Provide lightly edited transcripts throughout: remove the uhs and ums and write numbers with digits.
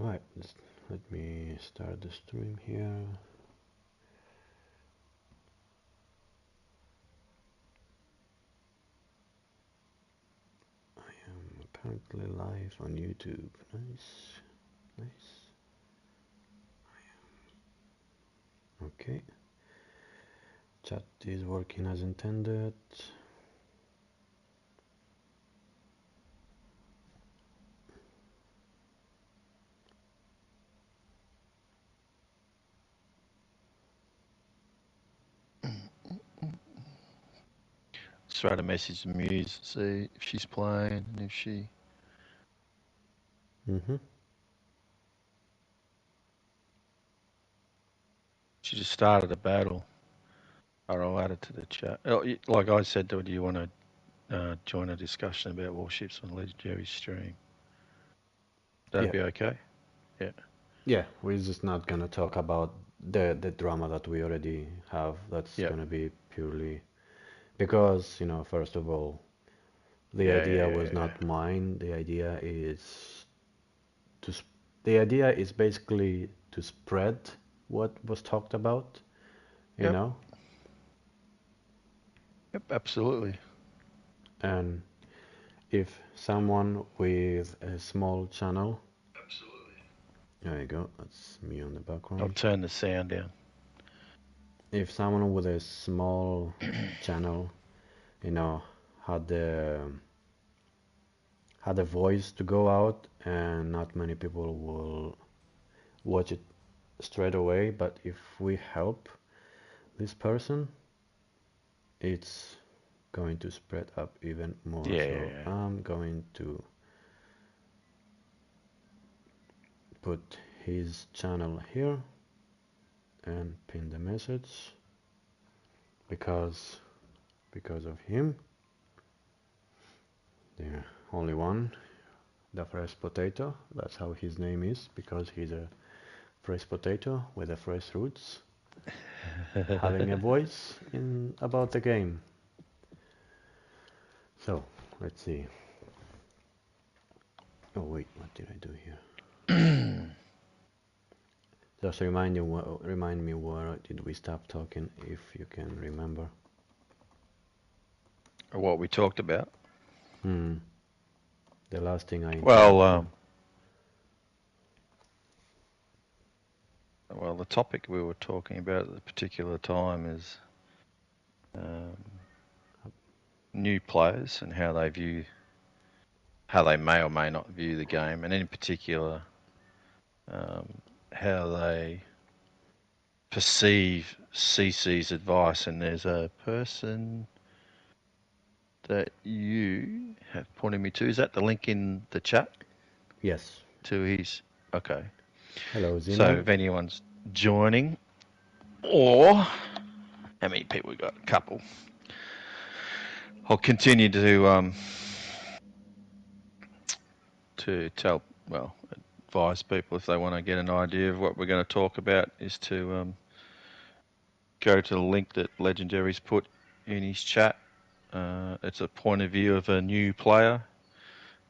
Alright, let me start the stream here. I am currently live on YouTube. Nice, nice. Okay. Chat is working as intended. Just write a message to Muse, see if she's playing and if she. She just started a battle. I'll add it to the chat. Like I said, do you want to join a discussion about warships on Legendary stream? That'd be okay? Yeah. Yeah, we're just not gonna talk about the drama that we already have. That's gonna be purely because, you know, first of all, the idea was not mine. The idea is basically to spread what was talked about, you know? Yep, absolutely. And if someone with a small channel, there you go, that's me on the background. I'll turn the sound down. If someone with a small channel, you know, had a voice to go out, and not many people will watch it straight away, but if we help this person, it's going to spread up even more. So I'm going to put his channel here and pin the message because of him. The only one, the fresh potato, that's how his name is, because he's a fresh potato with the fresh roots, having a voice about the game. So let's see. Oh wait, what did I do here? Just remind me where did we stop talking, if you can remember. What we talked about? The last thing I well, the topic we were talking about at the particular time is new players and how they may or may not view the game, and in particular, how they perceive CC's advice. And there's a person that you have pointed me to. Is that the link in the chat? Yes. To his. Okay. Hello, Zeno. So if anyone's joining, or how many people we got? A couple. I'll continue to tell, advise people if they want to get an idea of what we're going to talk about is to go to the link that Legendary's put in his chat. It's a point of view of a new player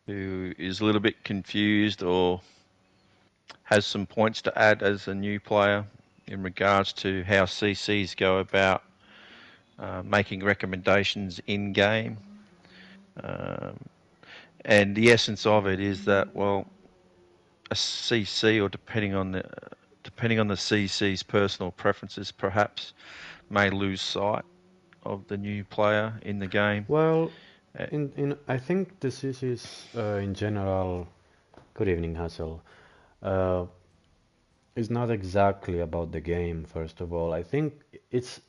who is a little bit confused or has some points to add as a new player in regards to how CCs go about making recommendations in game. And the essence of it is that, well, a CC, or depending on the CC's personal preferences, perhaps may lose sight of the new player in the game. Well, I think the CCs in general. Good evening, Hassel. Is not exactly about the game. First of all, I think it's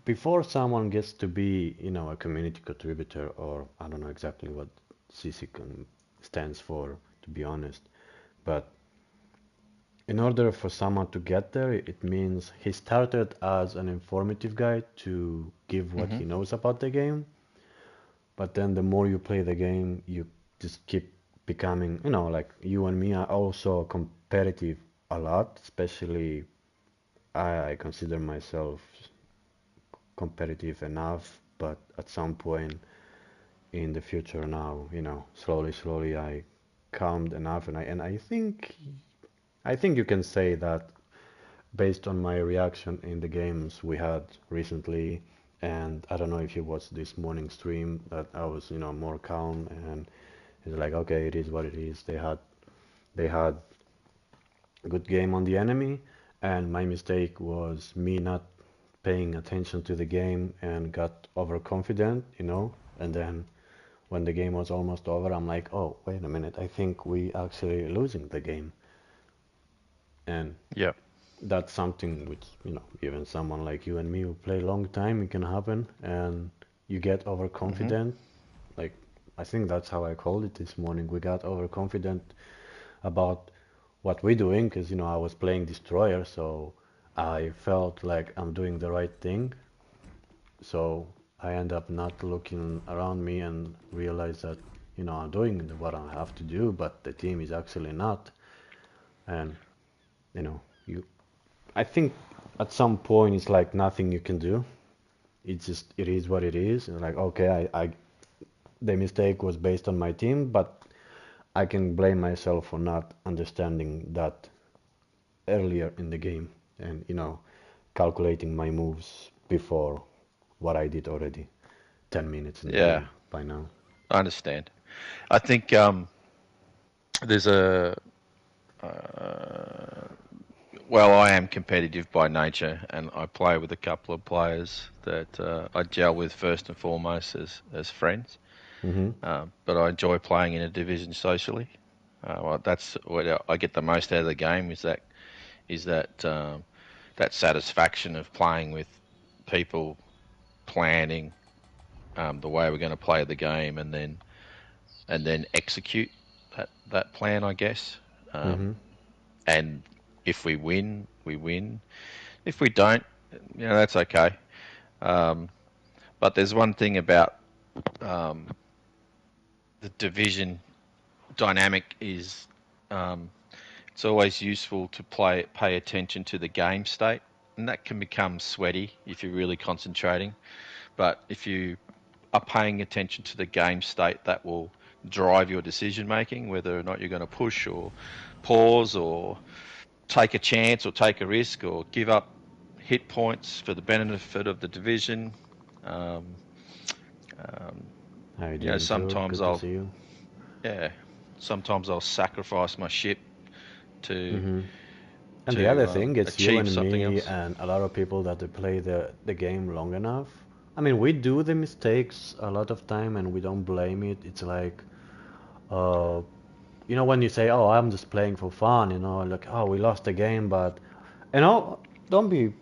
before someone gets to be, you know, a community contributor, or I don't know exactly what CC stands for, to be honest. But in order for someone to get there, it means he started as an informative guy to give what he knows about the game. But then the more you play the game, you just keep becoming, you know, like you and me are also competitive a lot, especially I consider myself competitive enough, but at some point in the future now, you know, slowly I calmed enough, and I think I think you can say that based on my reaction in the games we had recently, and I don't know if you watched this morning stream, that I was, more calm, and it's like, okay, it is what it is. They had a good game on the enemy, and my mistake was me not paying attention to the game and got overconfident, and then when the game was almost over, I'm like, oh, wait a minute, I think we actually losing the game. And Yeah. that's something which, even someone like you and me who play long time, it can happen, and you get hmm overconfident. Like, I think that's how I called it this morning. We got overconfident about what we're doing, because, I was playing Destroyer, so I felt like I'm doing the right thing. So I end up not looking around me and realize that, I'm doing what I have to do, but the team is actually not. And, you I think at some point it's like nothing you can do. It is what it is. And like, okay, the mistake was based on my team, but I can blame myself for not understanding that earlier in the game, and calculating my moves before what I did already 10 minutes in the Yeah, game by now. I understand. I think there's a uh, well, I am competitive by nature, and I play with a couple of players that I gel with first and foremost as friends. Mm-hmm. But I enjoy playing in a division socially. Well, that's what I get the most out of the game is that that satisfaction of playing with people, planning the way we're going to play the game, and then execute that plan, I guess. Mm-hmm. Um, and if we win, we win. If we don't, that's okay. Um, but there's one thing about um, the division dynamic is um, it's always useful to pay attention to the game state, and that can become sweaty if you're really concentrating. But if you are paying attention to the game state, that will drive your decision making, whether or not you're going to push or pause or take a chance or take a risk or give up hit points for the benefit of the division. Um, um, How you doing, Tur? sometimes Good to I'll see you. yeah, sometimes I'll sacrifice my ship to Mm-hmm. And the other to thing, it's you achieve and something me else. and a lot of people that they play the game long enough. I mean, we do the mistakes a lot of time and we don't blame it. It's like, uh, when you say, "Oh, I'm just playing for fun," like, "Oh, we lost the game," but don't be.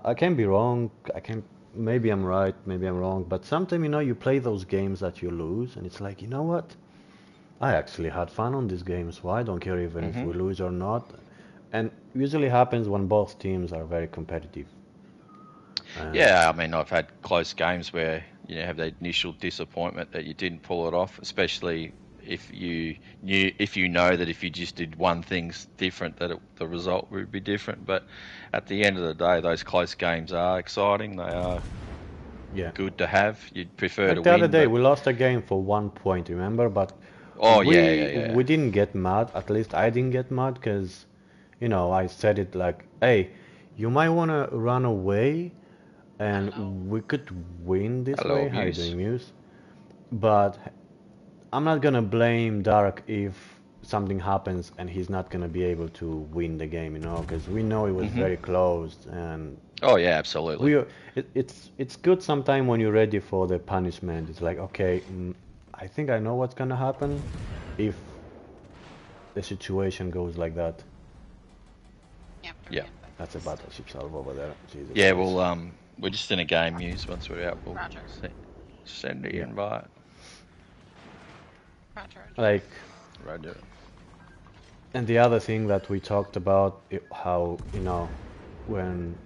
I can be wrong. I can. Maybe I'm right. Maybe I'm wrong. But sometimes, you play those games that you lose, and it's like, you know what? I actually had fun on these games, so I don't care even if hmm we lose or not. And usually happens when both teams are very competitive. And Yeah, I mean, I've had close games where you have that initial disappointment that you didn't pull it off, especially if you know that if you just did one thing different, that the result would be different. But at the end of the day, those close games are exciting. They are yeah, good to have. You'd prefer to like the other win, day but we lost a game for 1 point, remember? But oh yeah, yeah, yeah. we didn't get mad. At least I didn't get mad because, I said it like, hey, you might want to run away and we could win this Hello, way. How you Muse. doing, Muse? But I'm not gonna blame Dark if something happens and he's not gonna be able to win the game, because we know it was hmm very close, and Oh yeah, absolutely. we it's good sometime when you're ready for the punishment. It's like, okay, I think I know what's gonna happen if the situation goes like that. Yeah, That's a battleship salvo over there. Jesus yeah. Christ. Well, we're just in a game, Muse. Once we're out, we'll send the Yeah. invite. Like, Roger. and the other thing that we talked about, how, when,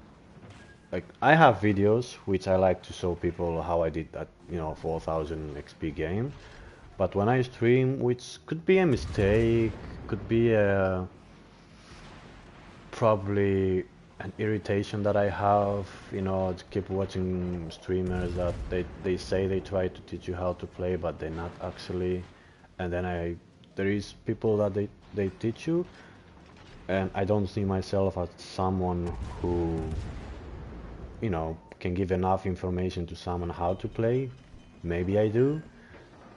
like, I have videos which I like to show people how I did that, 4000 XP game. But when I stream, which could be a mistake, could be probably an irritation that I have, to keep watching streamers that they say they try to teach you how to play, but they're not actually. And then there is people that they teach you, and I don't see myself as someone who, can give enough information to someone how to play. Maybe I do,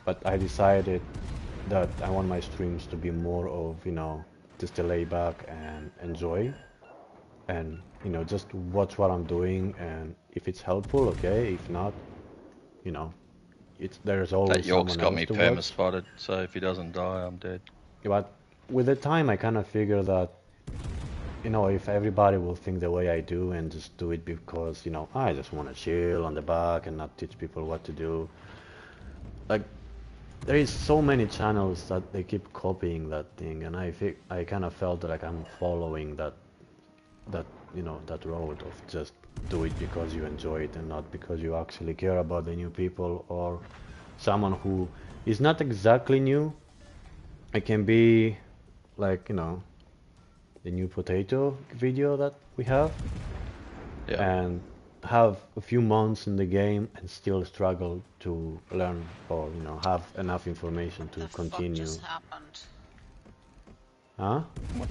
but I decided that I want my streams to be more of, just a lay back and enjoy and, just watch what I'm doing, and if it's helpful, okay. If not, you know, there's That always York's someone got else me to watch. perma-spotted, so if he doesn't die, I'm dead. But with the time, I kind of figure that, if everybody will think the way I do and just do it because, I just want to chill on the back and not teach people what to do. Like, there is so many channels that they keep copying that thing, and I kind of felt like I'm following that that road of just do it because you enjoy it and not because you actually care about the new people or someone who is not exactly new. It can be like, the new potato video that we have, Yeah. and have a few months in the game and still struggle to learn or, have enough information to The fuck continue. just happened? Huh? What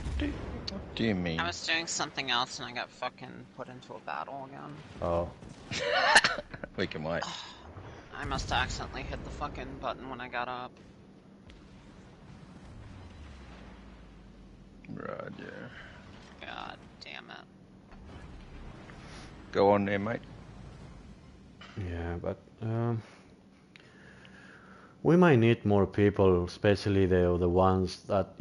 do you mean? I was doing something else and I got fucking put into a battle again. Oh, We can wait. I must have accidentally hit the fucking button when I got up. Roger. God damn it. Go on there, mate. yeah, but we might need more people, especially the ones that,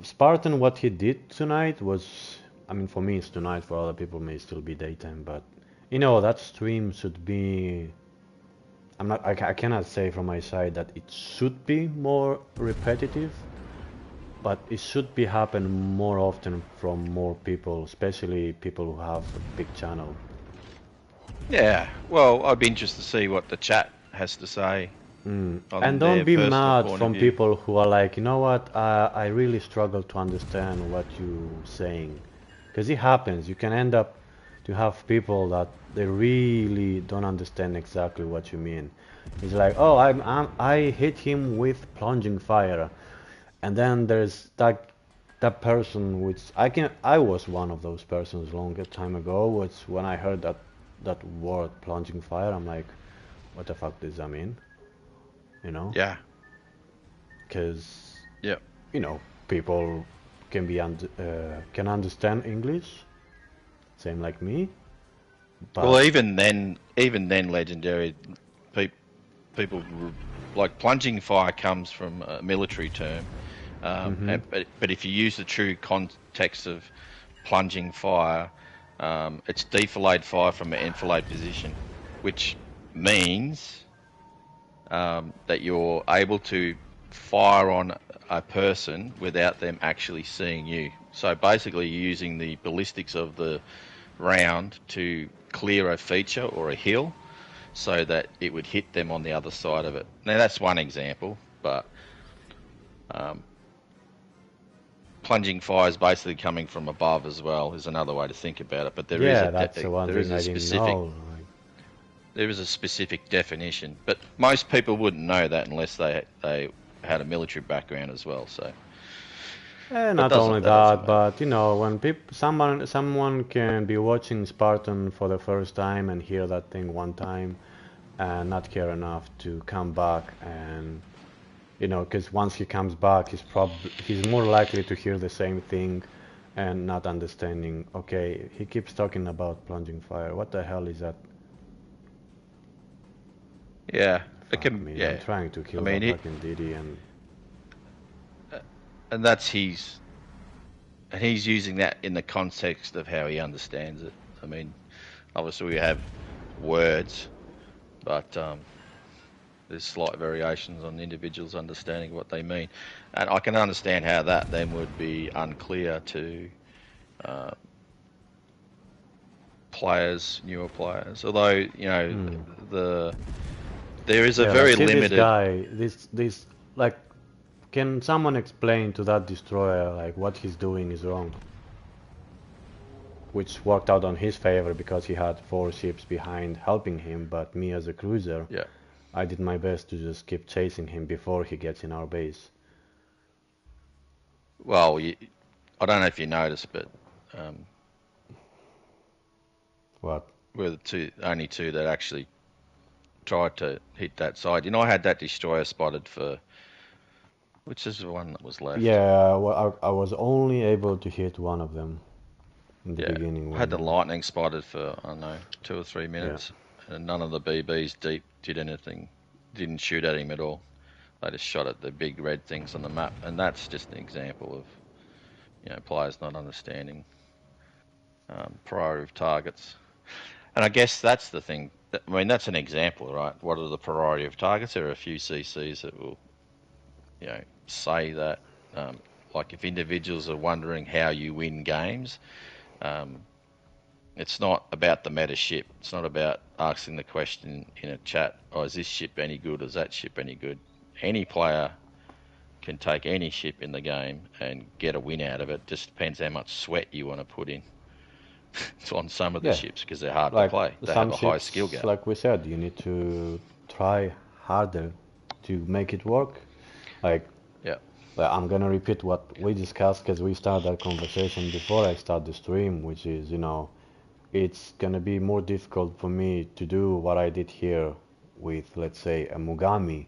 Spartan, what he did tonight was, I mean, for me it's tonight, for other people may still be daytime, but that stream should be, I cannot say from my side that it should be more repetitive, but it should be happen more often from more people, especially people who have a big channel. Yeah. Well, I'd be interested to see what the chat has to say on And their don't be personal mad point of from view. people who are like, you know what, I really struggle to understand what you're saying. Because it happens. You can end up to have people that they really don't understand exactly what you mean. It's like, oh, I hit him with plunging fire. And then there's that person, which I was one of those persons longer time ago, which when I heard that word plunging fire, I'm like, what the fuck does that mean? You know? Yeah. Because Yeah. people can understand English, same like me, Well, but even then, legendary pe- people like plunging fire comes from a military term, hmm but if you use the true context of plunging fire, it's defilade fire from an enfilade position, which means that you're able to fire on a person without them actually seeing you. So basically, you're using the ballistics of the round to clear a feature or a hill so that it would hit them on the other side of it. Now, that's one example, but plunging fire is basically coming from above as well, is another way to think about it. But there is yeah, that's the one thing I didn't know. Like, there is a specific definition, but most people wouldn't know that unless they had a military background as well. So, but not only that doesn't that, matter. but when someone can be watching Spartan for the first time and hear that thing one time and not care enough to come back, and because once he comes back, he's more likely to hear the same thing and not understanding. Okay, he keeps talking about plunging fire. What the hell is that? Yeah, it Fuck can. me, I'm Yeah, trying to I kill mean that it, fucking Diddy and that's he's using that in the context of how he understands it. I mean, obviously we have words, but there's slight variations on individuals understanding what they mean, and I can understand how that then would be unclear to uh, players, newer players. Although the there is a Yeah, like very see this limited. guy, this like, can someone explain to that destroyer like what he's doing is wrong? Which worked out on his favor because he had 4 ships behind helping him, but me as a cruiser, Yeah, I did my best to just keep chasing him before he gets in our base. well, I don't know if you noticed, but um, What? we're the only two that actually tried to hit that side. I had that destroyer spotted for, which is the one that was left. Yeah, well, I was only able to hit one of them in the Yeah, beginning I had the when, lightning spotted for, I don't know, 2 or 3 yeah, minutes, and none of the BBs deep did anything, didn't shoot at him at all. They just shot at the big red things on the map, and that's just an example of, players not understanding priority of targets. And I guess that's the thing. I mean, that's an example, right? What are the priority of targets? There are a few CCs that will, say that. Like if individuals are wondering how you win games, um, it's not about the meta ship. It's not about asking the question in a chat, oh, is this ship any good? Is that ship any good? Any player can take any ship in the game and get a win out of it. Just depends how much sweat you want to put in. It's on some of the yeah. ships because they're hard to Like play. They have some a high skill ships, gap. like we said, you need to try harder to make it work. Like, Yeah. I'm gonna repeat what we discussed because we started that conversation before I start the stream, which is, it's gonna be more difficult for me to do what I did here with, let's say, a Mugami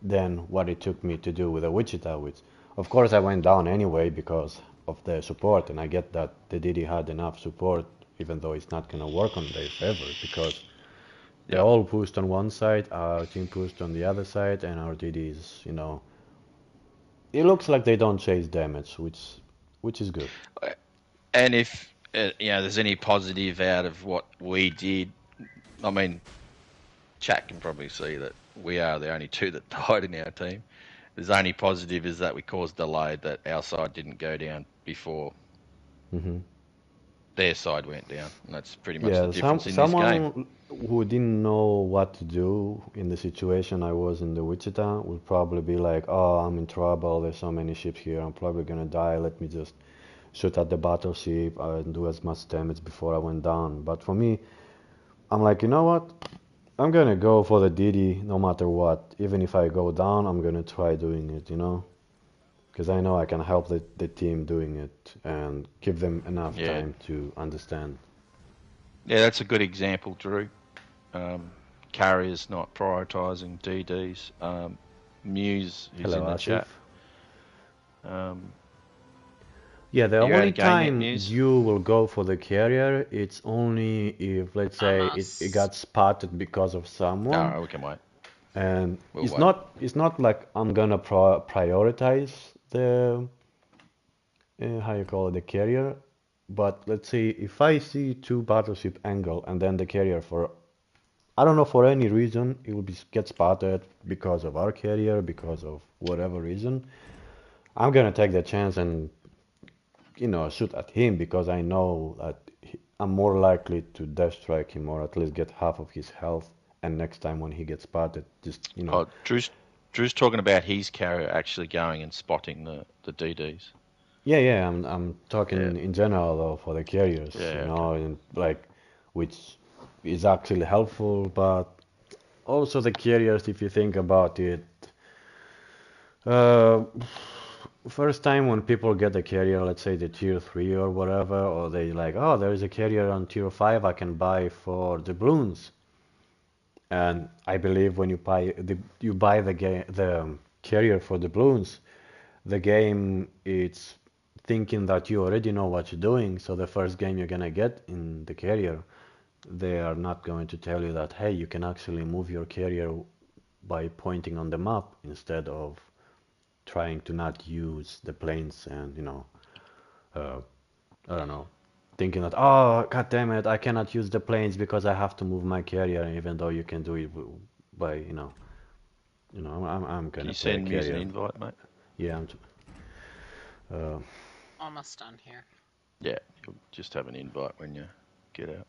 than what it took me to do with a Wichita, which, of course, I went down anyway because of the support, and I get that the Didi had enough support, even though it's not gonna work on their favor because they Yeah. all pushed on one side, our team pushed on the other side, and our DDs, it looks like they don't chase damage, which is good. And if there's any positive out of what we did, I mean, chat can probably see that we are the only two that died in our team. There's only positive is that we caused delay, that our side didn't go down before Hmm. their side went down, and that's pretty much the Yeah, difference in this game. someone who didn't know what to do in the situation I was in the Wichita would probably be like, "Oh, I'm in trouble. There's so many ships here. I'm probably gonna die. Let me just shoot at the battleship and do as much damage before I went down." But for me, I'm like, you know what? I'm gonna go for the DD no matter what. Even if I go down, I'm gonna try doing it, because I know I can help the team doing it and give them enough Yeah, time to understand. yeah, that's a good example, Drew. Carriers not prioritising DDs. Muse, who's Hello, in the Asif. chat. Um, Yeah, the are you out only of game yet, time Muse? you will go for the carrier, it's only if, let's say, it Almost. got spotted because of someone, No, we can wait. and We'll it's wait. not like I'm gonna prioritize the how you call it, the carrier, but let's say if I see two battleship angle and then the carrier for I don't know for any reason it will get spotted because of our carrier because of whatever reason, I'm gonna take the chance and shoot at him because I know that I'm more likely to dash strike him or at least get half of his health. And next time when he gets spotted, just. Oh, Drew's talking about his carrier actually going and spotting the DDs. Yeah, yeah. I'm Yeah, talking in general though for the carriers, yeah, okay. and like which is actually helpful, but also the carriers, if you think about it, uh, first time when people get a carrier, let's say the tier 3 or whatever, or they like, oh, there is a carrier on tier 5 I can buy for the balloons. And I believe when you buy the carrier for the balloons, the game it's thinking that you already know what you're doing. So the first game you're gonna get in the carrier, they are not going to tell you that hey, you can actually move your carrier by pointing on the map instead of trying to not use the planes and uh, I don't know, thinking that oh god damn it, I cannot use the planes because I have to move my carrier, even though you can do it by I'm Can gonna you play a send Muse an carrier. invite, mate? Yeah, uh, Almost done here. Yeah, you'll just have an invite when you get out.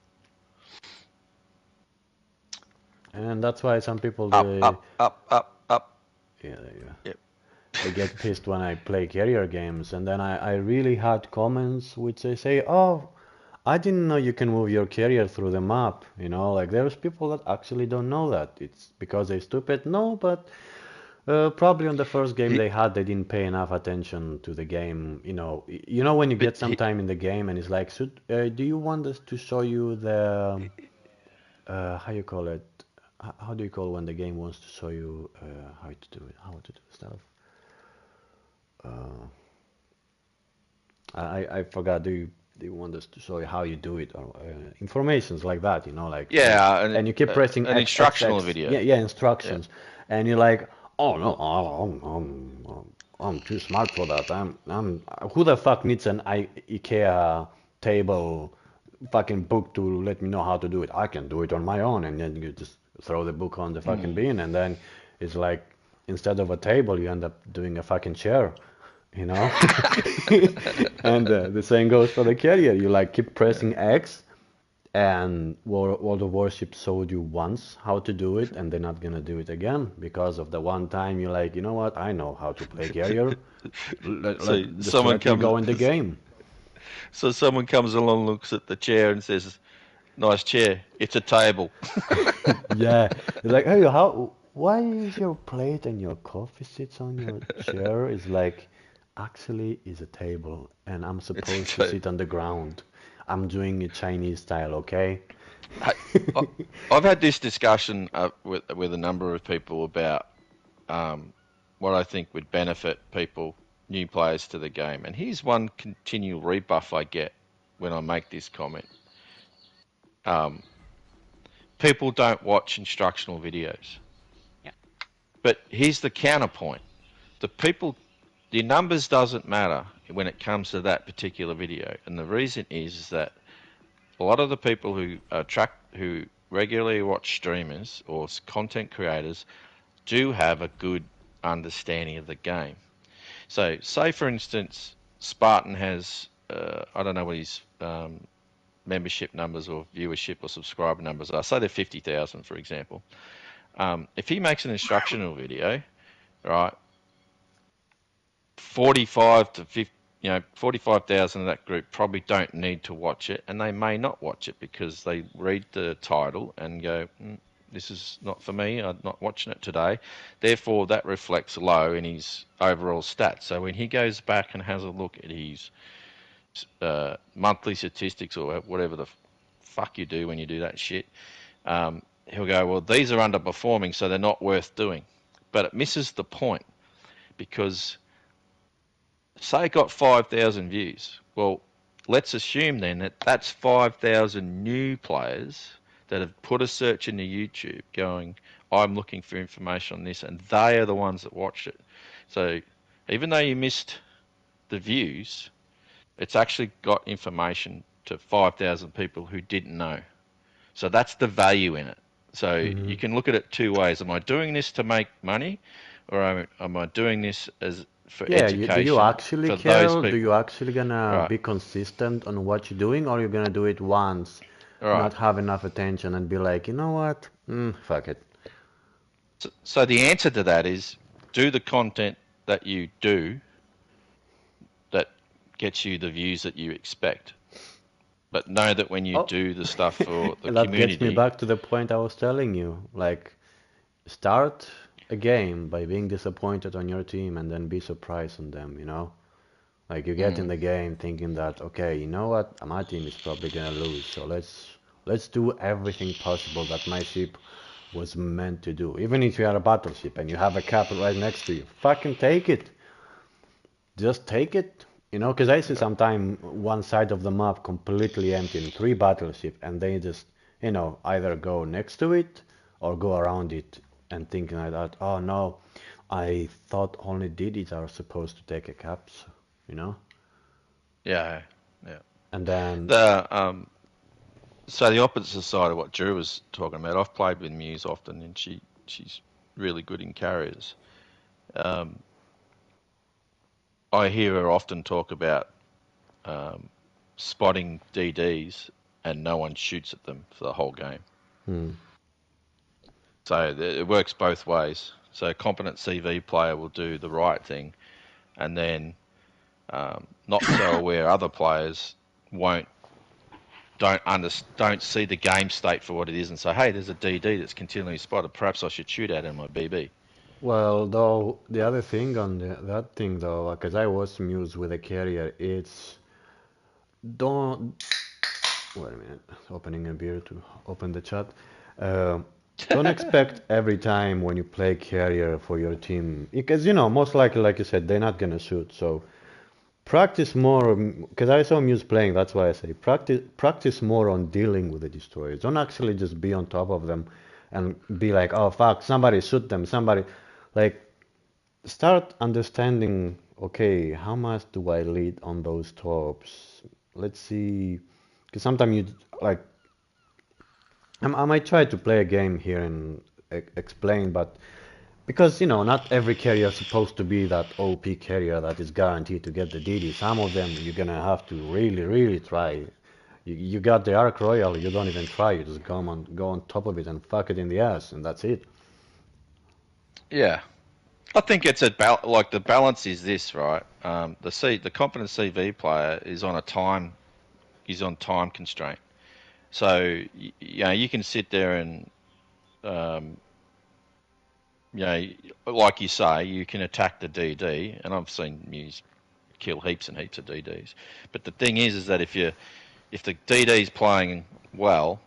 and that's why some people Up, they up, up, up, up. yeah they, Yep. they get pissed when I play carrier games, and then I really had comments which they say, oh, I didn't know you can move your carrier through the map. Like there's people that actually don't know that. It's because they're stupid. No, but Probably on the first game He, they didn't pay enough attention to the game. You know when you but get some time in the game and it's like, do you want us to show you the how you call it? How do you call when the game wants to show you how to do it, how to do stuff? Uh, I forgot. Do you want us to show you how you do it or informations like that? Like yeah, and you keep pressing an X X instructional X. video. Yeah, Yeah. instructions, and you're like, oh no, I'm too smart for that. I'm who the fuck needs an IKEA table fucking book to let me know how to do it? I can do it on my own, and then you just throw the book on the fucking Mm. bin, and then it's like instead of a table, you end up doing a fucking chair, you know? And the same goes for the carrier. You like keep Yeah. pressing X, and World of Warships showed you once how to do it, and they're not gonna do it again because of the one time you're like, you know what? I know how to play carrier. So Just someone let me comes, go in the game. so someone comes along, looks at the chair, and says, "Nice chair. It's a table." Yeah, it's like, hey, why is your plate and your coffee sits on your chair? It's like, actually, is a table, and I'm It's a supposed to table. sit on the ground. I'm doing it Chinese style, okay? I, I- I've had this discussion with a number of people about um, what I think would benefit people, new players to the game. And here's one continual rebuff I get when I make this comment. Um, People don't watch instructional videos. Yeah. But here's the counterpoint. The people, the numbers doesn't matter when it comes to that particular video. And the reason is that a lot of the people who regularly watch streamers or content creators do have a good understanding of the game. So, say for instance, Spartan has I don't know what his membership numbers or viewership or subscriber numbers are. Say they're 50,000, for example. If he makes an instructional video, right, 45 to 50. 45,000 of that group probably don't need to watch it, and they may not watch it because they read the title and go, this is not for me, I'm not watching it today. Therefore, that reflects low in his overall stats. So when he goes back and has a look at his monthly statistics or whatever the fuck you do when you do that shit, he'll go, well, these are underperforming, so they're not worth doing. But it misses the point because say it got 5,000 views. Well, let's assume then that that's 5,000 new players that have put a search into YouTube going, I'm looking for information on this, and they are the ones that watched it. So even though you missed the views, it's actually got information to 5,000 people who didn't know. So that's the value in it. So Hmm. you can look at it two ways. Am I doing this to make money, or am I doing this as for Yeah, do you education actually for those care? Do people? you actually gonna Right, be consistent on what you're doing, or you're gonna do it once, right. not have enough attention, and be like, you know what? Fuck it. So the answer to that is do the content that you do that gets you the views that you expect. But know that when you Oh, do the stuff for the and that gets me community, back to the point I was telling you. Like, start a game by being disappointed on your team and then be surprised on them, you know? Like you get in mm, the game thinking that, okay, you know what? My team is probably gonna lose, so let's do everything possible that my ship was meant to do. Even if you are a battleship and you have a cap right next to you, fucking take it. Just take it. Because I see yeah. sometimes one side of the map completely empty in three battleships, and they just, either go next to it or go around it and thinking like that, oh no, I thought only DDs are supposed to take a caps, you know? Yeah, yeah. And then, So the opposite side of what Drew was talking about, I've played with Muse often, and she's really good in carriers. Um, I hear her often talk about um, spotting DDs, and no one shoots at them for the whole game. hmm, So it works both ways. So a competent CV player will do the right thing, and then not so aware other players won't don't see the game state for what it is and say, hey, there's a DD that's continually spotted. Perhaps I should shoot at him my BB. Well, though, the other thing on that thing, though, because I was Muse with a carrier, it's don't. Wait a minute, opening a beer to open the chat. Uh, don't expect every time when you play carrier for your team, because most likely, like you said, they're not gonna shoot. So practice more, because I saw Muse playing. That's why I say practice more on dealing with the destroyers. Don't actually just be on top of them and be like, oh fuck, somebody shoot them, somebody. Like start understanding, okay, how much do I lead on those tops? Let's see, because sometimes you like I might try to play a game here and explain, but because not every carrier is supposed to be that OP carrier that is guaranteed to get the DD. Some of them you're gonna have to really, really try. You got the Arc Royal, you don't even try, you just go on top of it and fuck it in the ass, and that's it. Yeah, I think it's like the balance is this, right? The competent CV player is on time constraint. So you can sit there and um, like you say, you can attack the DD, and I've seen Muse kill heaps and heaps of DDs. But the thing is that if the DD's playing well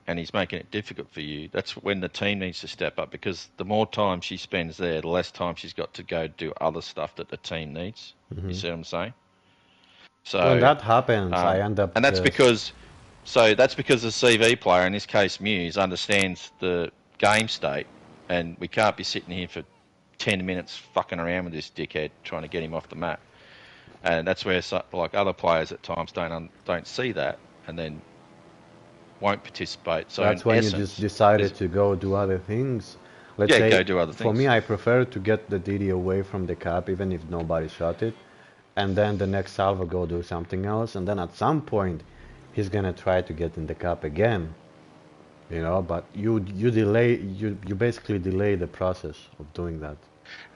and he's making it difficult for you, that's when the team needs to step up, because the more time she spends there, the less time she's got to go do other stuff that the team needs. You see what I'm saying? When So, that happens, I end up and that's just because the CV player, in this case Muse, understands the game state, and we can't be sitting here for 10 minutes fucking around with this dickhead trying to get him off the map. And that's where like other players at times don't see that, and then won't participate. So in that's when you just essence, decided to go do other things. Let's go say, do other for me, things. I prefer to get the DD away from the cap, even if nobody shot it, and then the next salvo go do something else, and then at some point, he's gonna try to get in the cap again, but you basically delay the process of doing that.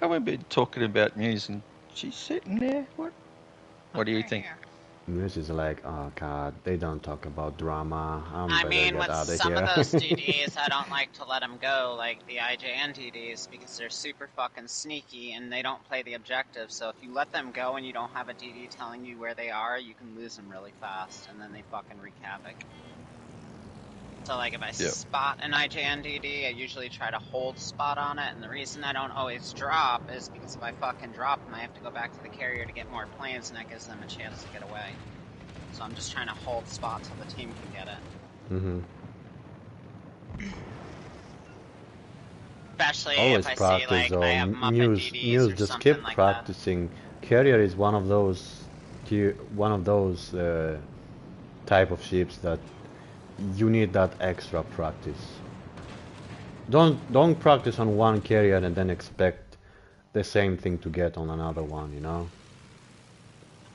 And we've been talking about Muse, and she's sitting there. What do you Right think? here. This is like, oh god, they don't talk about drama. I'm I better mean, get with out of some of here. those DDs, I don't like to let them go, like the IJN DDs, because they're super fucking sneaky and they don't play the objective. So if you let them go and you don't have a DD telling you where they are, you can lose them really fast, and then they fucking wreak havoc. So like if I Yep. spot an IJN DD, I usually try to hold spot on it, and the reason I don't always drop is because if I fucking drop them, I have to go back to the carrier to get more planes, and that gives them a chance to get away. So I'm just trying to hold spot till the team can get it. hmm Especially if Always I see practice like I though. have Muppet DDs Muse, or just something keep like that. practicing. Carrier is one of those type of ships that you need that extra practice. Don't practice on one carrier and then expect the same thing to get on another one.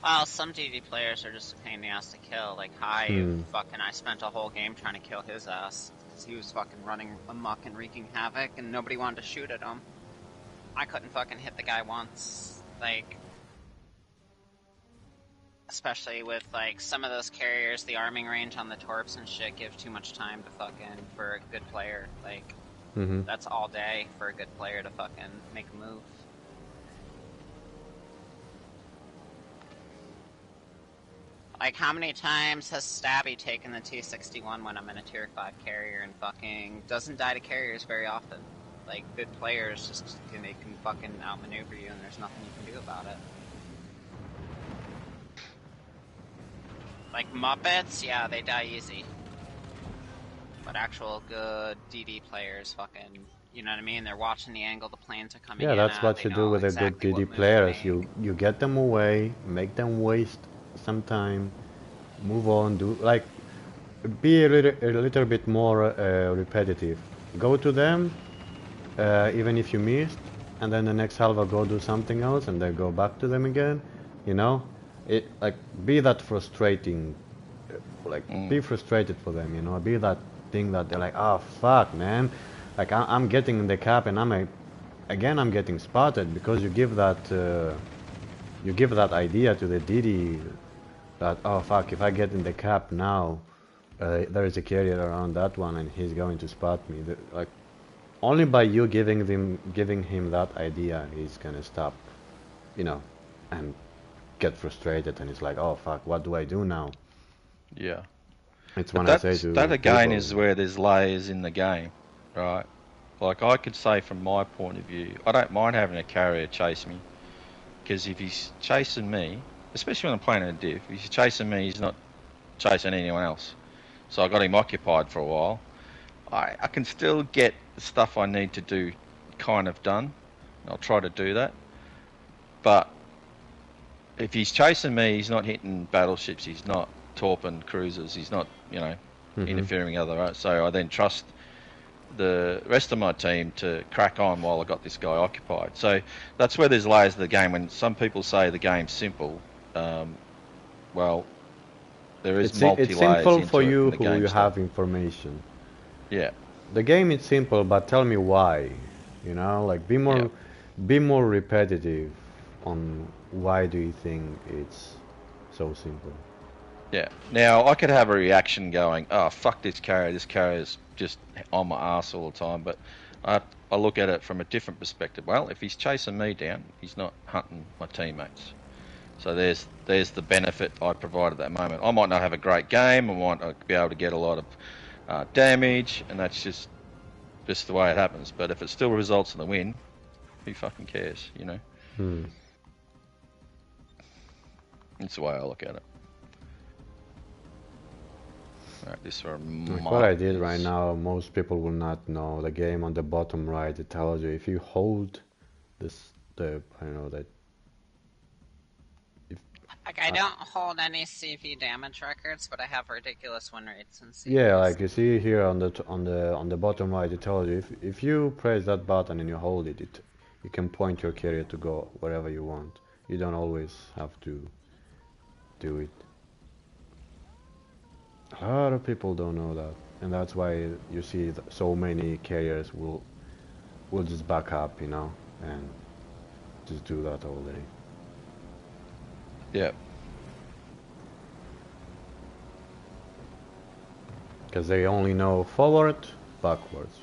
Well, some DD players are just a pain in the ass to kill. Like Hive, fucking, I spent a whole game trying to kill his ass because he was fucking running amok and wreaking havoc, and nobody wanted to shoot at him. I couldn't fucking hit the guy once. Like, especially with like some of those carriers, the arming range on the torps and shit give too much time to fucking for a good player. Like, that's all day for a good player to fucking make a move. Like, how many times has Stabby taken the T-61 when I'm in a Tier 5 carrier and fucking doesn't die to carriers very often? Like, good players just, they can fucking outmaneuver you and there's nothing you can do about it. Like, Muppets, yeah, they die easy. But actual good DD players fucking, you know what I mean? They're watching the angle the planes are coming Yeah, in that's at, what they you do know with the good exactly DD what move to players. make. You get them away, make them waste some time, move on, be a little bit more repetitive. Go to them, even if you missed, and then the next halva go do something else, and then go back to them again. You know, be that frustrating, be frustrated for them. Be that thing that they're like, oh fuck, man, like I'm getting in the cap and I'm getting spotted because you give that idea to the DD that, oh fuck, if I get in the cap now, there is a carrier around that one and he's going to spot me. only by you giving him that idea, he's gonna stop, you know, and get frustrated, and he's like, oh fuck, what do I do now? Yeah. It's But when I say that to again people, is where there's layers in the game, right? Like I could say from my point of view, I don't mind having a carrier chase me, because if he's chasing me, especially when I'm playing in a div, if he's chasing me, he's not chasing anyone else. So I got him occupied for a while. I can still get the stuff I need to do kind of done. I'll try to do that. But if he's chasing me, he's not hitting battleships, he's not torping cruisers, he's not, interfering with other. So I then trust the rest of my team to crack on while I got this guy occupied. So that's where there's layers of the game. When some people say the game's simple, well, there is it's multi-layers simple for into it in you the who game you stuff. have information. Yeah. The game is simple, but tell me why. Like be more repetitive on why do you think it's so simple. Yeah. Now I could have a reaction going, "Oh fuck this carrier! This carrier's just on my ass all the time." But I look at it from a different perspective. Well, if he's chasing me down, he's not hunting my teammates. So there's the benefit I provide at that moment. I might not have a great game. I might not be able to get a lot of damage, and that's just the way it happens. But if it still results in the win, who fucking cares? It's the way I look at it. Right, this for Like what I did right now, most people will not know. The game on the bottom right, it tells you if you hold that. Like, I don't hold any CV damage records, but I have ridiculous win rates in CV. Yeah, like you see here on the bottom right, it tells you if you press that button and you hold it, you can point your carrier to go wherever you want. You don't always have to do it. A lot of people don't know that, and that's why you see so many carriers will just back up, and just do that all day. Yeah. Because they only know forward, backwards.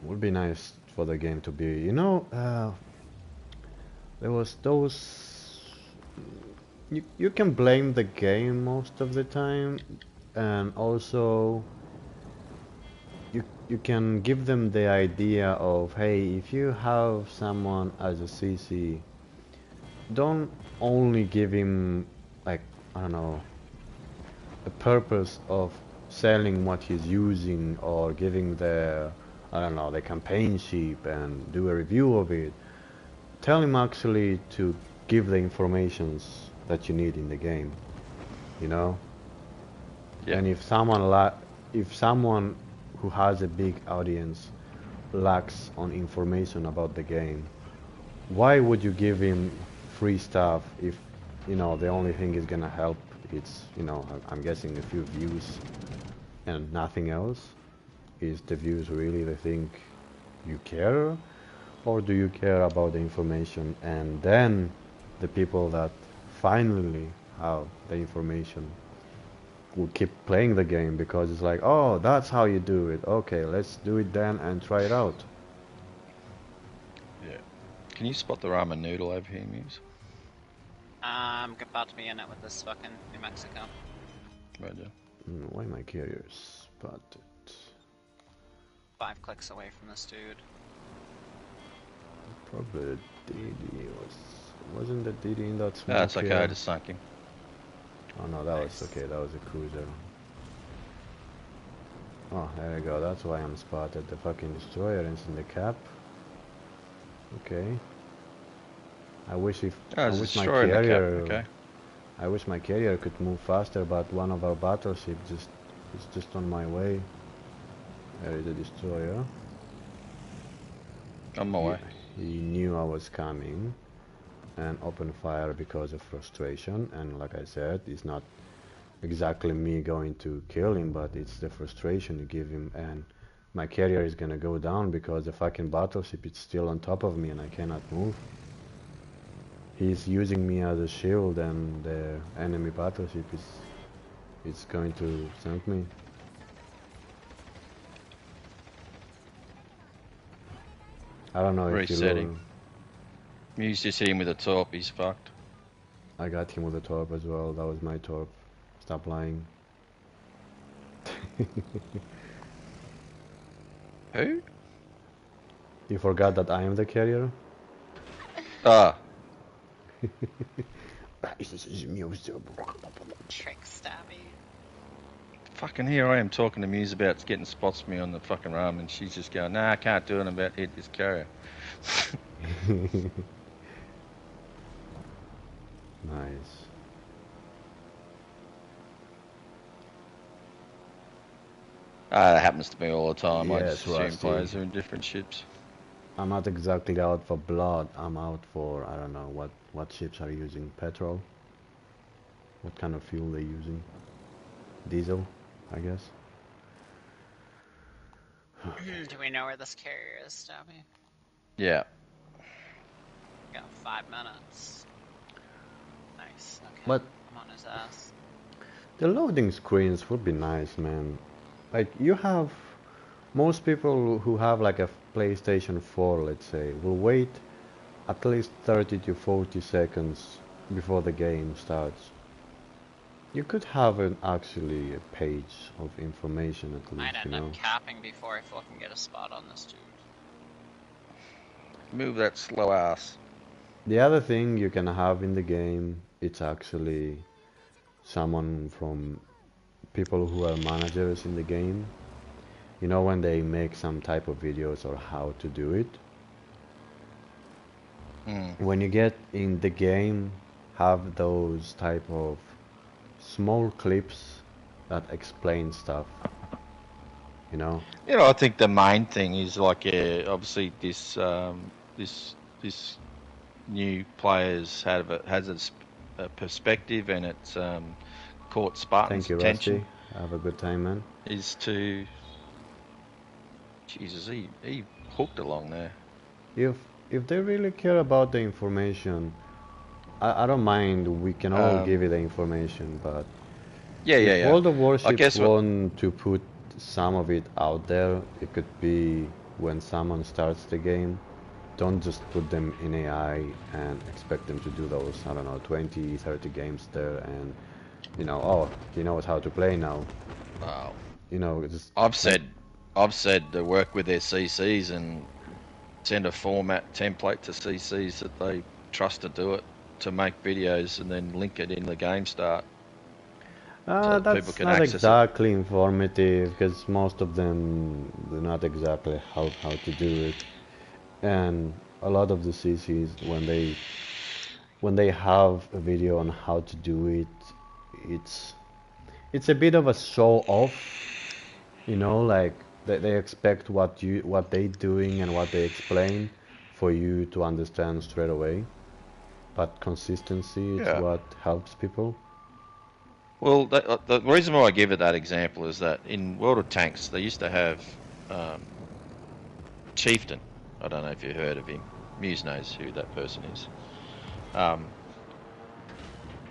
Would be nice for the game to be, there was those. You can blame the game most of the time, and also you can give them the idea of, hey, if you have someone as a CC, don't only give him, like, I don't know, a purpose of selling what he's using or giving the campaign sheet and do a review of it. Tell him actually to give the informations that you need in the game, Yeah. And if someone who has a big audience lacks on information about the game, why would you give him free stuff if the only thing is gonna help it's I'm guessing a few views and nothing else? Is the views really the thing you care, or do you care about the information and then the people that finally have the information will keep playing the game because it's like, oh, that's how you do it, okay, let's do it then and try it out. Yeah. Can you spot the ramen noodle over here, Muse? I'm about to be in it with this fucking New Mexico. Roger. Why my carrier spotted? 5 clicks away from this dude. Probably the DD wasn't the DD in that smoke? That's okay, here? I just sunk him. Oh no, that was okay, that was a cruiser. Oh, there you go, that's why I'm spotted. The fucking destroyer is in the cap. Okay. I wish my carrier. Okay. I wish my carrier could move faster, but one of our battleships is just on my way. There is a destroyer. On my way. He knew I was coming and opened fire because of frustration. And like I said, it's not exactly me going to kill him, but it's the frustration you give him. And my carrier is gonna go down because the fucking battleship is still on top of me and I cannot move. He's using me as a shield, and the enemy battleship is going to sink me. I don't know if you Resetting. will. Muse just hit him with a torp. He's fucked. I got him with a torp as well. That was my torp. Stop lying. Who? You forgot that I am the carrier? Ah. Trick stabby. Fucking here I am talking to Muse about getting spots for me on the fucking rum, and she's just going, nah, I can't do it. I'm about to hit this carrier. Nice. That happens to me all the time. I Yes, just assume Rusty. players are in different ships. I'm not exactly out for blood. I'm out for, I don't know, what ships are using? Petrol? What kind of fuel they're using? Diesel, I guess. Do we know where this carrier is, Stabby? Yeah. We got 5 minutes. Nice. Okay. But I'm on his ass. the loading screens would be nice, man. Like, you have... Most people who have like a PlayStation 4, let's say, will wait at least 30 to 40 seconds before the game starts. You could have actually a page of information at Might least, end up capping before I fucking get a spot on this dude. Move that slow ass. The other thing you can have in the game, it's actually someone from people who are managers in the game. You know, when they make some type of videos or how to do it. When you get in the game, have those type of small clips that explain stuff. You know? You know, I think the main thing is like, obviously this this new players has a perspective, and it's caught Spartan's Thank you, attention. Rusty. Have a good time, man. Is to Jesus, he hooked along there. If they really care about the information, I don't mind. We can all give you the information, but if all the warships want to put some of it out there, it could be when someone starts the game. Don't just put them in AI and expect them to do those, I don't know, 20, 30 games there, and you know, oh, he knows how to play now. Wow. You know, it's I've said to work with their CCs and send a format template to CCs that they trust to do it, to make videos, and then link it in the game start. So that's not exactly informative, because most of them do not exactly how to do it, and a lot of the CCs when they have a video on how to do it, it's a bit of a show off, you know, like they expect what they doing and what they explain for you to understand straight away, but consistency is what helps people. Well, the reason why I give it that example is that in World of Tanks they used to have Chieftain. I don't know if you heard of him. Muse knows who that person is.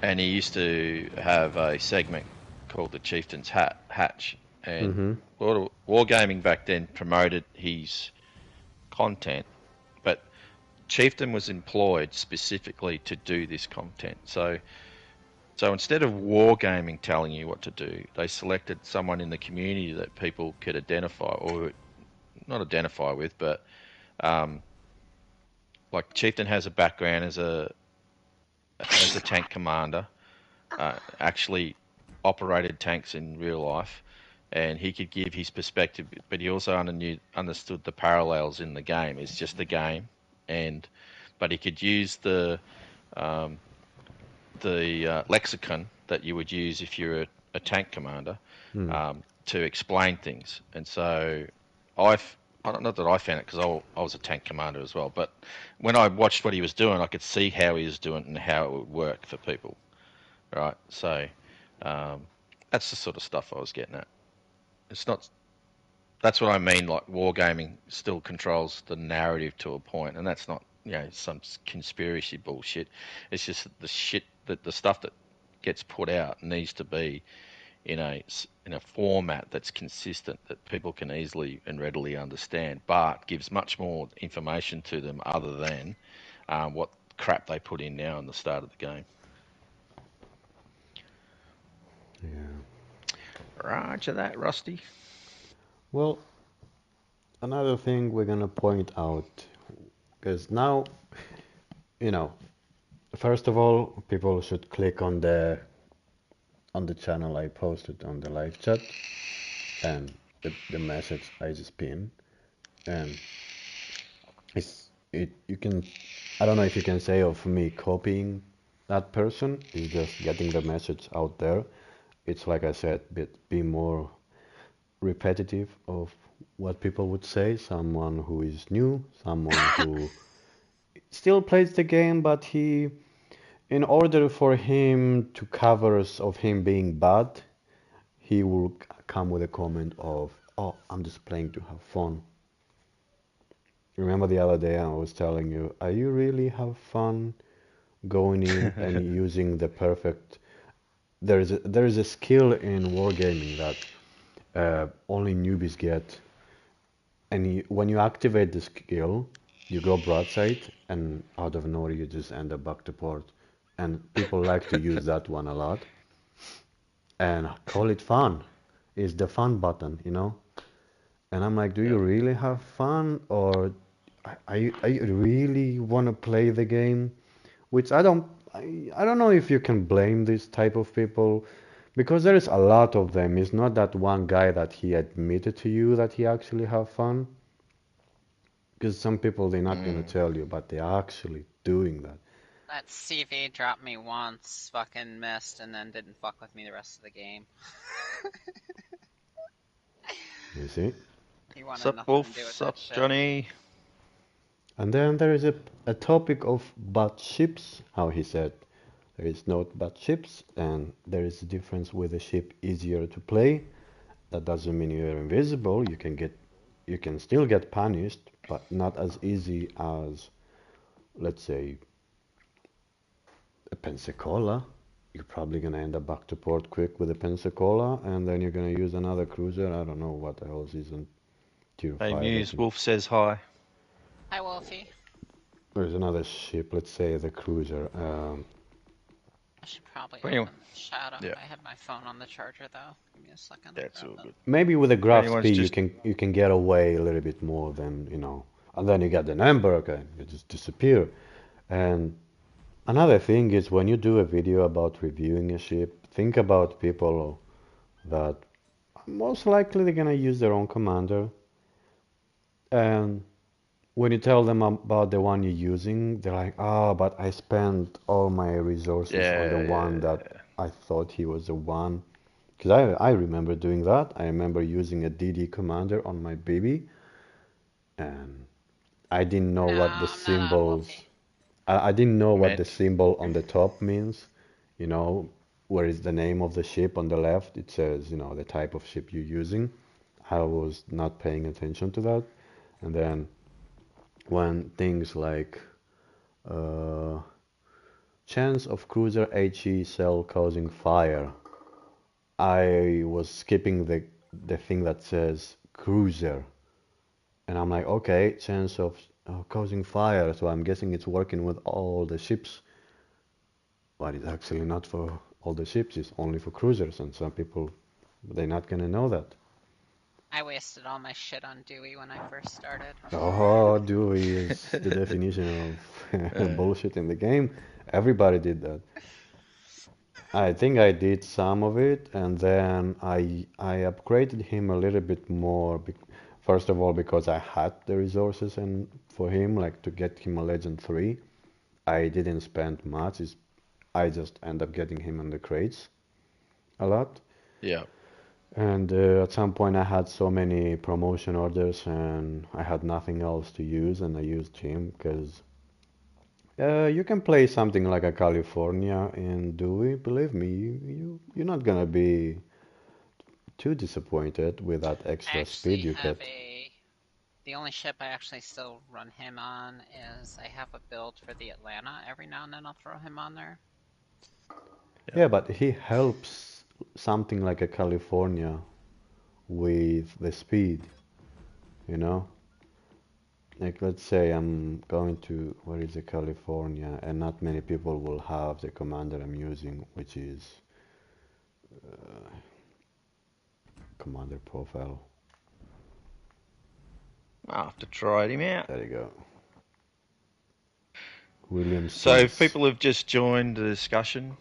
And he used to have a segment called the Chieftain's Hatch. And Wargaming back then promoted his content, but Chieftain was employed specifically to do this content. So instead of Wargaming telling you what to do, they selected someone in the community that people could identify, or not identify with, but like Chieftain has a background as a tank commander, actually operated tanks in real life, and he could give his perspective, but he also understood the parallels in the game. It's just a game, but he could use the lexicon that you would use if you're a tank commander to explain things. And so not that I found it, because I was a tank commander as well, but when I watched what he was doing, I could see how he was doing it and how it would work for people, right? So that's the sort of stuff I was getting at. It's not. That's what I mean. Like, wargaming still controls the narrative to a point, and that's not, you know, some conspiracy bullshit. It's just the shit that the stuff that gets put out needs to be in a format that's consistent that people can easily and readily understand, but gives much more information to them other than what crap they put in now in the start of the game. Yeah. Roger that, Rusty. Well, another thing we're gonna point out, because now, you know, first of all, people should click on the channel I posted on the live chat and the message I just pinned, and you can, I don't know if you can say of me copying that person, is just getting the message out there. It's like I said, be more repetitive of what people would say. Someone who is new, someone who still plays the game, but in order for him to cover of him being bad, he will come with a comment of, "Oh, I'm just playing to have fun." Remember the other day I was telling you, are you really have fun going in and using the perfect? There is a skill in wargaming that only newbies get, and when you activate the skill, you go broadside, and out of nowhere you just end up back to port, and people like to use that one a lot and call it fun. It's the fun button, you know. And I'm like, do you Yep. really have fun, or are you really want to play the game? Which I don't know if you can blame this type of people, because there is a lot of them. It's not that one guy that he admitted to you that he actually have fun. Because some people they're not gonna tell you, but they're actually doing that. That CV dropped me once, fucking missed, and then didn't fuck with me the rest of the game. You see? He wanted Sup, nothing to Wolf? do with Sup, that shit. Johnny? And then there is a topic of bad ships, how he said. There is no bad ships, and there is a difference with a ship easier to play. That doesn't mean you're invisible. You can still get punished, but not as easy as, let's say, a Pensacola. You're probably gonna end up back to port quick with a Pensacola, and then you're gonna use another cruiser. I don't know what else is in tier Hey, 5. I Muse, think Wolf says hi. Hi, Wolfie. there's another ship. Let's say the cruiser. I should probably Anyway, open Shadow. yeah, I had my phone on the charger though. Give me a second. that's Grab all that. good. Maybe with a If graph anyone's speed, just you can get away a little bit more than and then you get the number. Okay, you just disappear. And another thing is when you do a video about reviewing a ship, think about people that most likely they're gonna use their own commander. And when you tell them about the one you're using, they're like, "Oh, but I spent all my resources on the yeah, one that yeah. I thought he was the one." Because I remember doing that. I remember using a DD commander on my baby, and I didn't know No, what the I'm not on symbols. Wolfie. I didn't know what the Meant. symbol on the top means. You know, where is the name of the ship on the left? It says, the type of ship you're using. I was not paying attention to that. And then when things like uh, chance of cruiser HE cell causing fire, I was skipping the thing that says cruiser, and I'm like, okay, chance of causing fire. So I'm guessing it's working with all the ships, but it's actually not for all the ships. It's only for cruisers, and some people they're not gonna know that. I wasted all my shit on Dewey when I first started. Oh, Dewey is the definition of Uh, bullshit in the game. Everybody did that. I think I did some of it, and then I upgraded him a little bit more. First of all, because I had the resources and for him, like to get him a Legend 3, I didn't spend much. I just end up getting him in the crates a lot. yeah. And at some point, I had so many promotion orders, and I had nothing else to use, and I used him because you can play something like a California in Dewey. Believe me, you're not gonna be too disappointed with that I extra speed actually you have get. the only ship I actually still run him on is I have a build for the Atlanta. Every now and then I'll throw him on there. Yeah. Yeah, but he helps something like a California with the speed, you know? Like let's say I'm going to, where is the California, and not many people will have the commander I'm using, which is commander profile. I'll have to try him out. There you go. William So if Sims. people have just joined the discussion,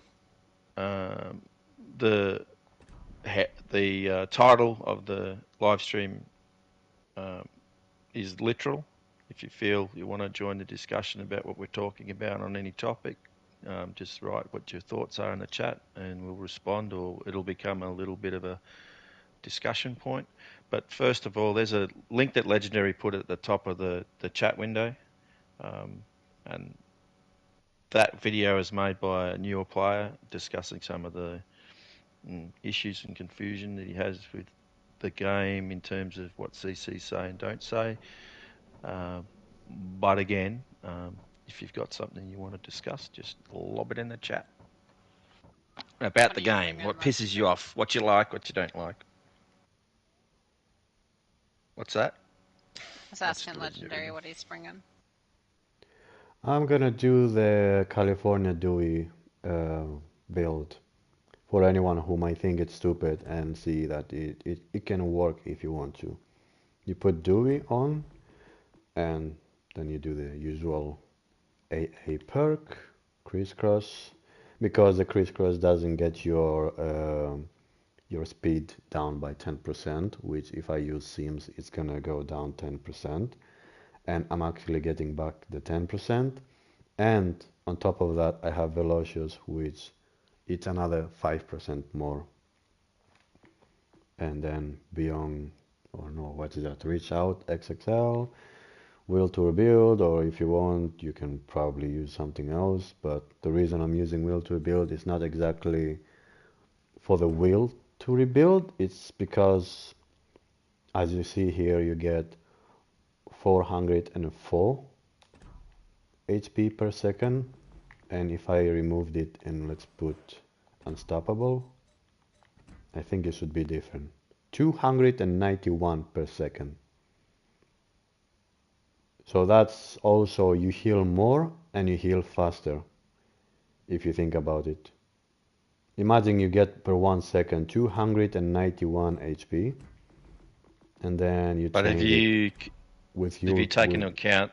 the title of the live stream is literal. If you feel you want to join the discussion about what we're talking about on any topic, just write what your thoughts are in the chat and we'll respond, or it'll become a little bit of a discussion point. But first of all, there's a link that Legendary put at the top of the chat window. And that video is made by a newer player discussing some of the issues and confusion that he has with the game in terms of what CCs say and don't say. But again, if you've got something you want to discuss, just lob it in the chat. About the game, what pisses you off, what you like, what you don't like. What's that? I was asking Legendary what he's bringing. I'm gonna do the California Dewey build for anyone who might think it's stupid and see that it can work if you want to. You put Dewey on, and then you do the usual AA perk, crisscross, because the crisscross doesn't get your speed down by 10%, which if I use Sims, it's gonna go down 10%, and I'm actually getting back the 10%, and on top of that, I have Velocious, which it's another 5% more. And then beyond, or no, what is that? Reach out, XXL, Will to Rebuild, or if you want, you can probably use something else. But the reason I'm using Will to Rebuild is not exactly for the will to rebuild. It's because, as you see here, you get 404 HP per second. And if I removed it and let's put Unstoppable, I think it should be different. 291 per second. So that's also, you heal more and you heal faster, if you think about it. Imagine you get per 1 second 291 HP, and then you trade it with your... If you take into account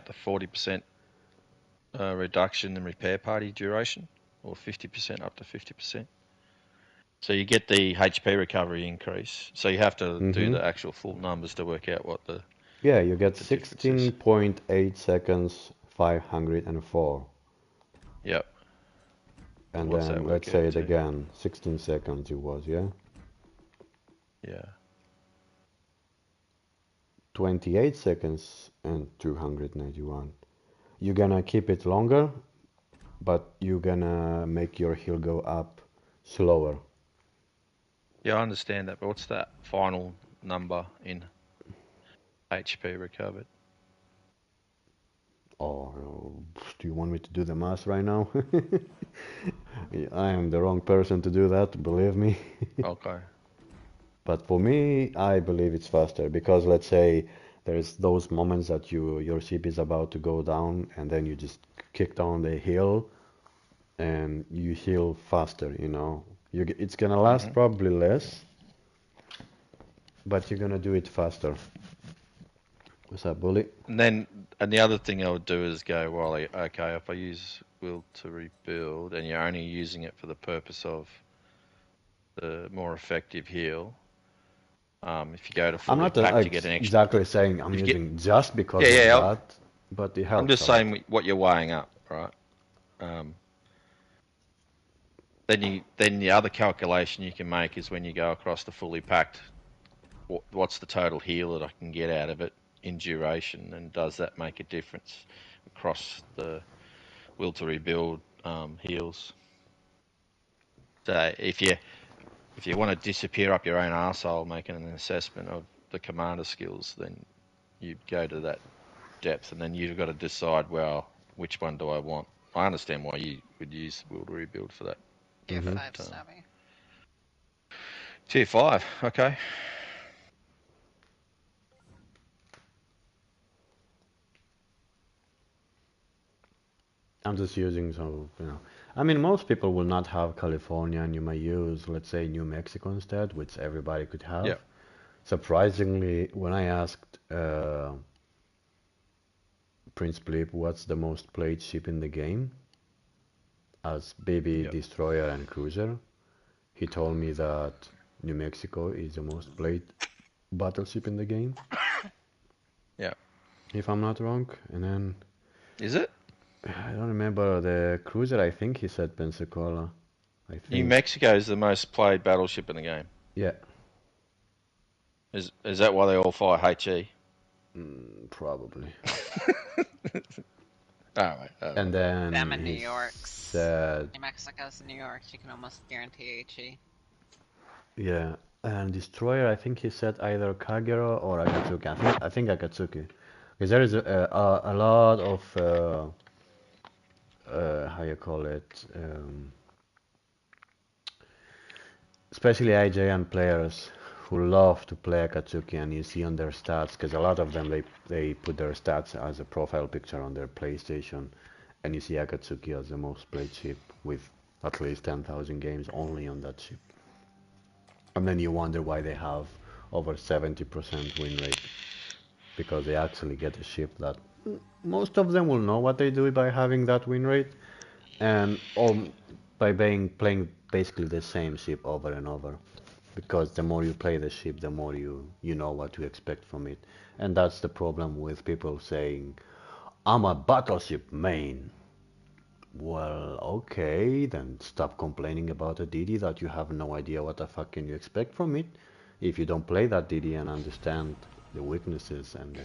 the 40% reduction in repair party duration, or 50% up to 50%. So you get the HP recovery increase. So you have to do the actual full numbers to work out what the... Yeah, you get 16.8 seconds, 504. Yep. And then let's say it again, 16 seconds it was, yeah? Yeah. 28 seconds and 291. You're gonna keep it longer, but you're gonna make your heal go up slower. Yeah, I understand that, but what's that final number in HP recovered? Oh, do you want me to do the math right now? I am the wrong person to do that, believe me. Okay. But for me, I believe it's faster, because let's say there's those moments that your ship is about to go down and then you just kick down the hill and you heal faster, you know. It's gonna last probably less, but you're gonna do it faster. What's up, Bully? And the other thing I would do is go, well, okay, if I use Will to Rebuild and you're only using it for the purpose of the more effective heal, if you go to fully packed, you get an extra... exactly saying I'm using just because of that, but it helps. I'm just saying what you're weighing up, right? Then the other calculation you can make is when you go across the fully packed, what's the total heal that I can get out of it in duration, and does that make a difference across the Will to Rebuild heals? So if you want to disappear up your own arsehole making an assessment of the commander skills, then you'd go to that depth, and then you've got to decide, well, which one do I want? I understand why you would use Will to Rebuild for that Tier Mhm. 5 Stabby. Tier 5, okay. I'm just using I mean, most people will not have California, and you may use, let's say, New Mexico instead, which everybody could have. Yeah. Surprisingly, when I asked Prince Philip what's the most played ship in the game, as baby Yep. destroyer and cruiser, he told me that New Mexico is the most played battleship in the game, Yeah. if I'm not wrong. And then Is it? I don't remember the cruiser. I think he said Pensacola. I New think. Mexico is the most played battleship in the game. Yeah. Is that why they all fire HE? Probably. Alright. And then Them in New he York's. said, New Mexico's and New York's, you can almost guarantee HE. yeah, and destroyer. I think he said either Kagero or Akatsuki. I think Akatsuki, because there is a lot of how you call it, especially IJN players who love to play Akatsuki, and you see on their stats, because a lot of them they put their stats as a profile picture on their PlayStation, and you see Akatsuki as the most played ship with at least 10,000 games only on that ship. And then you wonder why they have over 70% win rate, because they actually get a ship that most of them will know what they do by having that win rate, and by playing basically the same ship over and over. Because the more you play the ship, the more you know what to expect from it. And that's the problem with people saying, I'm a battleship main. Well, okay, then stop complaining about a DD that you have no idea what the fuck can you expect from it. If you don't play that DD and understand the weaknesses and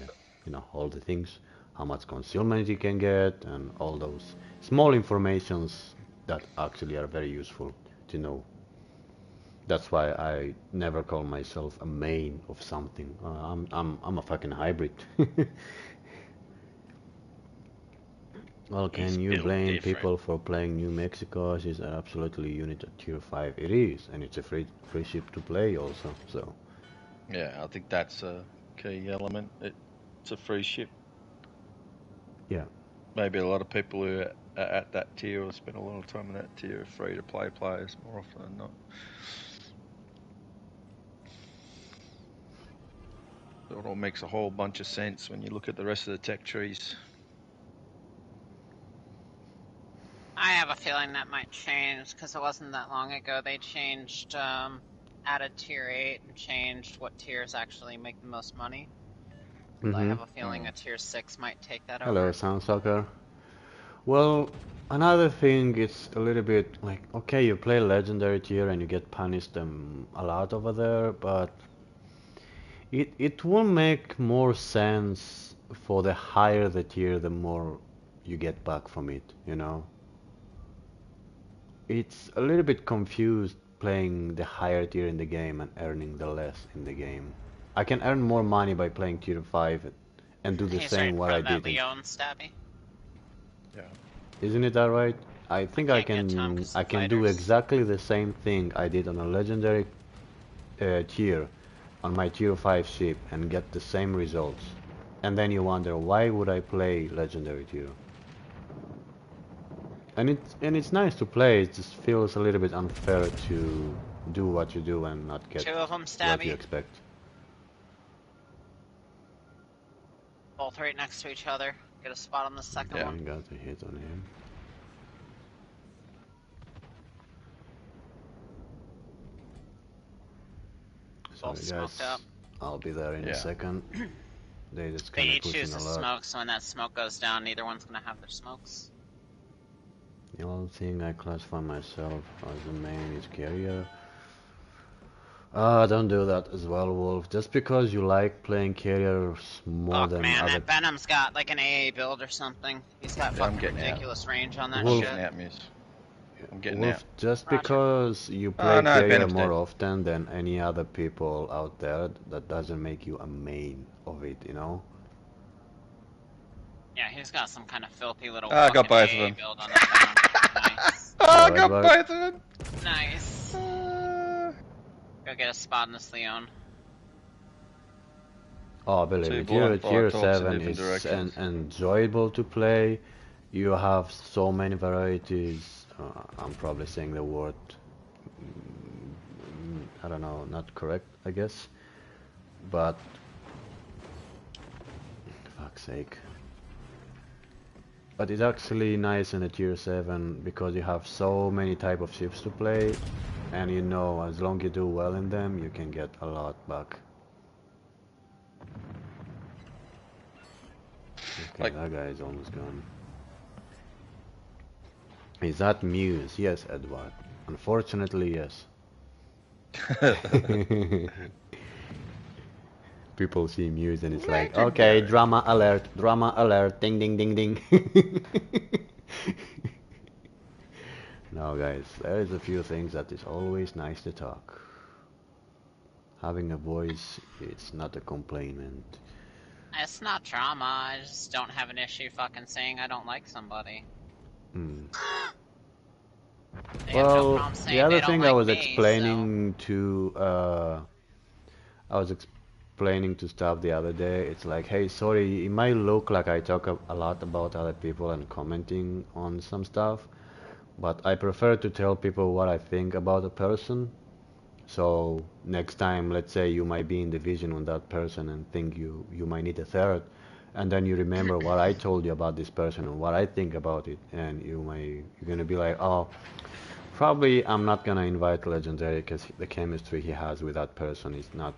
all the things, how much concealment you can get, and all those small informations that actually are very useful to know. That's why I never call myself a main of something. I'm a fucking hybrid. Well, He's can you built blame different. people for playing New Mexico? She's absolutely unit at tier 5. It is, and it's a free ship to play also. So Yeah, I think that's a key element. It's a free ship. yeah, Maybe a lot of people who are at that tier or spend a lot of time in that tier are free to play players more often than not. So it all makes a whole bunch of sense when you look at the rest of the tech trees. I have a feeling that might change, because it wasn't that long ago they changed, added tier 8 and changed what tiers actually make the most money. So I mm-hmm. have a feeling a tier 6 might take that Hello, over. Soundsucker. Well, another thing is a little bit like, okay, you play legendary tier and you get punished a lot over there, but it will make more sense for the higher the tier, the more you get back from it. It's a little bit confused playing the higher tier in the game and earning the less in the game. I can earn more money by playing tier 5 and do the He's right same in what I front of that did in. Leon Stabby. Yeah. Isn't it that right? I think I Can't get to him can 'cause I of can do fighters. exactly the same thing I did on a legendary tier on my tier 5 ship and get the same results. And then you wonder, why would I play legendary tier? And it's nice to play. It just feels a little bit unfair to do what you do and not get Two of them, what you Stabby. expect. Both right next to each other. Get a spot on the second Yeah. Okay, one. got a hit on him. Both Sorry smoked up. guys, I'll be there in a Yeah. second. They just They kind of each use pushing the a lot. smoke, so when that smoke goes down, neither one's gonna have their smokes. The only thing I classify myself as a main is carrier. Don't do that as well, Wolf. Just because you like playing carriers more Fuck, than man, other... that Venom's got like an AA build or something. He's got Yeah, I'm fucking getting out. ridiculous range on that I'm Wolf, shit. getting out, Muse. I'm getting Wolf, out. just Roger. because you Oh, play no, carrier Venom's more dead. often than any other people out there, that doesn't make you a main of it, you know? Yeah, he's got some kind of filthy little I got fucking both of AA them. build on his own. Nice. I Go, got Edward. both of them. Nice. Go get a spot in this Leon. Oh, believe Two me, blind fire Tier talks in 7 different is directions. enjoyable to play. You have so many varieties. I'm probably saying the word, I don't know, not correct, I guess. But, fuck's sake. But it's actually nice in a Tier 7 because you have so many type of ships to play. And you know, as long you do well in them, you can get a lot back. Okay, Like, that guy is almost gone. Is that Muse? Yes, Edward. Unfortunately, yes. People see Muse and it's like, okay, legendary. drama alert, ding ding ding ding. No, guys, there is a few things that is always nice to talk. Having a voice, it's not a complaint. It's not drama, I just don't have an issue fucking saying I don't like somebody. Hmm. They have no Well, problem the saying other they don't thing I like was me, so... explaining to I was explaining to staff the other day, it's like, hey, sorry, it might look like I talk a lot about other people and commenting on some stuff, but I prefer to tell people what I think about a person. So next time, let's say you might be in division on that person and think you might need a third, and then you remember what I told you about this person and what I think about it, and you're gonna be like, oh, probably I'm not gonna invite Legendary because the chemistry he has with that person is not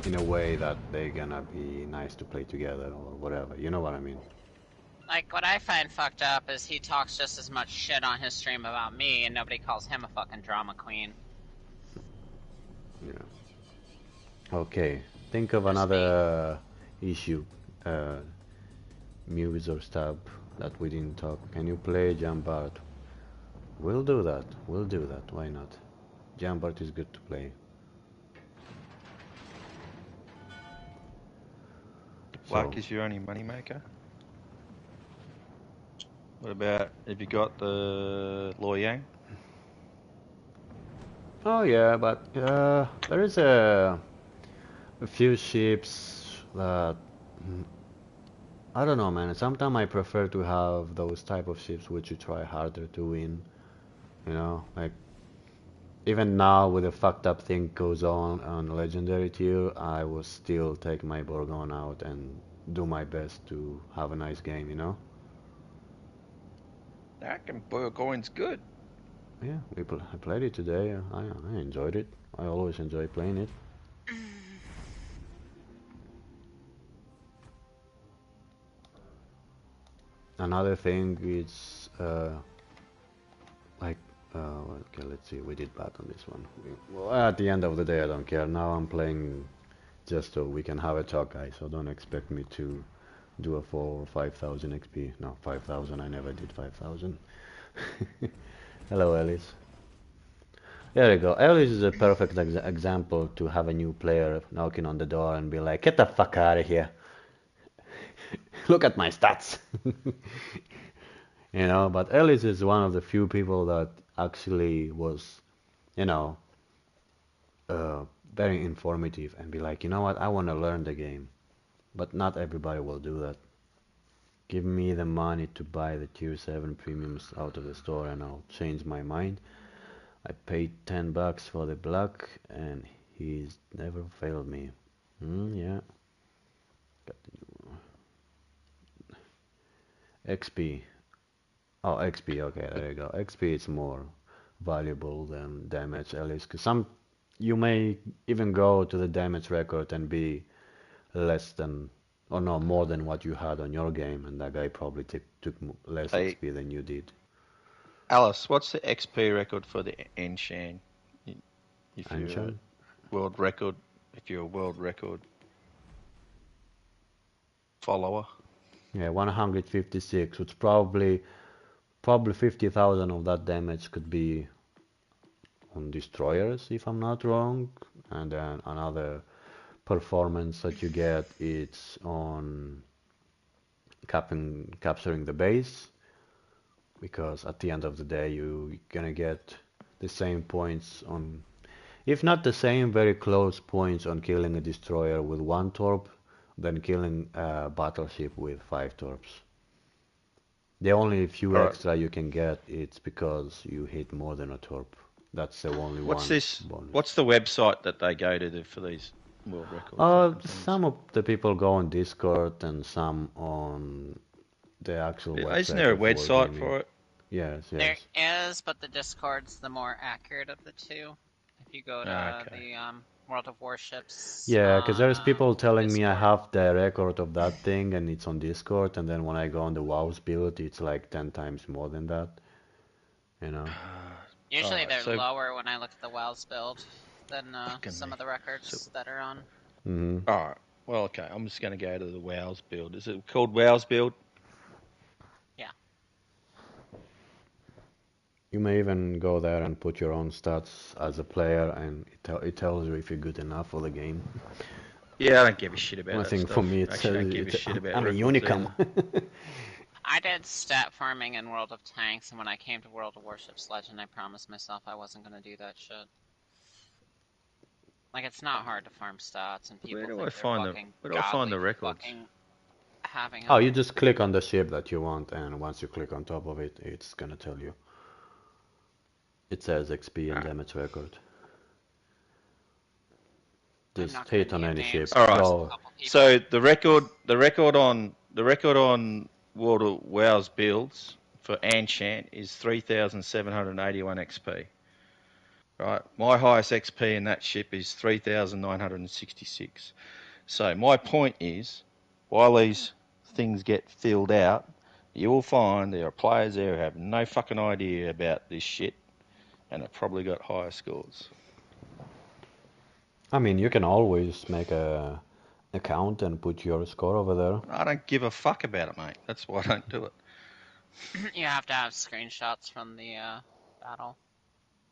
in a way that they're gonna be nice to play together or whatever. You know what I mean? Like, what I find fucked up is he talks just as much shit on his stream about me, and nobody calls him a fucking drama queen. Yeah. Okay. Think of Just me. another issue, uh, Muse or Stab that we didn't talk. Can you play Jambard? We'll do that. We'll do that. Why not? Jambard is good to play. Black So, is your only moneymaker. What about, have you got the Loyang? oh yeah, but there is a few ships that I don't know, man. Sometimes I prefer to have those type of ships which you try harder to win. You know, like even now with the fucked up thing goes on legendary tier, I will still take my Borgon out and do my best to have a nice game. You know? That can Burgoyne's good. Yeah, I played it today. I enjoyed it. I always enjoy playing it. Another thing is like okay, let's see. We did bad on this one. Well, at the end of the day, I don't care. Now I'm playing just so we can have a talk, guys. So don't expect me to do a 4 or 5,000 XP. No, 5,000. I never did 5,000. Hello, Alice. There you go. Alice is a perfect example to have a new player knocking on the door and be like, "Get the fuck out of here! Look at my stats." You know, but Alice is one of the few people that actually was, you know, uh, very informative and be like, you know what, I want to learn the game. But not everybody will do that. Give me the money to buy the tier 7 premiums out of the store and I'll change my mind. I paid $10 for the block and he's never failed me. Yeah. Got the new XP. Oh, XP, okay, there you go. XP is more valuable than damage, at least. Because you may even go to the damage record and be less than, or no, more than what you had on your game, and that guy probably took less Hey, XP than you did. Alice, what's the XP record for the Enshan? If you're a Anshan? world record, if you're a world record follower. Yeah, 156, which probably 50,000 of that damage could be on destroyers, if I'm not wrong, and then another performance that you get it's on capturing the base, because at the end of the day you're gonna get the same points on, if not the same, very close points on killing a destroyer with 1 torp than killing a battleship with 5 torps. The only few All right. extra you can get, it's because you hit more than a torp. That's the only What's one this? bonus. What's the website that they go to for these world records fucking things? Some of the people go on Discord and some on the actual Isn't website there a of website Wargaming. for it? Yes, There yes. is, but the Discord's the more accurate of the two. If you go to Okay. the World of Warships Yeah, because there's people telling me I Discord. have the record of that thing and it's on Discord, and then when I go on the WoW's build, it's like 10 times more than that. You know? Usually Alright, they're so lower when I look at the WoW's build than fucking some me. of the So, records that are on. hmm alright. Well, okay. I'm just going to go to the WoW's build. Is it called WoW's build? Yeah. You may even go there and put your own stats as a player, and it tells you if you're good enough for the game. Yeah, I don't give a shit about I that think for stuff. me it Actually, says don't give a shit about I'm a records unicum. either. I did stat farming in World of Tanks, and when I came to World of Warships Legend, I promised myself I wasn't going to do that shit. Like, it's not hard to farm stats, and people Where do think I they're find the fucking Where do I find godly the for records? fucking having Oh, them. you just click on the ship that you want, and once you click on top of it, it's gonna tell you. It says XP and Alright. damage record. I'm Just not going hit to on name any ship. names, All but right. there's a Go. couple people. So the record on World of WoW's builds for Anshan is 3,781 XP. Right. My highest XP in that ship is 3,966. So my point is, while these things get filled out, you will find there are players there who have no fucking idea about this shit and have probably got higher scores. I mean, you can always make a account and put your score over there. I don't give a fuck about it, mate. That's why I don't do it. You have to have screenshots from the battle.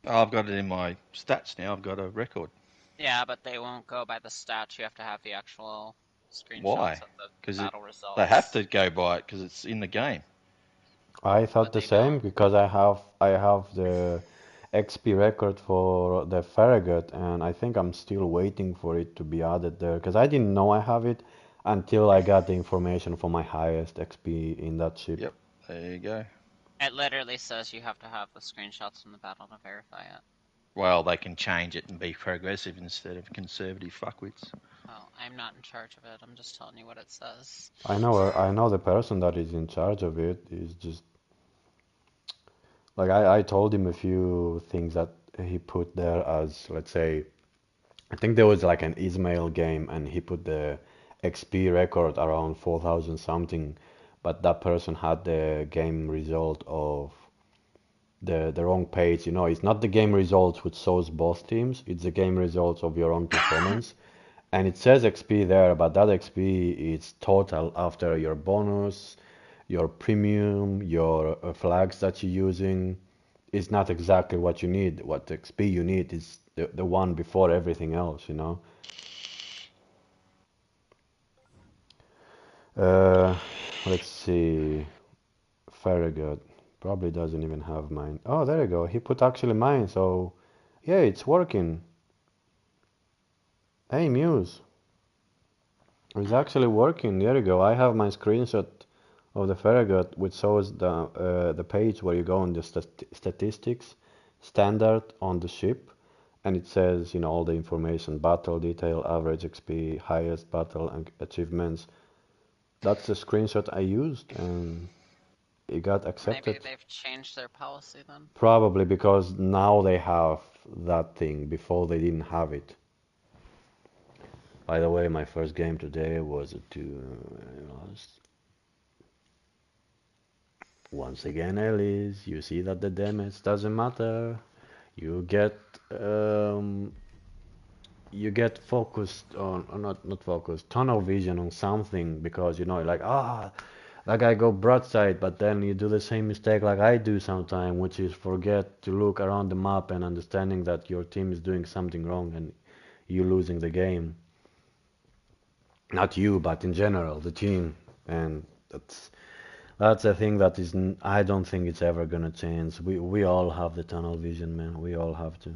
Oh, I've got it in my stats now. I've got a record. Yeah, but they won't go by the stats. You have to have the actual screenshots Why? of the Because battle results. they have to go by it because it's in the game. I thought But the they same don't. because I have the XP record for the Farragut, and I think I'm still waiting for it to be added there because I didn't know I have it until I got the information for my highest XP in that ship. Yep, there you go. It literally says you have to have the screenshots from the battle to verify it. Well, they can change it and be progressive instead of conservative fuckwits. Well, I'm not in charge of it. I'm just telling you what it says. I know the person that is in charge of it is just like I told him a few things that he put there as, let's say, I think there was like an Ismail game and he put the XP record around 4,000 something, but that person had the game result of the wrong page. You know, it's not the game results which shows both teams, it's the game results of your own performance. And it says XP there, but that XP is total after your bonus, your premium, your flags that you're using. Is not exactly what you need. What XP you need is the one before everything else, you know. Uh, let's see. Farragut probably doesn't even have mine. Oh, there you go. He put actually mine, so yeah, it's working. Hey, Muse. It's actually working. There you go. I have my screenshot of the Farragut, which shows the page where you go on the statistics, standard on the ship, and it says, you know, all the information: battle detail, average XP, highest battle and achievements. That's the screenshot I used, and it got Maybe accepted. they've changed their policy then. Probably because now they have that thing. Before they didn't have it. By the way, my first game today was once again, Ellis. You see that the damage doesn't matter. You get um, you get focused on, or not focused, tunnel vision on something because you know, like, that guy go broadside, but then you do the same mistake like I do sometimes, which is forget to look around the map and understanding that your team is doing something wrong and you losing the game. Not you, but in general, the team. And That's a thing that is. I don't think it's ever gonna change. We all have the tunnel vision, man. We all have to.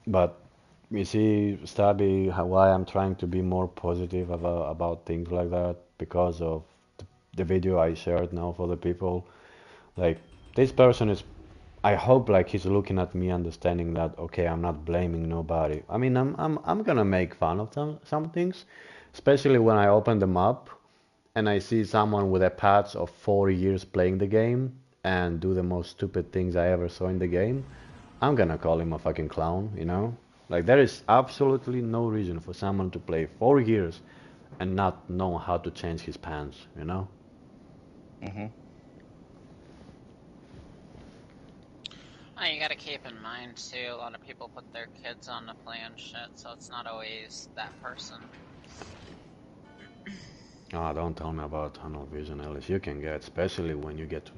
But you see, Stabby, why I'm trying to be more positive about things like that because of the video I shared now for the people. Like this person is, I hope like he's looking at me, understanding that okay, I'm not blaming nobody. I mean, I'm gonna make fun of some things, especially when I open them up and I see someone with a patch of 4 years playing the game and do the most stupid things I ever saw in the game. I'm gonna call him a fucking clown, you know? Like there is absolutely no reason for someone to play 4 years and not know how to change his pants, you know? Mhm. Oh, you gotta keep in mind too, a lot of people put their kids on to play and shit, so it's not always that person. Oh, don't tell me about tunnel vision, Alice. You can get, especially when you get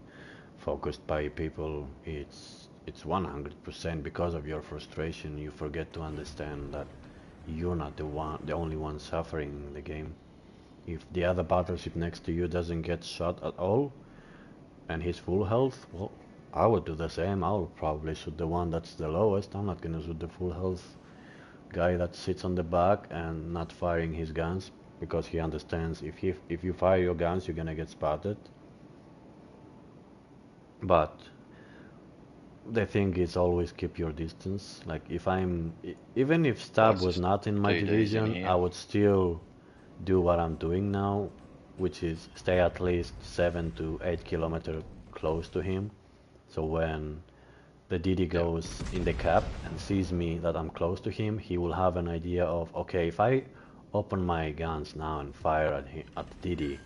focused by people, it's 100% because of your frustration. You forget to understand that you're not the only one suffering in the game. If the other battleship next to you doesn't get shot at all and he's full health, well, I would do the same. I'll probably shoot the one that's the lowest. I'm not gonna shoot the full health guy that sits on the back and not firing his guns because he understands if you fire your guns, you're gonna get spotted. But the thing is always keep your distance. Like if even if Well, Stab it's was just not in my DDs in division, I here. would still do what I'm doing now, which is stay at least 7 to 8 kilometers close to him. So when the DD Yep. goes in the cap and sees me that I'm close to him, he will have an idea of okay, if I open my guns now and fire at DD,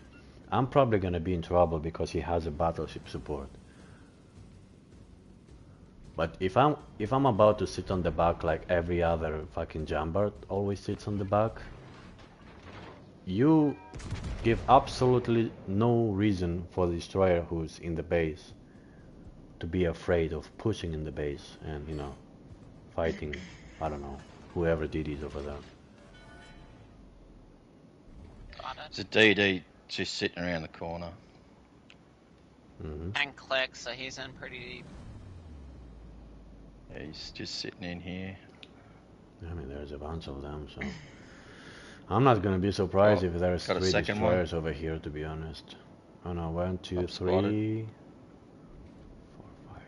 I'm probably gonna be in trouble because he has a battleship support. But if I'm about to sit on the back like every other fucking jambard always sits on the back, you give absolutely no reason for the destroyer who's in the base to be afraid of pushing in the base and fighting, I don't know, whoever did it over there. Got it. It's a DD just sitting around the corner. Hmm. And click, so he's in pretty deep. Yeah, he's just sitting in here. I mean, there's a bunch of them, so I'm not gonna be Oh, surprised if there's got a three second one. destroyers over here, to be honest. Oh no, one, two, I've spotted. three, four, five,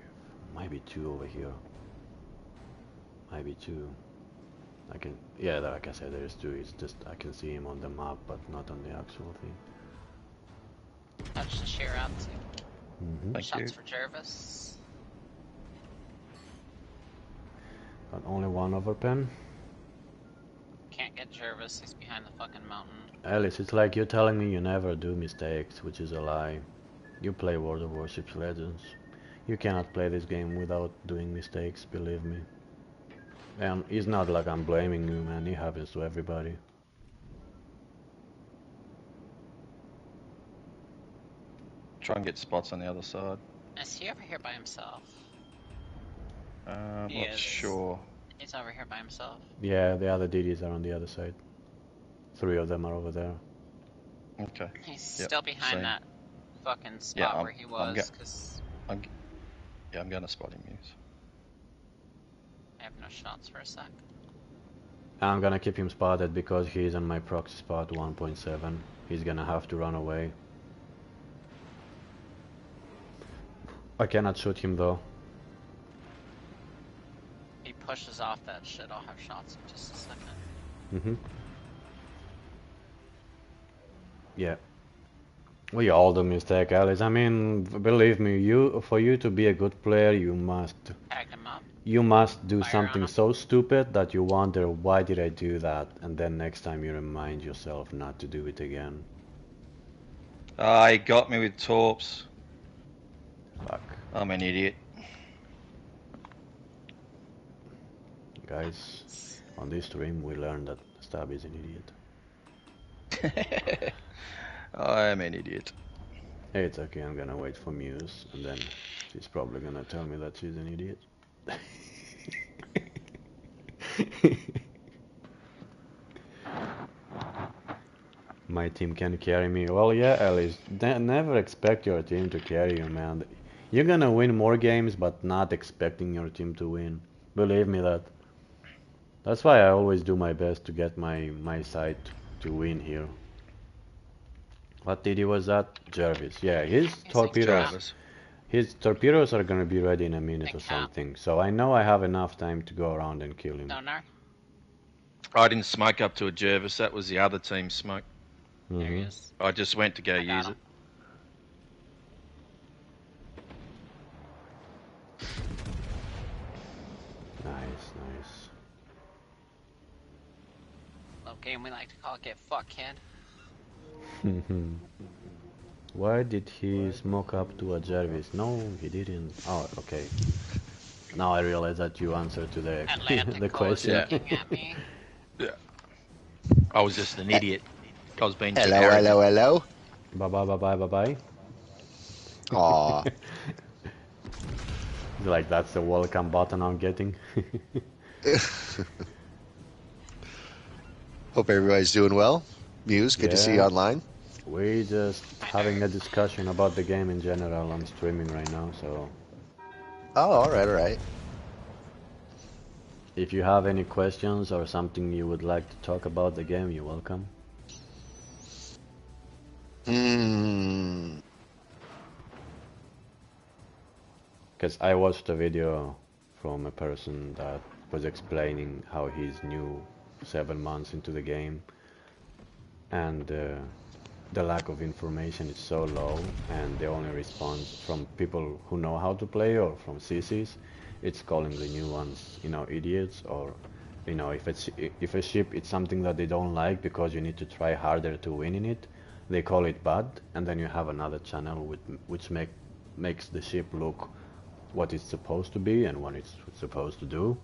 might be two over here. Might be two. Yeah, like I said, there's two. It's just I can see him on the map, but not on the actual thing. Touch the shear out too. Thank Shots you. for Jervis. Got only one overpen. Can't get Jervis, he's behind the fucking mountain. Alice, it's like you're telling me you never do mistakes, which is a lie. You play World of Warships Legends. You cannot play this game without doing mistakes, believe me. And it's not like I'm blaming you, man. It happens to everybody. Try and get spots on the other side. Is he over here by himself? I'm He not is. sure. He's over here by himself. Yeah, the other DDs are on the other side. Three of them are over there. Okay. He's Yep, still behind same. that fucking Yeah, spot where he was, because I'm gonna spot him. Yes. I have no shots for a sec. I'm gonna keep him spotted because he's on my proxy spot 1.7. He's gonna have to run away. I cannot shoot him though. If he pushes off that shit, I'll have shots in just a second. Mhm. Yeah. We all do mistake, Alice. I mean, believe me, for you to be a good player, you must Tag him up. do Fire on something him. so stupid that you wonder why did I do that, and then next time you remind yourself not to do it again. Ah, he got me with torps. Fuck. I'm an idiot. Guys, on this stream we learned that Stab is an idiot. I'm an idiot. Hey, it's okay, I'm gonna wait for Muse and then She's probably gonna tell me that she's an idiot. My team can carry me. Well, yeah, Alice. Never expect your team to carry you, man. You're gonna win more games, but not expecting your team to win. Believe me that. That's why I always do my best to get my side to win here. What TD was that? Jarvis. Yeah, his torpedoes are gonna be ready in a minute or something. So I know I have enough time to go around and kill him. I didn't smoke up to a Jervis. That was the other team's smoke. There he is. I just went to go use it. Nice, nice. Little game we like to call Get Fucked, Kid. Why did he smoke up to a Jarvis? No, he didn't. Oh, okay. Now I realize that you answered to the the question. Yeah. I was just an idiot. I was being Hello. Bye bye bye bye bye bye. Aw. Like that's the welcome button I'm getting. Hope everybody's doing well. Muse, good to see you online. We're just having a discussion about the game in general. I'm streaming right now, so. Oh, all right. If you have any questions or something you would like to talk about the game, you're welcome. Because I watched a video from a person that was explaining how he's new 7 months into the game, and the lack of information is so low, and the only response from people who know how to play or from CCs, it's calling the new ones, idiots, or if a ship it's something that they don't like because you need to try harder to win in it, they call it bad, and then you have another channel which makes the ship look what it's supposed to be and what it's supposed to do,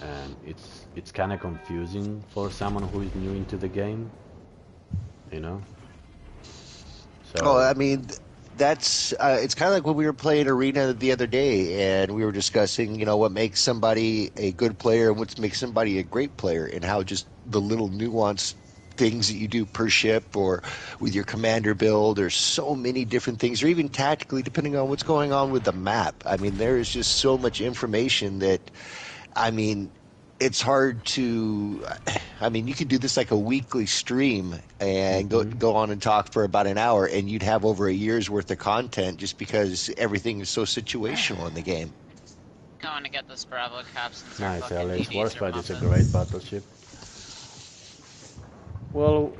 and it's kind of confusing for someone who is new into the game, So. Oh, I mean, that's it's kind of like when we were playing Arena the other day, and we were discussing, what makes somebody a good player and what makes somebody a great player, and how just the little nuanced things that you do per ship or with your commander build. There's so many different things, or even tactically, depending on what's going on with the map. I mean, there is just so much information that, it's hard to. You could do this like a weekly stream and go on and talk for about an hour, and you'd have over a year's worth of content just because everything is so situational in the game. Going to get this Bravo caps and nice, Alice. Warspite is a great battleship. Well,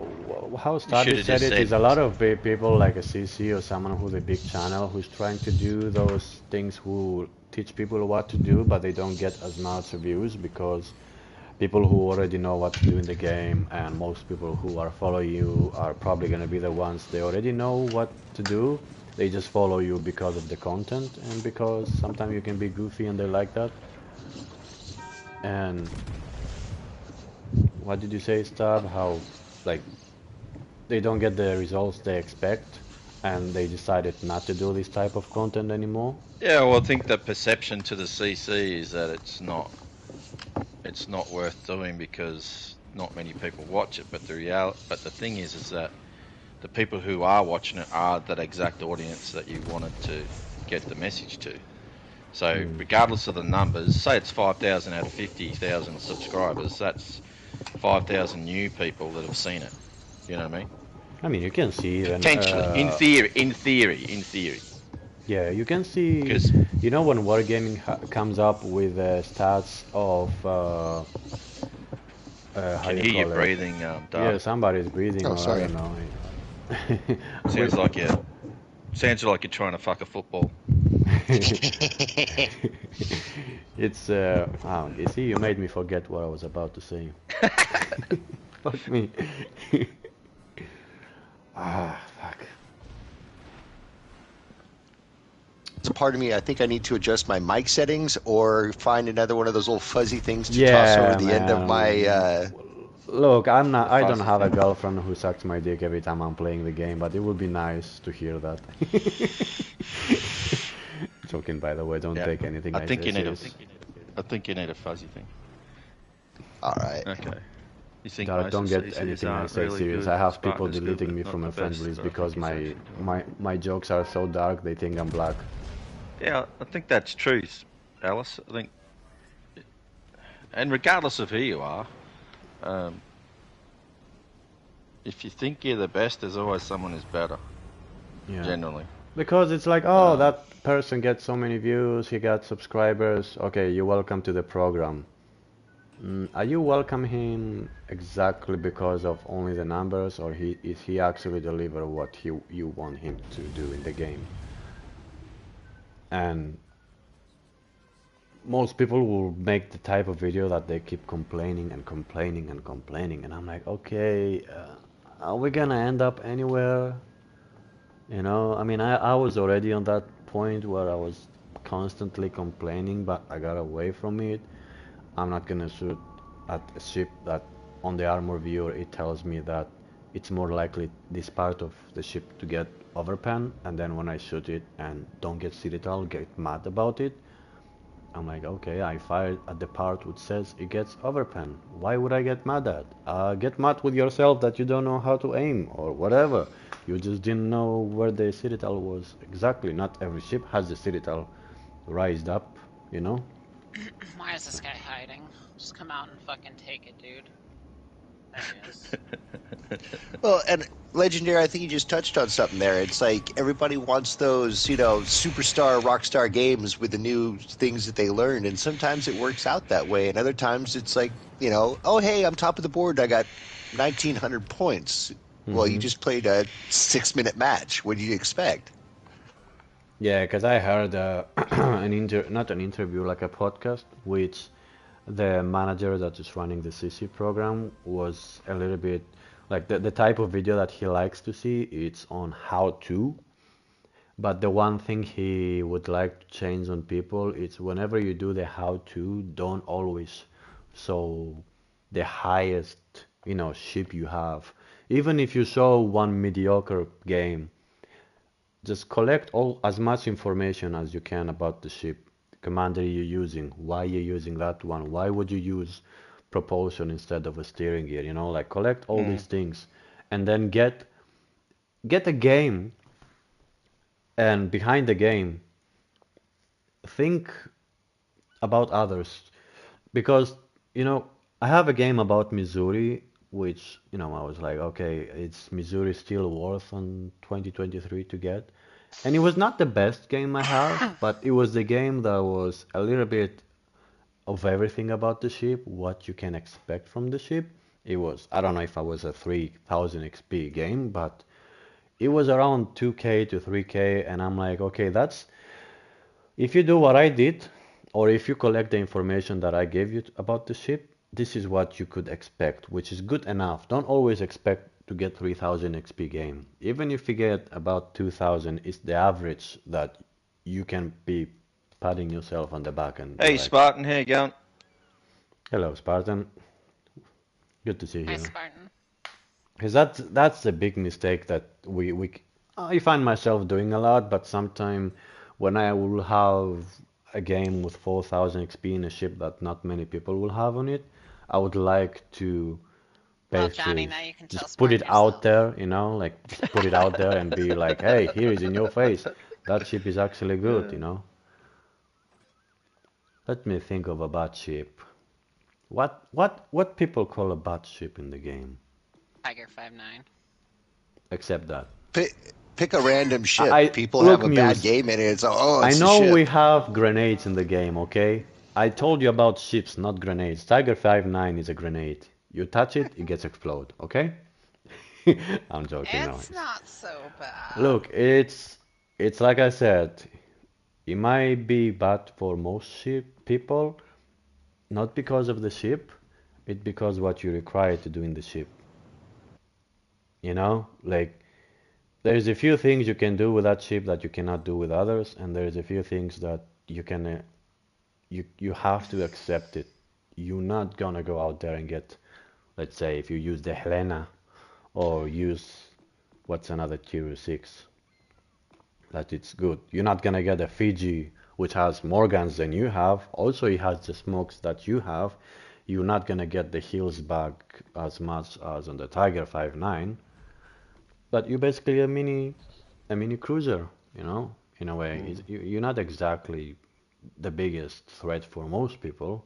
how Stardy said it is a lot of people like a CC or someone who's a big channel who's trying to do those things, who teach people what to do, but they don't get as much views because people who already know what to do in the game, and most people who are following you are probably going to be the ones they already know what to do. They just follow you because of the content and because sometimes you can be goofy and they like that. And what did you say, Stab? How they don't get the results they expect and they decided not to do this type of content anymore? Yeah, well, I think the perception to the CC is that it's not worth doing because not many people watch it. But the thing is that the people who are watching it are that exact audience that you wanted to get the message to. So regardless of the numbers, say it's 5,000 out of 50,000 subscribers, that's 5,000 new people that have seen it. You know what I mean? You can see potentially, in theory. Yeah, you can see, when Wargaming comes up with stats of can hear you breathing, Doug. Yeah, somebody's breathing. Oh, sorry. I don't know. Sounds like you're trying to fuck a football. It's you see, you made me forget what I was about to say. Fuck me. Fuck. It's a part of me. I think I need to adjust my mic settings or find another one of those little fuzzy things to toss over the end of my. Look, I don't have a girlfriend who sucks my dick every time I'm playing the game, but it would be nice to hear that. joking, by the way. Don't Yeah. take anything I I think say you need a. serious. I think you need a fuzzy thing. All right. Okay. You think Derek, most don't of get CCs anything I aren't say really serious. good? I have Spartan people is good, deleting but me not from the my friends best, list but I think because it's actually doing my jokes are so dark they think I'm black. Yeah, I think that's true, Alice. I think, and regardless of who you are, um, if you think you're the best, there's always someone who's better. Yeah. Generally. Because it's like, oh, that person gets so many views, he got subscribers. Okay, you're welcome to the program. Are you welcome him exactly because of only the numbers, or is he actually deliver what you want him to do in the game? And most people will make the type of video that they keep complaining and complaining and complaining, and I'm like, okay, are we gonna end up anywhere? You know, I mean, I was already on that point where I was constantly complaining, but I got away from it. I'm not gonna shoot at a ship that on the armor viewer it tells me that it's more likely this part of the ship to get overpan, and then when I shoot it and don't get seated, I'll get mad about it. I'm like, okay, I fired at the part which says it gets overpan. Why would I get mad at? Get mad with yourself that you don't know how to aim or whatever. You just didn't know where the citadel was exactly. Not every ship has the citadel raised up, you know? Why is this guy hiding? Just come out and fucking take it, dude. There he is. Well, and Legendary, I think you just touched on something there. It's like everybody wants those, superstar, rock star games with the new things that they learned. And sometimes it works out that way. And other times it's like, oh, hey, I'm top of the board. I got 1,900 points. Well, you just played a 6-minute match. What do you expect? Yeah, because I heard not an interview, like a podcast, which the manager that is running the CC program was a little bit like the type of video that he likes to see. It's on how to, but the one thing he would like to change on people is whenever you do the how to, don't always show the highest, ship you have. Even if you show one mediocre game, just collect all as much information as you can about the ship, the commander you're using, why you're using that one, why would you use propulsion instead of a steering gear, like collect all these things and then get a game, and behind the game think about others, because I have a game about Missouri which I was like, okay, it's Missouri still worth on 2023 to get. And it was not the best game I have, but it was the game that was a little bit of everything about the ship, what you can expect from the ship. It was, I don't know if I was a 3000 XP game, but it was around 2K to 3K, and I'm like, okay, that's, if you do what I did, or if you collect the information that I gave you about the ship, this is what you could expect, which is good enough. Don't always expect to get 3000 XP game. Even if you get about 2000, it's the average that you can be patting yourself on the back and be Hey, like, Spartan, how you going? hello, Spartan. Good to see Hi, you. Spartan. Because that's a big mistake that I find myself doing a lot, but sometimes when I will have a game with 4000 XP in a ship that not many people will have on it, I would like to Well, Johnny, basically now you can tell just put Spartan it out yourself. there, like just put it out there and be like, hey, here is in your face. That ship is actually good. Let me think of a bad ship. What people call a bad ship in the game, Tiger 5'9". except that. Pick a random ship. I People have look, a bad Muse. game in it. It's, oh, I it's a know we ship. have grenades in the game, okay? I told you about ships, not grenades. Tiger 5'9" is a grenade. You touch it, it gets explode, okay? I'm joking, no. It's not so bad. Look, it's like I said, it might be bad for most ship people, not because of the ship, it's because what you require to do in the ship. Like there's a few things you can do with that ship that you cannot do with others, and there's a few things that you have to accept it. You're not gonna go out there and get, let's say, if you use the Helena or use what's another tier 6, that it's good. You're not gonna get a Fiji which has more guns than you have. Also, he has the smokes that you have. You're not gonna get the heals back as much as on the Tiger 5.9, but you're basically a mini cruiser, in a way. You're not exactly the biggest threat for most people,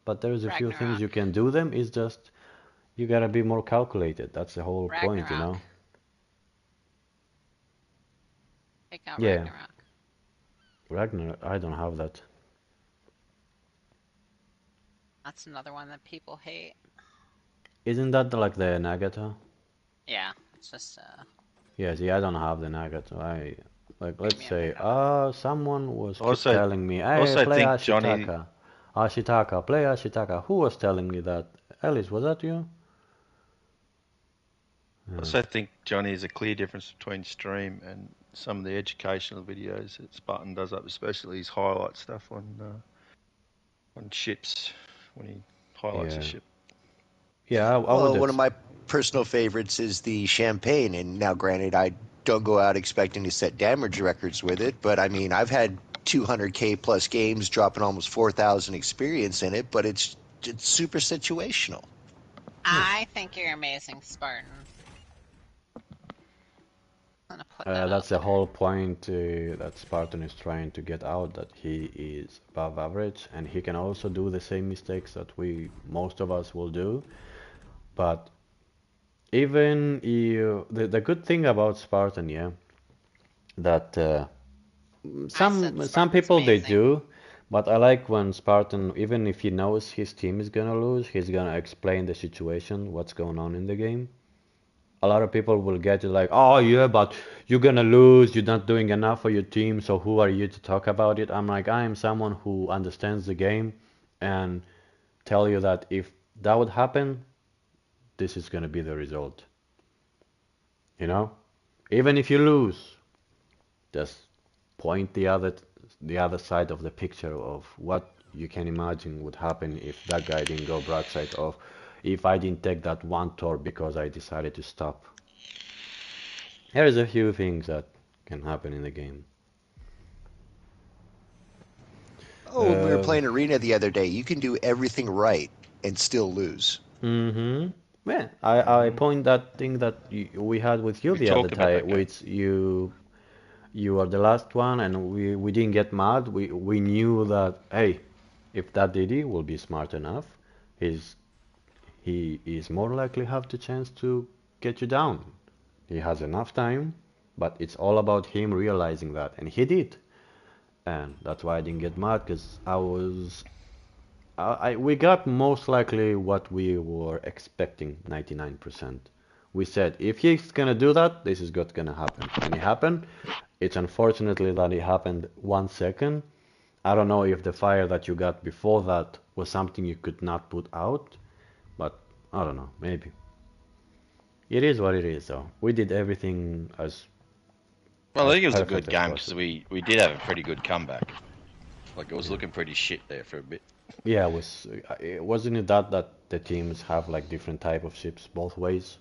but there's a few things Ragnarok. you can do them. It's just you gotta be more calculated. That's the whole point, Ragnarok. Take out Yeah, Ragnarok. Ragnar, I don't have that. That's another one that people hate. Isn't that like the Nagata? Yeah, it's just Yeah, see, I don't have the Nagata. Let's me a say, bit of it. someone was keep Also, telling me, hey, also play think Johnny. Ashitaka. Ashitaka, play Ashitaka. Who was telling me that? Alice, was that you? Also think Johnny is a clear difference between stream and some of the educational videos that Spartan does up, especially his highlight stuff on ships when he highlights a Yeah. ship. Yeah, I Well, would. one of my personal favorites is the champagne, and now, granted, I don't go out expecting to set damage records with it, but I mean, I've had 200K plus games dropping almost 4,000 experience in it, but it's super situational. I think you're amazing, Spartan. I'm gonna put that That's out the there. whole point that Spartan is trying to get out, that he is above average and he can also do the same mistakes that most of us will do. But even the good thing about Spartan, yeah, that I said some Spartan's people they amazing. do, but I like when Spartan, even if he knows his team is gonna lose, he's gonna explain the situation, what's going on in the game. A lot of people will get it like, oh yeah, but you're gonna lose, you're not doing enough for your team, so who are you to talk about it? I'm like, I am someone who understands the game and tell you that if that would happen, this is gonna be the result. You know? Even if you lose, just point the other side of the picture of what you can imagine would happen if that guy didn't go broadside off, if I didn't take that one tour because I decided to stop. There's a few things that can happen in the game. Oh, when we were Uh, playing Arena the other day, you can do everything right and still lose. mm-hmm. Yeah, I point that thing that we had with you We the other talked about time, that game. which you are the last one, and we didn't get mad. We knew that, hey, if that DD will be smart enough, he's he is more likely have the chance to get you down. He has enough time, but it's all about him realizing that, and he did. And that's why I didn't get mad, because we got most likely what we were expecting, 99%. We said, if he's gonna do that, this is what's gonna happen. And it happened. It's unfortunately that it happened 1 second. I don't know if the fire that you got before that was something you could not put out, but I don't know, maybe. It is what it is, though. We did everything as Well, I as think it was a perfect good as game because possible. we did have a pretty good comeback. Like it was Yeah. looking pretty shit there for a bit. Yeah, wasn't it that the teams have like different type of ships both ways?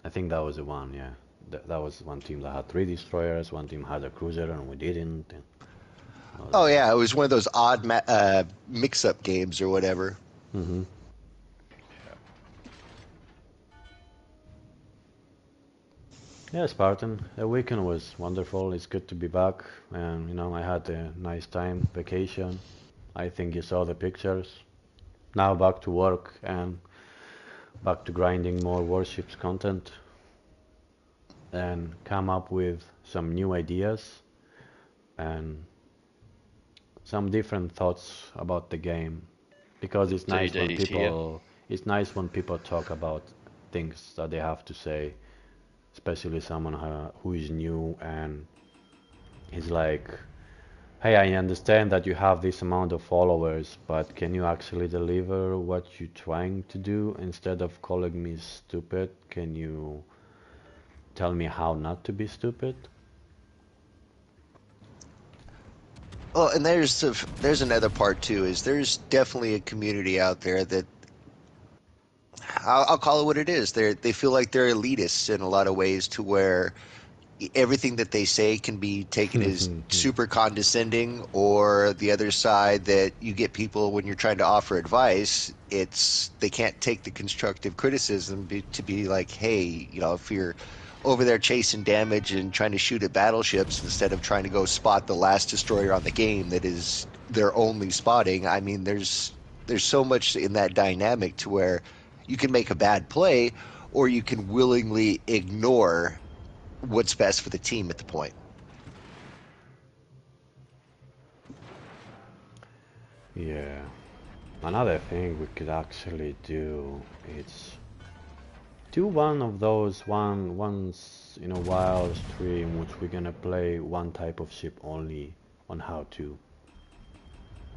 I think that was the one, yeah. That was one team that had three destroyers, one team had a cruiser, and we didn't. And that was Oh the yeah, it was one of those odd mix-up games or whatever. hmm Yeah, Spartan. The weekend was wonderful. It's good to be back, and I had a nice time, vacation. I think you saw the pictures. Now back to work and back to grinding more Warships content and come up with some new ideas and some different thoughts about the game, because The DD's here. it's nice when people talk about things that they have to say, especially someone who is new and he's like, hey, I understand that you have this amount of followers, but can you actually deliver what you're trying to do? Instead of calling me stupid, can you tell me how not to be stupid? Well, and there's another part too. Is there's definitely a community out there that I'll call it what it is. They feel like they're elitists in a lot of ways, to where everything that they say can be taken as super condescending, or the other side that you get people when you're trying to offer advice, they can't take the constructive criticism to be like, hey, if you're over there chasing damage and trying to shoot at battleships instead of trying to go spot the last destroyer on the game that is their only spotting. I mean, there's so much in that dynamic to where you can make a bad play or you can willingly ignore what's best for the team at the point. Yeah. Another thing we could actually do is do one of those once in a while stream which we're gonna play one type of ship only on how to.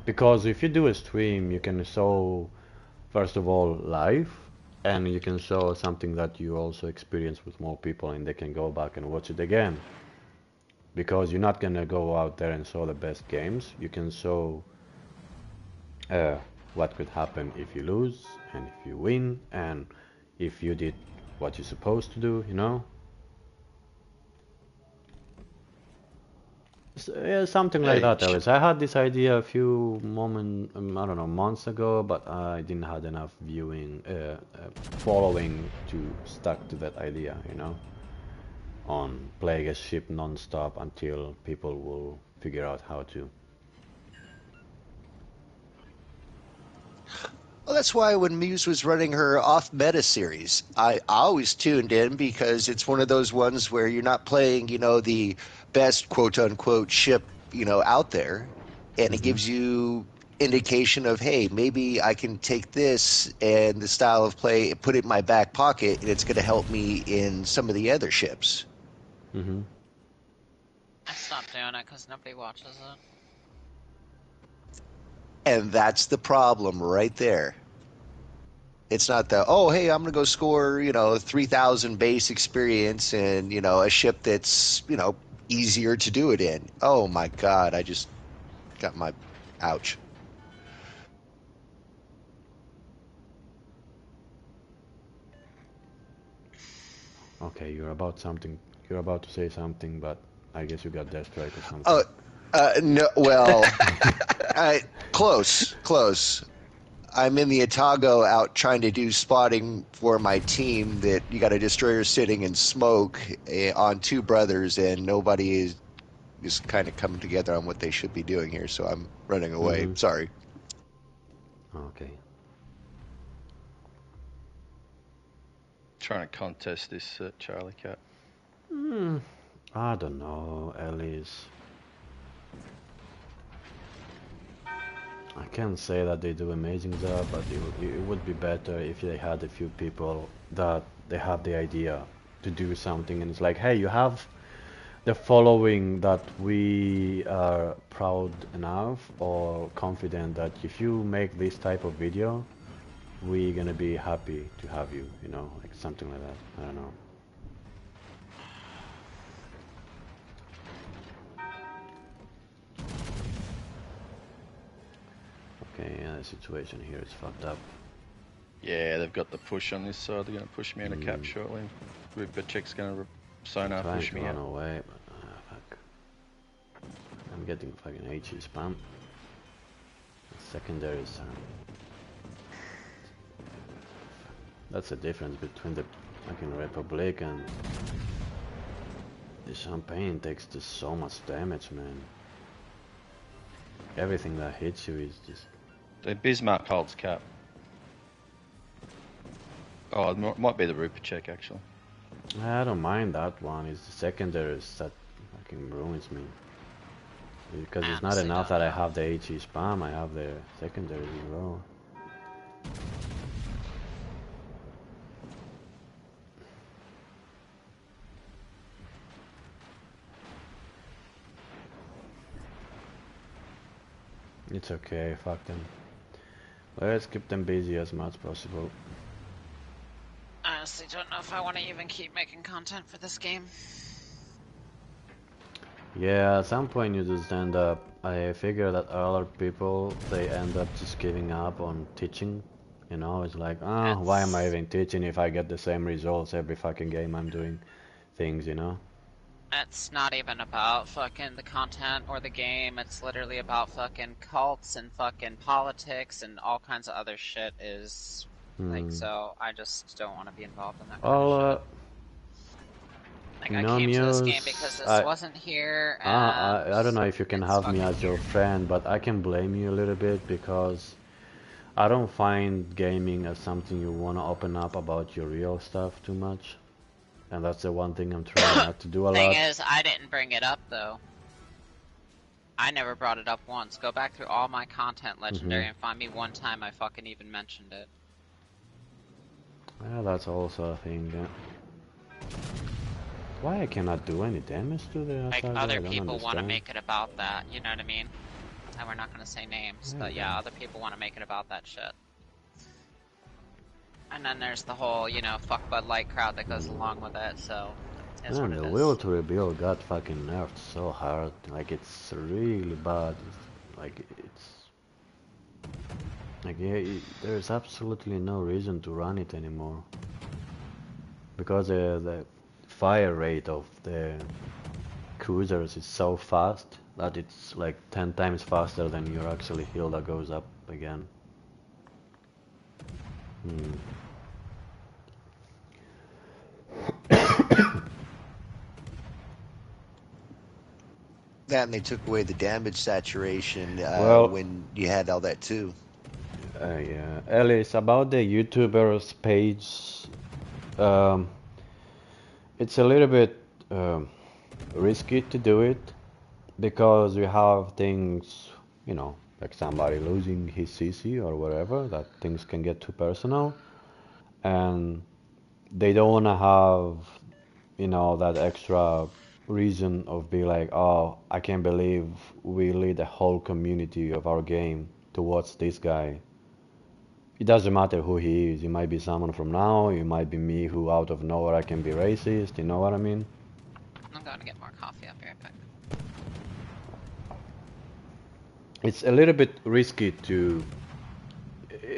Because if you do a stream, you can show first of all live, and you can show something that you also experience with more people, and they can go back and watch it again. Because you're not gonna go out there and show the best games. You can show what could happen if you lose and if you win and if you did what you're supposed to do, you know? Yeah, something like that, Alice. I had this idea a few I don't know, months ago, but I didn't have enough following to stuck to that idea, you know? On playing a ship non-stop until people will figure out how to. Well, that's why when Muse was running her off-meta series, I always tuned in because it's one of those ones where you're not playing, the best quote-unquote ship, out there, and it gives you indication of, hey, maybe I can take this and the style of play, put it in my back pocket, and it's going to help me in some of the other ships. I stopped doing it because nobody watches it. And that's the problem right there. It's not the, oh, hey, I'm going to go score, 3,000 base experience and, a ship that's, easier to do it in. Oh, my God, I just got my, ouch. Okay, you're about to say something, but I guess you got Death Strike or something. No, well, close. I'm in the Otago out trying to do spotting for my team that you got a destroyer sitting in smoke on two brothers, and nobody is kind of coming together on what they should be doing here, so I'm running away. Sorry. Okay. Trying to contest this Charlie Cat. I don't know, Ellis. I can't say that they do amazing job, but it would be better if they had a few people that they have the idea to do something, and it's like, hey, you have the following that we are proud enough or confident that if you make this type of video, we're gonna be happy to have you, like something like that. I don't know. Okay, yeah, the situation here is fucked up. Yeah, they've got the push on this side. They're going to push me into cap shortly. Rupachek's going to sonar push me out. Run away, but fuck. I'm getting fucking HE spam. Secondary is... That's the difference between the fucking Republic and... The Champagne takes just so much damage, man. Everything that hits you is just... The Bismarck holds cap. Oh, it might be the Rupachek, actually. I don't mind that one. It's the secondaries that fucking ruins me. Because it's not enough that I have the HE spam, I have the secondaries as well. It's okay, fuck them. Let's keep them busy as much as possible. I honestly don't know if I want to even keep making content for this game. Yeah, at some point you just end up... I figure that other people, they end up just giving up on teaching. It's like, why am I even teaching if I get the same results every fucking game I'm doing things, It's not even about fucking the content or the game. It's literally about fucking cults and fucking politics and all kinds of other shit. Is like, so I just don't want to be involved in that kind of Well, shit. Like, you I know, came to this game because Muse, this wasn't here, and I don't know if you can it's have me fucking as your here. friend, but I can blame you a little bit because I don't find gaming as something you want to open up about your real stuff too much. And that's the one thing I'm trying not to do a Thing lot. is, I didn't bring it up though. I never brought it up once. Go back through all my content, Legendary, and find me one time I fucking even mentioned it. Yeah, that's also a thing. Yeah. Why I cannot do any damage to the Like, attacker? other I don't people want to understand. make it about that, you know what I mean? And we're not gonna say names, There but you yeah, go. other people want to make it about that shit. And then there's the whole, you know, fuck Bud Light crowd that goes along with it, so it is what Man, it the will is. to rebuild got fucking nerfed so hard. Like, it's really bad. Like, yeah, there's absolutely no reason to run it anymore. Because the fire rate of the cruisers is so fast that it's like 10 times faster than your actually heal that goes up again. That and they took away the damage saturation Well, when you had all that too. yeah, Alice, about the YouTubers page, um, it's a little bit risky to do it because you have things, you know, like somebody losing his CC or whatever, that things can get too personal, and they don't want to have, you know, that extra reason of be like, oh, I can't believe we lead a whole community of our game towards this guy. It doesn't matter who he is. He might be someone from now. It might be me who out of nowhere I can be racist. You know what I mean? I'm going to get more coffee up here, but It's a little bit risky to.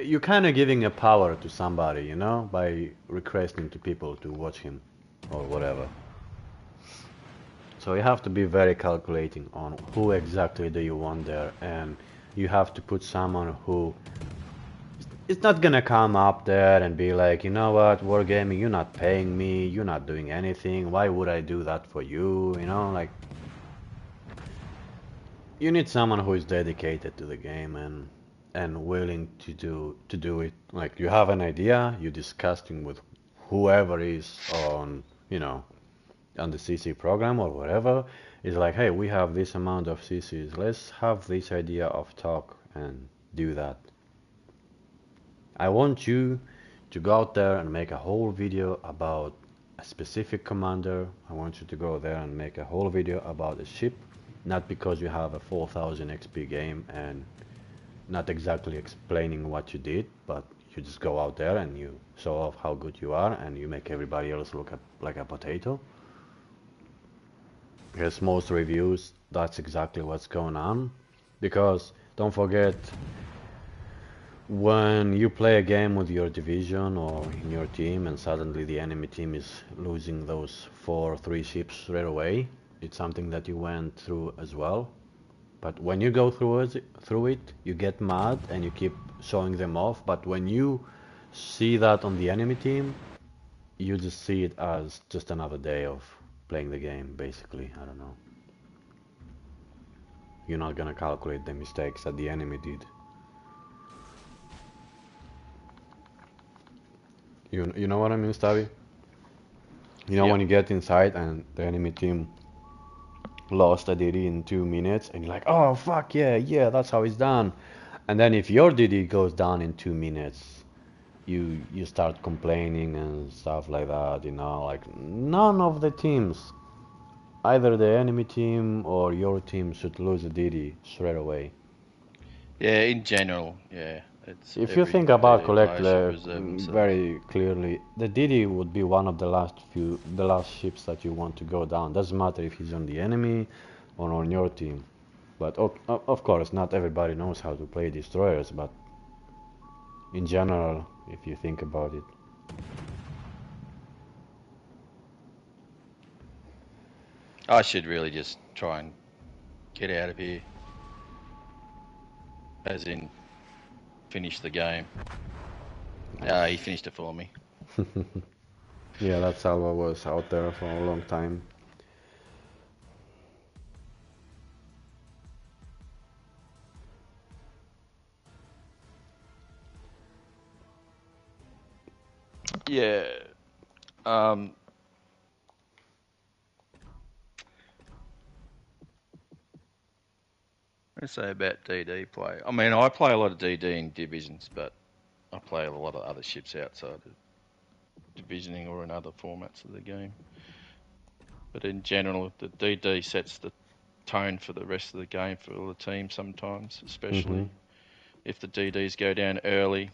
You're kind of giving a power to somebody, you know, by requesting to people to watch him or whatever. So you have to be very calculating on who exactly do you want there, and you have to put someone who is not gonna come up there and be like, you know what, Wargaming, you're not paying me, you're not doing anything, why would I do that for you, you know, like, you need someone who is dedicated to the game and willing to do it. Like, you have an idea, you're discussing with whoever is on, you know, on the CC program or whatever. It's like, hey, we have this amount of CCs, let's have this idea of talk and do that. I want you to go out there and make a whole video about a specific commander. I want you to go there and make a whole video about a ship, not because you have a 4000 XP game and not exactly explaining what you did, but you just go out there and you show off how good you are and you make everybody else look like a potato. Because most reviews, that's exactly what's going on. Because don't forget, when you play a game with your division or in your team and suddenly the enemy team is losing those 4 3 ships right away, it's something that you went through as well. But when you go through it, you get mad and you keep showing them off. But when you see that on the enemy team, you just see it as just another day of playing the game, basically. I don't know. You're not gonna calculate the mistakes that the enemy did. You know what I mean, Stavi? You know Yep. when you get inside and the enemy team lost a DD in 2 minutes, and you're like, oh fuck yeah, yeah, that's how it's done. And then if your DD goes down in 2 minutes, you start complaining and stuff like that. You know, like none of the teams, either the enemy team or your team, should lose a DD straight away. Yeah, in general, yeah. It's If you every think about DD player should Collector reserve themselves. very clearly, the DD would be one of the last ships that you want to go down. Doesn't matter if he's on the enemy or on your team. But of course, not everybody knows how to play destroyers. But in general, if you think about it, I should really just try and get out of here, as in finish the game. He finished it for me. Yeah, that salvo was out there for a long time. Yeah. Um, Let's say about DD play. I mean, I play a lot of DD in divisions, but I play a lot of other ships outside of divisioning or in other formats of the game. But in general, the DD sets the tone for the rest of the game for all the teams sometimes, especially if the DDs go down early.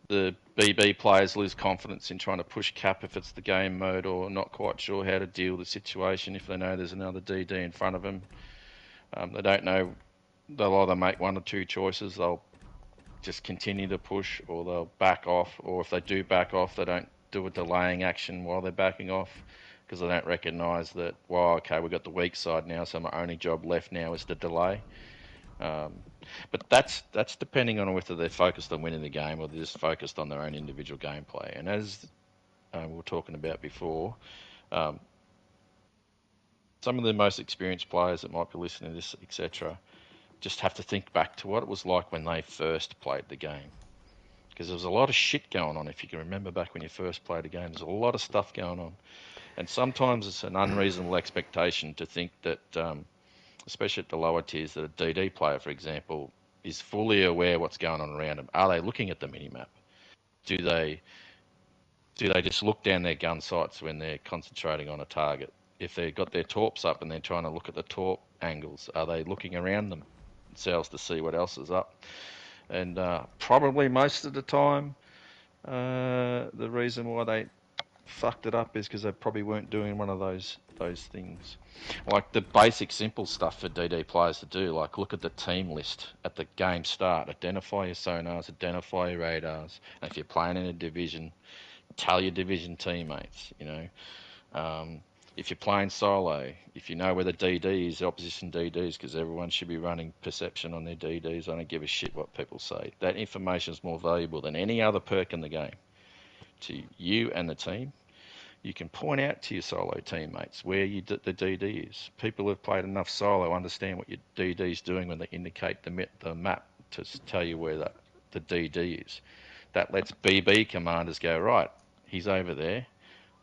The BB players lose confidence in trying to push cap if it's the game mode, or not quite sure how to deal with the situation if they know there's another DD in front of them. They don't know. They'll either make one or two choices. They'll just continue to push, or they'll back off, or if they do back off, they don't do a delaying action while they're backing off, because they don't recognise that, well, okay, we've got the weak side now, so my only job left now is to delay. But that's depending on whether they're focused on winning the game or they're just focused on their own individual gameplay. And as we were talking about before, some of the most experienced players that might be listening to this, etc., just have to think back to what it was like when they first played the game. Because there was a lot of shit going on. If you can remember back when you first played a game, there's a lot of stuff going on. And sometimes it's an unreasonable expectation to think that, especially at the lower tiers, that a DD player, for example, is fully aware what's going on around them. Are they looking at the minimap? Do they just look down their gun sights when they're concentrating on a target? If they've got their torps up and they're trying to look at the torp angles, are they looking around themselves to see what else is up? And probably most of the time, the reason why they fucked it up is because they probably weren't doing one of those things. Like the basic simple stuff for DD players to do, like look at the team list at the game start, identify your sonars, identify your radars, and if you're playing in a division, tell your division teammates, if you're playing solo, if you know where the DD is, the opposition DDs, because everyone should be running perception on their DDs. I don't give a shit what people say. That information is more valuable than any other perk in the game to you and the team. You can point out to your solo teammates where the DD is. People who've played enough solo understand what your DD is doing when they indicate the map to tell you where the DD is. That lets BB commanders go, right, he's over there.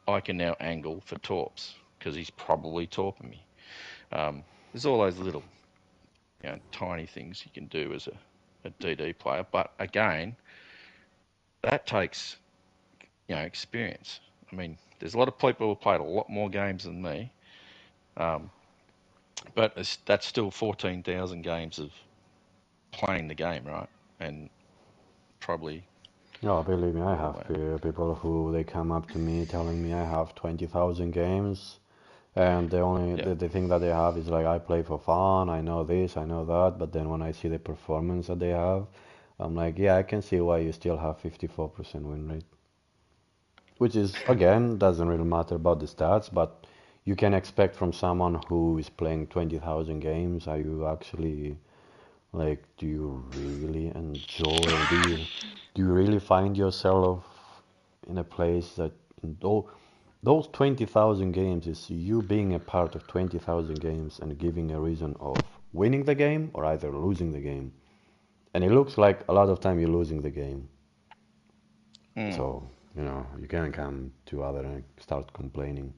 I can now angle for torps because he's probably torping me. There's all those little, tiny things you can do as a DD player. But again, that takes, experience. I mean, there's a lot of people who have played a lot more games than me, but that's still 14,000 games of playing the game, right? And probably. Oh, believe me, I have people who they come up to me telling me I have 20,000 games, and the thing that they have is like, I play for fun, I know this, I know that, but then when I see the performance that they have, I'm like, yeah, I can see why you still have 54% win rate. Which is, again, doesn't really matter about the stats, but you can expect from someone who is playing 20,000 games, are you actually, like, do you really enjoy, do you really find yourself in a place that, those 20,000 games is you being a part of 20,000 games and giving a reason of winning the game or either losing the game. And it looks like a lot of time you're losing the game. So, you can't come to other and start complaining.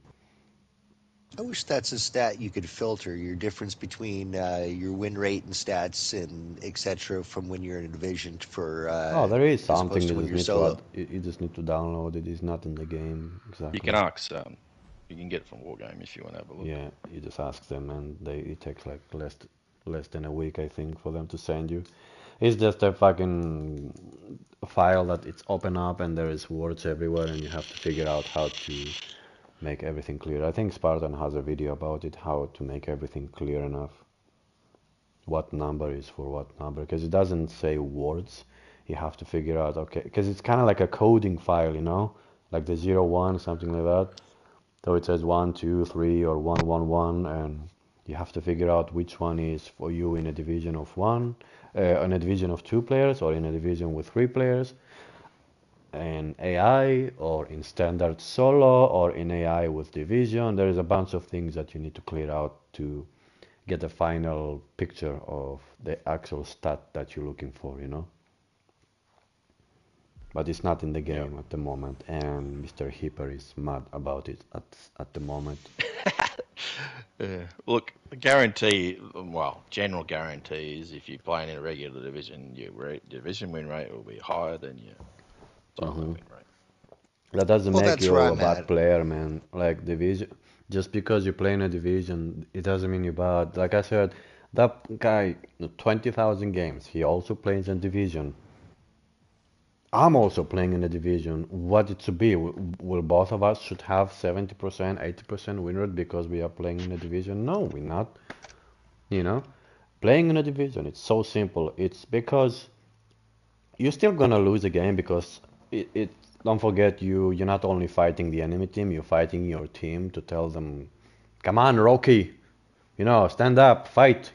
I wish that's a stat you could filter your difference between your win rate and stats and etc. from when you're in a division for there is as something opposed to you when just you're need solo. to add. You just need to download it. It's not in the game exactly. You can ask. You can get it from Wargame if you want to have a look. Yeah, you just ask them, and it takes like less than a week, I think, for them to send you. It's just a fucking file that it's open up, and there is words everywhere, and you have to figure out how to make everything clear. I think Spartan has a video about it, how to make everything clear enough. What number is for what number, because it doesn't say words. You have to figure out, okay, because it's kind of like a coding file, like the 01, something like that. So it says 1, 2, 3, or 1, 1, 1, and you have to figure out which one is for you in a division of one, in a division of 2 players, or in a division with 3 players, in AI, or in standard solo, or in AI with division. There is a bunch of things that you need to clear out to get a final picture of the actual stat that you're looking for, you know? But it's not in the Yeah. game at the moment, and Mr. Hipper is mad about it at the moment. Yeah. Look, guarantee, well, general guarantee is if you're playing in a regular division, your division win rate will be higher than your solo Hmm. win rate. That doesn't Well, make that's where you a I'm bad at. player, man. Like division, just because you play in a division, it doesn't mean you're bad. Like I said, that guy, 20,000 games, he also plays in division. I'm also playing in a division. What it should be? Will both of us should have 70%, 80% win rate because we are playing in a division? No, we're not. You know, playing in a division, it's so simple. It's because you're still gonna lose the game because it don't forget you're not only fighting the enemy team, you're fighting your team to tell them, come on, Rocky, stand up, fight,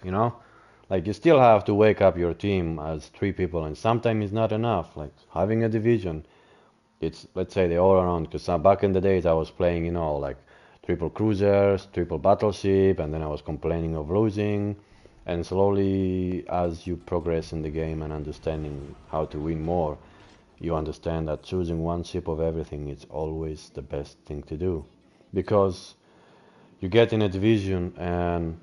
like you still have to wake up your team as 3 people, and sometimes it's not enough. Like having a division, it's, let's say, the all around, because back in the days I was playing, like triple cruisers, triple battleship, and then I was complaining of losing. And slowly, as you progress in the game and understanding how to win more, you understand that choosing one ship of everything is always the best thing to do. Because you get in a division, and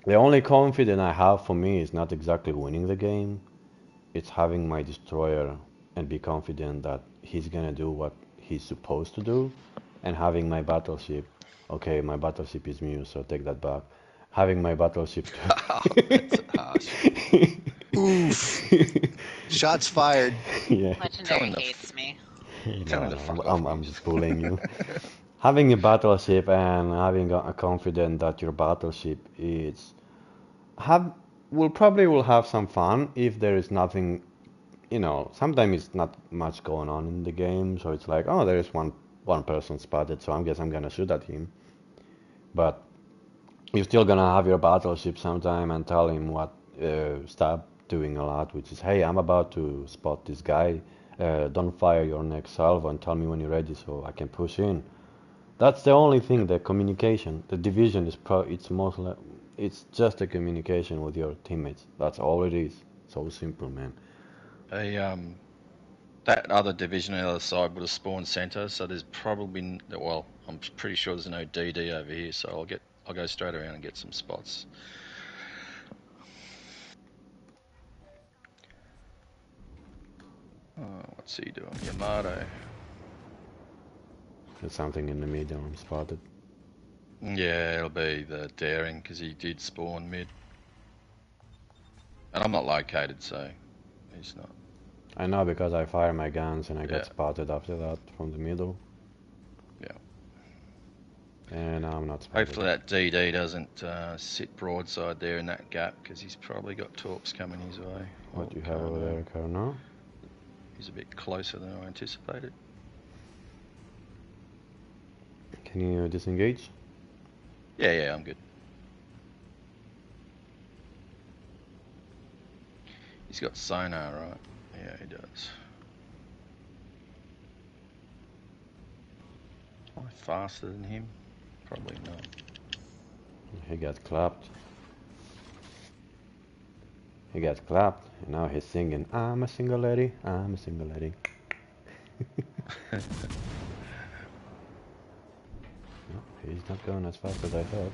the only confidence I have for me is not exactly winning the game, it's having my destroyer and be confident that he's gonna do what he's supposed to do, and having my battleship. Okay, my battleship is Muse, so take that back. Having my battleship That's harsh. Oof. Shots fired. yeah. Tell Legendary him to, hates me. tell him No, to no, fuck off, I'm Muse. just bullying you. Having a battleship and having a confidence that your battleship is have will have some fun if there is nothing. Sometimes it's not much going on in the game, so it's like, oh, there is one person spotted, so I guess I'm gonna shoot at him. But you're still gonna have your battleship sometime and tell him what stop doing a lot, which is, hey, I'm about to spot this guy. Don't fire your next salvo and tell me when you're ready so I can push in. That's the only thing. The communication, the division is it's just a communication with your teammates. That's all it is. So simple, man. A That other division on the other side would have spawned center, so there's probably well, I'm pretty sure there's no DD over here, so I'll go straight around and get some spots. Oh, what's he doing? Yamato. There's something in the middle. I'm spotted. Yeah, it'll be the daring because he did spawn mid, and I'm not located, so he's not. I know because I fire my guns and I got Yeah, spotted after that from the middle. yeah. And I'm not spotted. Hopefully that DD doesn't sit broadside there in that gap because he's probably got torps coming his way. What Oh, do you have over there, Colonel? He's a bit closer than I anticipated. Can you disengage? Yeah, I'm good. He's got sonar, right? Yeah, he does. Am I faster than him? Probably not. He got clapped. He got clapped. And now he's singing, I'm a single lady, I'm a single lady. No, he's not going as fast as I thought.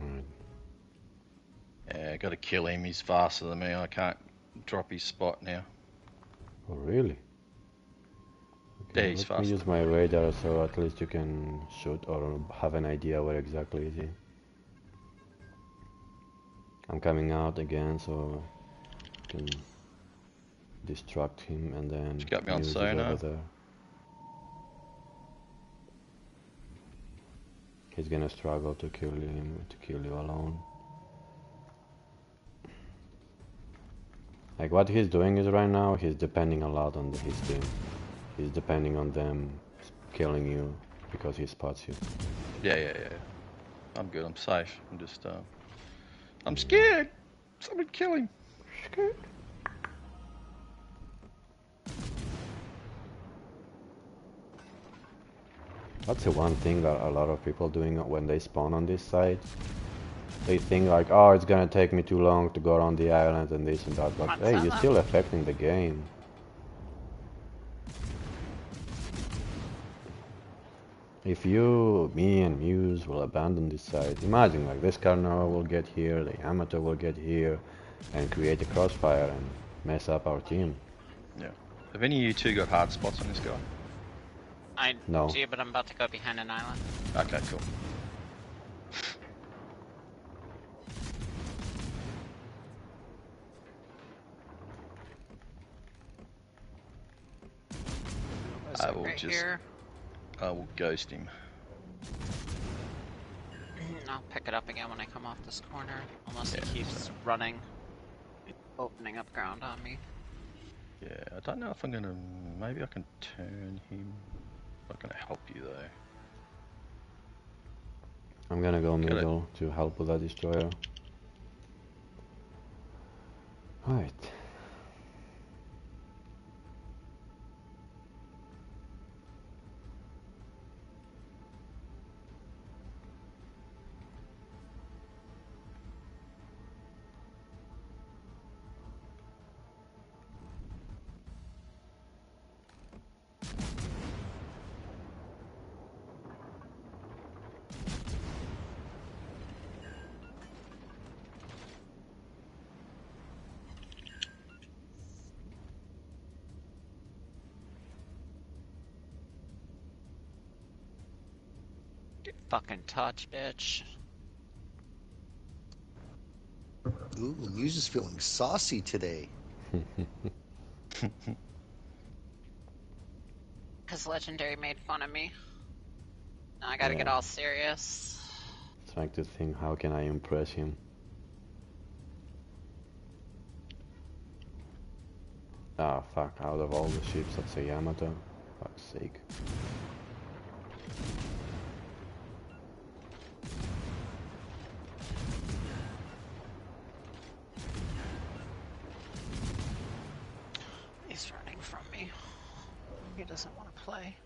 Alright. Yeah, I gotta kill him. He's faster than me. I can't drop his spot now. Oh, really? Yeah, Okay, he's let me faster use than my me. radar so at least you can shoot or have an idea where exactly is he. I'm coming out again so I can distract him, and then She got me on Muse is over sonar. there. he's gonna struggle to kill you alone. Like what he's doing is right now, he's depending a lot on his team. He's depending on them killing you because he spots you. Yeah. I'm good. I'm safe. I'm just. I'm scared. Someone kill him. Scared. That's the one thing that a lot of people doing when they spawn on this side. They think like, oh, it's gonna take me too long to go around the island and this and that, but What's hey, you're that? still affecting the game. If you, me and Muse will abandon this side, imagine like this Carnot will get here, the Yamato will get here, and create a crossfire and mess up our team. Yeah. Have any of you two got hard spots on this guy? I No. do, but I'm about to go behind an island. Okay, cool. I will Right just. here. I will ghost him. I'll pick it up again when I come off this corner, unless Yeah, he keeps so- running, opening up ground on me. Yeah, I don't know if I'm gonna. Maybe I can turn him. Not gonna help you though. I'm gonna go Got it. middle to help with that destroyer. Right. Get fucking touch, bitch. Ooh, Muse is feeling saucy today. Because Legendary made fun of me. Now I gotta get Yeah. all serious. Trying to think how can I impress him. Ah, fuck, out of all the ships, that's a Yamato. Fuck's sake. He's running from me. He doesn't want to play.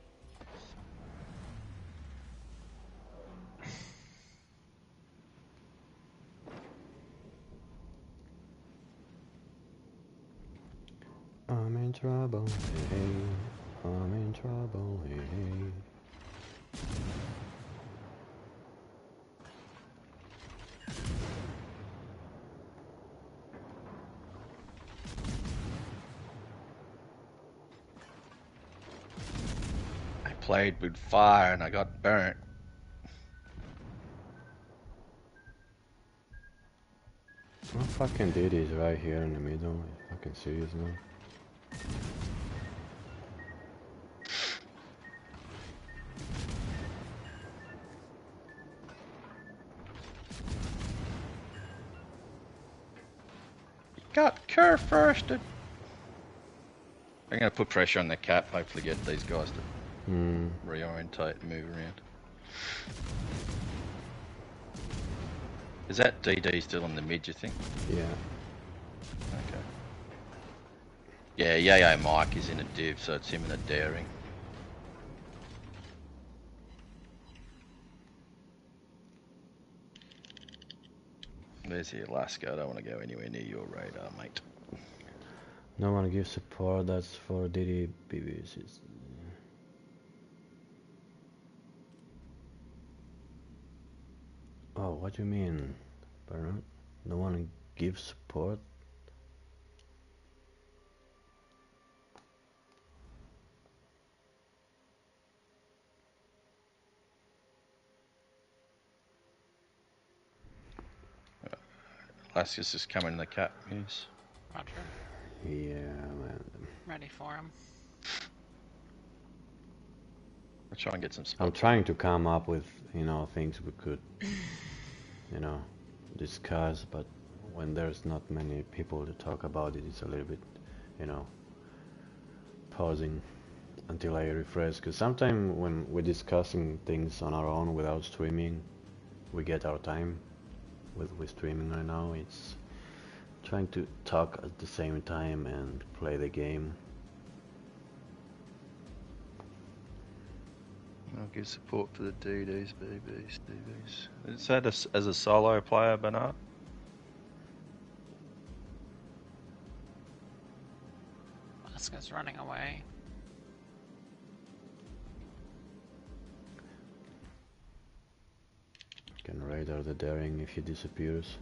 I'm in trouble, hey, hey. I'm in trouble, hey, hey. I played with fire and I got burnt. What fucking Diddy's right here in the middle? Are you fucking serious now? Got curve first. I'm gonna put pressure on the cap. Hopefully, get these guys to reorientate and move around. Is that DD still in the mid? You think? Yeah. Okay. Yeah, Yayo Mike is in a div, so it's him and a daring. There's the Alaska. I don't want to go anywhere near your radar, mate. No one gives support, that's for Diddy BBs. Oh, what do you mean, Baron? No one gives support? Alaska's just coming in the cap, yes. Roger. Yeah, man. Ready for him. I'll try and get some I'm spots. trying to come up with, things we could, discuss, but when there's not many people to talk about it, it's a little bit, you know, pausing until I refresh. Because sometimes when we're discussing things on our own without streaming, we get our time. With streaming right now, it's trying to talk at the same time and play the game. I'll give support for the DDs, BBs, DBs. Is that as a solo player, Bernard? Oscar's running away. Can radar the daring if he disappears.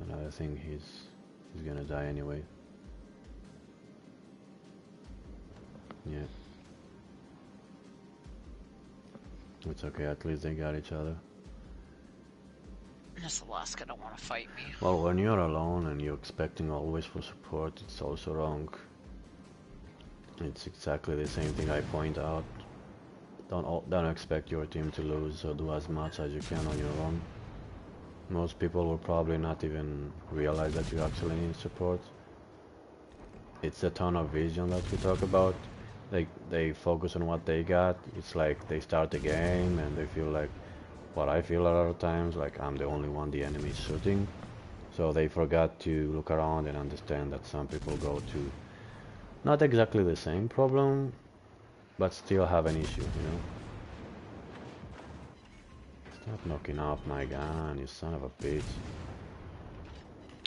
Another thing, he's gonna die anyway. Yeah. It's okay, at least they got each other. This Alaska don't want to fight me. Well, when you're alone and you're expecting always for support, it's also wrong. It's exactly the same thing I point out. Don't expect your team to lose or do as much as you can on your own. Most people will probably not even realize that you actually need support. It's a ton of vision that we talk about. They focus on what they got. It's like they start the game and they feel like what I feel a lot of times, like I'm the only one the enemy is shooting. So they forgot to look around and understand that some people go to not exactly the same problem, but still have an issue, Stop knocking off my gun, you son of a bitch.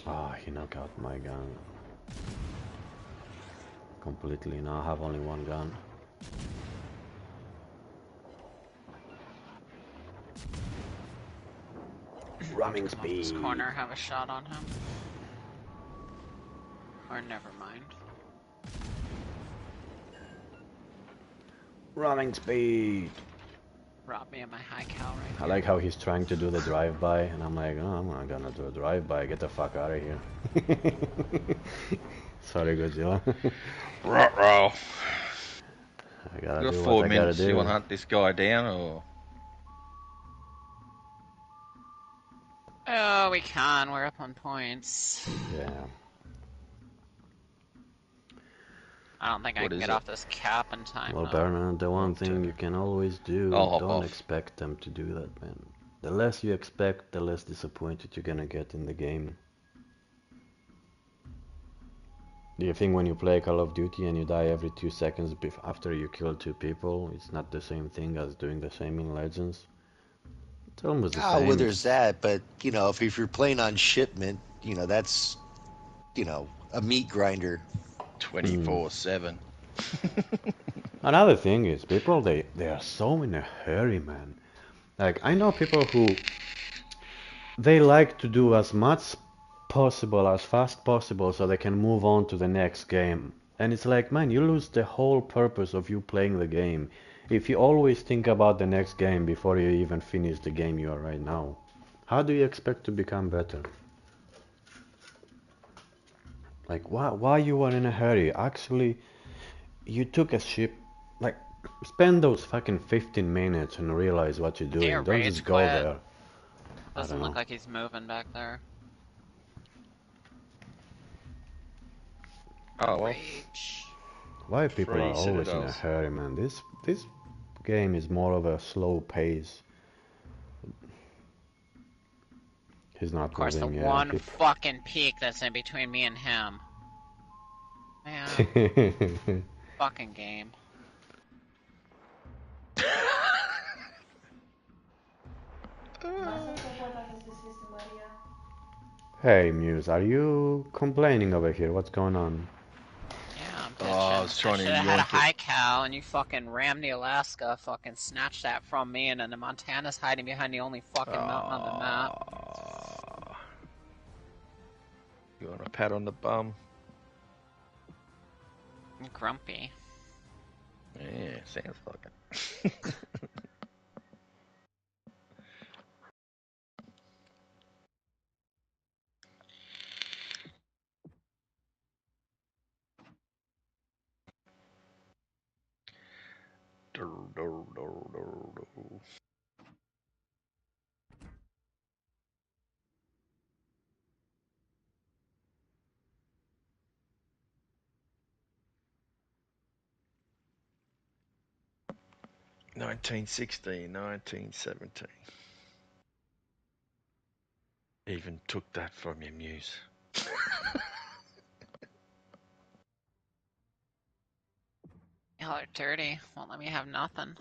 Ah, he knocked out my gun. Completely, now I have only one gun. Ramming speed. This corner, have a shot on him. Or never mind. Ramming speed. Rob me of my high cal right I like how he's trying to do the drive-by, and I'm like, oh, I'm not gonna do a drive-by. Get the fuck out of here. Sorry, Godzilla. Ruh-roh. I gotta You do got what 4 I gotta minutes. do. You want to hunt this guy down, or? Oh, we can. We're up on points. Yeah. I don't think I What can is get it? off this cap in time. Well, though. Bernard, the one thing Okay. you can always do, I'll hop don't off. expect them to do that, man. The less you expect, the less disappointed you're gonna get in the game. Do you think when you play Call of Duty and you die every 2 seconds after you kill 2 people, it's not the same thing as doing the same in Legends? It's almost the same. Well, there's that, but if you're playing on shipment, that's a meat grinder. 24/7. Another thing is, people, they are so in a hurry, man. Like, I know people who, they like to do as much possible, as fast possible, so they can move on to the next game. And it's like, man, you lose the whole purpose of you playing the game if you always think about the next game before you even finish the game you are right now. How do you expect to become better? Like, why you are in a hurry? Actually, you took a ship, like, spend those fucking 15 minutes and realize what you're doing. Here, Don't rage just go quit. there. I Doesn't don't look know. like he's moving back there. Oh, well. Rage. Why people are 3 always in a citadels. hurry, man? This game is more of a slow pace. He's not Of course, the moving, yeah. one fucking peak that's in between me and him. Man, fucking game. Hey, Muse, are you complaining over here? What's going on? Yeah, I'm Oh, bitching. I was trying to should have had a yoink it. high cal, and you fucking rammed the Alaska, fucking snatched that from me, and then the Montana's hiding behind the only fucking mountain on the map. You want a pat on the bum? I'm grumpy. Yeah, sounds like it. 1916, 1917. Even took that from your muse. Y'all are dirty. Won't let me have nothing.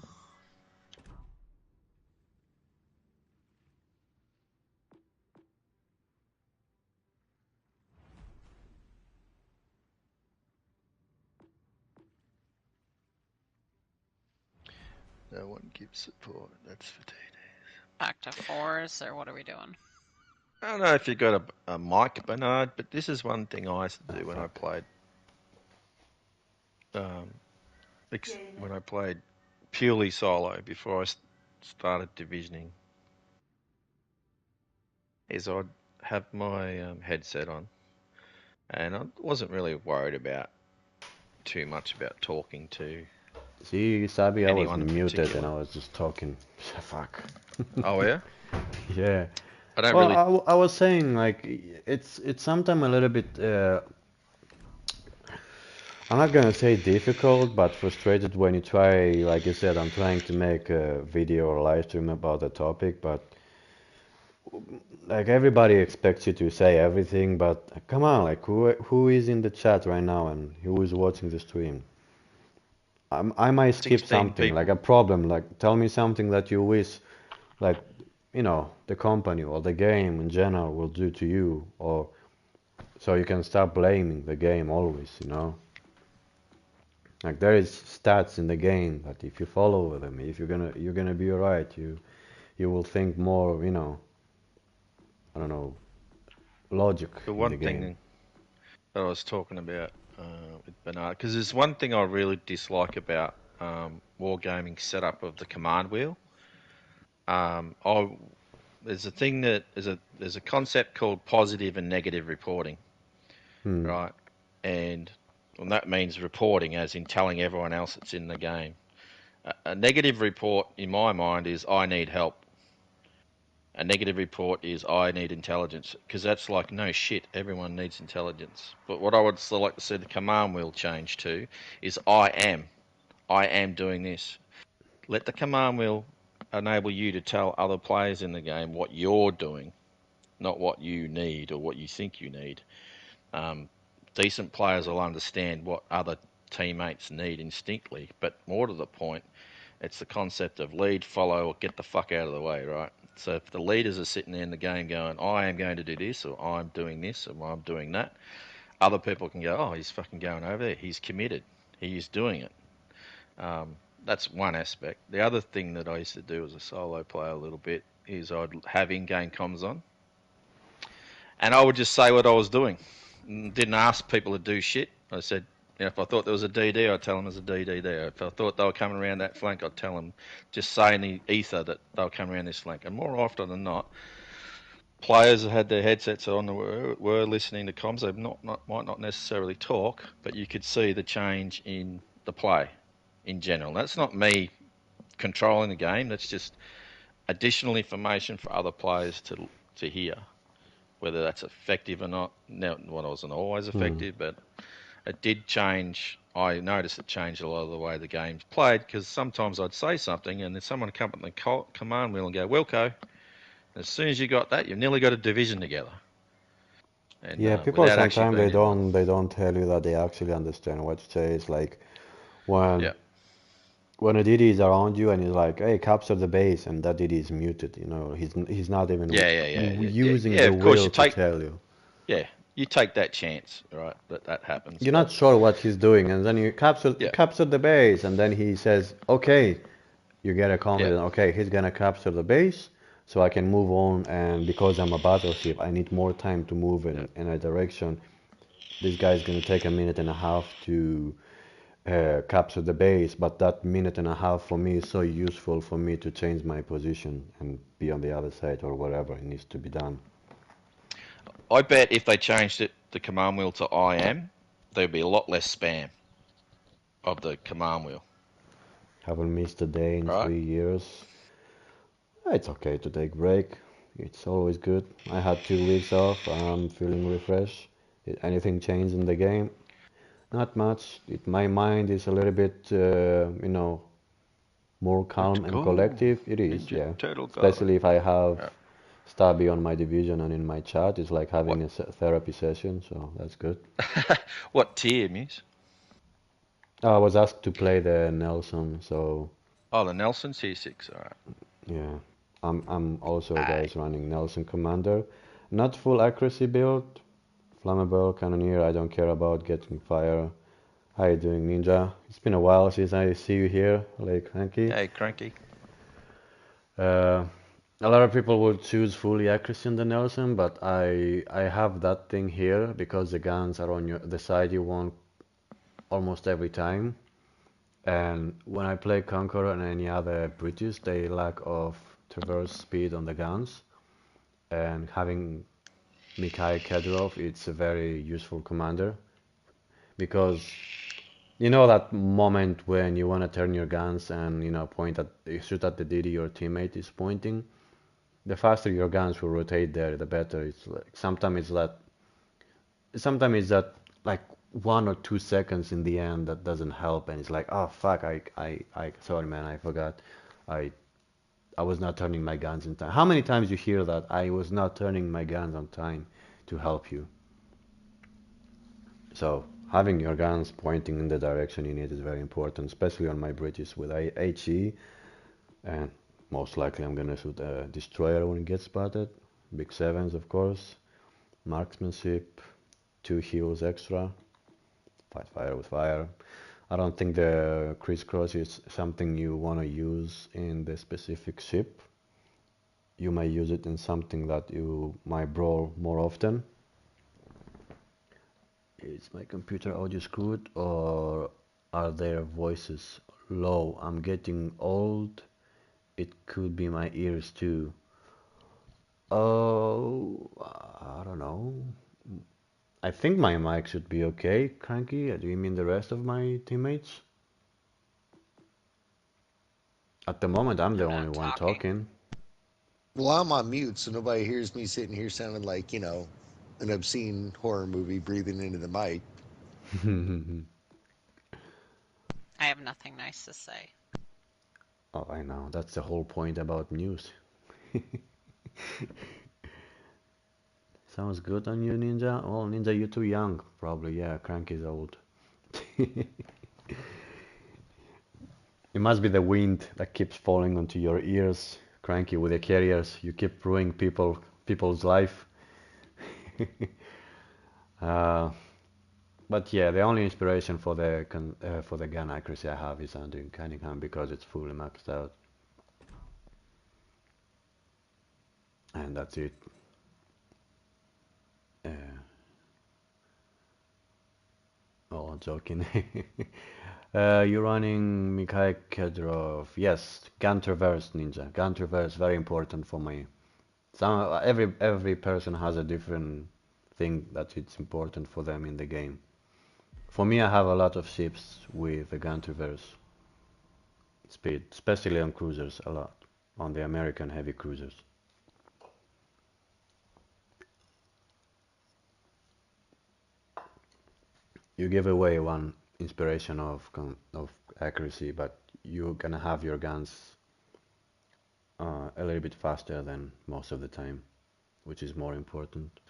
No one gives support. That's for TD. Back to fours, or what are we doing? I don't know if you got a mic, Bernard, but this is one thing I used to do when I played. When I played purely solo before I started divisioning, is I'd have my headset on, and I wasn't really worried about too much about talking to See, Sabi, I was anyone in muted and particular. I was just talking. Fuck. Oh yeah, Yeah. I don't Well, really. I was saying like it's sometimes a little bit. I'm not gonna say difficult, but frustrated when you try. Like you said, I'm trying to make a video or live stream about the topic, but like everybody expects you to say everything. But come on, like who is in the chat right now and who is watching the stream? I might skip 16 something, like people. a problem. Like tell me something that you wish, like the company or the game in general will do to you, or so you can start blaming the game always. Like there is stats in the game that if you follow them, if you're gonna be alright, you will think more, I don't know, logic The in the one game. thing that I was talking about with Bernard, because there's one thing I really dislike about wargaming setup of the command wheel. There's a thing that there's a concept called positive and negative reporting, Hmm. right? And that means reporting, as in telling everyone else that's in the game. A negative report, in my mind, is I need help. A negative report is I need intelligence, because that's like, no shit, everyone needs intelligence. But what I would still like to see the command wheel change to is I am doing this. Let the command wheel enable you to tell other players in the game what you're doing, not what you need or what you think you need. Decent players will understand what other teammates need instinctively, but more to the point, it's the concept of lead, follow, or get the fuck out of the way, right? So if the leaders are sitting there in the game going, I am going to do this, or I'm doing this, or I'm doing that, other people can go, oh, he's fucking going over there. He's committed. He is doing it. That's one aspect. The other thing that I used to do as a solo player a little bit is I'd have in-game comms on, and I would just say what I was doing. Didn't ask people to do shit. I said, if I thought there was a DD, I'd tell them there's a DD there. If I thought they were coming around that flank, I'd tell them, just say in the ether that they were coming around this flank. And more often than not, players that had their headsets on were listening to comms. They might not necessarily talk, but you could see the change in the play in general. That's not me controlling the game. That's just additional information for other players to hear. Whether that's effective or not, now, well, it wasn't always Hmm. effective, but it did change. I noticed it changed a lot of the way the game's played, because sometimes I'd say something and then someone would come up in the command wheel and go, Wilco, as soon as you got that, you've nearly got a division together, and Yeah, people without actually sometimes they being involved. don't they don't tell you that they actually understand what you say. It's like when Yeah, when a DD is around you and he's like, "Hey, capture the base," and that DD is muted. He's not even using yeah. the Of course, will to tell you. you take that chance, right? That happens, You're not but sure what he's doing, and then you yeah, capture the base, and then he says, "Okay," you get a yeah, confidence. Okay, he's gonna capture the base, so I can move on. And because I'm a battleship, I need more time to move yeah. in a direction. This guy's gonna take a minute and a half to capture the base, but that minute and a half for me is so useful for me to change my position and be on the other side or whatever it needs to be done. I bet if they changed the command wheel to I am, there'd be a lot less spam of the command wheel. Haven't missed a day in Right? 3 years. It's okay to take break. It's always good. I had 2 weeks off. I'm feeling refreshed. Anything changed in the game? Not much. My mind is a little bit, more Let's calm and go, collective. It is, Ninja yeah. Turtle guy. Especially if I have Yeah. Stabby on my division and in my chat. It's like What? having a therapy session, so that's good. What tier, Miss? I was asked to play the Nelson, so Oh, the Nelson C6. All right. yeah. I'm also Aye. guys running Nelson Commander. Not full accuracy build. Flammable Cannoneer, I don't care about getting fire. How you doing, Ninja? It's been a while since I see you here, like Hanky. Hey, Cranky. Uh, a lot of people would choose fully accuracy on the Nelson, but I have that thing here because the guns are on the side you want almost every time. And when I play Conqueror and any other British, they lack of traverse speed on the guns. And having Mikhail Kedrov, it's a very useful commander because you know that moment when you want to turn your guns and point at shoot at the DD your teammate is pointing. The faster your guns will rotate there, the better. It's like sometimes it's that like 1 or 2 seconds in the end that doesn't help, and it's like, oh fuck, I sorry man, I forgot, I I was not turning my guns in time. How many times you hear that? I was not turning my guns on time to help you. So having your guns pointing in the direction you need is very important, especially on my bridges with HE, and most likely I'm gonna shoot a destroyer when it gets spotted. Big sevens, of course. Marksmanship, 2 heals extra. Fight fire with fire. I don't think the crisscross is something you want to use in the specific ship. You may use it in something that you might brawl more often. Is my computer audio screwed or are their voices low? I'm getting old. It could be my ears too. Oh, I don't know. I think my mic should be okay, Cranky. Do you mean the rest of my teammates? At the moment, I'm the I'm only not one talking. talking. Well, I'm on mute, so nobody hears me sitting here sounding like, an obscene horror movie breathing into the mic. I have nothing nice to say. Oh, I know. That's the whole point about news. Sounds good on you, Ninja? Well, Ninja, you're too young, probably. Yeah, Cranky's old. It must be the wind that keeps falling onto your ears, Cranky, with the carriers. You keep ruining people's life. uh, but yeah, the only inspiration for the gun accuracy I have is under Cunningham because it's fully maxed out, and that's it. Uh, oh, joking. You're running Mikhail Kedrov. Yes, gun traverse ninja. Gun traverse very important for me. Every person has a different thing that it's important for them in the game. For me, I have a lot of ships with the gun traverse speed, especially on cruisers, a lot on the American heavy cruisers. You give away one inspiration of accuracy, but you're gonna have your guns a little bit faster than most of the time, which is more important.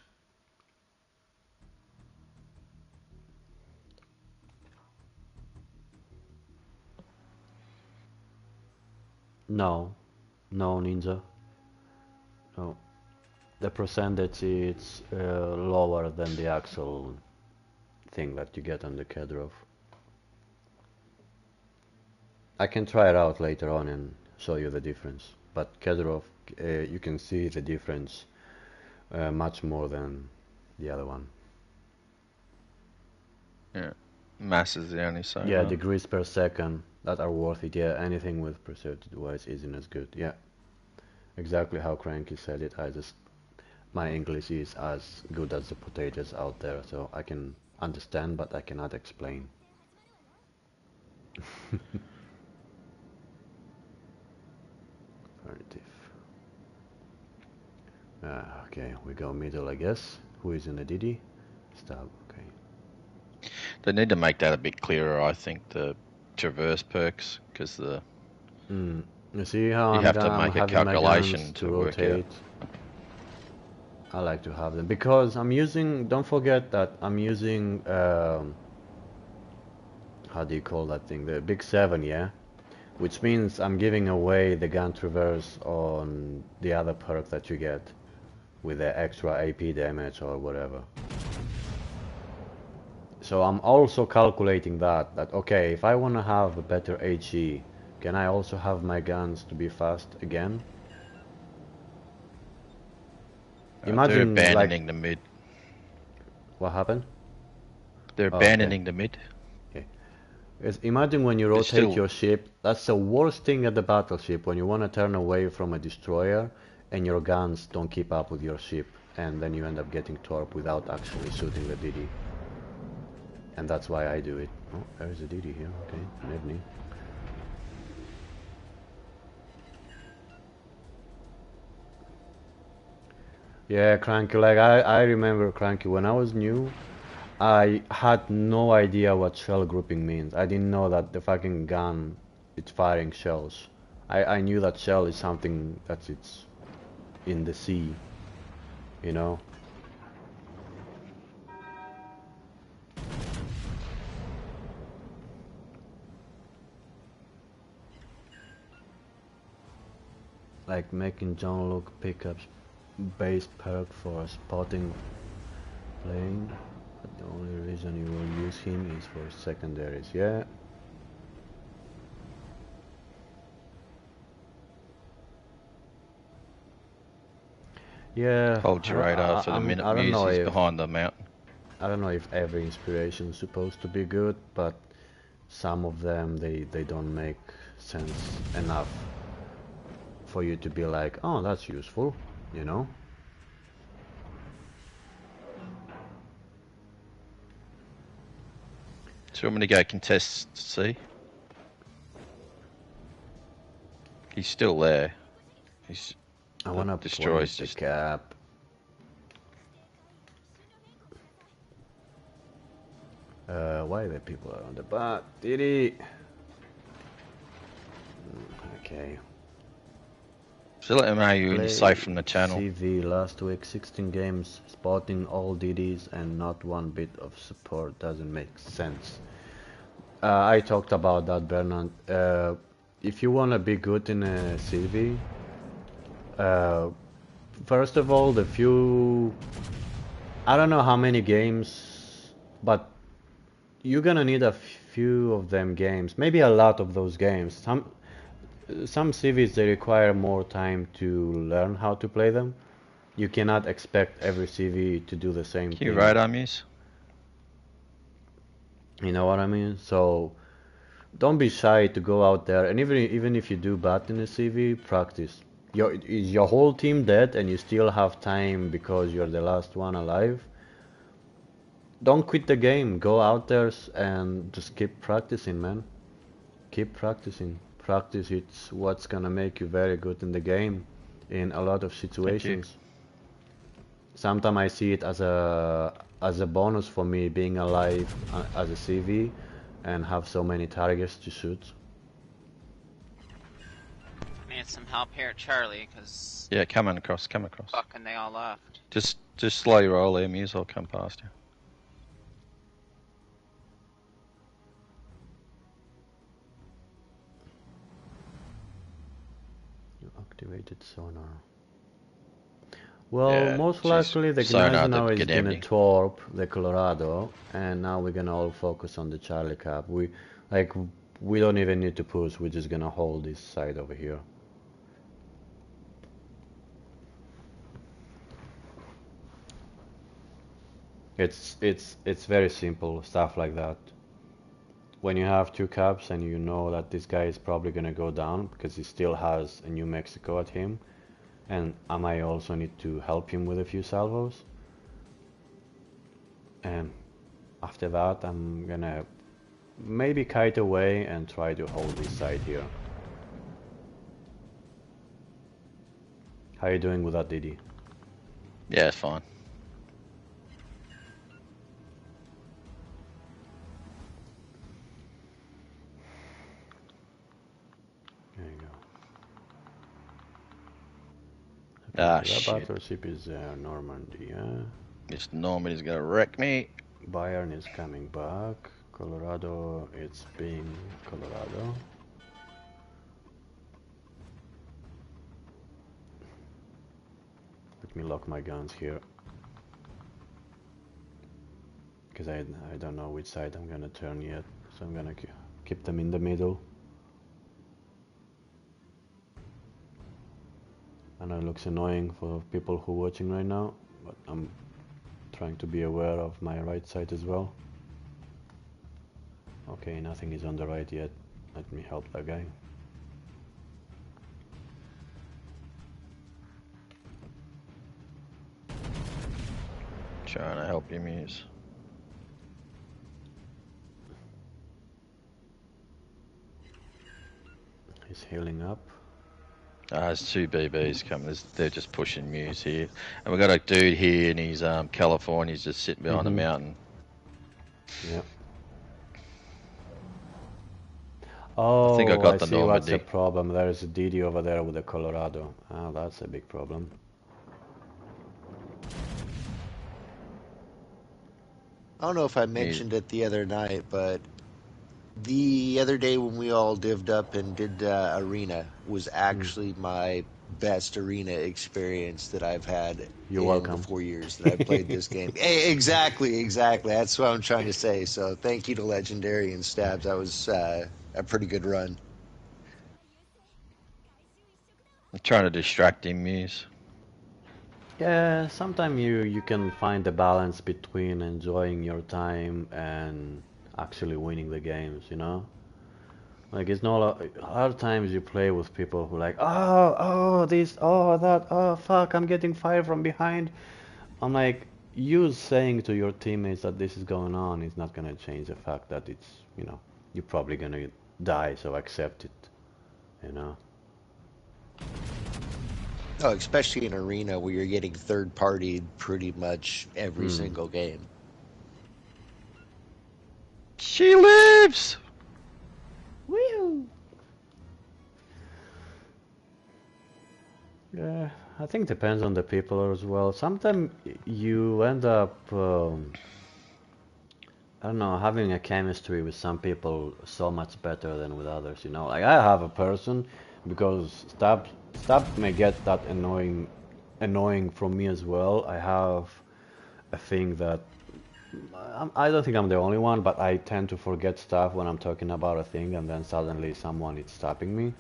No, no, Ninja. No, the percentage is lower than the actual thing that you get on the Kedrov. I can try it out later on and show you the difference. But Kedrov, you can see the difference much more than the other one. Yeah. Mass is the only same, Yeah, right? degrees per second that are worth it. Yeah, anything with percentage wise isn't as good. Yeah, exactly how Cranky said it. My English is as good as the potatoes out there, so I can understand, but I cannot explain. Okay, we go middle, I guess. Who is in the DD? Stop. Okay. They need to make that a bit clearer, I think, the traverse perks, because You see how you have to I'm make a having my guns calculation to to work out. rotate? I like to have them because I'm using. Don't forget that I'm using. How do you call that thing? The Big 7, yeah? Which means I'm giving away the gun traverse on the other perk that you get with the extra AP damage or whatever. So I'm also calculating that okay, if I want to have a better HE, can I also have my guns to be fast again? They're Imagine abandoning like the mid. what happened? They're Oh, okay. abandoning the mid. Okay. Imagine when you But rotate still, your ship, that's the worst thing at the battleship, when you want to turn away from a destroyer and your guns don't keep up with your ship, and then you end up getting torp without actually shooting the DD. And that's why I do it. Oh, there's a DD here, okay, maybe. Yeah, Cranky, like I remember Cranky, when I was new, I had no idea what shell grouping means. I didn't know that the fucking gun, it's firing shells. I knew that shell is something it's in the sea, you know? Like making John Luke pickups base perk for spotting plane. But the only reason you will use him is for secondaries, yeah. Yeah, hold your radar for the minute I don't know Muse is if behind the mountain. I don't know if every inspiration is supposed to be good, but some of them they don't make sense enough for you to be like, oh, that's useful, you know? So you want me to go contest C? He's still there. He's I wanna destroys point the just cap. Why the people are on the bot? Diddy. Okay. So let him know you're safe from the channel. CV last week, 16 games, spotting all DDs and not one bit of support. Doesn't make sense. I talked about that, Bernard. If you want to be good in a CV, first of all, I don't know how many games, but you're gonna need a few of them games, maybe a lot of those games. Some CVs, they require more time to learn how to play them. You cannot expect every CV to do the same Can you thing. radar Muse? You know what I mean? So don't be shy to go out there, and even if you do bad in a CV, practice. Is your whole team dead and you still have time because you're the last one alive? Don't quit the game. Go out there and just keep practicing, man. Keep practicing. Practice, it's what's gonna make you very good in the game in a lot of situations. Sometimes I see it as a bonus for me being alive as a CV and have so many targets to shoot. Need some help here, Charlie, because Yeah, come across. fucking they all left. Just slow your roll there, Muse. I'll come past you. You activated sonar. Well, Yeah, most she's likely the sonar Gneisenau the is gonna Gnebny. torp the Colorado, and now we're gonna all focus on the Charlie Cap. We don't even need to push. We're just gonna hold this side over here. It's very simple stuff like that. When you have two caps and you know that this guy is probably gonna go down because he still has a New Mexico at him, and I might also need to help him with a few salvos. And after that, I'm gonna maybe kite away and try to hold this side here. How you doing with that, Didi? Yeah, it's fine. There you go. Ah, Okay, that shit. battleship is Normandy, yeah. This Normandy's gonna wreck me. Bayern is coming back. Colorado, it's being Colorado. Let me lock my guns here. Because I don't know which side I'm gonna turn yet. So I'm gonna keep them in the middle. I know it looks annoying for people who are watching right now, but I'm trying to be aware of my right side as well. Okay, nothing is on the right yet. Let me help that guy. Trying to help you, Muse. He's healing up. There's two BBs coming. They're just pushing Muse here. And we've got a dude here, and he's California's just sitting behind the mountain. Yep. Oh, I think I got the see what's the Normandy. problem. There's a DD over there with the Colorado. Ah, that's a big problem. I don't know if I mentioned it the other night, but the other day when we all divvied up and did arena was actually my best arena experience that I've had You're in welcome. the 4 years that I've played this game. Exactly. That's what I'm trying to say. So thank you to Legendary and Stabs. That was a pretty good run. I'm trying to distract him, Muse. Yeah, sometimes you can find a balance between enjoying your time and actually winning the games, you know? Like it's not a lot of times you play with people who like, oh, this, oh, that, oh, fuck, I'm getting fired from behind. I'm like, you saying to your teammates that this is going on is not gonna change the fact that it's, you know, you're probably gonna die, so accept it, you know? Oh, especially in arena where you're getting third party pretty much every single game. She lives! Woo! Yeah, I think depends on the people as well. Sometimes you end up, I don't know, having a chemistry with some people so much better than with others, you know? Like I have a person because Stab may get that annoying from me as well. I have a thing that I don't think I'm the only one, but I tend to forget stuff when I'm talking about a thing, and then suddenly someone is stopping me,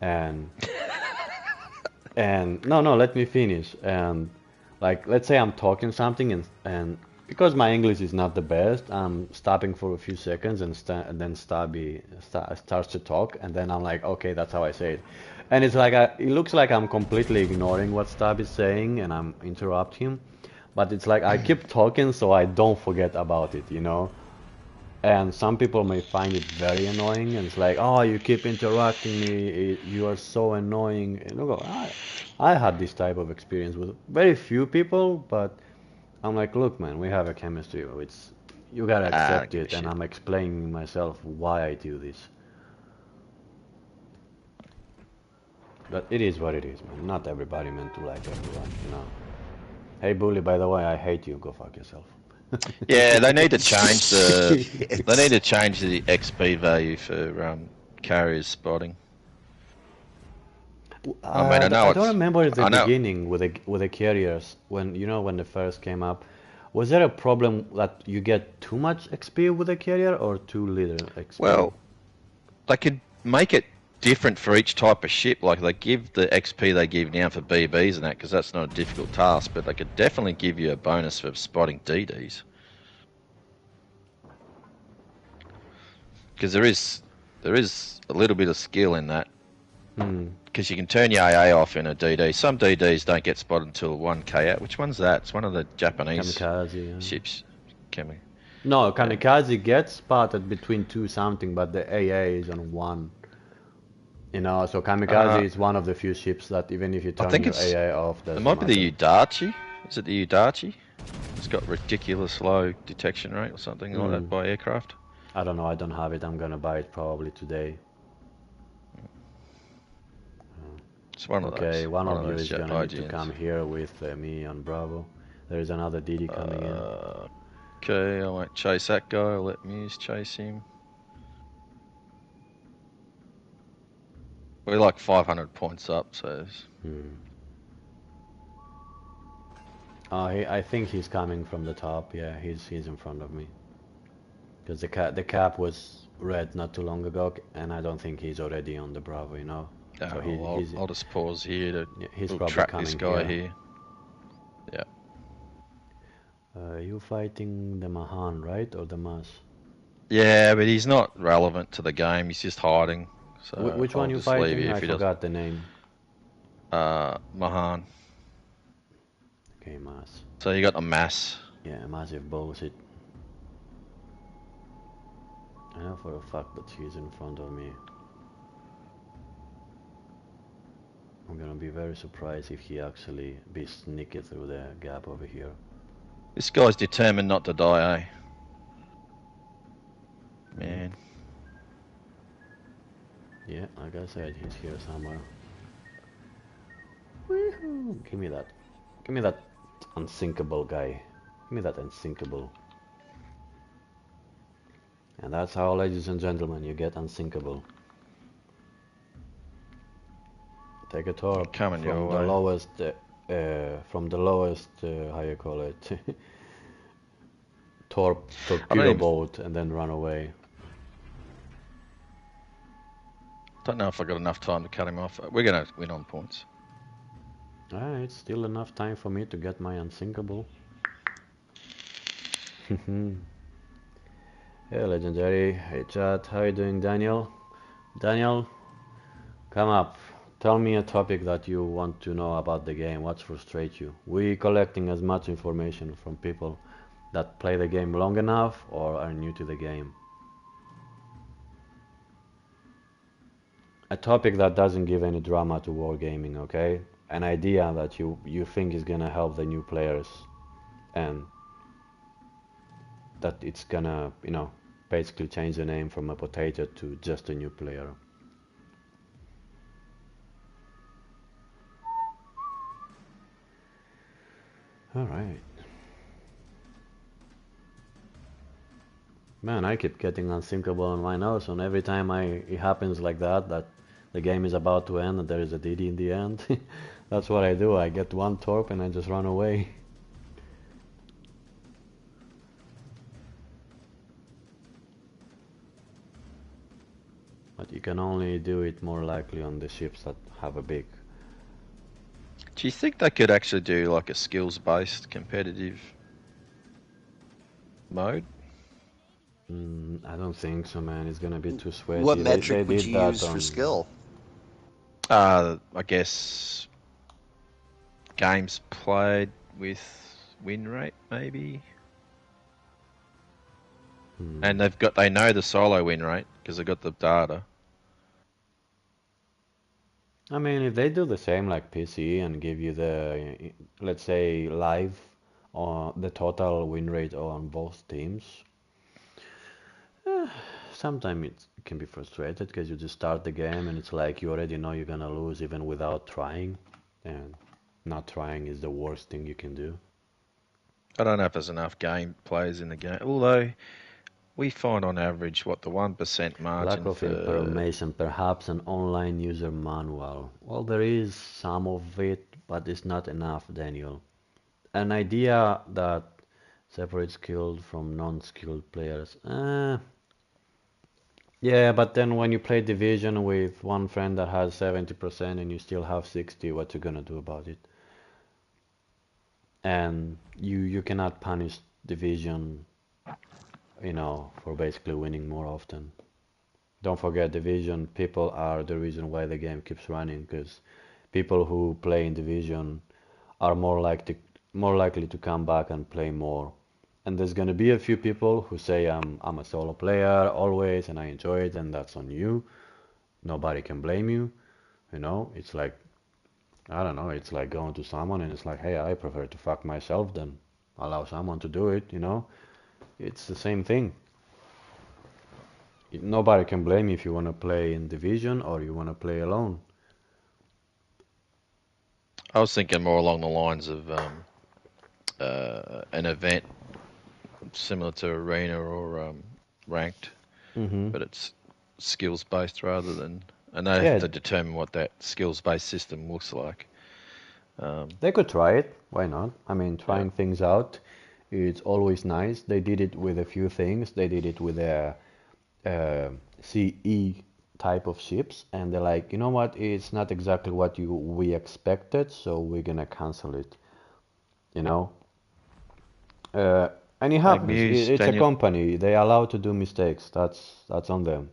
and no, let me finish. And like, let's say I'm talking something, and because my English is not the best, I'm stopping for a few seconds, and then Stabby starts to talk, and then I'm like, okay, that's how I say it. And it's like it looks like I'm completely ignoring what Stab is saying, and I'm interrupting him. But it's like I keep talking so I don't forget about it, you know? And some people may find it very annoying, and it's like, oh, you keep interrupting me, you are so annoying. And look, I had this type of experience with very few people, but I'm like, look, man, we have a chemistry. It's you gotta I don't accept give a it, and shit. I'm explaining myself why I do this. But it is what it is, man. Not everybody meant to like everyone, you know. Hey, Bully, by the way, I hate you. Go fuck yourself. Yeah, they need to change the they need It's- to change the XP value for carriers spotting. I mean, I know I don't it's remember at the I know. beginning with the carriers when when they first came up. Was there a problem that you get too much XP with a carrier or too little XP? Well, they could make it different for each type of ship. Like they give the XP they give now for BBs and that, because that's not a difficult task. But they could definitely give you a bonus for spotting DDs. Because there is a little bit of skill in that. Because you can turn your AA off in a DD. Some DDs don't get spotted until 1k out. Which one's that? It's one of the Japanese Kamikaze. Yeah. ships. No, Kamikaze gets spotted between two something, but the AA is on one. You know, so Kamikaze is one of the few ships that even if you I turn think your it's AA off, it doesn't might be matter. the Udachi. Is it the Udachi? It's got ridiculous low detection rate or something like that by aircraft. I don't know. I don't have it. I'm gonna buy it probably today. It's one of Okay, those. one of you those is jet gonna need to IGNs. come here with me on Bravo. There is another DD coming in. Okay, I won't chase that guy. I'll let Muse chase him. We're like 500 points up, so. I think he's coming from the top. Yeah, he's in front of me. Because the cap was red not too long ago, and I don't think he's already on the Bravo, you know. So I'll just pause here to he's probably track coming this guy here. Yeah. You fighting the Mahan, right, or the Mas? Yeah, but he's not relevant to the game. He's just hiding. So which one I'll you just leave fighting? you I if he forgot the name. Mahan. Okay, Mas. So you got the mass. Yeah, massive bullshit. I know for a fact that he's in front of me. I'm gonna be very surprised if he actually be sneaky through the gap over here. This guy's determined not to die, eh? Man. Yeah, like I said, he's here somewhere. Woohoo! Give me that. Give me that unsinkable guy. Give me that unsinkable. And that's how, ladies and gentlemen, you get unsinkable. Take a torp from the lowest, how you call it, torpedo boat, and then run away. Don't know if I got enough time to cut him off. We're gonna win on points. It's still enough time for me to get my unsinkable. Hey, legendary. Hey, chat. How you doing, Daniel? Daniel, come up. Tell me a topic that you want to know about the game. What frustrates you? We're collecting as much information from people that play the game long enough or are new to the game. A topic that doesn't give any drama to wargaming, okay? An idea that you think is gonna help the new players, and that it's gonna, you know, basically change the name from a potato to just a new player. Alright. Man, I keep getting unsinkable on my nose, and every time it happens like that the game is about to end and there is a DD in the end, that's what I do. I get one torp and I just run away. But you can only do it more likely on the ships that have a big... Do you think they could actually do like a skills-based competitive mode? I don't think so, man. It's gonna be too sweaty. What metric would you use for skill? I guess games played with win rate, maybe. And they know the solo win rate because they got the data. I mean, if they do the same like PC and give you the, let's say, live or the total win rate on both teams, sometimes it can be frustrated because you just start the game and it's like you already know you're gonna lose even without trying, and not trying is the worst thing you can do. I don't know if there's enough game players in the game, although we find on average what the 1% margin Lack of for information, perhaps an online user manual. Well, there is some of it, but it's not enough, Daniel. An idea that separates skilled from non-skilled players. Yeah, but then when you play Division with one friend that has 70% and you still have 60, what you gonna do about it? And you cannot punish Division, you know, for basically winning more often. Don't forget, Division people are the reason why the game keeps running, because people who play in Division are more likely to come back and play more. And there's gonna be a few people who say I'm a solo player always and I enjoy it, and that's on you. Nobody can blame you. You know, it's like I don't know. It's like going to someone and it's like, hey, I prefer to fuck myself than allow someone to do it. It's the same thing. Nobody can blame you if you want to play in division or you want to play alone. I was thinking more along the lines of an event similar to arena or ranked, Hmm. but it's skills based rather than, and they have Yeah, to determine what that skills based system looks like. they could try it. Why not? I mean, Yeah. trying things out, it's always nice. They did it with a few things. They did it with a CE type of ships, and they're like, you know what? It's not exactly what we expected, so we're gonna cancel it. You know, uh, and it Hey, happens. Muse, It's a Daniel. company. They are allowed to do mistakes. That's on them.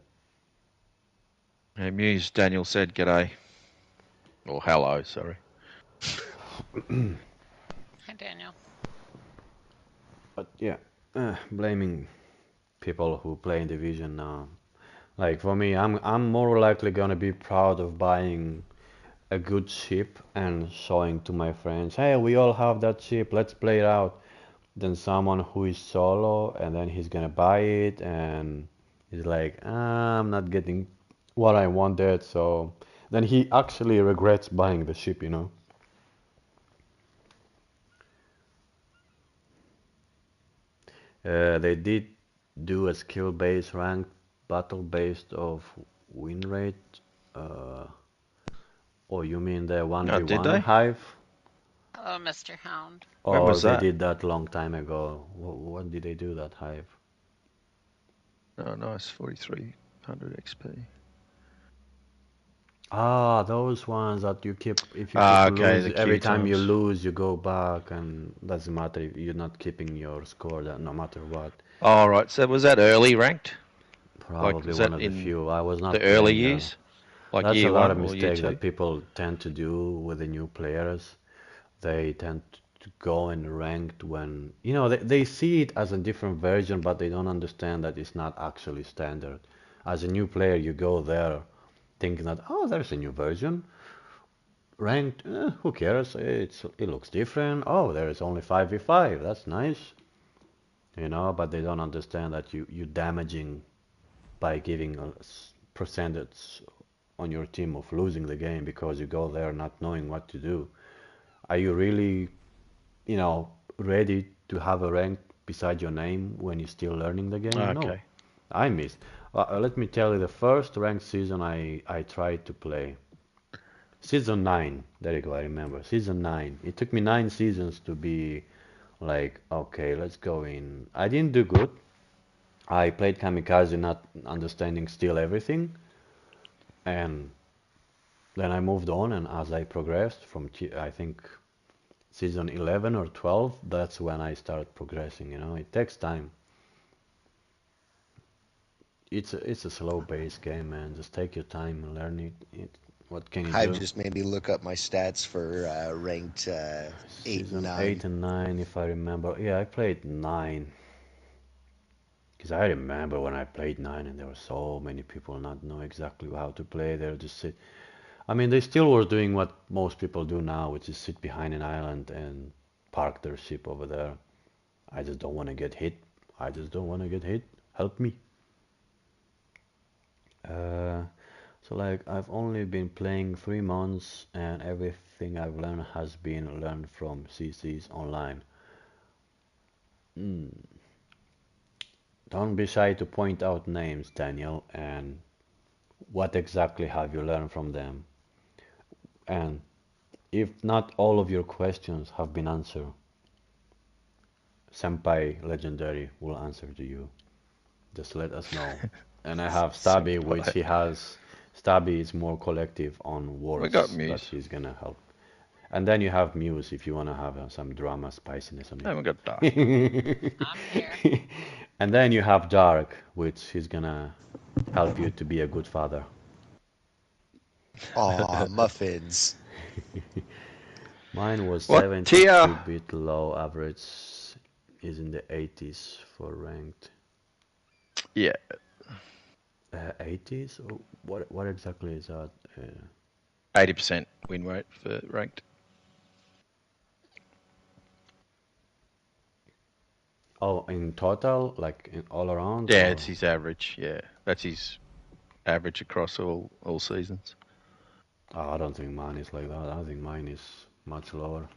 Hey, Muse, Daniel said g'day. Or hello, sorry. Hi, Daniel. But yeah, blaming people who play in division now. Like for me, I'm more likely gonna be proud of buying a good ship and showing to my friends, hey, we all have that ship, let's play it out, than someone who is solo and then he's gonna buy it and he's like, I'm not getting what I wanted, so then he actually regrets buying the ship. They did do a skill-based rank battle based of win rate. Oh, you mean the Oh, did 1v1 they? hive? Hello, Mr. Hound. When Or was they that? did that long time ago. When did they do that hive? Oh, nice. 4300 XP. Ah, those ones that you keep, if you keep Ah, okay, lose, the every queue time you times. lose, you go back, and doesn't matter if you're not keeping your score, that no matter what. All right, so was that early ranked? Like, Probably was one that of the in few. I was the not early playing there. years? Like That's a year lot of one or year mistake two? that people tend to do with the new players. They tend to go and ranked when, they see it as a different version, but they don't understand that it's not actually standard. As a new player, you go there thinking that, oh, there's a new version. Ranked, who cares? It looks different. Oh, there is only 5v5. That's nice. But they don't understand that you damaging by giving a percentage on your team of losing the game because you go there not knowing what to do. Are you really, you know, ready to have a rank beside your name when you're still learning the game? No. Okay. I missed. Let me tell you, the first ranked season I tried to play. Season 9. There you go, I remember. Season 9. It took me 9 seasons to be like, okay, let's go in. I didn't do good. I played Kamikaze not understanding still everything. And then I moved on, and as I progressed from, I think, season 11 or 12, that's when I started progressing. It takes time. It's a slow-paced game, man. Just take your time and learn it. What can you Hive do? just made me look up my stats for ranked 8 and Season 8 9. and 9, if I remember. Yeah, I played 9. Because I remember when I played 9 and there were so many people not know exactly how to play. They'll just sit. I mean, they still were doing what most people do now, which is sit behind an island and park their ship over there. I just don't want to get hit. I just don't want to get hit. Help me. Uh, so like I've only been playing 3 months and everything I've learned has been learned from CCs online. Mm. Don't be shy to point out names, Daniel, and what exactly have you learned from them? And if not all of your questions have been answered, Senpai Legendary will answer to you. Just let us know. And I have Stabby, which Senpai. he has. Stabby is more collective on We got words that Muse. he's gonna help. And then you have Muse if you wanna have some drama, spiciness on And we got Dark. it. I'm here. And then you have Dark, which is gonna help you to be a good father. Aw, muffins. Mine was What tier? 72-bit low average is in the 80s for ranked. Yeah. 80s? What exactly is that? 80% win rate for ranked. Oh, in total, like all around, Yeah, or it's his average. Yeah, that's his average across all seasons. oh, I don't think mine is like that. I think mine is much lower.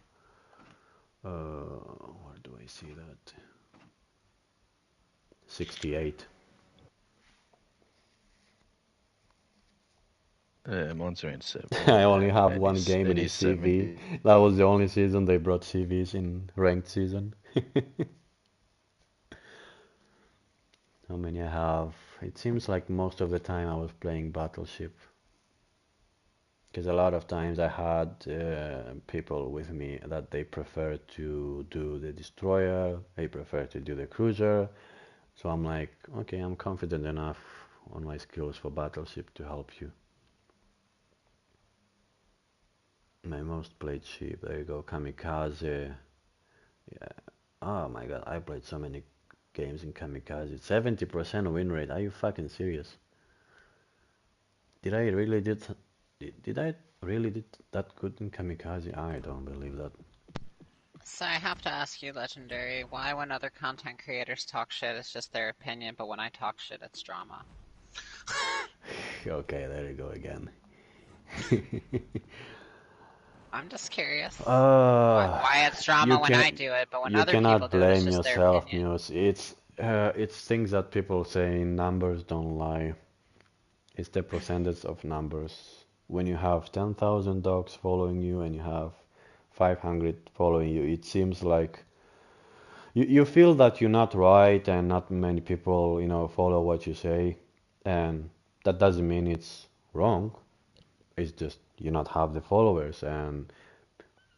Where do I see that? 68. Mine's around 7. I only have It one is. game It in is his CV. 70. That was the only season they brought CVs in ranked season. How many I have? It seems like most of the time I was playing Battleship. Because a lot of times I had people with me that they prefer to do the destroyer, they prefer to do the cruiser. So I'm like, okay, I'm confident enough on my skills for Battleship to help you. My most played ship, there you go, Kamikaze. Yeah. Oh my god, I played so many games in Kamikaze. 70% win rate. Are you fucking serious? Did I really did I really did that good in Kamikaze? I don't believe that. So I have to ask you, Legendary, why when other content creators talk shit, it's just their opinion, but when I talk shit, it's drama? Okay, there you go again. I'm just curious. Uh, Why it's drama you when I can do it, but when you other people cannot do it, it's blame just their yourself, opinion. Muse. It's things that people say numbers don't lie. It's the percentage of numbers. When you have 10,000 dogs following you and you have 500 following you, it seems like you feel that you're not right and not many people, follow what you say, and that doesn't mean it's wrong. It's just you not have the followers, and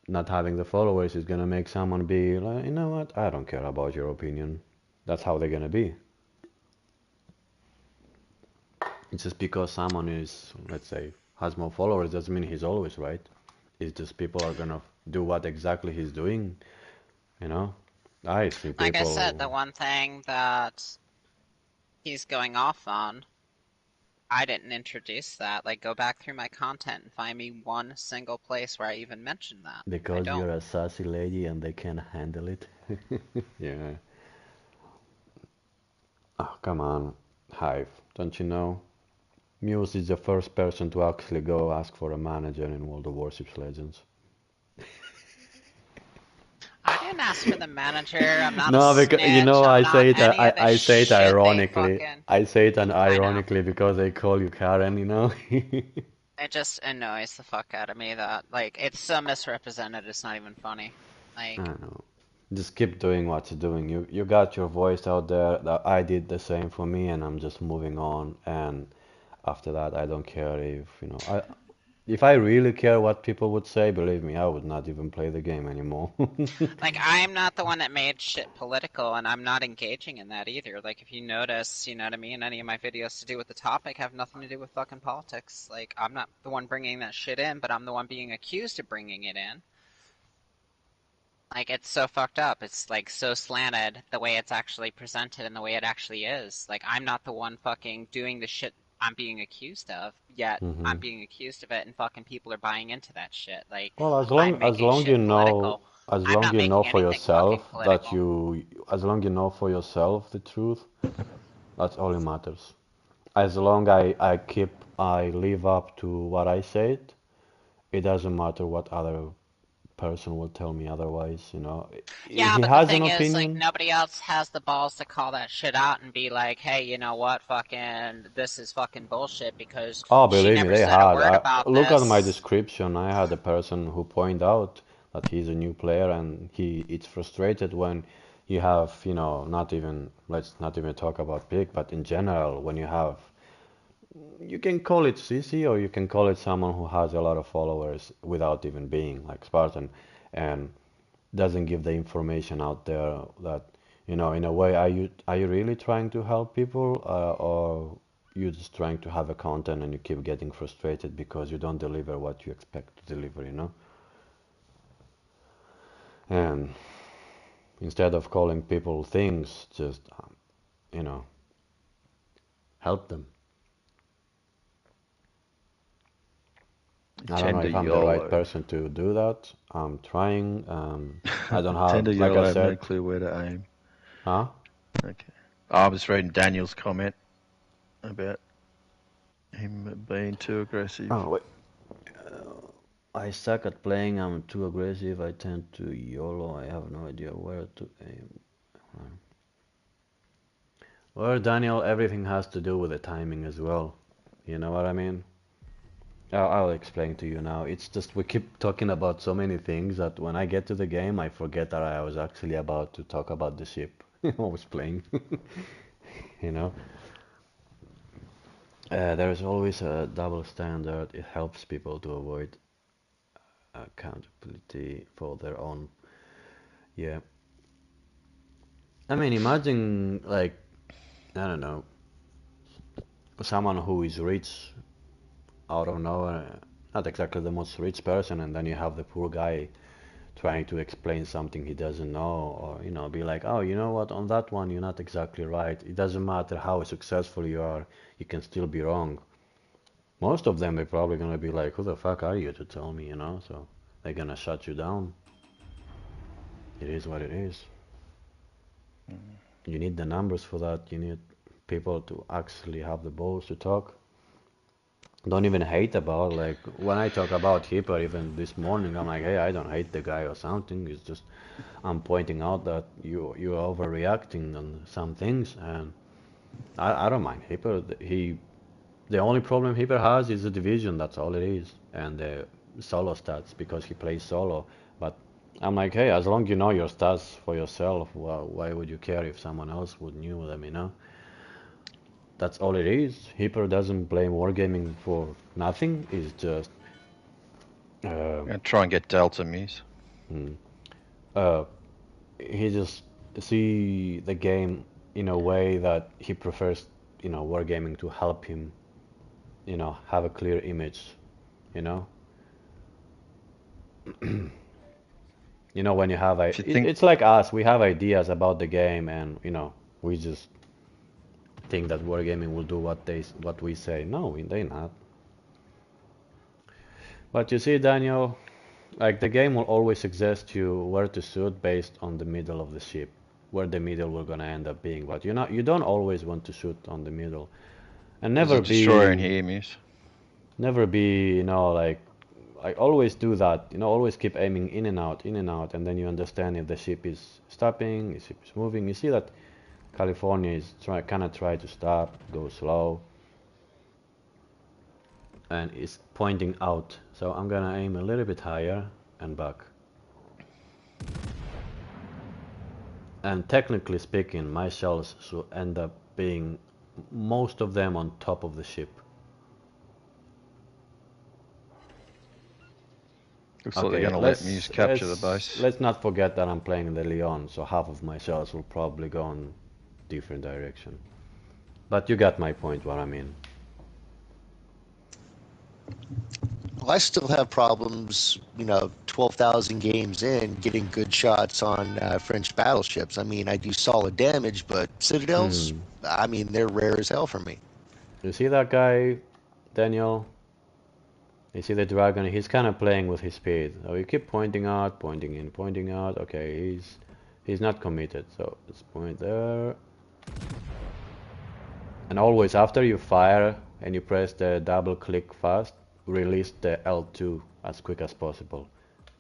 not having the followers is gonna make someone be like, you know what, I don't care about your opinion. That's how they're gonna be. It's just because someone is, let's say, has more followers doesn't mean he's always right. It's just people are gonna do what exactly he's doing, you know? I see Like I said, the people. one thing that he's going off on, I didn't introduce that. Like, go back through my content and find me one single place where I even mentioned that. I Because don't. you're a sassy lady and they can't handle it. Yeah. Oh, come on, Hive. Don't you know? Muse is the first person to actually go ask for a manager in World of Warships Legends. I didn't ask for the manager. I'm not a No, because snitch. I'm I not say it. any of the I say it shit they ironically. fucking. I say it I know. ironically because they call you Karen. It just annoys the fuck out of me that, like, it's so misrepresented, it's not even funny. I Like, don't know. Just keep doing what you're doing. You got your voice out there. I did the same for me, and I'm just moving on. And after that, I don't care if I really care what people would say, believe me, I would not even play the game anymore. like, I'm not the one that made shit political, and I'm not engaging in that either. Like, if you notice, you know what I mean, any of my videos to do with the topic have nothing to do with fucking politics. Like, I'm not the one bringing that shit in, but I'm the one being accused of bringing it in. Like, it's so fucked up. It's, like, so slanted the way it's actually presented and the way it actually is. Like, I'm not the one fucking doing the shit I'm being accused of, yet Hmm. I'm being accused of it and fucking people are buying into that shit. Like, Well, I'm as making long shit political. as I'm long not you know making for anything fucking yourself that political. as long you know for yourself the truth, that's all it matters. As long I live up to what I said, it doesn't matter what other person will tell me otherwise. Yeah, He but the has an thing is, like, opinion. nobody else has the balls to call that shit out and be like, hey, you know what, fucking, this is fucking bullshit because Oh, she believe me, never they said a had. word about Look at my this. description. I had a person who point out that he's a new player and it's frustrated when you have, not even, let's not even talk about pig, but in general, when you can call it CC or you can call it someone who has a lot of followers without even being like Spartan and doesn't give the information out there that, in a way, are you really trying to help people or you just trying to have a content and you keep getting frustrated because you don't deliver what you expect to deliver? And instead of calling people things, just, you know, help them. I don't know Tender if I'm the right YOLO. person to do that. I'm trying. I don't Tender have, like YOLO. I I have no said, clue where to aim. huh? Okay. I was reading Daniel's comment about him being too aggressive. Oh, wait. I suck at playing. I'm too aggressive. I tend to YOLO. I have no idea where to aim. Well, Daniel, everything has to do with the timing as well. You know what I mean? I'll explain to you now. It's just we keep talking about so many things that when I get to the game, I forget that I was actually about to talk about the ship I was playing. You know, there's always a double standard. It helps people to avoid accountability for their own. Yeah, I mean, imagine like I don't know, someone who is rich out of nowhere, not exactly the most rich person, and then you have the poor guy trying to explain something he doesn't know, or be like, oh, you know what, on that one you're not exactly right. It doesn't matter how successful you are, you can still be wrong. Most of them are probably gonna be like, who the fuck are you to tell me, so they're gonna shut you down. It is what it is. You need the numbers for that. You need people to actually have the balls to talk. Don't even hate about, like, when I talk about Hipper even this morning, I'm like, hey, I don't hate the guy or something. It's just I'm pointing out that you're overreacting on some things, and I don't mind Hipper. The only problem Hipper has is the division. That's all it is, and the solo stats because he plays solo. But I'm like, hey, as long as you know your stats for yourself, well, why would you care if someone else would knew them? That's all it is. Hipper doesn't blame Wargaming for nothing. It's just And try and get Delta Muse. hmm, uh, he just see the game in a way that he prefers, Wargaming to help him, have a clear image, you know. When you have If you think it's like us. We have ideas about the game, and we just think that Wargaming will do what we say. No, they not. But you see, Daniel, like the game will always suggest you where to shoot based on the middle of the ship, where the middle we're gonna end up being. But you don't always want to shoot on the middle, and there's never a destroyer in be, here, Muse. never be, like I always do that. Always keep aiming in and out, and then you understand if the ship is stopping, the ship is moving. You see that California is try to stop, go slow, and is pointing out. So I'm gonna aim a little bit higher and back. And technically speaking, my shells should end up being most of them on top of the ship. Looks like they're Okay, going to let Muse capture the base. let's not forget that I'm playing the Leon, so half of my shells will probably go in different direction. But you got my point, what I mean. Well, I still have problems, 12,000 games in, getting good shots on French battleships. I mean, I do solid damage, but citadels, Hmm. I mean, they're rare as hell for me. You see that guy, Daniel? You see the dragon? He's kind of playing with his speed. So you keep pointing out, pointing in, pointing out. Okay, he's not committed. So let's point there. And always after you fire and you press the double click fast, release the L2 as quick as possible.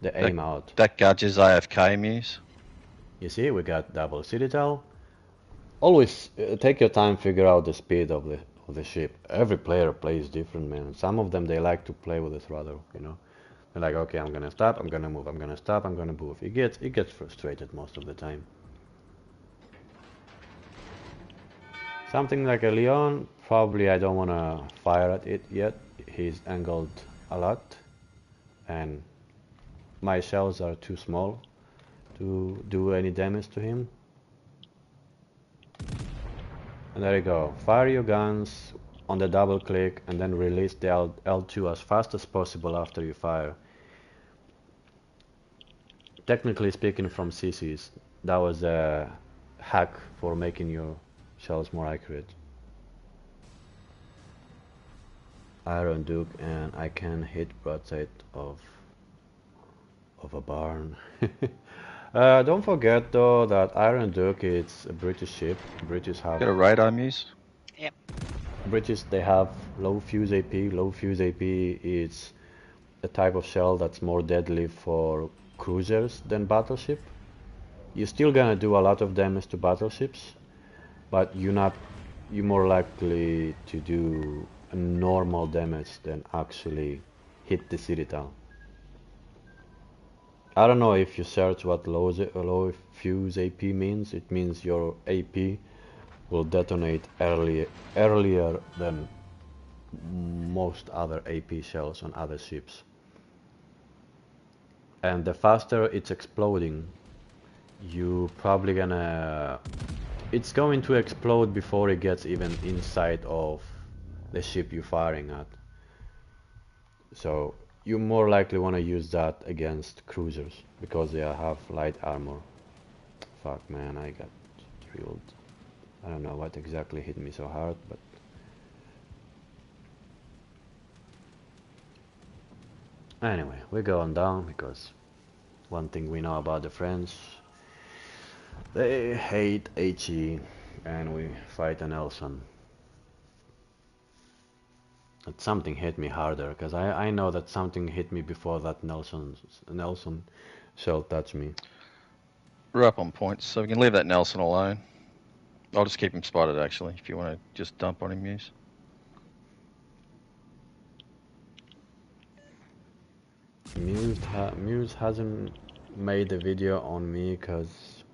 The aim out. That Gudge is AFK, Muse. You see, we got double citadel. Always take your time, figure out the speed of the ship. Every player plays different, man. Some of them they like to play with the throttle. They're like, okay, I'm gonna stop, I'm gonna move, I'm gonna stop, I'm gonna move. It gets frustrated most of the time. Something like a Leon, probably I don't wanna fire at it yet. He's angled a lot, and my shells are too small to do any damage to him. And there you go. Fire your guns on the double click and then release the L2 as fast as possible after you fire. Technically speaking, from CCs, that was a hack for making your shells more accurate. Iron Duke, and I can hit broadside of a barn. Don't forget though that Iron Duke is a British ship. British have Got a radar muse? Yep. British, they have low fuse AP. Low fuse AP is a type of shell that's more deadly for cruisers than battleship. You're still gonna do a lot of damage to battleships, but you're more likely to do a normal damage than actually hit the citadel. I don't know if you search what low fuse AP means. It means your AP will detonate earlier than most other AP shells on other ships. And the faster it's exploding, you probably gonna... It's going to explode before it gets even inside of the ship you're firing at. So you more likely want to use that against cruisers because they have light armor. Fuck man, I got drilled. I don't know what exactly hit me so hard, but... Anyway, we're going down because one thing we know about the French, they hate HE, and we fight an Nelson. But something hit me harder, because I know that something hit me before that Nelson shell touched me. We're up on points, so we can leave that Nelson alone. I'll just keep him spotted, actually, if you want to just dump on him, Muse. Muse hasn't made a video on me, because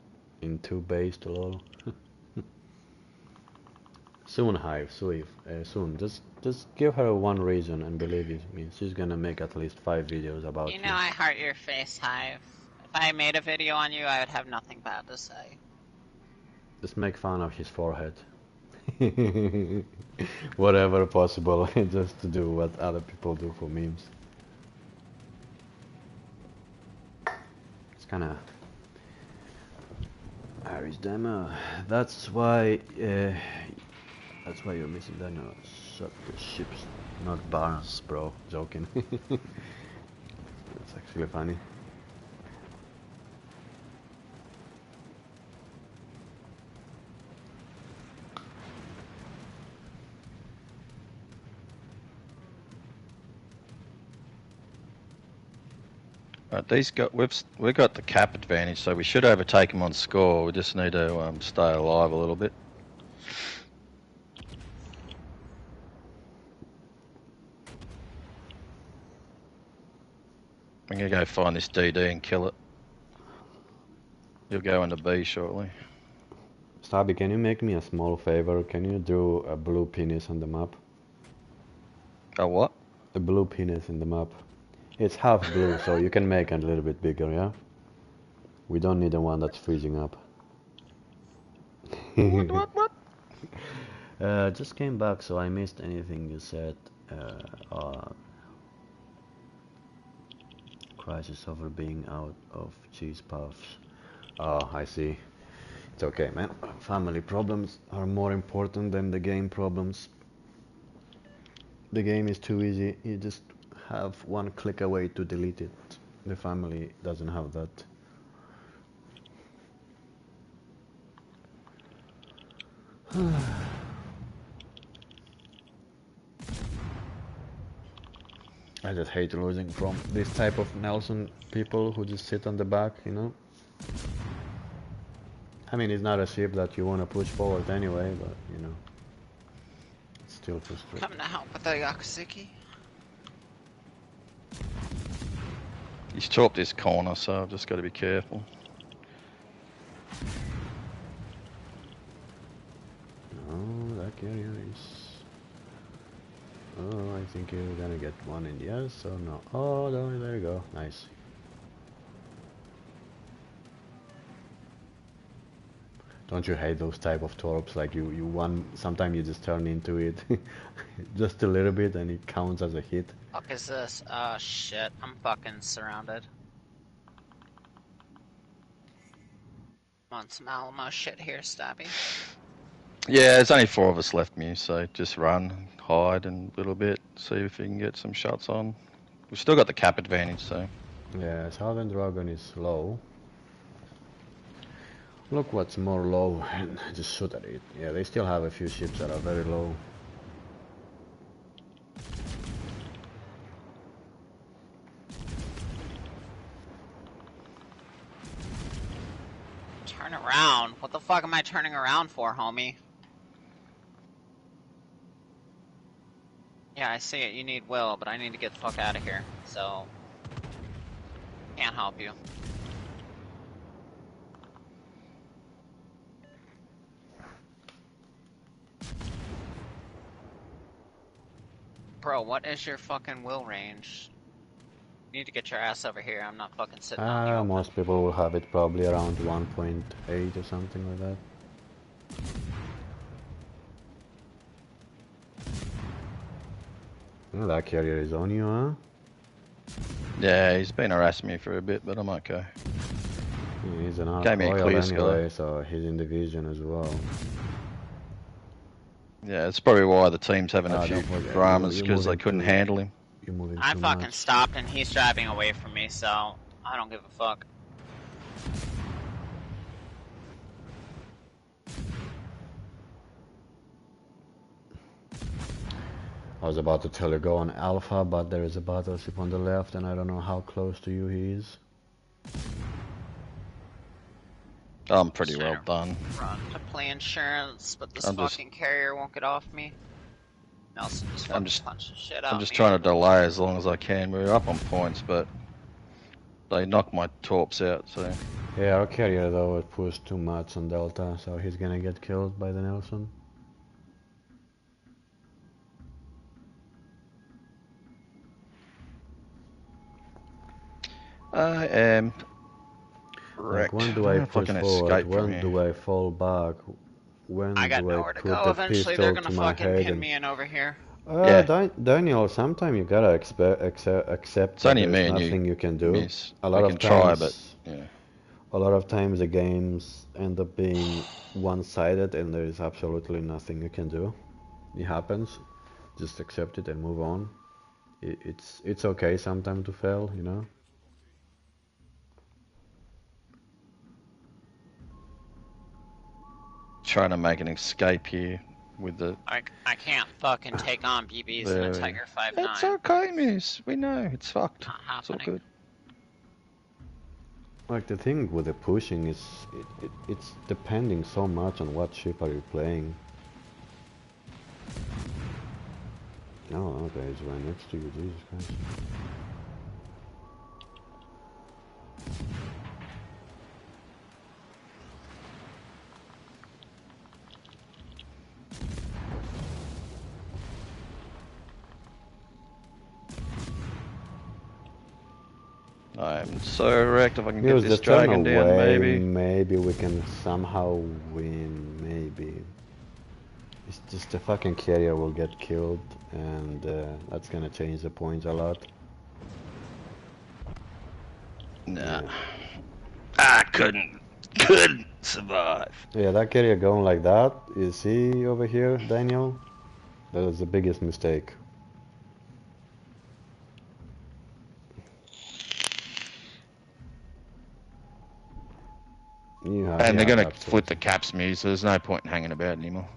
in 2 base to lol. Soon, Hive, soon. Just give her one reason and believe me, she's gonna make at least 5 videos about you. You know I heart your face, Hive. If I made a video on you, I would have nothing bad to say. Just make fun of his forehead. Whatever possible, just to do what other people do for memes. It's kinda... Irish demo. That's why you're missing that. No, shut the ships, not barns, bro. Joking. It's actually funny. We've got the cap advantage, so we should overtake them on score. We just need to stay alive a little bit. I'm gonna go find this DD and kill it. You'll go into B shortly. Stabby, can you make me a small favor? Can you do a blue penis on the map? A what? A blue penis in the map. It's half blue, so you can make it a little bit bigger, yeah? We don't need the one that's freezing up. What? Just came back, so I missed anything you said. Crisis over being out of cheese puffs. Oh, I see. It's okay, man. Family problems are more important than the game problems. The game is too easy. You just have one click away to delete it. The family doesn't have that. I just hate losing from this type of Nelson people who just sit on the back, you know? I mean, it's not a ship that you want to push forward anyway, but, you know, it's still frustrating. Coming to help with the Yakuzuki. He's chopped this corner, so I've just got to be careful. Oh, that carrier is... Oh, I think you're gonna get one in the S or no? Oh, no, there you go. Nice. Don't you hate those type of torps? Like sometimes you just turn into it just a little bit and it counts as a hit. Fuck is this? Oh shit, I'm fucking surrounded. I'm on some Alamo shit here, Stabby. Yeah, there's only 4 of us left, Mew, so just run, hide, and a little bit. see if he can get some shots on. We've still got the cap advantage, so. Yeah, Southern Dragon is low. Look what's more low and just shoot at it. Yeah, they still have a few ships that are very low. Turn around? What the fuck am I turning around for, homie? Yeah, I see it. You need Will, but I need to get the fuck out of here. So, can't help you. Bro, what is your fucking Will range? You need to get your ass over here. I'm not fucking sitting on the open. Most people will have it probably around 1.8 or something like that. Oh, that carrier is on you, huh? Yeah, he's been harassing me for a bit, but I'm okay. Yeah, he's an Gave me a oil clear anyway, so he's in the vision as well. Yeah, it's probably why the team's having a few don't forget, dramas, you're because they moving couldn't too- handle him. You're moving I too fucking much. stopped and he's driving away from me, so I don't give a fuck. I was about to tell you go on Alpha, but there is a battleship on the left, and I don't know how close to you he is. I'm pretty well Sure. done. Run to play insurance, but this I'm just- fucking carrier won't get off me. Nelson just I'm fucking just- punching shit out I'm just me. trying to delay as long as I can. We're up on points, but they knocked my torps out, so. Yeah, our carrier though it pushed too much on Delta, so he's gonna get killed by the Nelson. I am Like, wrecked. when do I If push can forward? escape from When here. do I fall back? When I got do I nowhere to put go. the Eventually, pistol they're to gonna my fucking head pin and... me in over here. Yeah. Daniel, sometimes you gotta accept It's that only there's me and nothing you can do. Miss. A lot We of can try, times, but yeah. a lot of times the games end up being one-sided, and there is absolutely nothing you can do. It happens. Just accept it and move on. It's okay sometimes to fail, you know. Trying to make an escape here with the. I can't fucking take on BBs in a Very- Tiger 5.9. It's okay, Miss. We know it's fucked. Not It's all happening. good. Like, the thing with the pushing is it's depending so much on what ship are you playing. Oh, okay, it's right next to you, Jesus Christ. I'm so wrecked. If I can get Use this the dragon tunnel down, way, maybe. maybe we can somehow win, maybe. It's just the fucking carrier will get killed, and that's gonna change the points a lot. Nah. Yeah. I couldn't survive. Yeah, that carrier going like that, you see over here, Daniel? That was the biggest mistake. Yeah, And they're yeah, gonna that's flip the awesome. caps, me, so there's no point in hanging about anymore.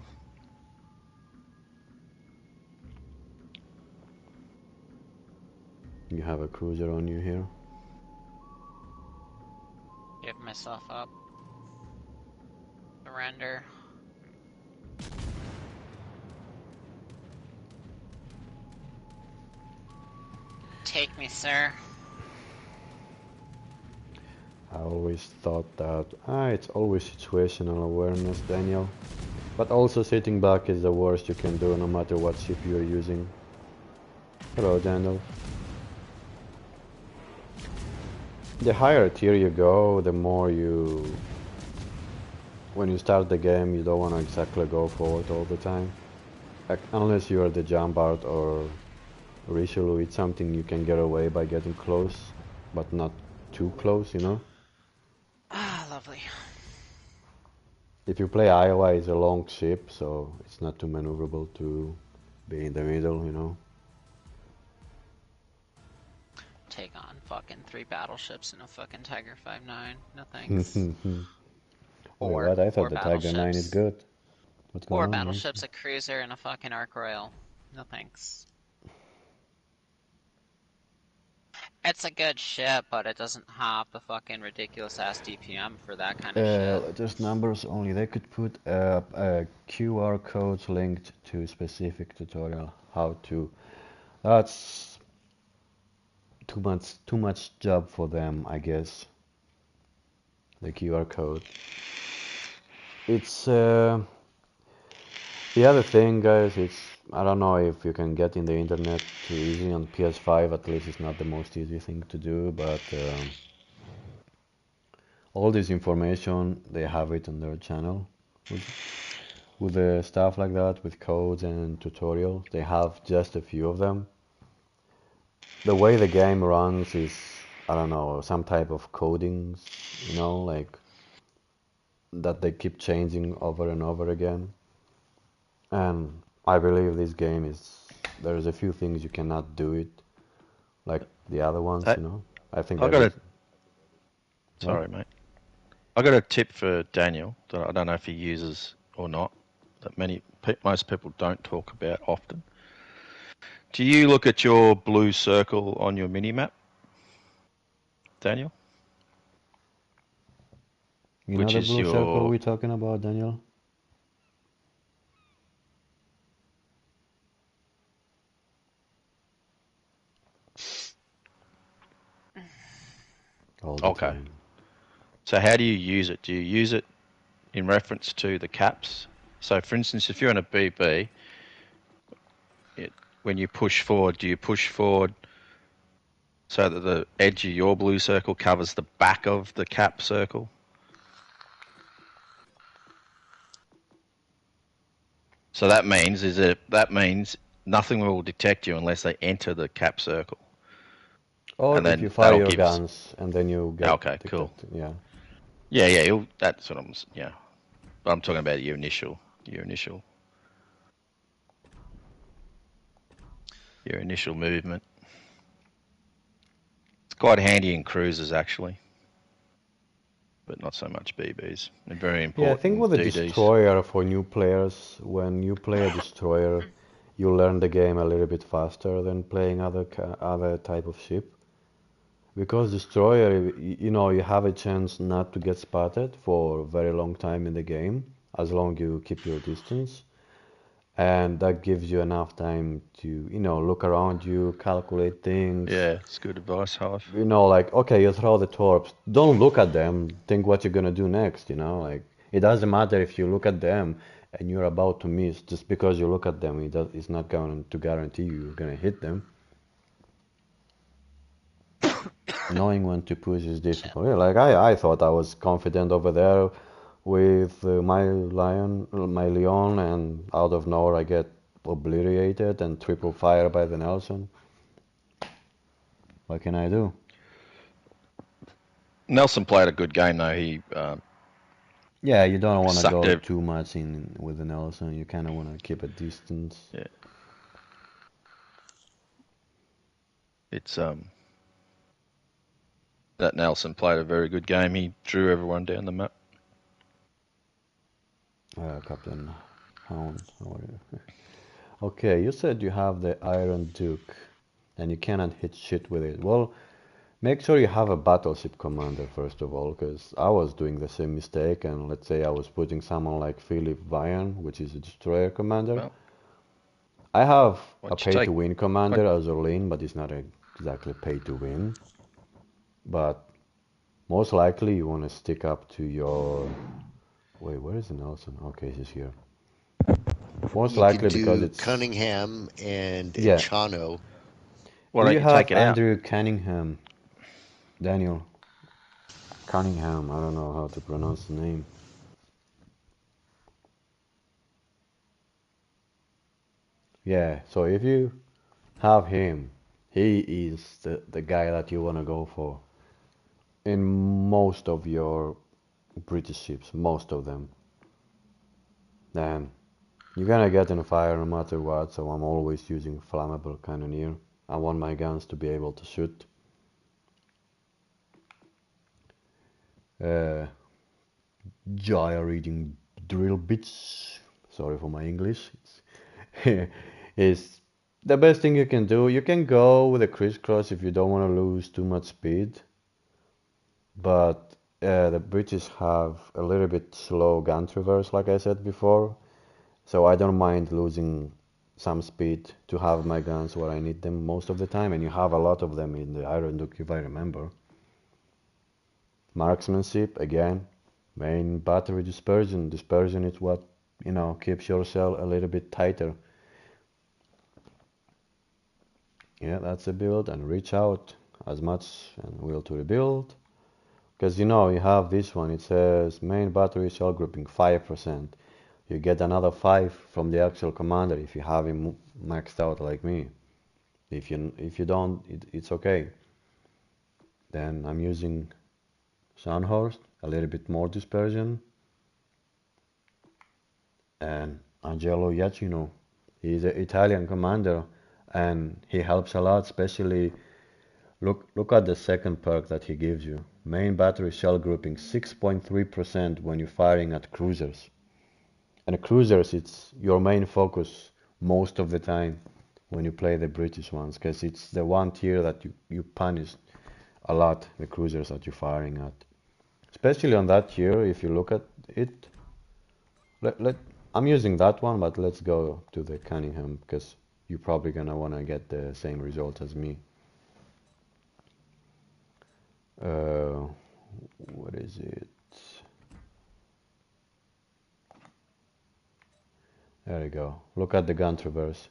You have a cruiser on you here. Give myself up. Surrender. Take me, sir. I always thought that it's always situational awareness, Daniel. But also sitting back is the worst you can do, no matter what ship you're using. Hello, Daniel. The higher tier you go, the more you... When you start the game, you don't want to exactly go forward all the time. Like, unless you're the Jambard or Richelieu, it's something you can get away by getting close, but not too close, you know? Ah, lovely. If you play Iowa, it's a long ship, so it's not too maneuverable to be in the middle, you know? take on fucking 3 battleships and a fucking Tiger 5.9. No thanks. Wait, what? I thought Or the Tiger 9 is battleships. good. What's going Or on, man? battleships, a cruiser, and a fucking Ark Royal. No thanks. It's a good ship, but it doesn't have the fucking ridiculous ass DPM for that kind of shit. Just numbers only. They could put QR codes linked to specific tutorial how to. That's too much job for them, I guess. The QR code. It's the other thing, guys. It's I don't know if you can get in the internet too easy on PS5. At least it's not the most easy thing to do, but all this information they have it on their channel with the stuff like that, with codes and tutorials. They have just a few of them. The way the game runs is, I don't know, some type of codings, like that they keep changing over and over again. And I believe this game there's a few things you cannot do it like the other ones, Hey, I think I got a What? sorry, mate. I got a tip for Daniel that I don't know if he uses or not. That most people don't talk about often. Do you look at your blue circle on your mini map, Daniel? You know Which the is blue circle your we're talking about, Daniel? All the okay. time. So how do you use it? Do you use it in reference to the caps? So, for instance, if you're in a BB, when you push forward, do you push forward so that the edge of your blue circle covers the back of the cap circle? So that means nothing will detect you unless they enter the cap circle. Or And if you then fire that'll your give us. guns and then you get Okay, cool. detected. Yeah. Yeah, that's what But I'm talking about your initial movement. It's quite handy in cruisers actually, but not so much BBs. And very Yeah, I think important with a DDs. destroyer for new players, when you play a destroyer, you learn the game a little bit faster than playing other type of ship. Because destroyer, you have a chance not to get spotted for a very long time in the game, as long you keep your distance. And that gives you enough time to, look around you, calculate things. Yeah, it's good advice, Hive. Like, okay, you throw the torps. Don't look at them. Think what you're gonna do next, Like, it doesn't matter if you look at them and you're about to miss. Just because you look at them, it's not going to guarantee you're gonna hit them. Knowing when to push is difficult. Yeah, like I thought I was confident over there with my Leon, and out of nowhere I get obliterated and triple fire by the Nelson. What can I do? Nelson played a good game though. He Yeah, you don't want to sucked go it. too much in with the Nelson. You kind of want to keep a distance. Yeah. It's that Nelson played a very good game. He drew everyone down the map. Captain Hound, how are you? Okay, you said you have the Iron Duke and you cannot hit shit with it. Well, make sure you have a battleship commander first of all, because I was doing the same mistake, and let's say I was putting someone like Philip Vian, which is a destroyer commander. Well, I have a once you pay-to-win commander as Orlean, but it's not exactly pay-to-win. But most likely you want to stick up to your... Wait, where is the Nelson? Okay, he's here. Most You likely could because do it's... Cunningham and Yeah. Chano. why Do don't you you take have it out? Andrew Cunningham? Daniel Cunningham, I don't know how to pronounce the name. Yeah, so if you have him, he is the guy that you want to go for in most of your British ships, most of them. Then you're gonna get in a fire no matter what, so I'm always using flammable cannoneer. I want my guns to be able to shoot. uh, gyrating drill bits. Sorry for my English. Is the best thing you can do. You can go with a crisscross if you don't want to lose too much speed, but the British have a little bit slow gun traverse, like I said before, so I don't mind losing some speed to have my guns where I need them most of the time, and you have a lot of them in the Iron Duke, if I remember. Marksmanship, again, main battery dispersion. Dispersion is what, keeps your cell a little bit tighter. Yeah, that's the build, and reach out as much and will to rebuild. Because you have this one, it says main battery cell grouping 5%. You get another 5 from the actual commander if you have him maxed out like me. If you don't, it's okay. Then I'm using Sunhorst, a little bit more dispersion. And Angelo Iacchino, he's an Italian commander, and he helps a lot, especially look at the second perk that he gives you. Main battery shell grouping 6.3% when you're firing at cruisers. And cruisers, it's your main focus most of the time when you play the British ones, because it's the one tier that you punish a lot, the cruisers that you're firing at. Especially on that tier, if you look at it, I'm using that one, but let's go to the Cunningham, because you're probably gonna wanna get the same result as me. What is it? There we go. Look at the gun traverse.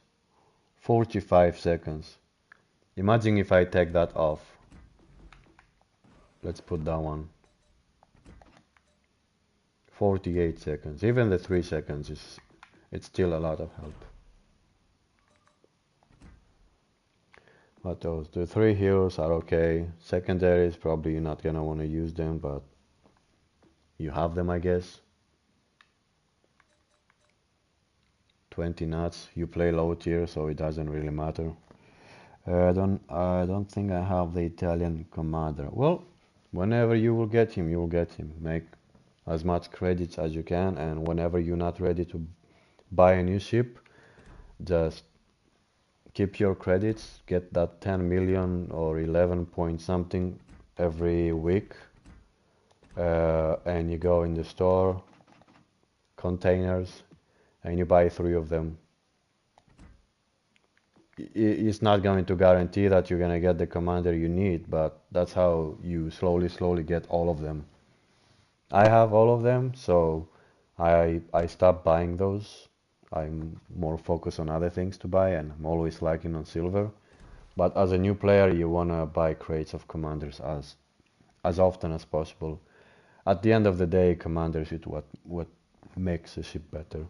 45 seconds. Imagine if I take that off. Let's put that one. 48 seconds. Even the 3 seconds it's still a lot of help. But the 3 heroes are okay. Secondaries, probably you're not gonna want to use them, but you have them, I guess. 20 nuts. You play low tier, so it doesn't really matter. I don't think I have the Italian commander. Well, whenever you will get him, you will get him. Make as much credits as you can, and whenever you're not ready to buy a new ship, just keep your credits, get that 10 million or 11 point something every week, and you go in the store, containers, and you buy 3 of them. It's not going to guarantee that you're going to get the commander you need, but that's how you slowly get all of them. I have all of them, so I stopped buying those. I'm more focused on other things to buy, and I'm always liking on silver. But as a new player, you want to buy crates of commanders as often as possible. At the end of the day, commanders is what makes a ship better.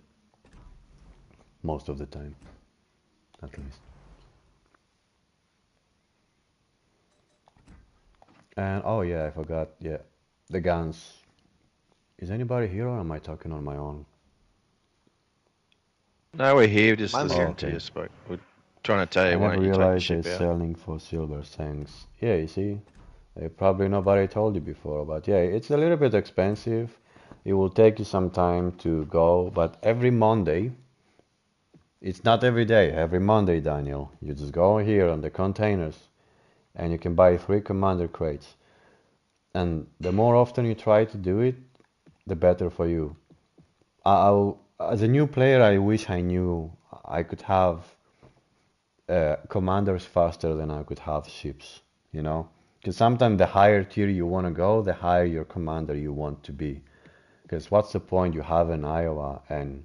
Most of the time, at least. And oh yeah, I forgot. Yeah, the guns. Is anybody here, or am I talking on my own? No, we're here just I'm listening here. to Okay. you spoke. We're trying to tell I you why never don't you take the realized they're ship out. selling for silver, thanks. Yeah, you see, probably nobody told you before, but yeah, it's a little bit expensive. It will take you some time to go, but every Monday, it's not every day, every Monday, Daniel, you just go here on the containers and you can buy 3 commander crates. And the more often you try to do it, the better for you. As a new player, I wish I knew I could have commanders faster than I could have ships, you know? Because sometimes the higher tier you want to go, the higher your commander you want to be. Because what's the point you have in Iowa and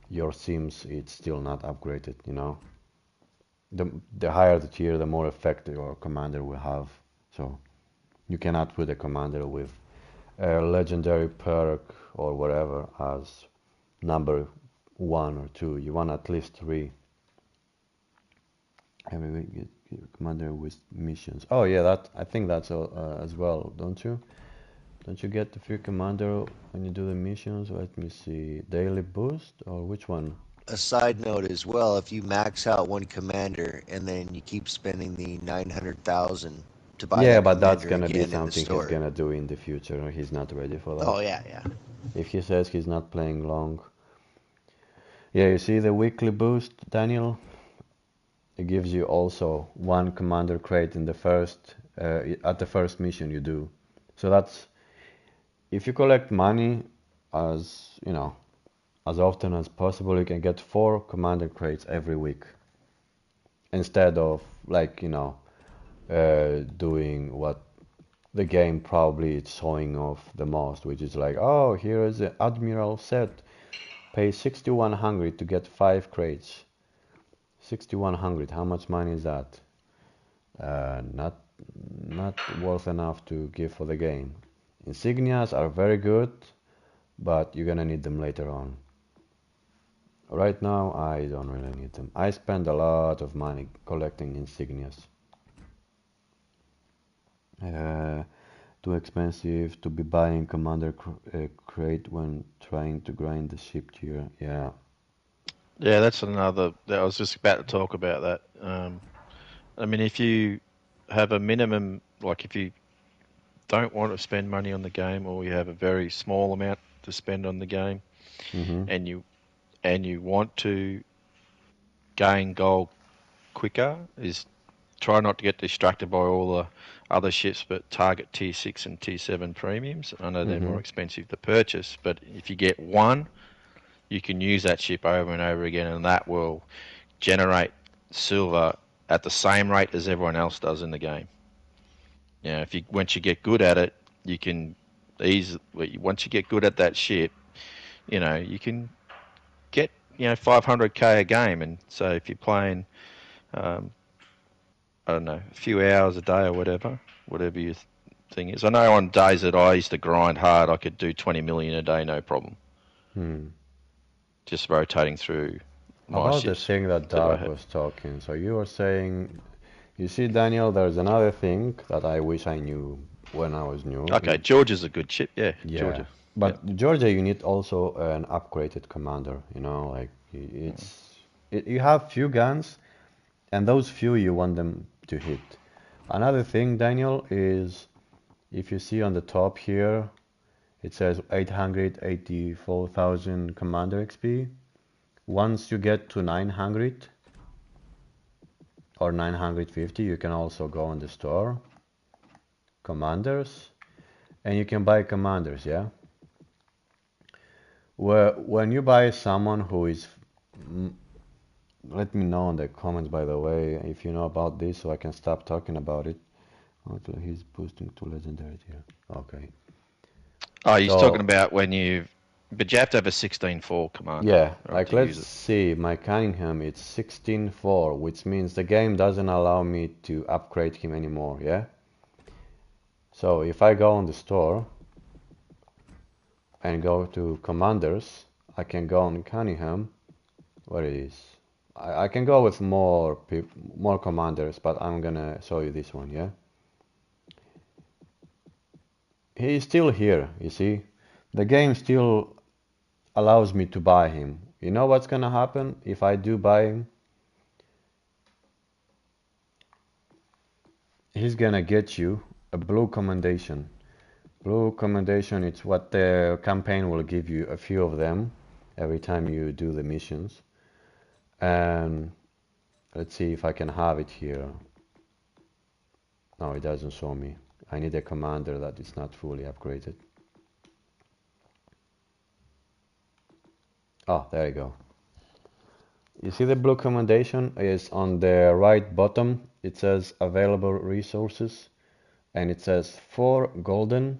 your sims it's still not upgraded, you know? The higher the tier, the more effective your commander will have. So you cannot put a commander with a legendary perk or whatever as number 1 or 2. You want at least 3. Every week get commander with missions. Oh yeah, that I think that's as well, don't you? Don't you get the free commander when you do the missions? Let me see, daily boost or which one? A side note as well, if you max out one commander and then you keep spending the 900,000 to buy Yeah, that but that's commander gonna be again in the something he's store. gonna do in the future. He's not ready for that. Oh yeah, yeah. If he says he's not playing long. Yeah, you see the weekly boost, Daniel? It gives you also one commander crate in the first at the first mission you do. So that's if you collect money as you know as often as possible, you can get 4 commander crates every week instead of like doing what the game probably is showing off the most, which is like, oh, here is the Admiral set. Pay 6,100 to get 5 crates. 6,100. How much money is that? Not worth enough to give for the game. Insignias are very good, but you're gonna need them later on. Right now, I don't really need them. I spend a lot of money collecting insignias. Too expensive to be buying commander crate when trying to grind the ship tier. Yeah. Yeah, that's another. I was just about to talk about that. I mean, if you have a minimum, like if you don't want to spend money on the game, or you have a very small amount to spend on the game, Mm-hmm. and you want to gain gold quicker, is try not to get distracted by all the other ships, but target tier 6 and tier 7 premiums. I know they're Mm-hmm. more expensive to purchase, but if you get one, you can use that ship over and over again, and that will generate silver at the same rate as everyone else does in the game. You know, if you once you get good at it, you can once you get good at that ship, you can get 500k a game, and so if you're playing, um, I don't know, a few hours a day or whatever your thing is. I know on days that I used to grind hard, I could do 20 million a day, no problem, Hmm. just rotating through my About the ships thing that that I Doug had. was talking, so you were saying, you see, Daniel, there's another thing that I wish I knew when I was new. Okay, Georgia's a good ship, yeah, Yeah, Georgia. Yeah. but Georgia, you need also an upgraded commander. Like you have few guns, and those few you want them to hit. Another thing, Daniel, is if you see on the top here, it says 884,000 commander XP. Once you get to 900 or 950, you can also go on the store, commanders, and you can buy commanders, yeah? When you buy someone who is, let me know in the comments, by the way, if you know about this, so I can stop talking about it. Okay, he's boosting to legendary tier. Okay. Oh, he's talking So, about but you have to have a 16-4 commander, yeah, right, like to let's use it. see, my Cunningham, it's 16-4, which means the game doesn't allow me to upgrade him anymore, yeah? So if I go on the store and go to commanders, I can go on Cunningham, where it is. I can go with more commanders, but I'm gonna show you this one, yeah? He's still here, you see? The game still allows me to buy him. You know what's gonna happen if I do buy him? He's gonna get you a blue commendation. Blue commendation, it's what the campaign will give you, a few of them every time you do the missions. And let's see if I can have it here. No, it doesn't show me. I need a commander that is not fully upgraded. Oh, there you go. You see the blue commendation is on the right bottom. It says available resources and it says 4 golden.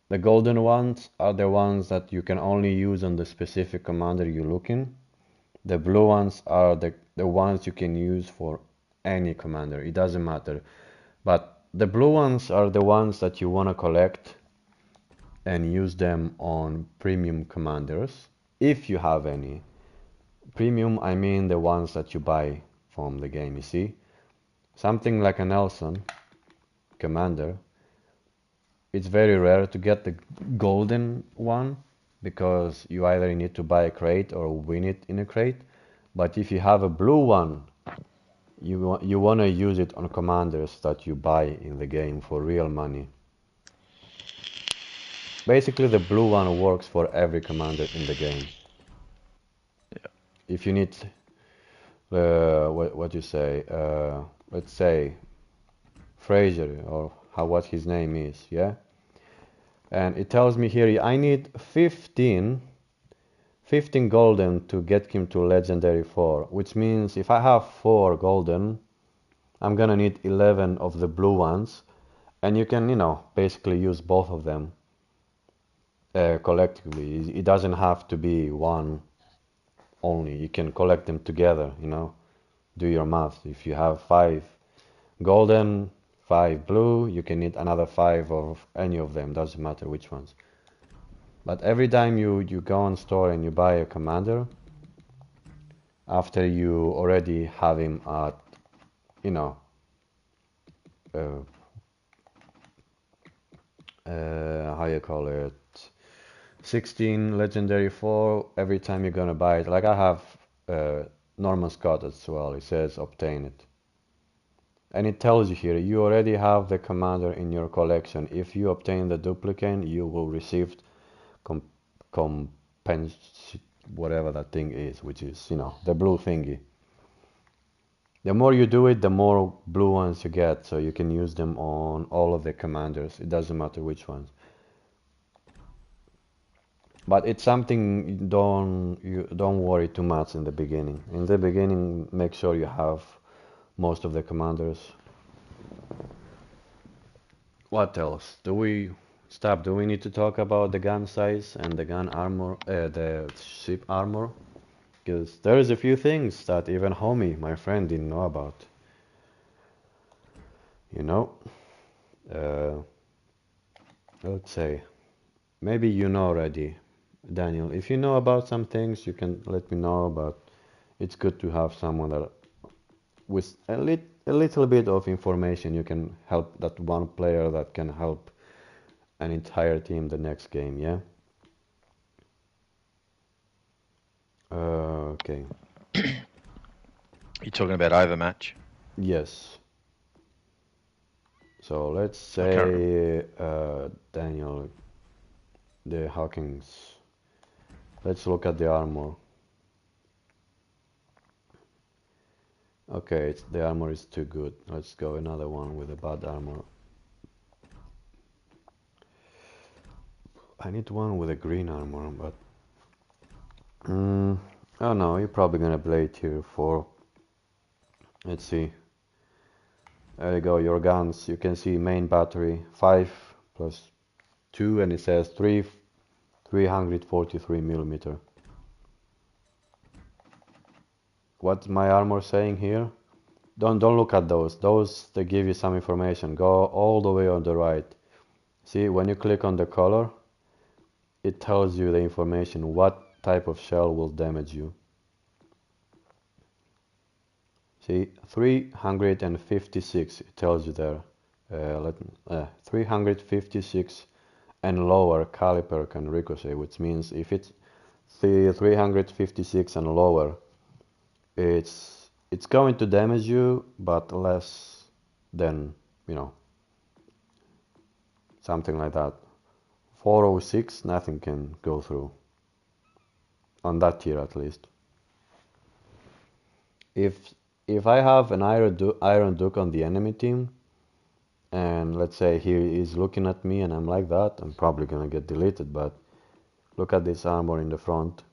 The golden ones are the ones that you can only use on the specific commander you're looking. The blue ones are the ones you can use for any commander. It doesn't matter. But the blue ones are the ones that you want to collect and use them on premium commanders, if you have any. Premium, I mean the ones that you buy from the game, you see? Something like a Nelson commander, it's very rare to get the golden one because you either need to buy a crate or win it in a crate. But if you have a blue one, you want to use it on commanders that you buy in the game for real money. Basically, the blue one works for every commander in the game. Yeah. If you need, what you say, let's say Fraser or what his name is, yeah. And it tells me here I need 15 golden to get him to legendary 4, which means if I have 4 golden, I'm gonna need 11 of the blue ones, and you can, basically use both of them collectively. It doesn't have to be one only. You can collect them together, do your math. If you have 5 golden, 5 blue, you can need another 5 of any of them, doesn't matter which ones. But every time you go on store and you buy a commander, after you already have him at, how you call it, 16 legendary 4, every time you're gonna buy it. Like I have Norman Scott as well, it says obtain it. And it tells you here, you already have the commander in your collection. If you obtain the duplicate, you will receive whatever that thing is, which is, the blue thingy. The more you do it, the more blue ones you get, so you can use them on all of the commanders. It doesn't matter which ones. But it's something you don't worry too much in the beginning. In the beginning, make sure you have most of the commanders. What else? Do we need to talk about the gun size and the gun armor, the ship armor? Because there's a few things that even Homie, my friend, didn't know about. Let's say, maybe you know already, Daniel. If you know about some things, you can let me know, but it's good to have someone that, with a little bit of information, you can help that one player that can help an entire team the next game, yeah? Okay. You're talking about Overmatch? Yes. So let's say, Daniel, the Hawkins. Let's look at the armor. Okay, the armor is too good. Let's go another one with a bad armor. I need one with a green armor, but... oh no, you're probably gonna play tier 4. Let's see. There you go, your guns. You can see main battery 5 plus 2, and it says 343 millimeter. What's my armor saying here? Don't look at those. Those, they give you some information. Go all the way on the right. See, when you click on the color, it tells you the information, what type of shell will damage you. See, 356, it tells you there. 356 and lower caliber can ricochet, which means if it's 356 and lower, it's going to damage you, but less than, something like that. 406, nothing can go through. On that tier, at least. If I have an Iron Duke on the enemy team, and let's say he is looking at me and I'm like that, I'm probably gonna get deleted, but look at this armor in the front.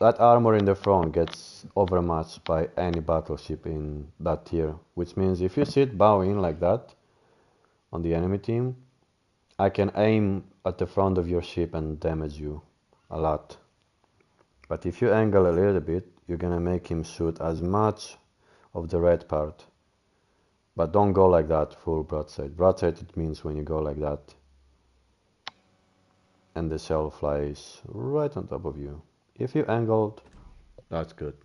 That armor in the front gets overmatched by any battleship in that tier, which means if you sit bow in like that on the enemy team, I can aim at the front of your ship and damage you a lot. But if you angle a little bit, you're gonna make him shoot as much of the red part. But don't go like that, full broadside. Broadside, it means when you go like that and the shell flies right on top of you. If you angled, that's good.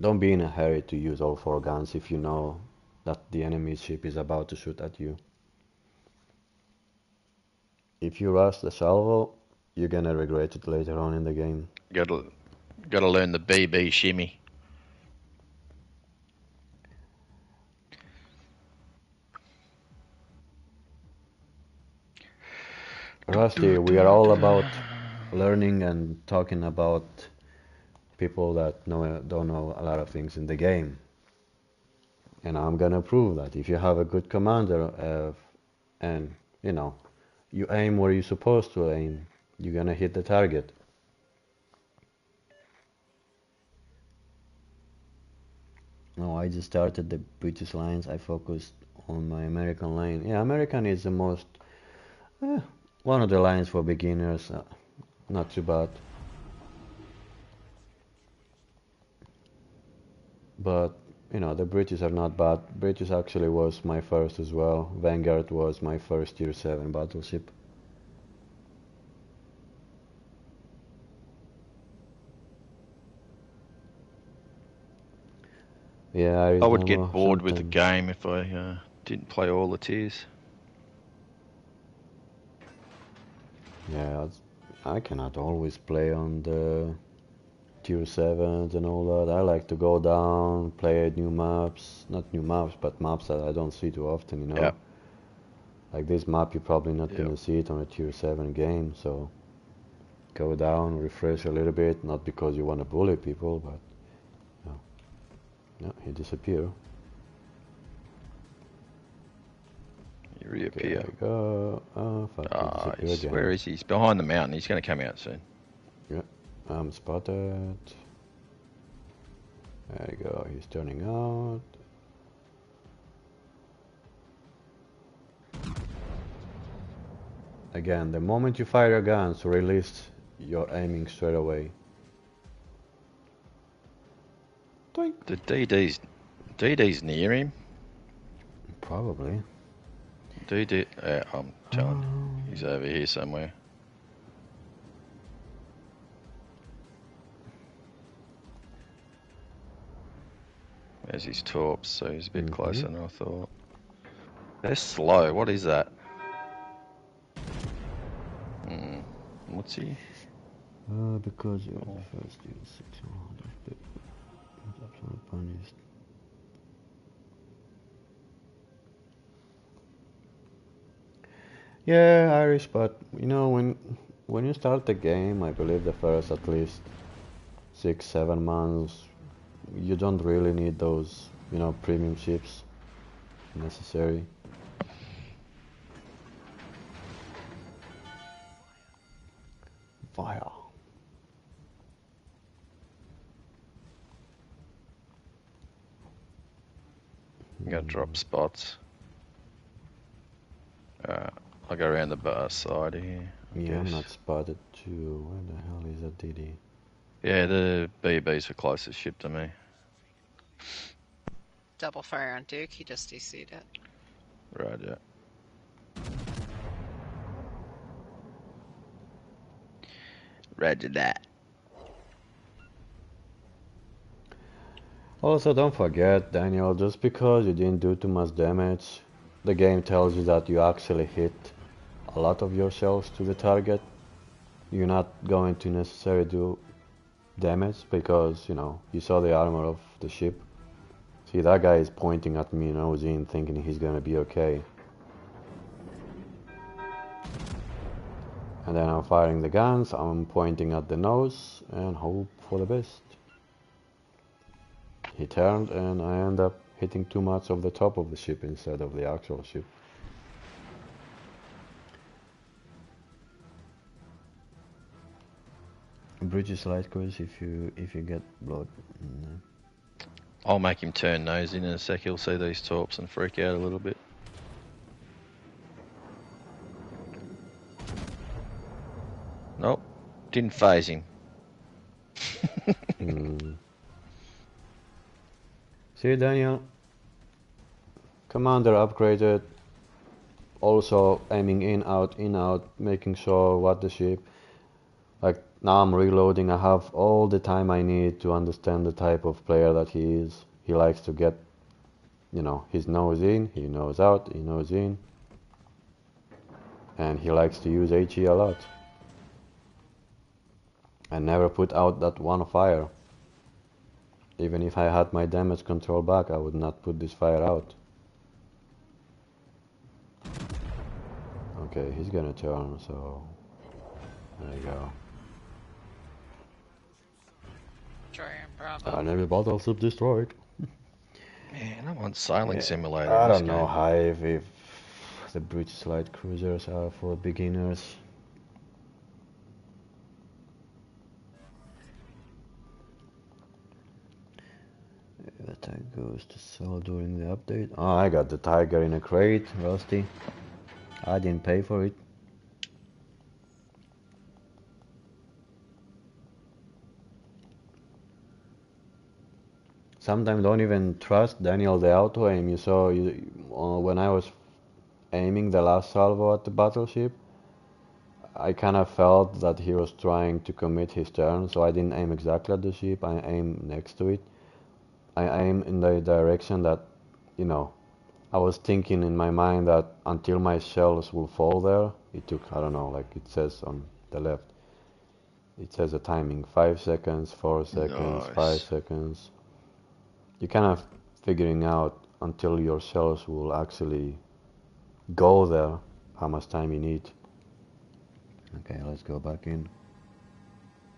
Don't be in a hurry to use all 4 guns if you know that the enemy ship is about to shoot at you. If you rush the salvo, you're gonna regret it later on in the game. Gotta learn the BB shimmy. Rusty, we are all about learning and talking about people that don't know a lot of things in the game. And I'm gonna prove that if you have a good commander and you know you aim where you're supposed to aim, you're gonna hit the target. No, I just started the British lines. I focused on my American line. Yeah, American is the most eh, one of the lines for beginners. Not too bad. But you know the British are not bad. British actually was my first as well. Vanguard was my first tier 7 battleship. Yeah, I would get Arizona bored with the sometimes. game if I didn't play all the tiers. Yeah, I cannot always play on the tier 7s and all that. I like to go down, play new maps. Not new maps, but maps that I don't see too often, you Yeah. know. Like this map, you're probably not Yeah. gonna see it on a tier 7 game, so go down, refresh a little bit, not because you want to bully people, but no, he disappear. You Okay, reappear. there you go. Oh, fuck, he disappeared again. Where is he? He's behind the mountain. He's going to come out soon. Yeah, I'm spotted. There you go, he's turning out. Again, the moment you fire your guns, release your aiming straight away. Doink. The DD's near him. Probably. DD, I'm telling you, he's over here somewhere. There's his torps, so he's a bit closer than I thought. They're slow. What is that? What's he? Because you're the first, you're 600 people. Absolutely punished. Yeah, Irish, but you know when you start the game, I believe the first at least 6-7 months, you don't really need those, you know, premium ships necessary. Fire. I'm gonna drop spots. I'll go around the bar side here. Yeah, I'm not spotted too. Where the hell is that DD? Yeah, the BB's the closest ship to me. Double fire on Duke, he just DC'd it. Right, yeah. Roger that. Also, don't forget, Daniel, just because you didn't do too much damage, the game tells you that you actually hit a lot of your shells to the target. You're not going to necessarily do damage because, you know, you saw the armor of the ship. See, that guy is pointing at me, nose in, thinking he's gonna be okay. And then I'm firing the guns, I'm pointing at the nose and hope for the best. He turned and I end up hitting too much of the top of the ship instead of the actual ship. British light cruise if you get blood. No. I'll make him turn nose in a sec. He'll see these torps and freak out a little bit. Nope, didn't phase him. See, Daniel, commander upgraded, also aiming in out, making sure what the ship. Like now I'm reloading, I have all the time I need to understand the type of player that he is. He likes to get, you know, his nose in, he nose out, he nose in. And he likes to use HE a lot. I never put out that one fire. Even if I had my damage control back, I would not put this fire out. Okay, he's gonna turn, so there you go. Bravo. Enemy battleship destroyed. Man, I want Sailing Yeah, Simulator in I this don't know, game. Hive, if the British light cruisers are for beginners. That tank goes to sell during the update. Oh, I got the Tiger in a crate, Rusty. I didn't pay for it. Sometimes don't even trust Daniel the auto aim. You saw when I was aiming the last salvo at the battleship, I kind of felt that he was trying to commit his turn, so I didn't aim exactly at the ship. I aimed next to it. I aimed in the direction that, you know, I was thinking in my mind that until my shells will fall there, it took, I don't know, like it says on the left. It says a timing, 5 seconds, 4 seconds, 5 Nice. seconds. You're kind of figuring out until your shells will actually go there, how much time you need. Okay, let's go back in.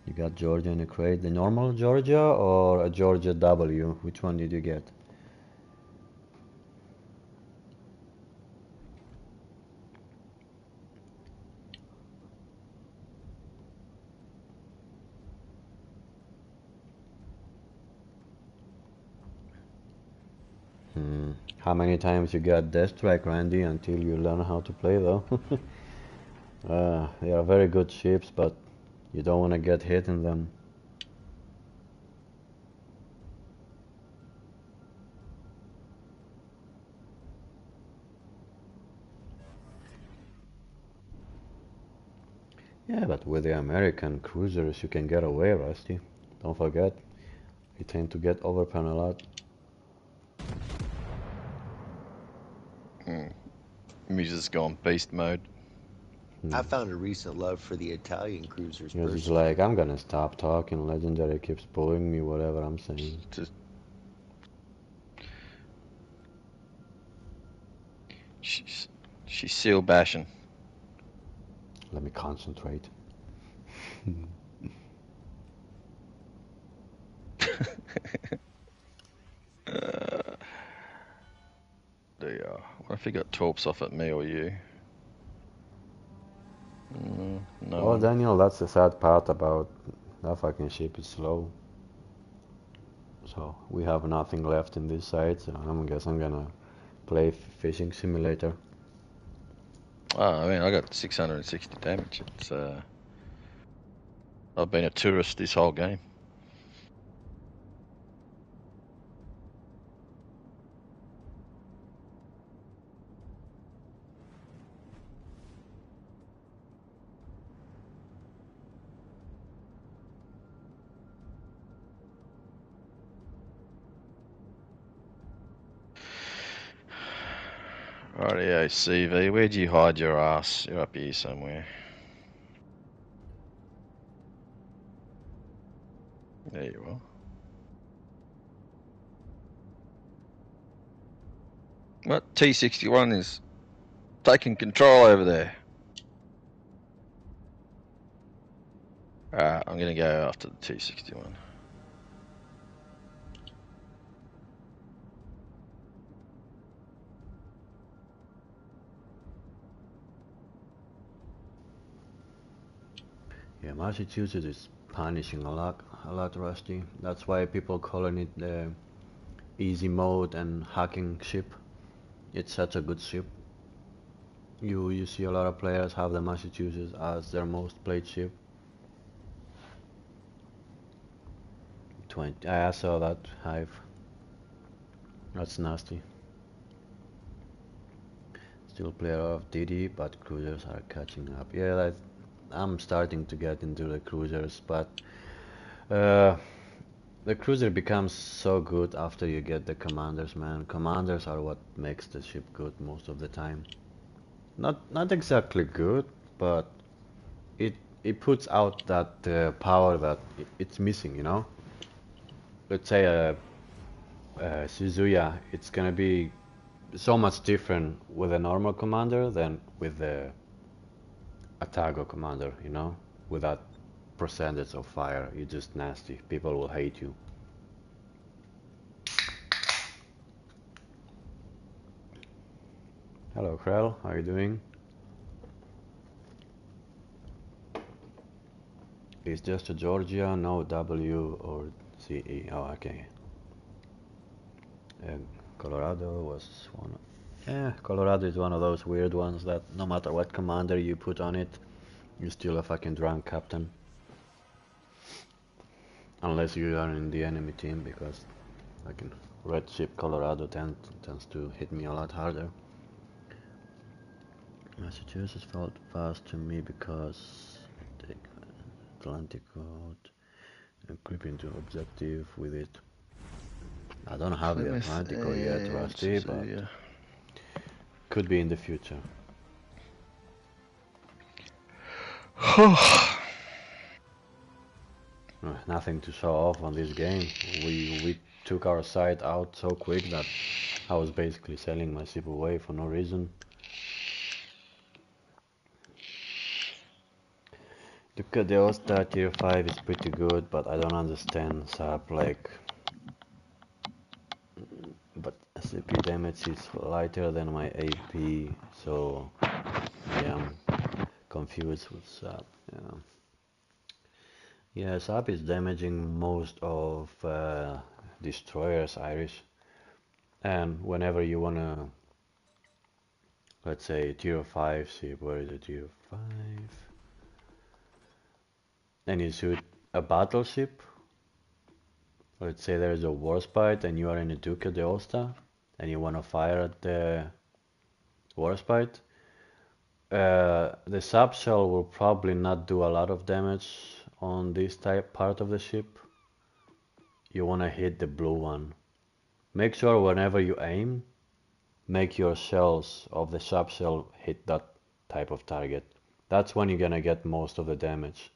You got Georgia in a crate, the normal Georgia or a Georgia W? Which one did you get? How many times you got Death Strike, Randy, until you learn how to play though? They are very good ships, but you don't want to get hit in them. Yeah, but with the American cruisers you can get away, Rusty. Don't forget, you tend to get overpen a lot. Music's gone beast mode. I found a recent love for the Italian cruisers Because he's personally. like, I'm gonna stop talking, Legendary keeps pulling me, whatever I'm saying. Just she's seal bashing. Let me concentrate. What if he got torps off at me or you? No Well, one. Daniel, that's the sad part about that fucking ship is slow. So we have nothing left in this side, so I guess I'm gonna play fishing simulator. Oh, I mean, I got 660 damage. It's I've been a tourist this whole game. Rightio, CV. Where'd you hide your ass? You're up here somewhere. There you are. What? T61 is taking control over there. Alright, I'm gonna go after the T61. Yeah, Massachusetts is punishing a lot, Rusty. That's why people calling it the easy mode and hacking ship. It's such a good ship. You see a lot of players have the Massachusetts as their most played ship. 20. I saw that Hive. That's nasty. Still play a lot of DD, but cruisers are catching up. Yeah, I'm starting to get into the cruisers, but uh, the cruiser becomes so good after you get the commanders, man. Commanders are what makes the ship good most of the time. Not exactly good, but it it puts out that power that it's missing, you know. Let's say Suzuya, it's gonna be so much different with a normal commander than with the a Targo commander, you know, with that percentage of fire. You're just nasty. People will hate you. Hello, Krell. How are you doing? It's just a Georgia, no W or CE. Oh, okay. Colorado was one. Yeah, Colorado is one of those weird ones that no matter what commander you put on it, you're still a fucking drunk captain. Unless you are in the enemy team, because fucking red ship Colorado tends to hit me a lot harder. Massachusetts felt fast to me because the Atlantic out and creep into objective with it. I don't have the Plymouth Atlantico yet, and Rusty, but Caesarea. could be in the future. Nothing to show off on this game. We took our side out so quick that I was basically selling my ship away for no reason. Look at the All-Star tier 5 is pretty good, but I don't understand sub like. But SAP damage is lighter than my AP, so yeah, I'm confused with sub. Yeah. Yeah, sub is damaging most of destroyers, Irish, and whenever you wanna, let's say tier 5 ship, where is it, tier 5? And you shoot a battleship, let's say there's a Warspite and you are in a Duke de Osta, and you wanna fire at the Warspite, the subshell will probably not do a lot of damage on this type part of the ship. You wanna hit the blue one. Make sure whenever you aim, make your shells of the subshell hit that type of target. That's when you're gonna get most of the damage.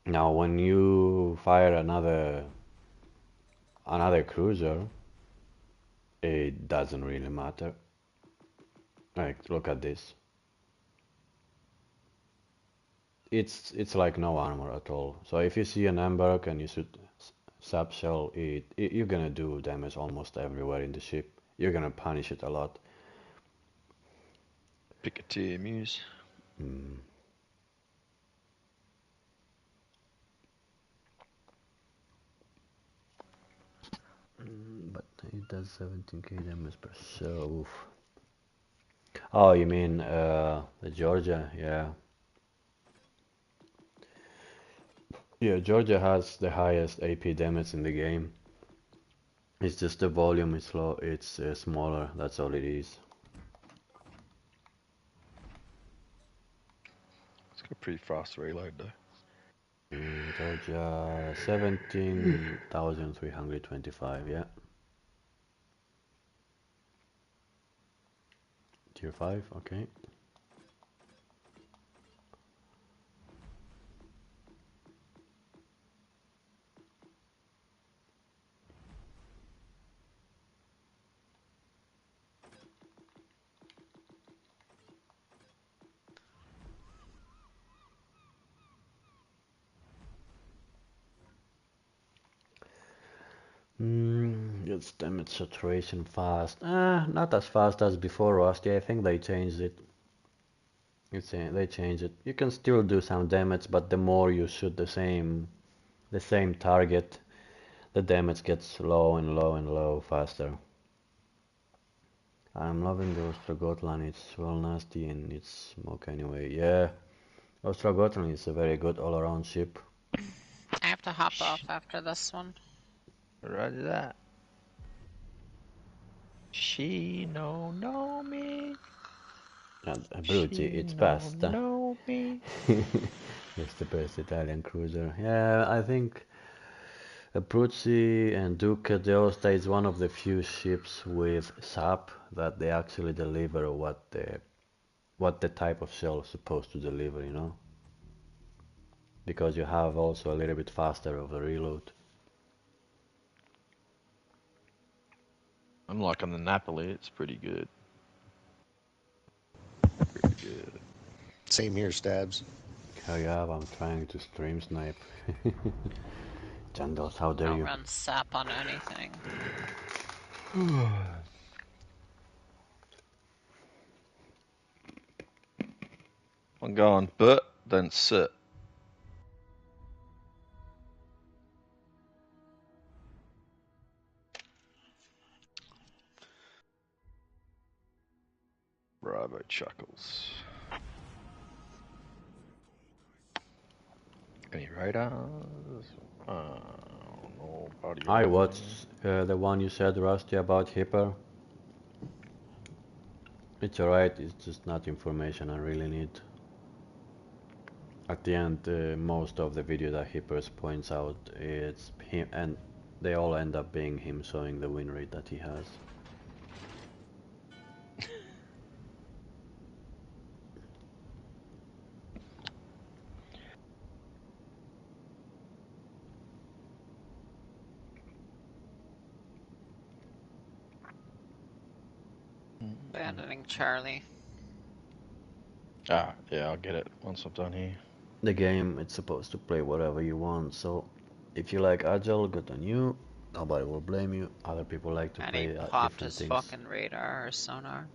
Now when you fire another cruiser, it doesn't really matter. Like, look at this. It's like no armor at all. So if you see an Emberg and you shoot subshell, you're gonna do damage almost everywhere in the ship. You're gonna punish it a lot. Picketeer Muse. But it does 17k damage per shell. Oof. Oh, you mean the Georgia? Yeah. Yeah, Georgia has the highest AP damage in the game. It's just the volume is low. It's smaller. That's all it is. It's got a pretty fast reload though. Georgia 17,325. Yeah. Tier 5. Okay. It's damage saturation fast. Not as fast as before, Rusty. I think they changed it. They changed it. You can still do some damage, but the more you shoot the same target, the damage gets low and low and low faster. I'm loving the Ostrogotland. It's well nasty and it's smoke anyway. Yeah, Ostrogotland is a very good all-around ship. I have to hop off after this one. Roger that. She no know me. And Abruzzi, it's best. Know me. It's the best Italian cruiser. Yeah, I think Abruzzi and Duca d'Aosta is one of the few ships with SAP that they actually deliver what the type of shell is supposed to deliver, you know? Because you have also a little bit faster of the reload. Unlike on the Napoli, it's pretty good. Pretty good. Same here, Stabs. Hurry up, I'm trying to stream snipe. Jandals, how I dare don't you? run sap on anything. I'm going but then sit. Bravo chuckles. Any radars? Nobody. I watched the one you said, Rusty, about Hipper. It's alright, it's just not information I really need. At the end, most of the video that Hippers points out, it's him, and they all end up being him showing the win rate that he has. Abandoning Charlie. Ah, yeah, I'll get it once I'm done here. The game, it's supposed to play whatever you want, so if you like Agile, good on you. Nobody will blame you. Other people like to And he play popped different his things. fucking radar or sonar.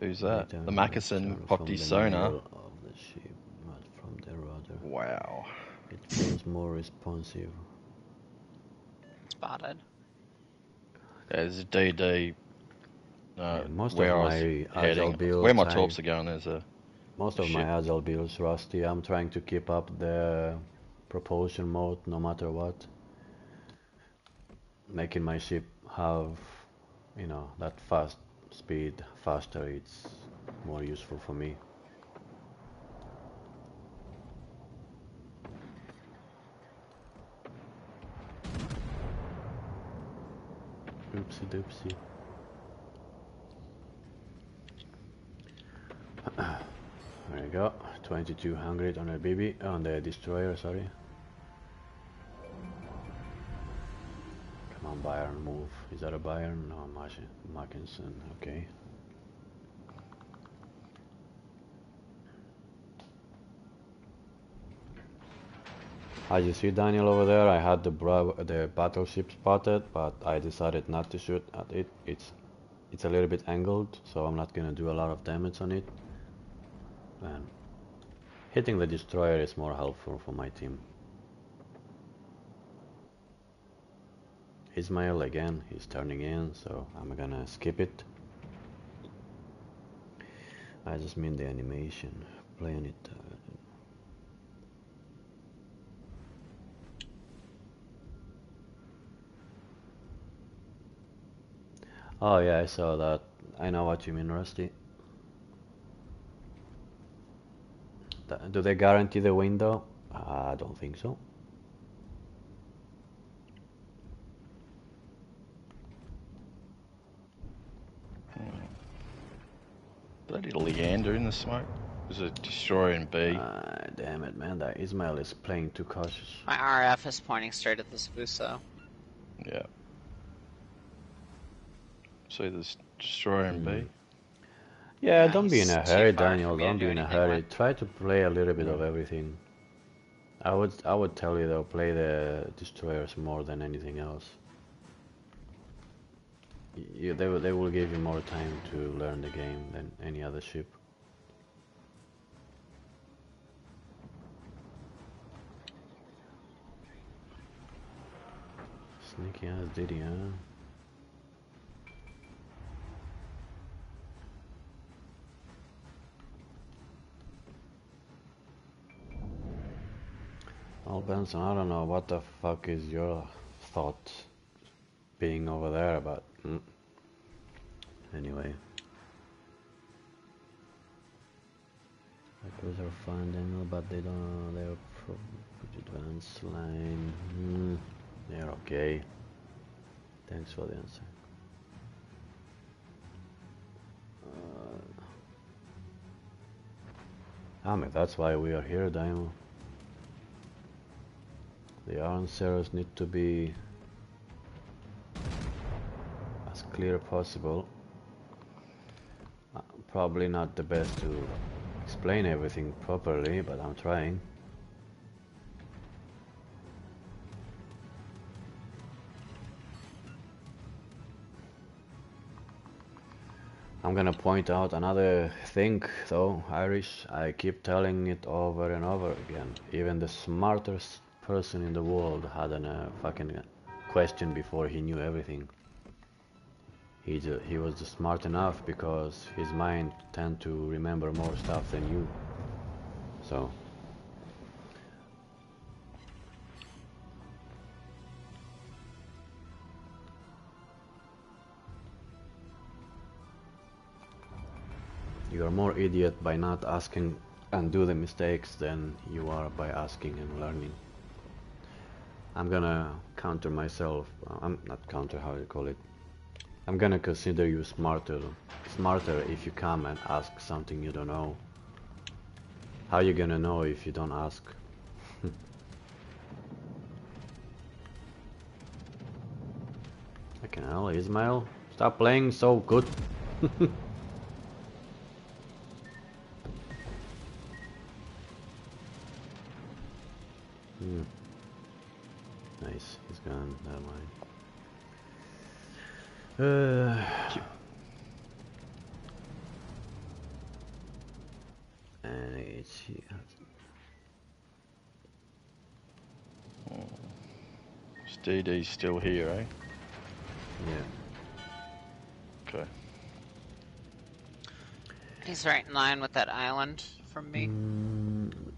Who's that? Data The Mackerson from popped the his sonar. middle of the ship, not from the rudder. Wow. It feels more responsive. Spotted. Yeah, there's a DD. Yeah, most where of I my was Agile heading, builds, where my torps are going, there's a most of my ship. Agile builds, Rusty, I'm trying to keep up the propulsion mode no matter what. Making my ship have, you know, that fast speed, faster, it's more useful for me. Oopsie doopsie. There you go, 2200 on a BB, on the destroyer, sorry. Come on, Bayern, move. Is that a Bayern? No, Mackinson, okay. As you see, Daniel, over there, I had the battleship spotted, but I decided not to shoot at it. It's a little bit angled, so I'm not gonna do a lot of damage on it. And hitting the destroyer is more helpful for my team. Ismail again, he's turning in, so I'm gonna skip it. I just mean the animation, playing it. Oh yeah, I saw that. I know what you mean, Rusty. Do they guarantee the window? I don't think so. Bloody Leander in the smoke. There's a destroyer in B. Damn it, man, that Ismail is playing too cautious. My RF is pointing straight at this Buso. Yeah. See this destroyer in B. Yeah, Yeah, don't be in he's a too hurry, far for Daniel. me to Don't do be in a anything hurry. with. Try to play a little bit of everything. I would tell you though, play the destroyers more than anything else. They will give you more time to learn the game than any other ship. Sneaky ass Diddy, huh? Well, Benson, I don't know what the fuck is your thought being over there, but anyway. Those are fine, Daniel, but they don't. They're advanced line. They're okay. Thanks for the answer. I mean, that's why we are here, Daniel. The answers need to be as clear as possible. probably not the best to explain everything properly, but I'm trying. I'm gonna point out another thing though, Irish. I keep telling it over and over again. Even the smartest person in the world had a fucking question before he knew everything. He was just smart enough because his mind tend to remember more stuff than you. So you are more idiot by not asking and do the mistakes than you are by asking and learning. I'm gonna counter myself. I'm not counter, how do you call it? I'm gonna consider you smarter if you come and ask something you don't know. How you gonna know if you don't ask? Fucking hell, Ismail, stop playing so good. Nice, he's gone. Never mind. And it's DD's still here, eh? yeah. Okay. He's right in line with that island from me.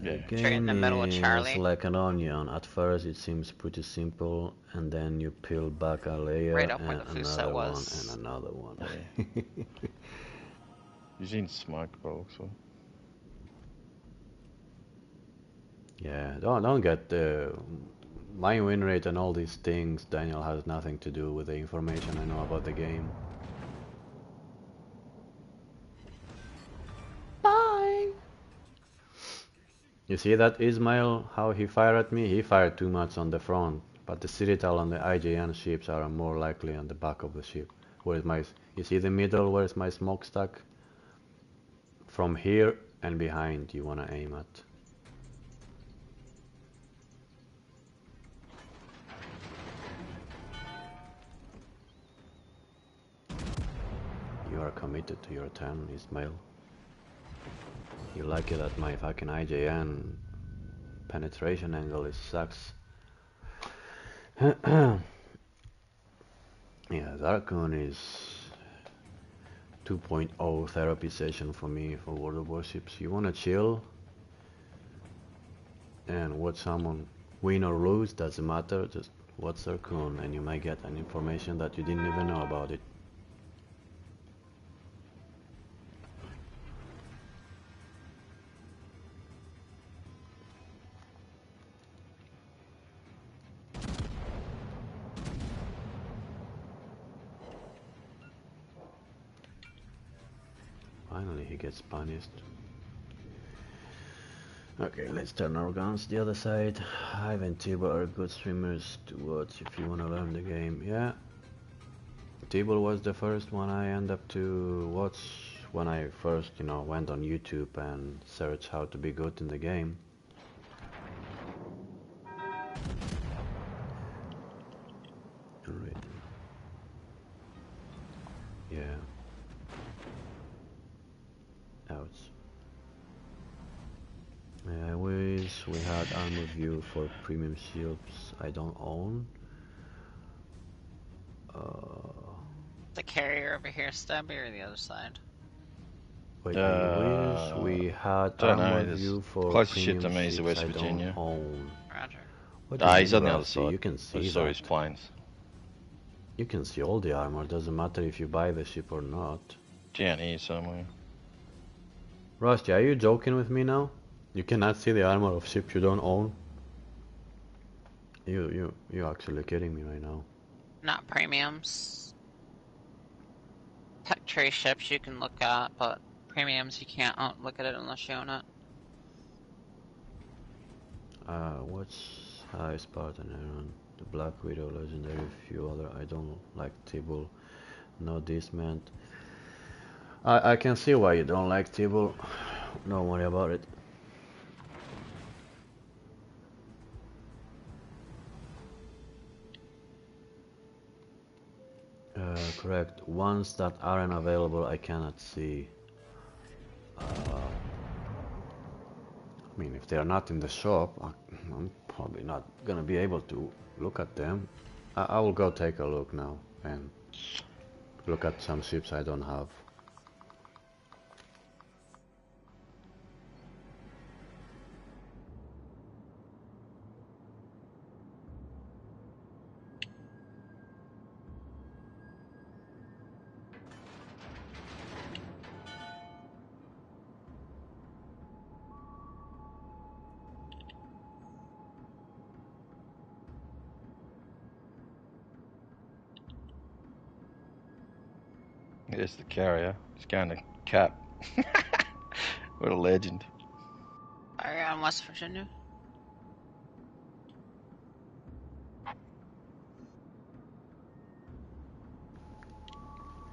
Yeah. The Straight in game the middle of is Charlie. like an onion. At first it seems pretty simple, and then you peel back a layer Right up where and the Fuso another one was. and another one. He's in smoke box. So. Yeah, don't get my win rate and all these things, Daniel, has nothing to do with the information I know about the game. Bye! You see that Ismail, how he fired at me? He fired too much on the front, but the Citadel and the IJN ships are more likely on the back of the ship. Where is my... You see the middle, where is my smokestack? From here and behind you wanna aim at. You are committed to your turn, Ismail. You like it at my fucking IJN penetration angle, it sucks. Yeah, Darkon is 2.0 therapy session for me for World of Warships. You wanna chill and watch someone win or lose, doesn't matter, just watch Darkon and you might get an information that you didn't even know about it. Finally he gets punished. Okay, let's turn our guns the other side. Ivan and Tibble are good swimmers to watch if you wanna learn the game. Yeah. Tibble was the first one I end up to watch when I first, went on YouTube and searched how to be good in the game. Yeah. Ouch. I wish we had armor view for premium ships I don't own. The carrier over here, Stubby, or the other side? Wait, I wish we had armor view for closest ship to premium me is the ships West I don't Virginia. own. Roger. What do you He's mean, on the other Rusty? side. You can I see saw that. his planes. You can see all the armor, doesn't matter if you buy the ship or not. Down here somewhere. Rusty, are you joking with me now? You cannot see the armor of ships you don't own? You're actually kidding me right now. Not premiums. Tech tree ships you can look at, but premiums you can't look at it unless you own it. What's High Spartan Aaron? The Black Widow, Legendary, few other. I don't like Tibble. No dismount. I can see why you don't like Tibble. Don't worry about it. Correct. Ones that aren't available, I cannot see. I mean, if they are not in the shop, I'm probably not gonna be able to look at them. I will go take a look now and look at some ships I don't have. There's the carrier. He's going to Cap. What a legend. Are you on West Virginia? I'm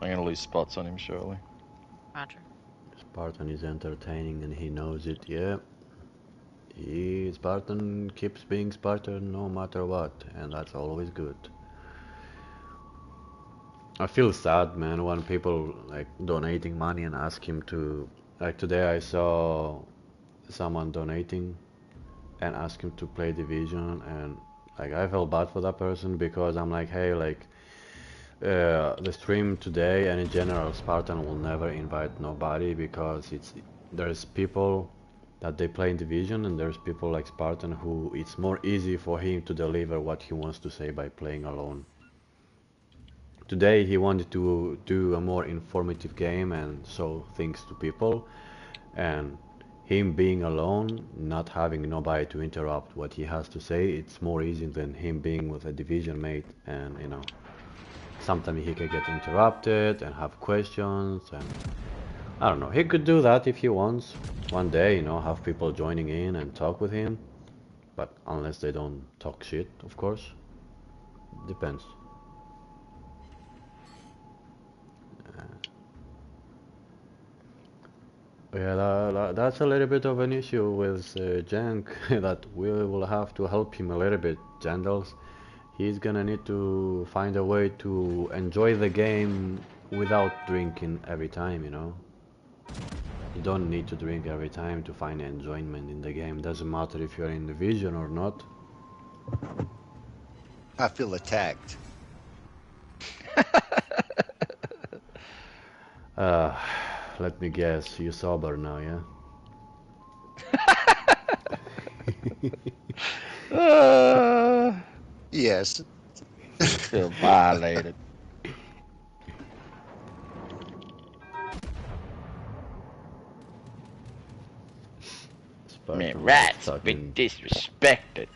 going to lose spots on him shortly. Roger. Spartan is entertaining and he knows it, yeah. Spartan keeps being Spartan no matter what, and that's always good. I feel sad, man, when people like donating money and ask him to. Like today, I saw someone donating and ask him to play Division, and like I felt bad for that person because I'm like, hey, like the stream today and in general, Spartan will never invite nobody because there's people that they play in Division and there's people like Spartan who it's more easy for him to deliver what he wants to say by playing alone. Today he wanted to do a more informative game and show things to people, and him being alone, not having nobody to interrupt what he has to say, it's more easy than him being with a division mate, and you know, sometimes he can get interrupted and have questions, and I don't know, he could do that if he wants one day, you know, have people joining in and talk with him, but unless they don't talk shit, of course, depends. Yeah, that's a little bit of an issue with Jank that we will have to help him a little bit, Jandals. He's gonna need to find a way to enjoy the game without drinking every time, you know? You don't need to drink every time to find enjoyment in the game. Doesn't matter if you're in Division or not. I feel attacked. Uh, Let me guess, you're sober now, yeah? Yes. Feel violated. Man, Spartan likes rats been talking. disrespected.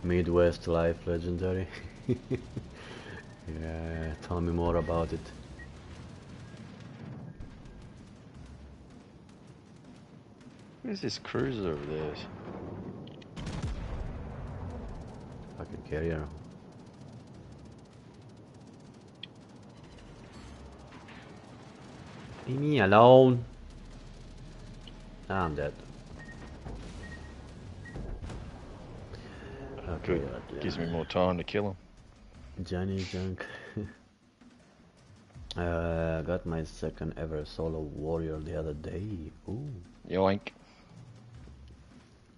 Midwest life legendary. Yeah, tell me more about it. Where's this cruiser over there? Fucking carrier. Leave me alone. I'm dead. Okay, Good. Gives me more time to kill him. Johnny Junk. Got my second ever solo warrior the other day. Ooh. Yoink.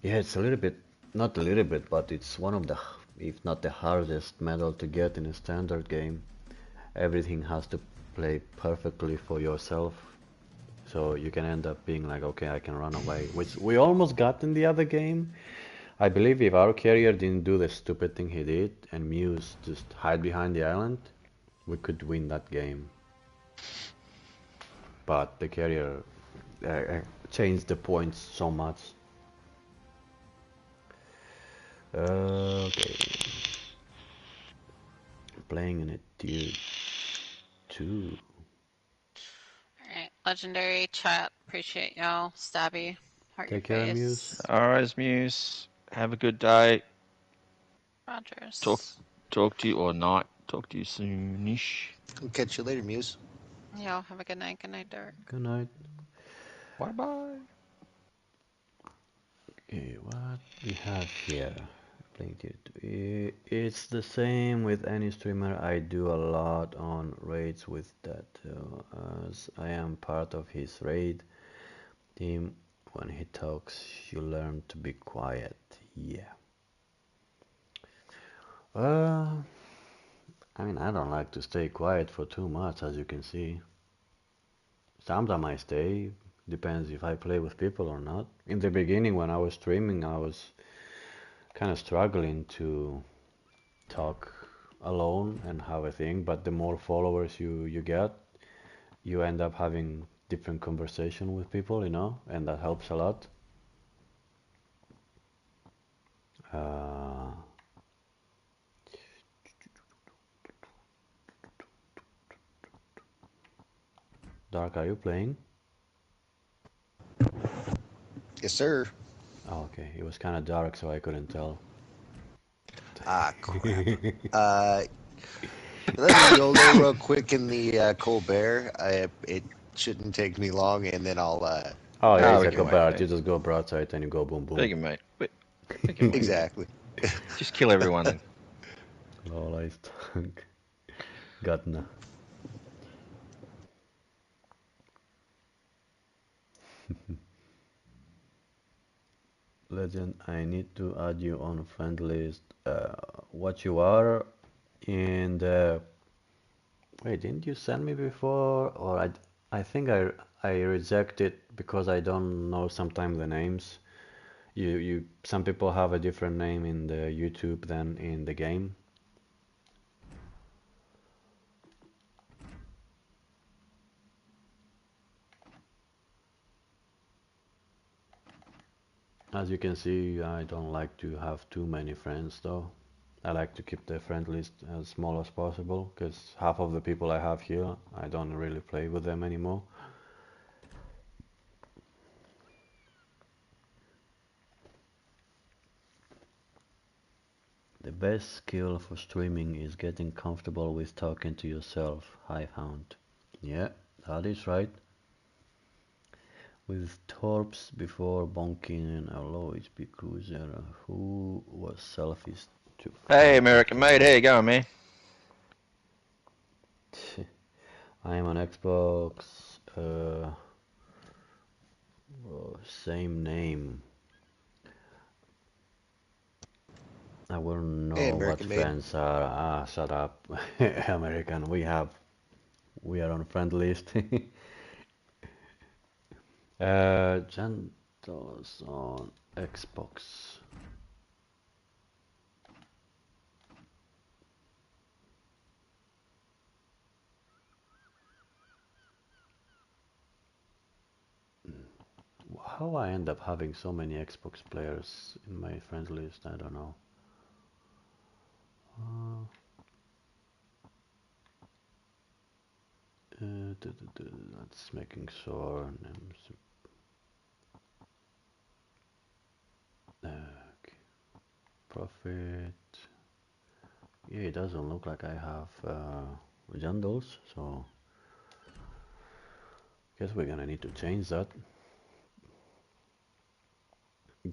Yeah, it's a little bit, not a little bit, but it's one of the, if not the hardest medal to get in a standard game. Everything has to play perfectly for yourself. So you can end up being like, okay, I can run away, which we almost got in the other game. I believe if our carrier didn't do the stupid thing he did and Muse just hide behind the island, we could win that game. But the carrier changed the points so much. Okay. Playing in a tier 2. Alright, legendary chat. Appreciate y'all. Stabby. Heart your Take care, face. Muse. Alright, Muse. Have a good day. Talk Rogers. talk to you or not. Talk to you soonish. I'll catch you later, Muse. Y'all have a good night. Good night, Dirk. Good night. Bye bye. Okay, what we have here? Playing it's the same with any streamer. I do a lot on raids with that, as I am part of his raid team. When he talks, you learn to be quiet. Yeah. Uh, I mean, I don't like to stay quiet for too much, as you can see. Sometimes I stay, depends if I play with people or not. In the beginning, when I was streaming, I was kind of struggling to talk alone and have a thing, but the more followers you get, you end up having different conversation with people, and that helps a lot. Uh, Dark, are you playing? Yes, sir. Oh, okay. It was kind of dark, so I couldn't tell. Ah, crap. Let me YOLO real quick in the Colbert. It shouldn't take me long, and then I'll. Oh yeah, Ah, it's we like can a wait, bird. mate. You just go broadside and you go boom We boom. can wait. We can wait. Exactly. Just kill everyone then. Lol, I stunk. Gotna. Legend, I need to add you on friend list. What you are in the... Wait, didn't you send me before? Or I think I reject it because I don't know sometimes the names. Some people have a different name in the YouTube than in the game. As you can see, I don't like to have too many friends though. I like to keep the friend list as small as possible, because half of the people I have here, I don't really play with them anymore. The best skill for streaming is getting comfortable with talking to yourself, I found. Yeah, that is right. With Torps before bonking a low HP cruiser, who was selfish to Hey, fight American mate, how you going, man? I am on Xbox, same name. I wouldn't Hey, know what American made. friends are. Ah, shut up. American, we are on friend list. Gentles on Xbox. How I end up having so many Xbox players in my friends list, I don't know. Uh, that's making sure names. Okay. Profit. Yeah, it doesn't look like I have jungles, so guess we're gonna need to change that.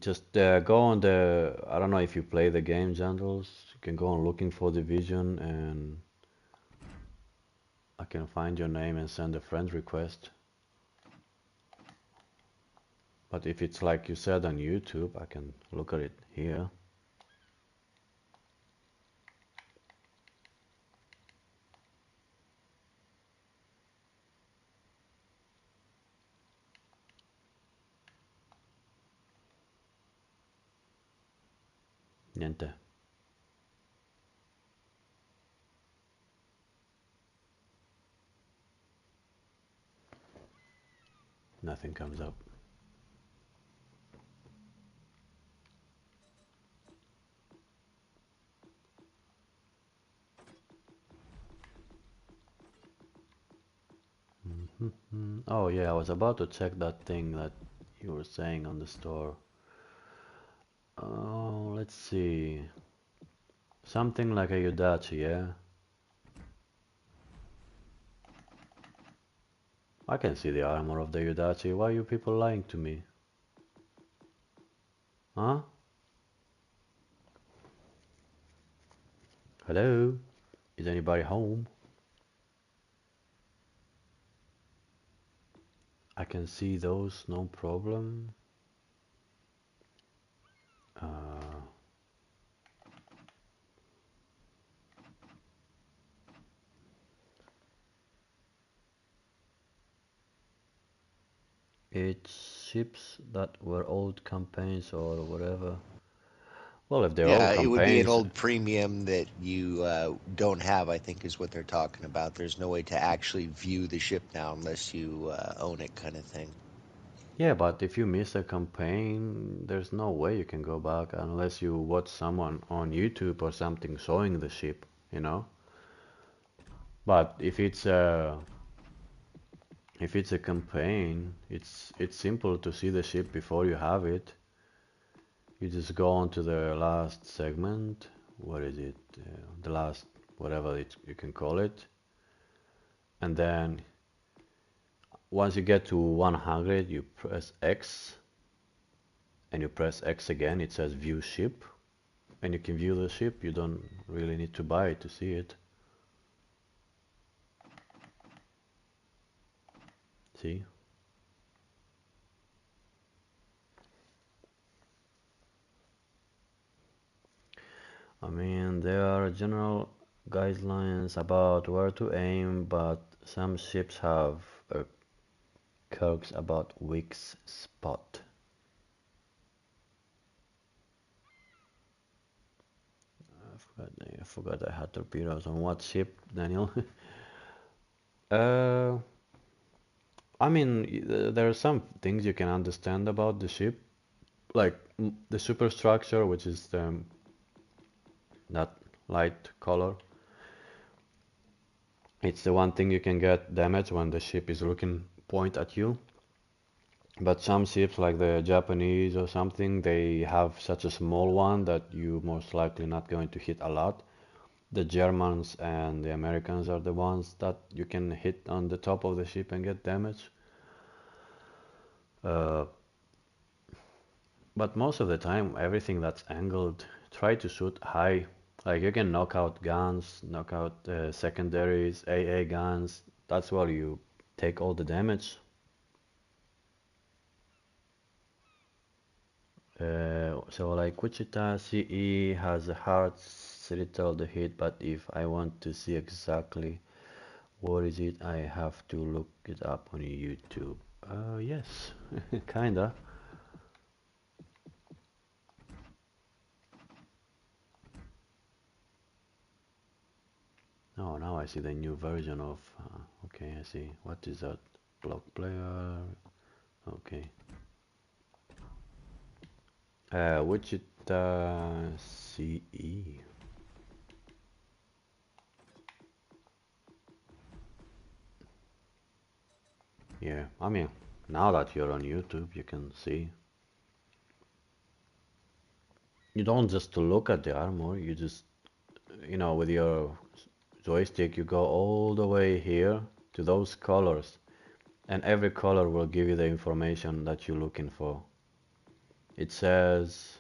Just go on the, I don't know if you play the game jungles, you can go on looking for division and I can find your name and send a friend request. But if it's like you said on YouTube, I can look at it here. Niente. Nothing comes up. Oh yeah, I was about to check that thing that you were saying on the store. Oh, let's see. Something like a Yudachi, yeah? I can see the armor of the Yudachi. Why are you people lying to me? Huh? Hello? Is anybody home? I can see those, no problem. Uh, it's ships that were old campaigns or whatever. Well, if they're old Yeah, it would be an campaigns, old premium that you don't have, I think is what they're talking about. There's no way to actually view the ship now unless you own it, kind of thing. yeah, but if you miss a campaign, there's no way you can go back unless you watch someone on YouTube or something showing the ship, you know? But if it's a campaign, it's simple to see the ship before you have it. You just go on to the last segment. What is it? The last, whatever you can call it. And then once you get to 100, you press X. And you press X again, it says view ship. And you can view the ship. You don't really need to buy it to see it. See? I mean, there are general guidelines about where to aim, but some ships have quirks about weak spot. I forgot I had torpedoes on what ship, Daniel? uh, I mean, there are some things you can understand about the ship, like the superstructure, which is that light color. It's the one thing you can get damage when the ship is looking point at you. But some ships, like the Japanese or something, they have such a small one that you most likely not going to hit a lot. The Germans and the Americans are the ones that you can hit on the top of the ship and get damage. Uh, but most of the time, everything that's angled, try to shoot high. Like you can knock out guns, knock out secondaries, AA guns. That's where you take all the damage. So like Wichita CE has a hard citadel to hit, but if I want to see exactly what is it, I have to look it up on YouTube. Yes, kinda. Oh, now I see the new version of. Okay, I see. What is that? Block player. Okay. Wichita CE. Yeah, I mean, now that you're on YouTube, you can see. You don't just look at the armor, you just, with your joystick, you go all the way here to those colors, and every color will give you the information that you're looking for. It says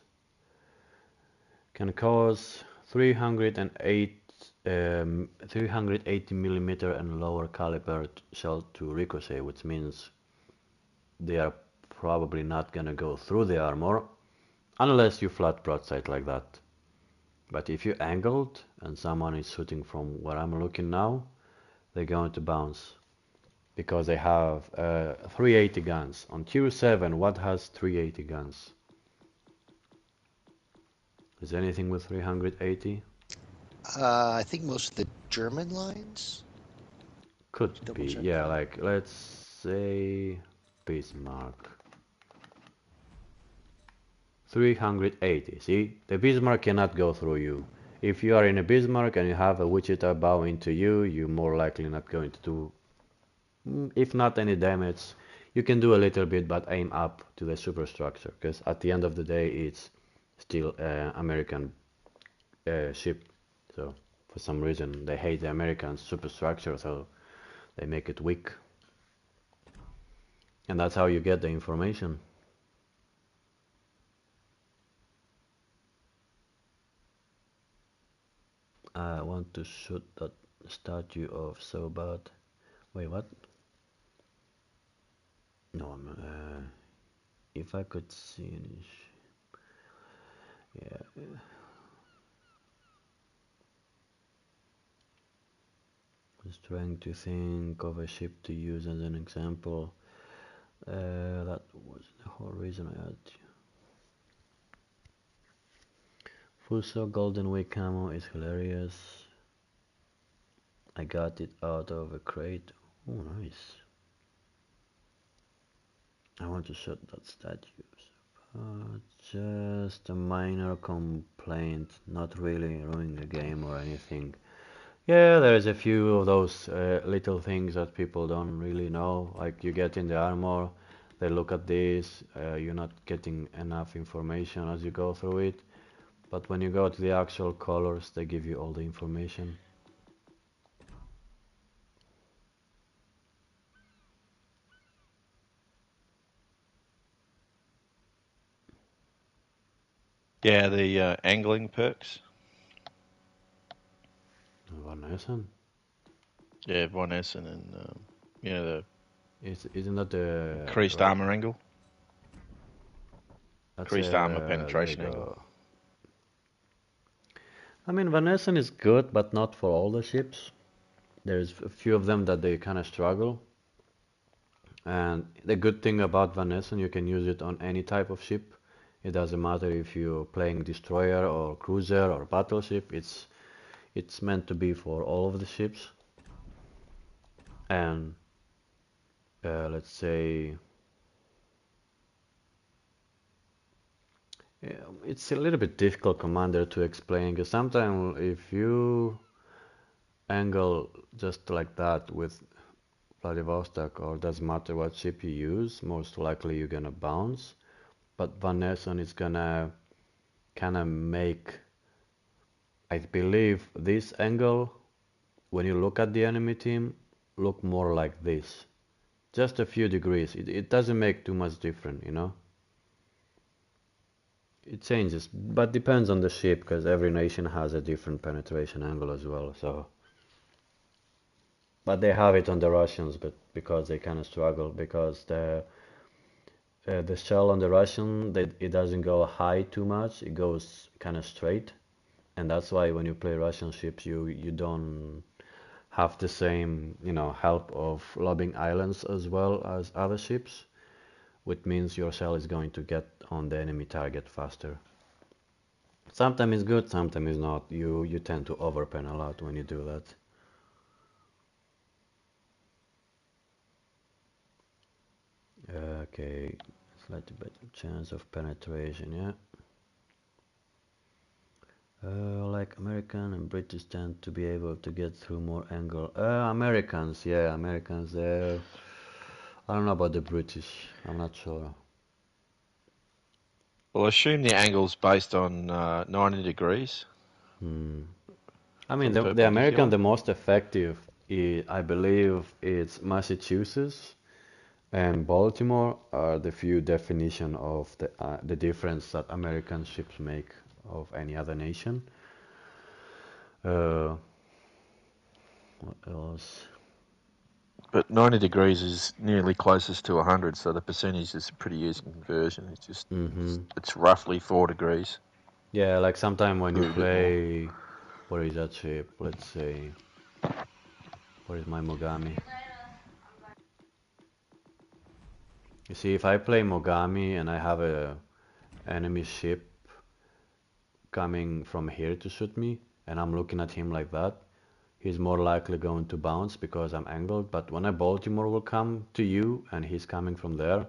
can cause 380 millimeter and lower caliber shell to ricochet, which means they are probably not gonna go through the armor unless you flat broadside like that. But if you angled and someone is shooting from where I'm looking now, they're going to bounce because they have 380 guns. On Tier 7, what has 380 guns? Is anything with 380? I think most of the German lines. Could Double be, check yeah, that. like let's say Bismarck. 380, see? The Bismarck cannot go through you. If you are in a Bismarck and you have a Wichita bow into you, you're more likely not going to do, if not any damage. You can do a little bit, but aim up to the superstructure, because at the end of the day, it's still American ship. So for some reason they hate the American superstructure, so they make it weak. And that's how you get the information. I want to shoot that statue off so bad. Wait, what? No, if I could see any. Yeah. Just trying to think of a ship to use as an example. That was the whole reason I had to. Fuso Golden Wake camo is hilarious. I got it out of a crate. Oh, nice. I want to shoot that statue. Just a minor complaint, not really ruining the game or anything. Yeah, there's a few of those little things that people don't really know. Like you get in the armor, they look at this, you're not getting enough information as you go through it. But when you go to the actual colors, they give you all the information. Yeah, the angling perks. Van Essen? Yeah, Von Essen and the Isn't that the increased armor angle, That's increased armor there you penetration angle. go. I mean, Van Essen is good, but not for all the ships. There's a few of them that they kind of struggle. And the good thing about Van Essen, you can use it on any type of ship. It doesn't matter if you're playing destroyer or cruiser or battleship. It's meant to be for all of the ships. And let's say it's a little bit difficult, Commander, to explain. Because sometimes if you angle just like that with Vladivostok, or doesn't matter what ship you use, most likely you're gonna bounce. But Van Essen is gonna kind of make, I believe, this angle, when you look at the enemy team, look more like this. Just a few degrees. It doesn't make too much difference, you know? It changes, but depends on the ship, because every nation has a different penetration angle as well, so. But they have it on the Russians, but because they kind of struggle, because the shell on the Russian, it doesn't go high too much, it goes kind of straight. And that's why when you play Russian ships, you don't have the same, help of lobbing islands as well as other ships, which means your shell is going to get on the enemy target faster. Sometimes it's good, sometimes it's not. You tend to overpen a lot when you do that. Okay, slightly better chance of penetration, yeah. Like American and British tend to be able to get through more angle. Americans, yeah, Americans. I don't know about the British. I'm not sure. Well, assume the angle's based on 90 degrees I for mean, the the American, perpendicular. the most effective, I believe, it's Massachusetts and Baltimore are the few definition of the difference that American ships make of any other nation. Uh, what else? But 90 degrees is nearly closest to 100, so the percentage is a pretty easy conversion. It's just, it's roughly 4 degrees. Yeah, like sometime when A you little bit more. play, where is that ship? Let's say, where is my Mogami? You see, if I play Mogami and I have a enemy ship coming from here to shoot me, and I'm looking at him like that, he's more likely going to bounce because I'm angled. But when a Baltimore will come to you and he's coming from there,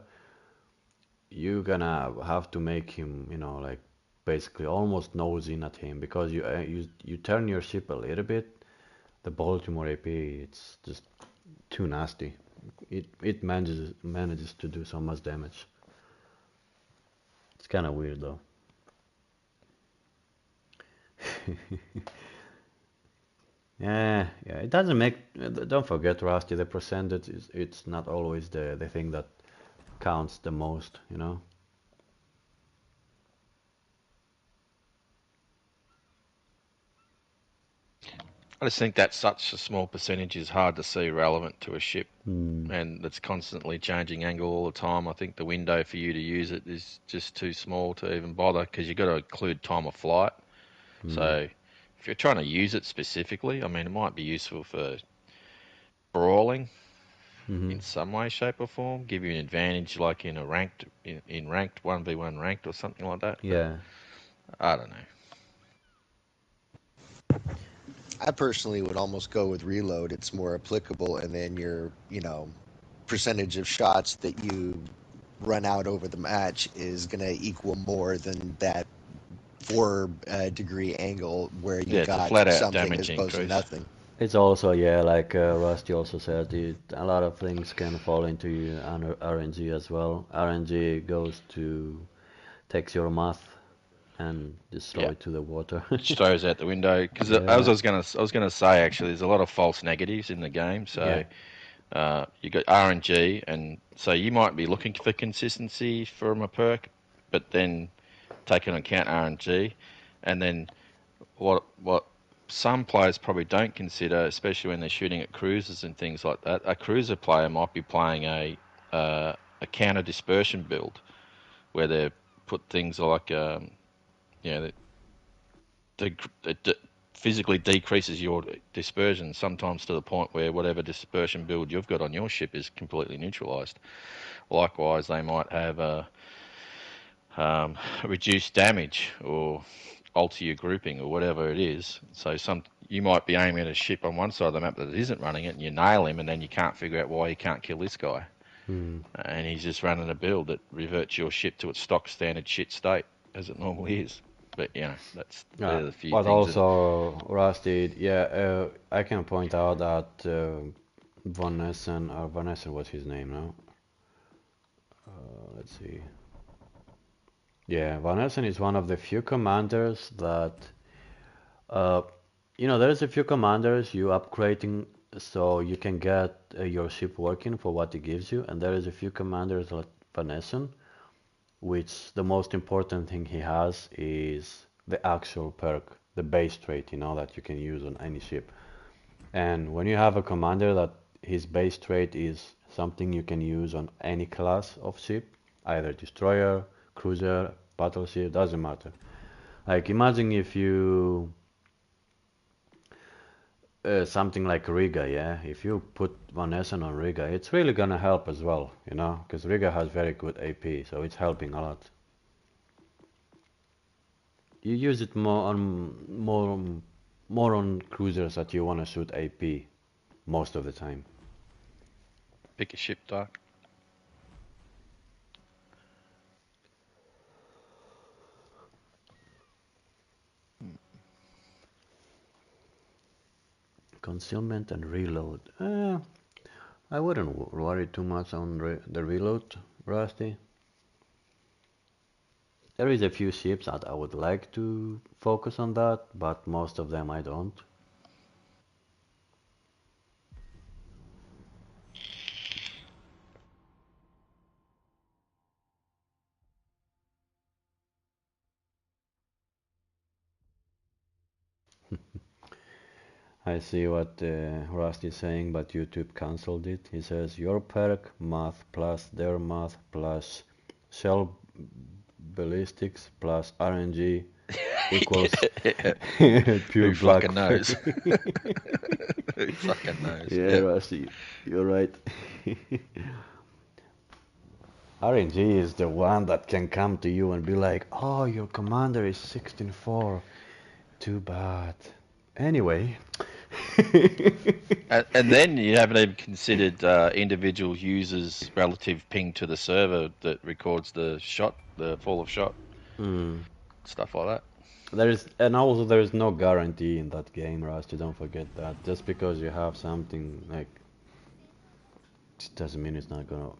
you're gonna have to make him, like basically almost nose in at him because you turn your ship a little bit. The Baltimore AP, it's just too nasty. It manages to do so much damage. It's kind of weird though. Yeah. It doesn't make. Don't forget, Rusty. The percentage is. It's not always the thing that counts the most. You know. I just think that such a small percentage is hard to see relevant to a ship, Hmm. and that's constantly changing angle all the time. I think the window for you to use it is just too small to even bother because you've got to include time of flight. Hmm. So if you're trying to use it specifically, I mean, it might be useful for brawling Hmm. in some way, shape, or form. Give you an advantage, like in a ranked, in ranked 1v1 ranked or something like that. But Yeah. I don't know. I personally would almost go with reload. It's more applicable, and then your, percentage of shots that you run out over the match is going to equal more than that 4 degree angle where you Yeah, it's a got flat out something damage as opposed to increase. nothing. It's also, yeah, like Rusty also said, a lot of things can fall into RNG as well. RNG goes to takes your math and destroy Yeah, it to the water. which throws out the window. Because as Yeah, I was gonna say, actually, there's a lot of false negatives in the game. yeah. So you got RNG, and so you might be looking for consistency from a perk, but then take into account RNG, and then what some players probably don't consider, especially when they're shooting at cruisers and things like that. A cruiser player might be playing a counter dispersion build where they put things like you know it physically decreases your dispersion sometimes to the point where whatever dispersion build you've got on your ship is completely neutralized. Likewise, they might have reduced damage or alter your grouping or whatever it is. So you might be aiming at a ship on one side of the map that isn't running it, and you nail him, and then you can't figure out why you can't kill this guy, Hmm. and he's just running a build that reverts your ship to its stock standard shit state as it normally is. But Yeah, they're the few but things that. also Rusty, yeah, I can point out that Von Essen, or Von Essen, what's his name now? Let's see. Yeah, Von Essen is one of the few commanders that, uh, there's a few commanders you upgrading so you can get your ship working for what it gives you, and there is a few commanders like Von Essen, which the most important thing he has is the actual perk, the base trait, that you can use on any ship. And when you have a commander that his base trait is something you can use on any class of ship, either destroyer, cruiser, battleship, doesn't matter. Like imagine if you something like Riga, yeah. If you put Van Essen on Riga, it's really gonna help as well, because Riga has very good AP, so it's helping a lot. You use it more on cruisers that you wanna shoot AP most of the time. Pick a ship, Dark. Concealment and reload. I wouldn't worry too much on the reload, Rusty. There is a few ships that I would like to focus on that, but most of them I don't. I see what Rusty is saying, but YouTube cancelled it. He says your perk math plus their math plus shell ballistics plus RNG equals pure Who black. fucking knows? Who fucking knows? Yeah, Yeah. Rusty, you're right. RNG is the one that can come to you and be like, oh, your commander is 16-4. Too bad. Anyway. And then you haven't even considered individual users' relative ping to the server that records the shot, the fall of shot, Mm. stuff like that. There is no guarantee in that game, Rusty. Don't forget that. Just because you have something like, it doesn't mean it's not gonna.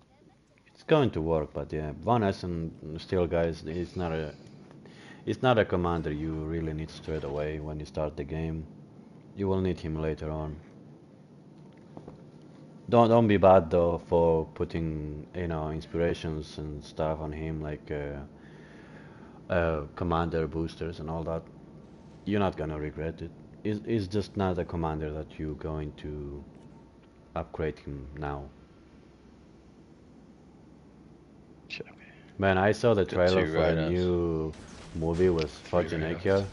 It's going to work, but yeah, Van Essen still, guys. It's not a commander you really need straight away when you start the game. You will need him later on. Don't be bad though for putting, you know, inspirations and stuff on him like commander boosters and all that. You're not gonna regret it. It's just not a commander that you're going to upgrade him now. Sure. Man, I saw the Got trailer 2 for the radars. new movie with 3 radars. Schwarzenegger,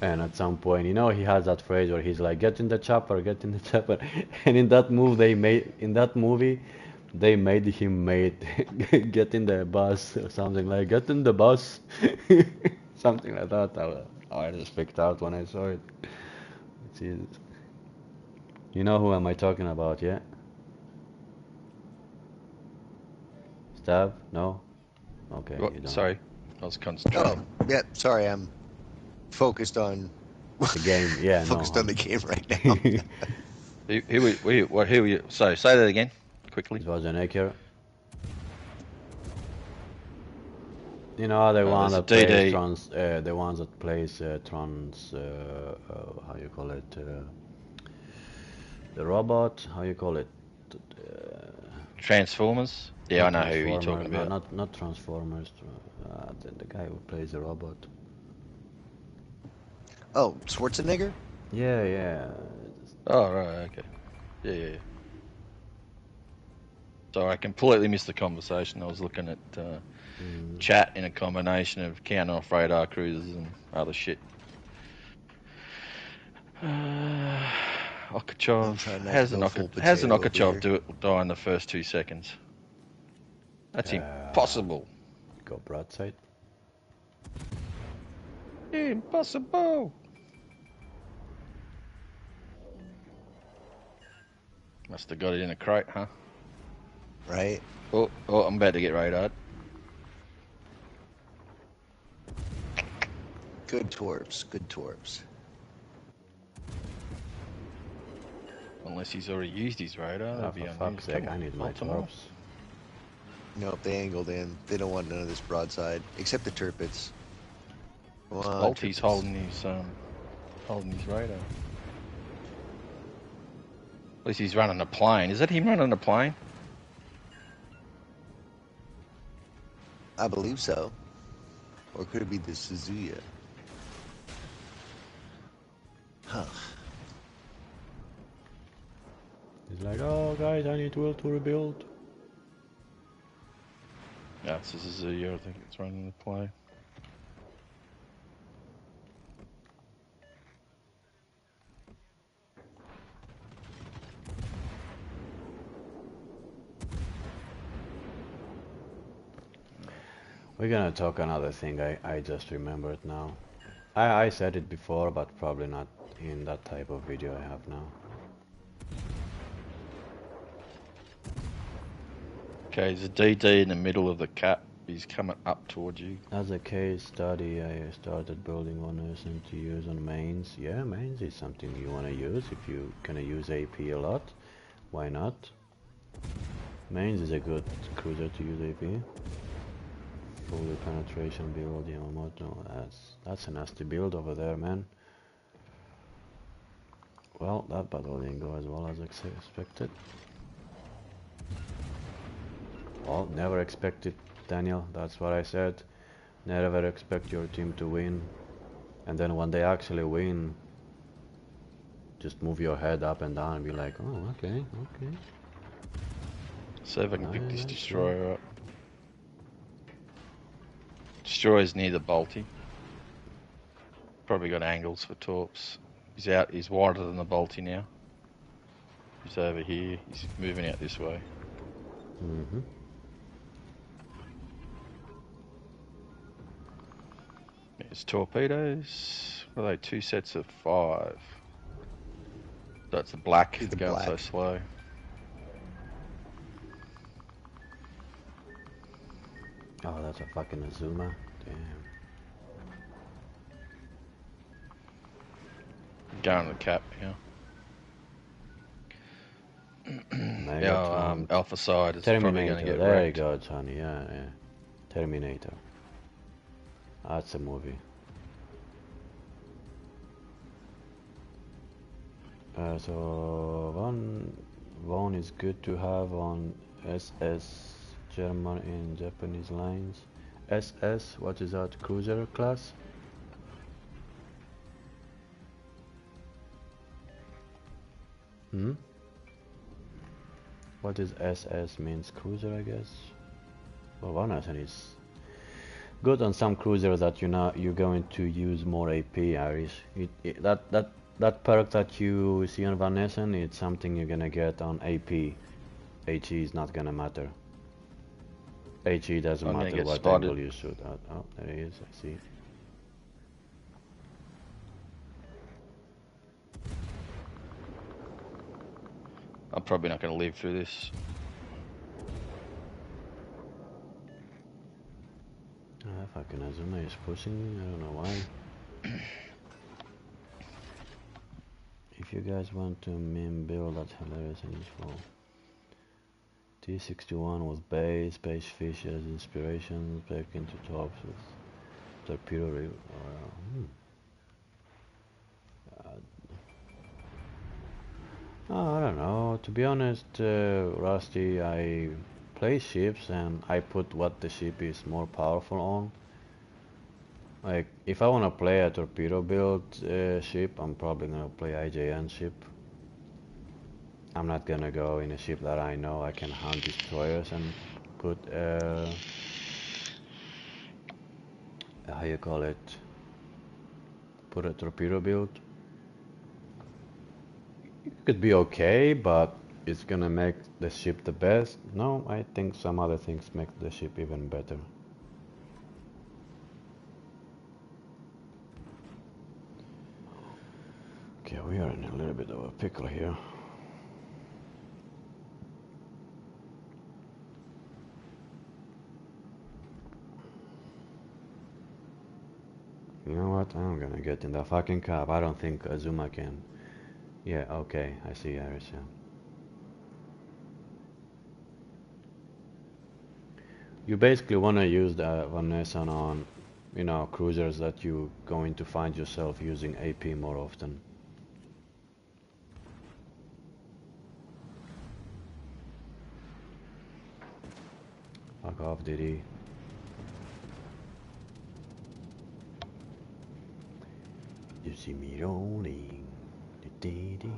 and at some point, you know, he has that phrase where he's like, "Get in the chopper, get in the chopper," and in that movie, they made him get in the bus or something like, "Get in the bus," something like that. I just picked out when I saw it. Jesus. You know who am I talking about, yeah? Stab? No? Okay, What? you don't. Sorry, I was Oh, concentrating. yeah. Sorry, I'm focused on The game, yeah, focused no. on the game right now. Who were you? Sorry, say that again, quickly. It was an acre. You know, the one There's a that plays DD. trans, the ones that plays trans, how you call it, the robot, how you call it, uh, Transformers. Yeah, I not know who you're talking Transformers, no, about. not Transformers, the guy who plays the robot. Oh, Schwarzenegger? Yeah, yeah. Oh, right, okay. Yeah. So I completely missed the conversation. I was looking at chat in a combination of counter-off radar cruisers and other shit. I'm Okachov. trying not to How's an go full potato over Okachov here. die in the first 2 seconds? That's Uh, impossible. Go broadside. Impossible. Must have got it in a crate, huh? Right? Oh, I'm about to get radared. Good torps. Good torps. Unless he's already used his radar, Oh, that'd be for unusual. fuck's sake, Come I on, need my Baltimore. torps. Nope, they angled in. They don't want none of this broadside, except the turpits. Come on, Balti's turpits. holding his radar. At least he's running a plane. Is that him running a plane? I believe so. Or could it be the Suzuya? Huh. He's like, oh guys, I need will to rebuild. Yeah, it's a Suzuya. I think it's running the plane. We're gonna talk another thing, I just remembered now. I said it before, but probably not in that type of video I have now. Okay, there's a DD in the middle of the cap. He's coming up towards you. As a case study, I started building on SN to use on mains. Yeah, mains is something you wanna use if you're gonna use AP a lot. Why not? Mains is a good cruiser to use AP. Fully penetration build, Yamamoto. That's a nasty build over there, man. Well, that battle didn't go as well as expected. Well, never expect it, Daniel. That's what I said. Never expect your team to win. And then when they actually win, just move your head up and down and be like, oh, okay. See if I can pick this Nice, destroyer up. Destroyer's near the Balti. Probably got angles for torps. He's wider than the Balti now. He's over here. He's moving out this way. Mm-hmm. There's torpedoes. What are they? 2 sets of 5. That's the black. The Going black. so slow. Oh, that's a fucking Azuma. Damn. Going to the cap here. Megatron. Alpha side is probably going to Terminator. get There wrecked. you go, Tony. Yeah. Terminator. That's a movie. So one is good to have on SS German in Japanese lines. SS, what is that? Cruiser class? Hmm? What is SS means cruiser, I guess. Well, one is good on some cruisers that you're going to use more AP, Irish. That perk that you see on Van Essen, it's something you're gonna get on AP. HE is not gonna matter. HE doesn't I'm gonna matter get what spotted. angle you shoot at. Oh, there he is. I see. I'm probably not going to live through this. Fucking Azuma is pushing me. I don't know why. If you guys want to meme build, that's hilarious and useful. T61 was base fish as inspiration, back into tops with torpedo reel. Oh, I don't know. To be honest, Rusty, I play ships and I put what the ship is more powerful on. Like, if I want to play a torpedo build ship, I'm probably gonna play IJN ship. I'm not gonna go in a ship that I know I can hunt destroyers and put how you call it? Put a torpedo build. It could be okay, but it's gonna make the ship the best. No, I think some other things make the ship even better. Okay, we are in a little bit of a pickle here. You know what? I'm gonna get in the fucking cab. I don't think Azuma can. Yeah, okay, I see Iris, yeah. You basically wanna use the Van Essen on, cruisers that you going to find yourself using AP more often. Fuck off, Diddy. You see me rolling. Diddy.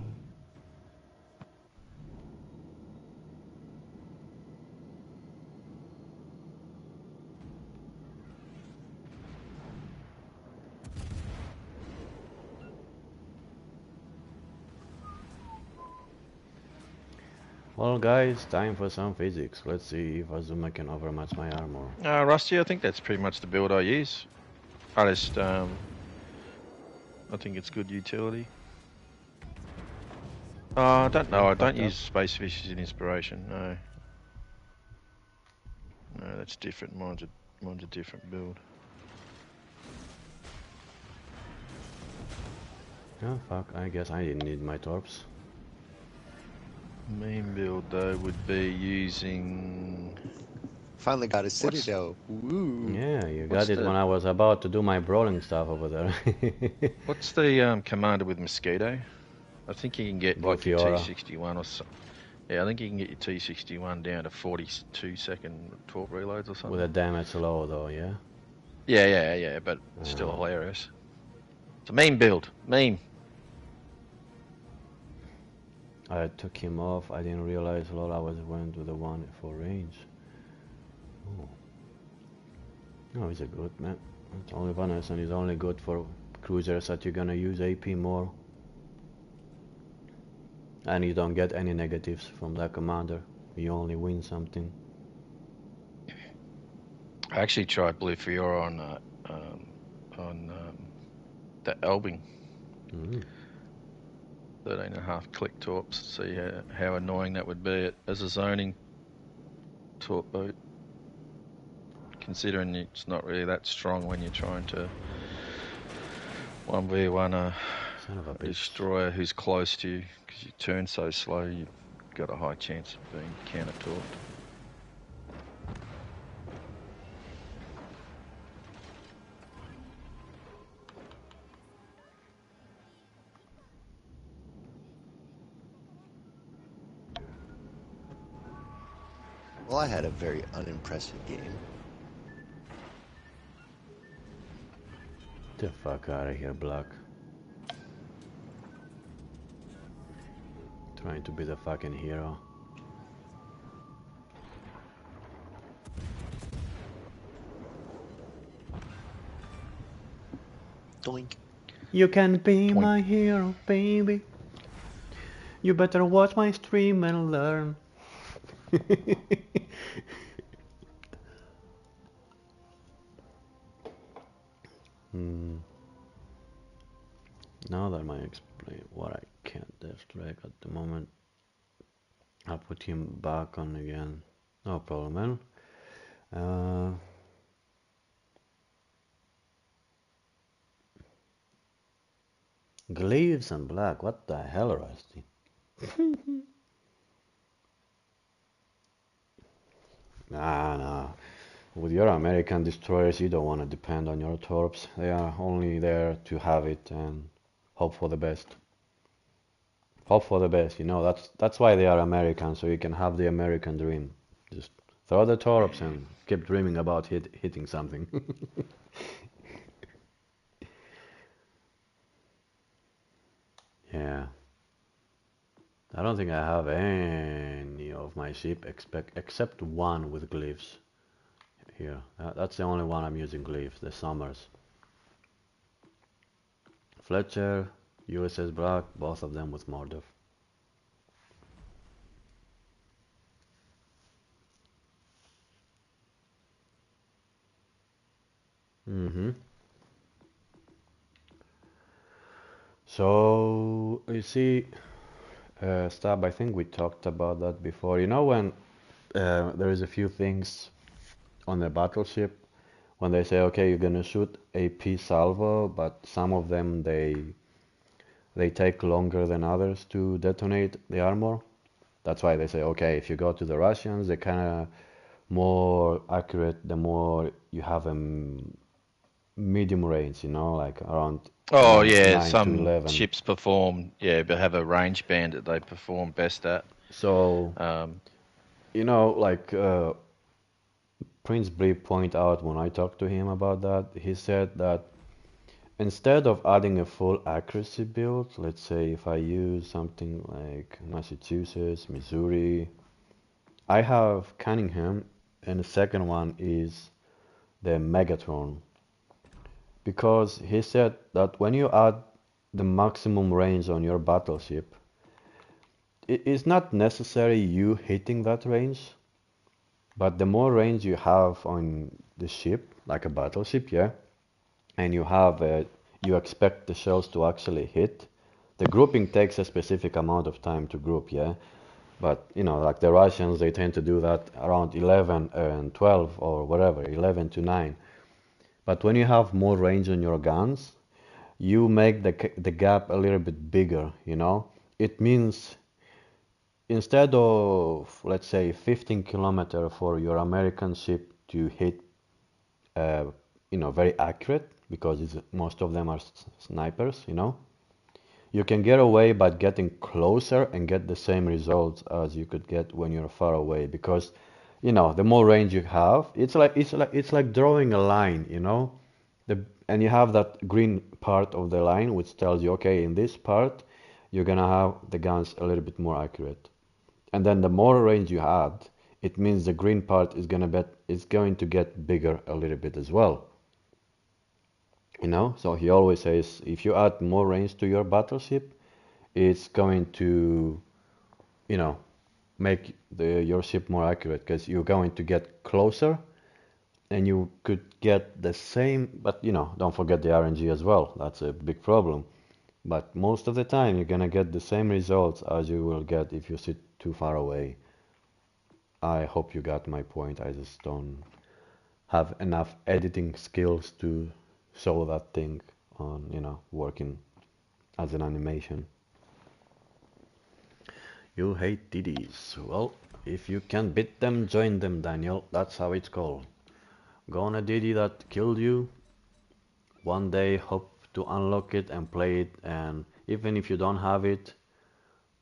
Well, guys, time for some physics. Let's see if Azuma can overmatch my armor. Rusty, I think that's pretty much the build I use. I just, I think it's good utility. I don't know. I don't use space fish as an inspiration. No. No, that's different. Mine's a different build. Oh fuck! I guess I didn't need my torps. Main build though would be using. Finally got a Citadel. Woo! Yeah, you got it when I was about to do my brawling stuff over there. What's the commander with Mosquito? I think you can get like your T61 or something. Yeah, I think you can get your T61 down to 42-second torp reloads or something. With a damage low though, yeah? Yeah, but still hilarious. It's a meme build. Meme. I took him off. I didn't realize lol I was went with the one for range. Oh. No, he's a good man. It's only Van Essen is only good for cruisers that you're gonna use AP more. And you don't get any negatives from that commander. You only win something. I actually tried Blue Fiora on that Elbing. 13.5 click torps. See how annoying that would be as a zoning torp boat. Considering it's not really that strong when you're trying to 1v1 a destroyer who's close to you, because you turn so slow, you've got a high chance of being counter-torped. Well, I had a very unimpressive game. The fuck out of here, Black. Trying to be the fucking hero. Doink. You can be Twink. my hero, baby. You better watch my stream and learn. Now that might explain what I can't extract at the moment. I'll put him back on again. No problem, man. Gleaves and Black, what the hell, Rusty? Nah. With your American destroyers, you don't want to depend on your torps. They are only there to have it and hope for the best. Hope for the best, that's why they are American, so you can have the American dream. Just throw the torps and keep dreaming about hitting something. Yeah. I don't think I have any of my ship except one with glyphs here. That's the only one I'm using glyphs, the Summers. Fletcher, USS Brock, both of them with Mordov. So, you see, Stab, I think we talked about that before. When there is a few things on the battleship, when they say, okay, you're gonna shoot a P salvo, but some of them they take longer than others to detonate the armor. That's why they say, okay, if you go to the Russians, they're kind of more accurate the more you have a medium range, like around Oh yeah, 9 to some 11. ships perform, but have a range band that they perform best at. So, Um, like Prince Bree pointed out when I talked to him about that, he said that instead of adding a full accuracy build, let's say if I use something like Massachusetts, Missouri, I have Cunningham, and the second one is the Megatron. Because he said that when you add the maximum range on your battleship, it is not necessary you hitting that range, but the more range you have on the ship, like a battleship, yeah, and you expect the shells to actually hit, the grouping takes a specific amount of time to group, yeah. But like the Russians, they tend to do that around 11 and 12 or whatever, 11 to 9. But when you have more range on your guns, you make the gap a little bit bigger, It means instead of, let's say, 15 kilometer for your American ship to hit, very accurate, because most of them are snipers, you can get away by getting closer and get the same results as you could get when you're far away, because the more range you have, it's like drawing a line, and you have that green part of the line which tells you, okay, in this part you're gonna have the guns a little bit more accurate. And then the more range you add, it means the green part is going to get bigger a little bit as well. So he always says if you add more range to your battleship, it's going to, make your ship more accurate, because you're going to get closer and you could get the same, but don't forget the RNG as well. That's a big problem. But most of the time you're gonna get the same results as you will get if you sit too far away. I hope you got my point. I just don't have enough editing skills to show that thing on, working as an animation. You hate DDs. Well, if you can beat them, join them, Daniel. That's how it's called. Go on a DD that killed you. One day, hope to unlock it and play it, and even if you don't have it,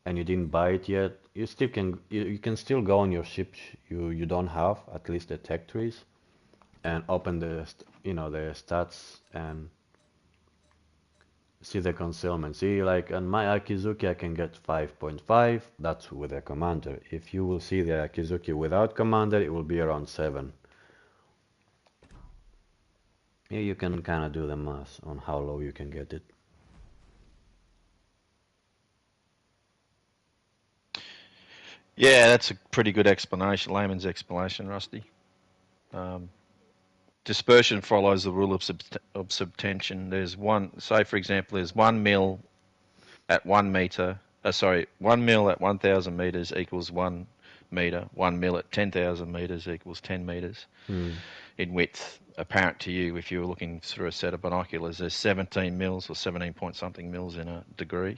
and you didn't buy it yet, you still can you can still go on your ships you don't have, at least the tech trees, and open the stats and see the concealment. See, like on my Akizuki, I can get 5.5. That's with a commander. If you will see the Akizuki without commander, it will be around 7. Yeah, you can kind of do the math on how low you can get it. Yeah, that's a pretty good explanation, layman's explanation, Rusty. Dispersion follows the rule of subtension. There's one, say for example, there's 1 mil at 1 meter. 1 mil at 1,000 meters equals 1 meter. 1 mil at 10,000 meters equals 10 meters in width. Apparent to you if you were looking through a set of binoculars. There's 17 mils or 17 point something mils in a degree.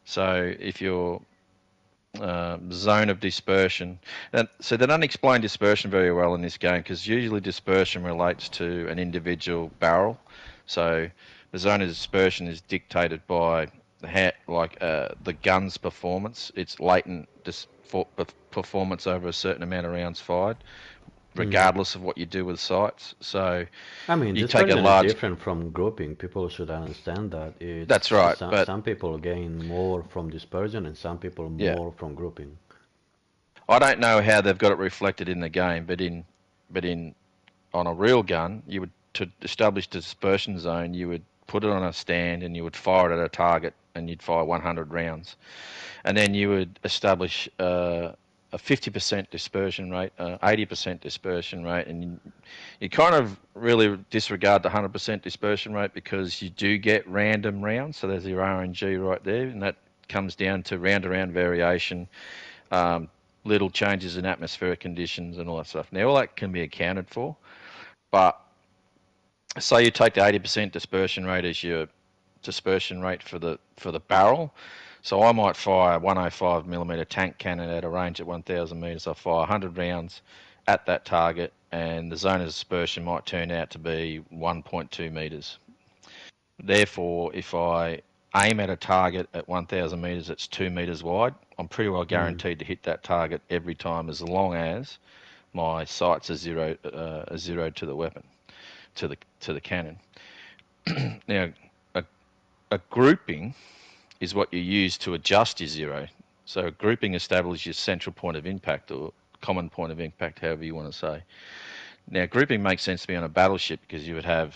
So if your zone of dispersion, so they don't explain dispersion very well in this game because usually dispersion relates to an individual barrel. So the zone of dispersion is dictated by the gun's performance, its latent performance over a certain amount of rounds fired, regardless of what you do with sights. So I mean, you take a dispersion is large. different from grouping. People should understand that. That's right, but Some people gain more from dispersion and some people yeah, more from grouping. I don't know how they've got it reflected in the game, but in on a real gun, you would, to establish the dispersion zone, you would put it on a stand and you would fire it at a target and you'd fire 100 rounds. And then you would establish a 50% dispersion rate, 80% dispersion rate, and you kind of really disregard the 100% dispersion rate because you do get random rounds. So there's your RNG right there, and that comes down to round-to-round variation, little changes in atmospheric conditions and all that stuff. Now, all that can be accounted for, but say you take the 80% dispersion rate as your dispersion rate for the barrel. So I might fire a 105 millimeter tank cannon at a range at 1,000 meters. I fire 100 rounds at that target, and the zone of dispersion might turn out to be 1.2 meters. Therefore, if I aim at a target at 1,000 meters that's 2 meters wide, I'm pretty well guaranteed to hit that target every time, as long as my sights are zero to the weapon, to the cannon. Now, a grouping is what you use to adjust your zero. So grouping establishes your central point of impact or common point of impact, however you want to say. Now, grouping makes sense to me on a battleship because you would have,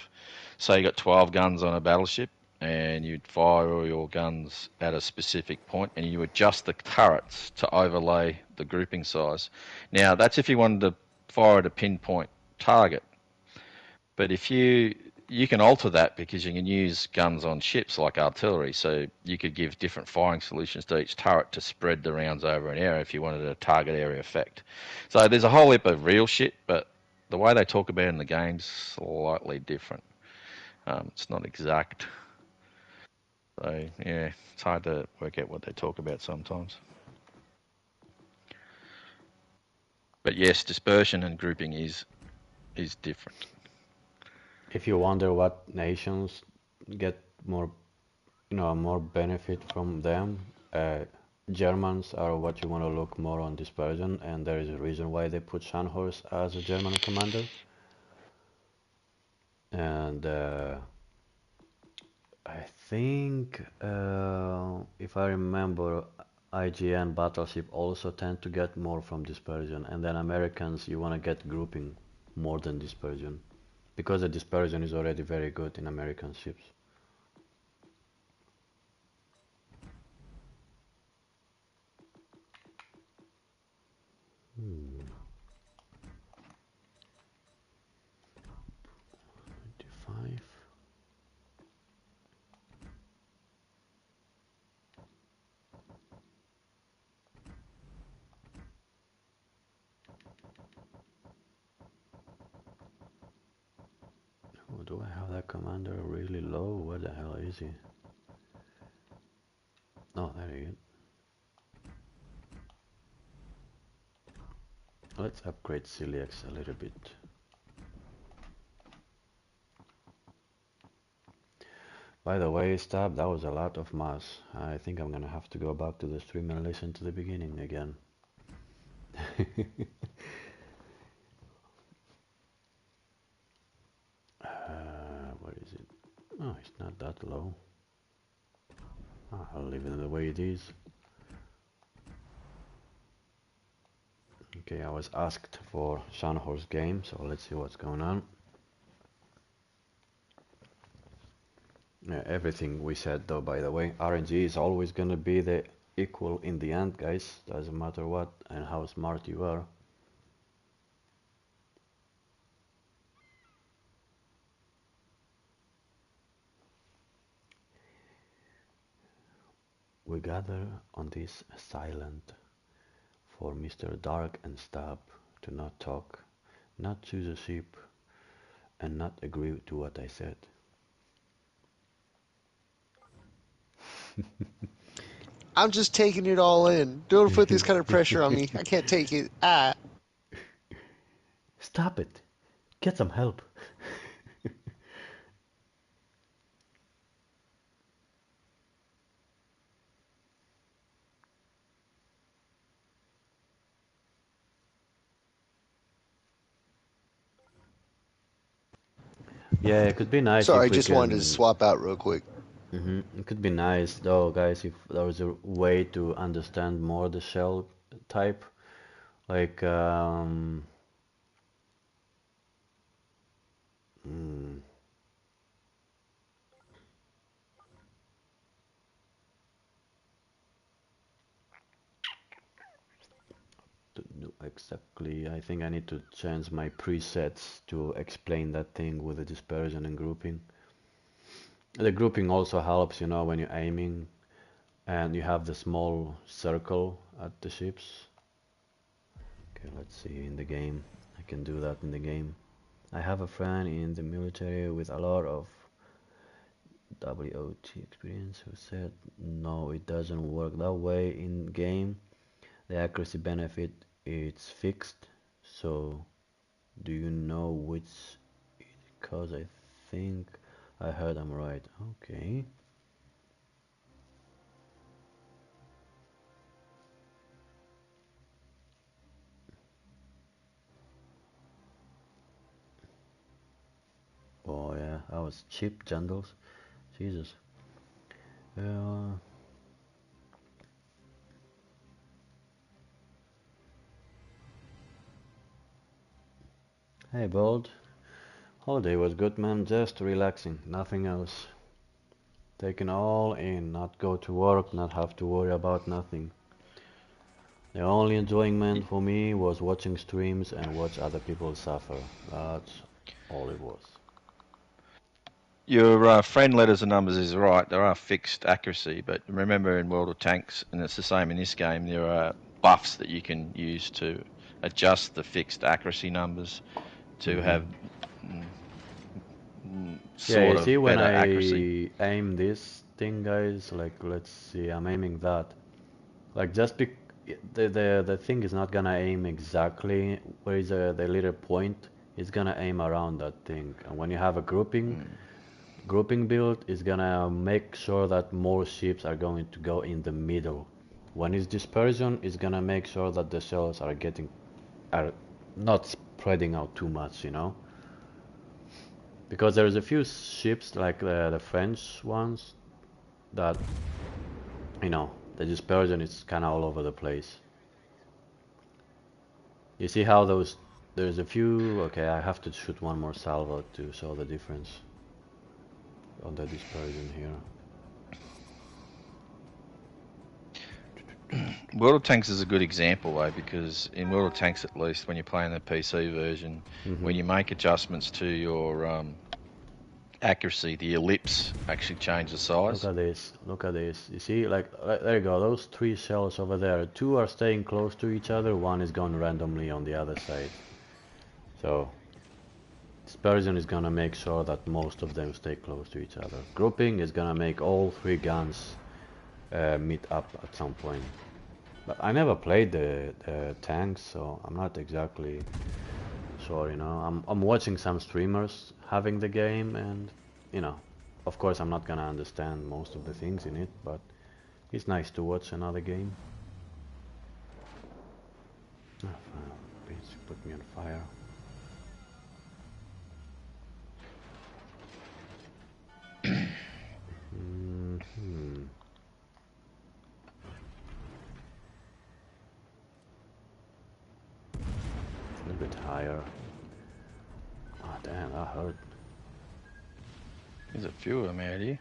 say you got 12 guns on a battleship and you'd fire all your guns at a specific point and you adjust the turrets to overlay the grouping size. Now, that's if you wanted to fire at a pinpoint target. But if you can alter that because you can use guns on ships like artillery, so you could give different firing solutions to each turret to spread the rounds over an area if you wanted a target area effect. So there's a whole heap of real shit, but the way they talk about it in the game's slightly different. It's not exact. So yeah, it's hard to work out what they talk about sometimes. But yes, dispersion and grouping is different. If you wonder what nations get more, more benefit from them, Germans are what you want to look more on dispersion, and there is a reason why they put Scharnhorst as a German commander. And I think, if I remember, IGN Battleship also tend to get more from dispersion, and then Americans, you want to get grouping more than dispersion, because the dispersion is already very good in American ships. Hmm. 25. Oh, do I have that commander really low? Where the hell is he? Oh, there he is. Let's upgrade Celiax a little bit. By the way, Stab, that was a lot of mass. I think I'm gonna have to go back to the stream and listen to the beginning again. What is it? Oh, it's not that low. I'll leave it the way it is. Okay, I was asked for Sunhorse game, so let's see what's going on. Everything we said though, by the way, RNG is always gonna be the equal in the end, guys. Doesn't matter what and how smart you are. We gather on this silent for Mr. Dark and Stab to not talk, not choose a ship, and not agree to what I said. I'm just taking it all in. Don't put this kind of pressure on me. I can't take it. Ah. Stop it. Get some help. Yeah, it could be nice Sorry, I if we just wanted to can. swap out real quick. It could be nice though, guys, if there was a way to understand more the shell type. Like, mm, exactly. I think I need to change my presets to explain that thing with the dispersion and grouping. The grouping also helps, you know, when you're aiming and you have the small circle at the ships. Okay, let's see in the game. I can do that in the game. I have a friend in the military with a lot of WOT experience who said no, it doesn't work that way in game. The accuracy benefit is fixed. So do you know which? Because I think I heard I'm right. Okay. Oh yeah, I was cheap jandals. Jesus. Uh, hey, Bold. Holiday was good, man. Just relaxing, nothing else. Taking all in, not go to work, not have to worry about nothing. The only enjoyment for me was watching streams and watch other people suffer. That's all it was. Your friend letters and numbers is right. There are fixed accuracy, but remember in World of Tanks, and it's the same in this game, there are buffs that you can use to adjust the fixed accuracy numbers to have Yeah, you sort see of when better I accuracy. aim this thing, guys, like let's see, I'm aiming that. Like just be the thing is not gonna aim exactly where is the little point. It's gonna aim around that thing. And when you have a grouping build is gonna make sure that more ships are going to go in the middle. When it's dispersion, it's gonna make sure that the shells are not spreading out too much, you know? Because there's a few ships like the French ones that, you know, the dispersion is kind of all over the place. You see how there's a few. Okay, I have to shoot one more salvo to show the difference on the dispersion here. World of Tanks is a good example though, because in World of Tanks, at least when you're playing the PC version, when you make adjustments to your accuracy, the ellipse actually changes size. Look at this, look at this. You see, like, there you go, those three shells over there. Two are staying close to each other, one is going randomly on the other side. So, dispersion is gonna make sure that most of them stay close to each other. Grouping is gonna make all three guns meet up at some point. But I never played the tanks, so I'm not exactly sure, you know. I'm watching some streamers having the game, and, you know, of course, I'm not gonna understand most of the things in it, but it's nice to watch another game. Oh, bitch, put me on fire. A little bit higher. Ah, damn, that hurt. There's a few of them out here.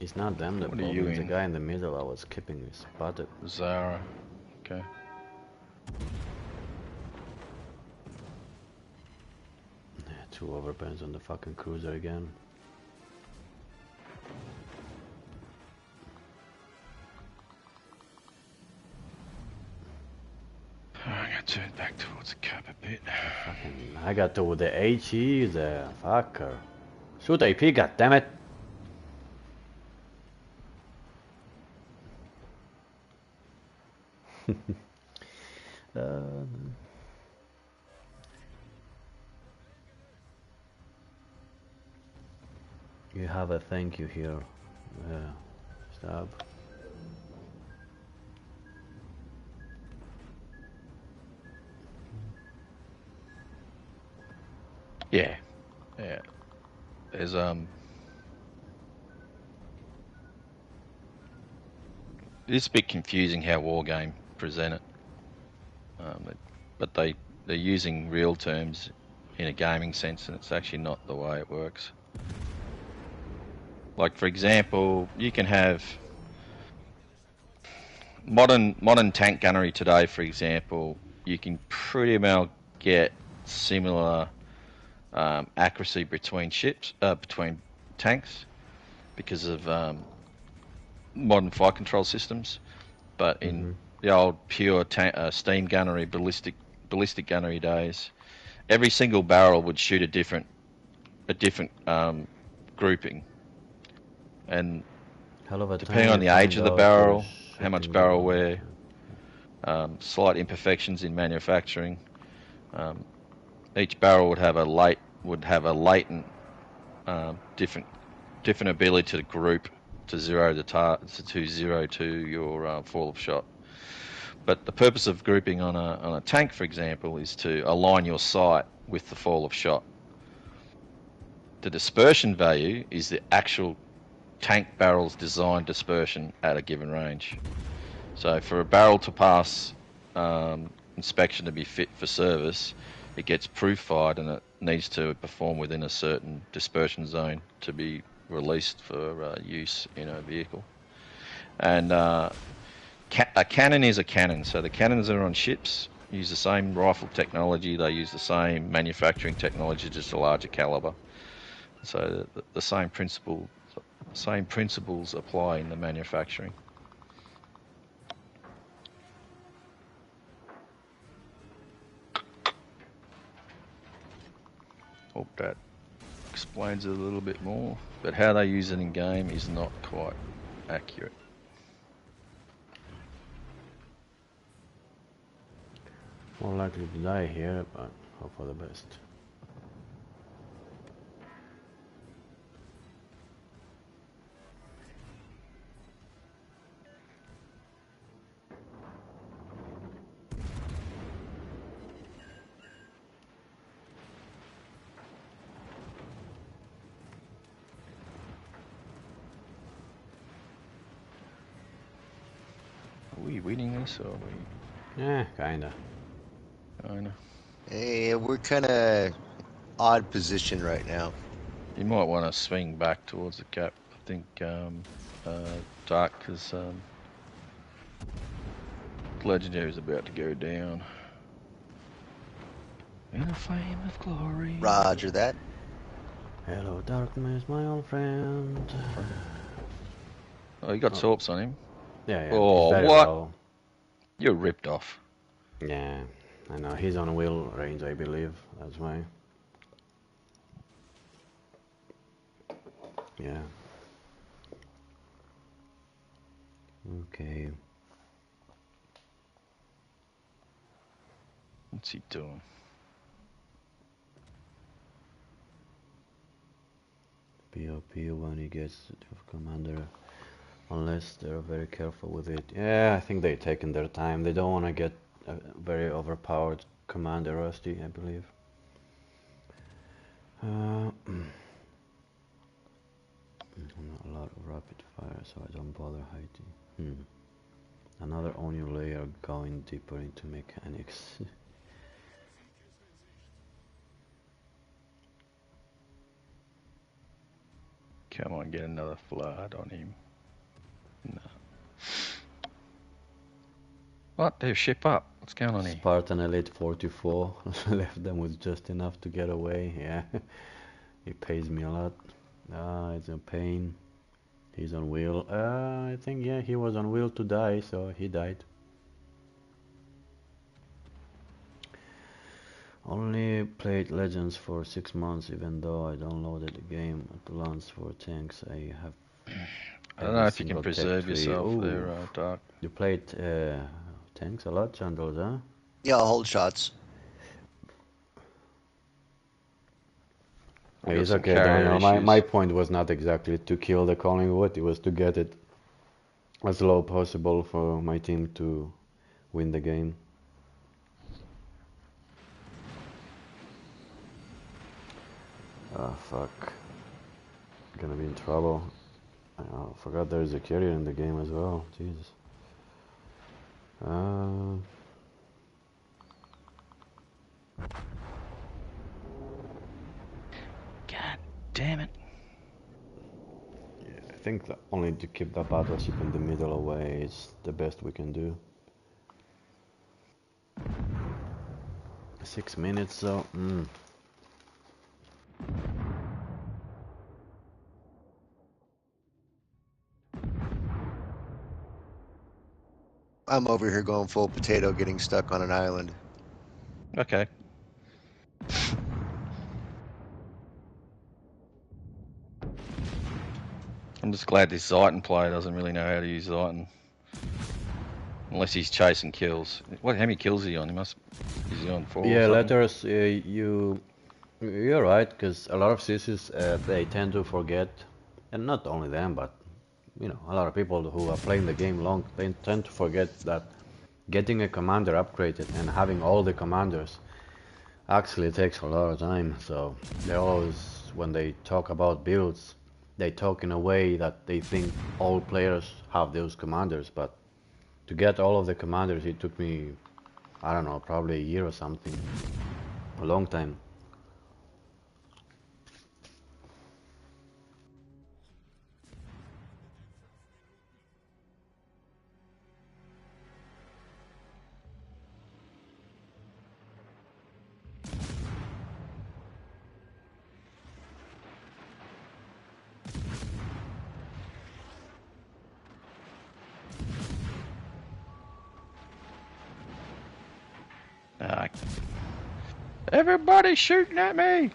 It's not them the What are problem, you it's the in? guy in the middle I was keeping is spotted. Zara. Okay. Yeah, 2 overburns on the fucking cruiser again. I'm gonna turn back towards the cap a bit. Fucking, I got to the HE there, fucker. Shoot AP, goddammit! You have a thank you here. Stab. Yeah. Yeah. There's it's a bit confusing how Wargame present it. But they're using real terms in a gaming sense, and it's actually not the way it works. Like, for example, you can have modern tank gunnery today, for example. You can pretty well get similar accuracy between between tanks because of modern flight control systems. But in the old pure steam gunnery, ballistic gunnery days, every single barrel would shoot a different grouping, and Hell of a depending time on you the age find of the out you're barrel, how much shooting barrel the... wear, slight imperfections in manufacturing. Each barrel would have a latent different ability to group to zero to your fall of shot. But the purpose of grouping on a tank, for example, is to align your sight with the fall of shot. The dispersion value is the actual tank barrel's design dispersion at a given range. So for a barrel to pass inspection to be fit for service, it gets proof-fired and it needs to perform within a certain dispersion zone to be released for use in a vehicle. And a cannon is a cannon. So the cannons are on ships, use the same rifle technology, they use the same manufacturing technology, just a larger caliber. So the same principles apply in the manufacturing. Hope that explains it a little bit more, but how they use it in game is not quite accurate. More likely to die here, but hope for the best. Are we winning this or are we? Yeah, kinda. I know. Hey, we're kind of odd position right now. You might want to swing back towards the cap. I think Dark, because Legendary is about to go down. In a flame of glory. Roger that. Hello, darkness, my old friend. Oh, you got torps on him? Yeah, Oh, it's very what? low. You're ripped off. Yeah, I know. He's on wheel range, I believe. That's why. Yeah. Okay. What's he doing? POP when he gets to commander, unless they're very careful with it. Yeah, I think they're taking their time. They don't want to get a very overpowered commander rusty, I believe. Not a lot of rapid fire, so I don't bother hiding. Another onion layer going deeper into mechanics. Come on, get another flood on him. No. What? They've ship up. What's going on here? Spartan Elite 44 left them with just enough to get away. Yeah, he pays me a lot. It's a pain. He's on wheel. I think, yeah, he was on wheel to die, so he died. Only played Legends for 6 months, even though I downloaded the game at launch for tanks. I have I don't know if you can preserve yourself there, Dark. You played tanks a lot, Chandler, huh? Yeah, I'll hold shots. It's okay, Daniel. My point was not exactly to kill the Collingwood, it was to get it as low possible for my team to win the game. Oh, fuck. Gonna be in trouble. I forgot there's a carrier in the game as well. Jesus. God damn it. Yeah, I think that only to keep the battleship in the middle away is the best we can do. 6 minutes though. I'm over here going full potato, getting stuck on an island. Okay. I'm just glad this Ziton player doesn't really know how to use Ziton. Unless he's chasing kills. How many kills is he on? Is he on 4? Yeah, letters, you're right, because a lot of sissies, they tend to forget, and not only them, but you know, a lot of people who are playing the game long, they tend to forget that getting a commander upgraded and having all the commanders actually takes a lot of time. So they always, when they talk about builds, they talk in a way that they think all players have those commanders, but to get all of the commanders, it took me, I don't know, probably a year or something. A long time. Everybody's shooting at me!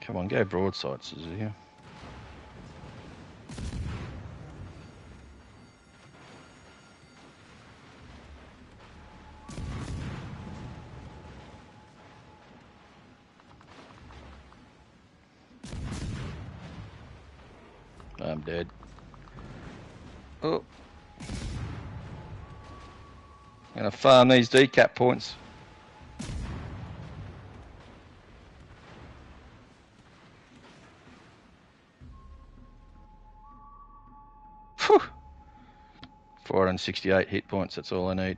Come on, go broadside, Suzuki. I'm dead. Oh. I'm gonna farm these decap points. Phew. 468 hit points, that's all I need.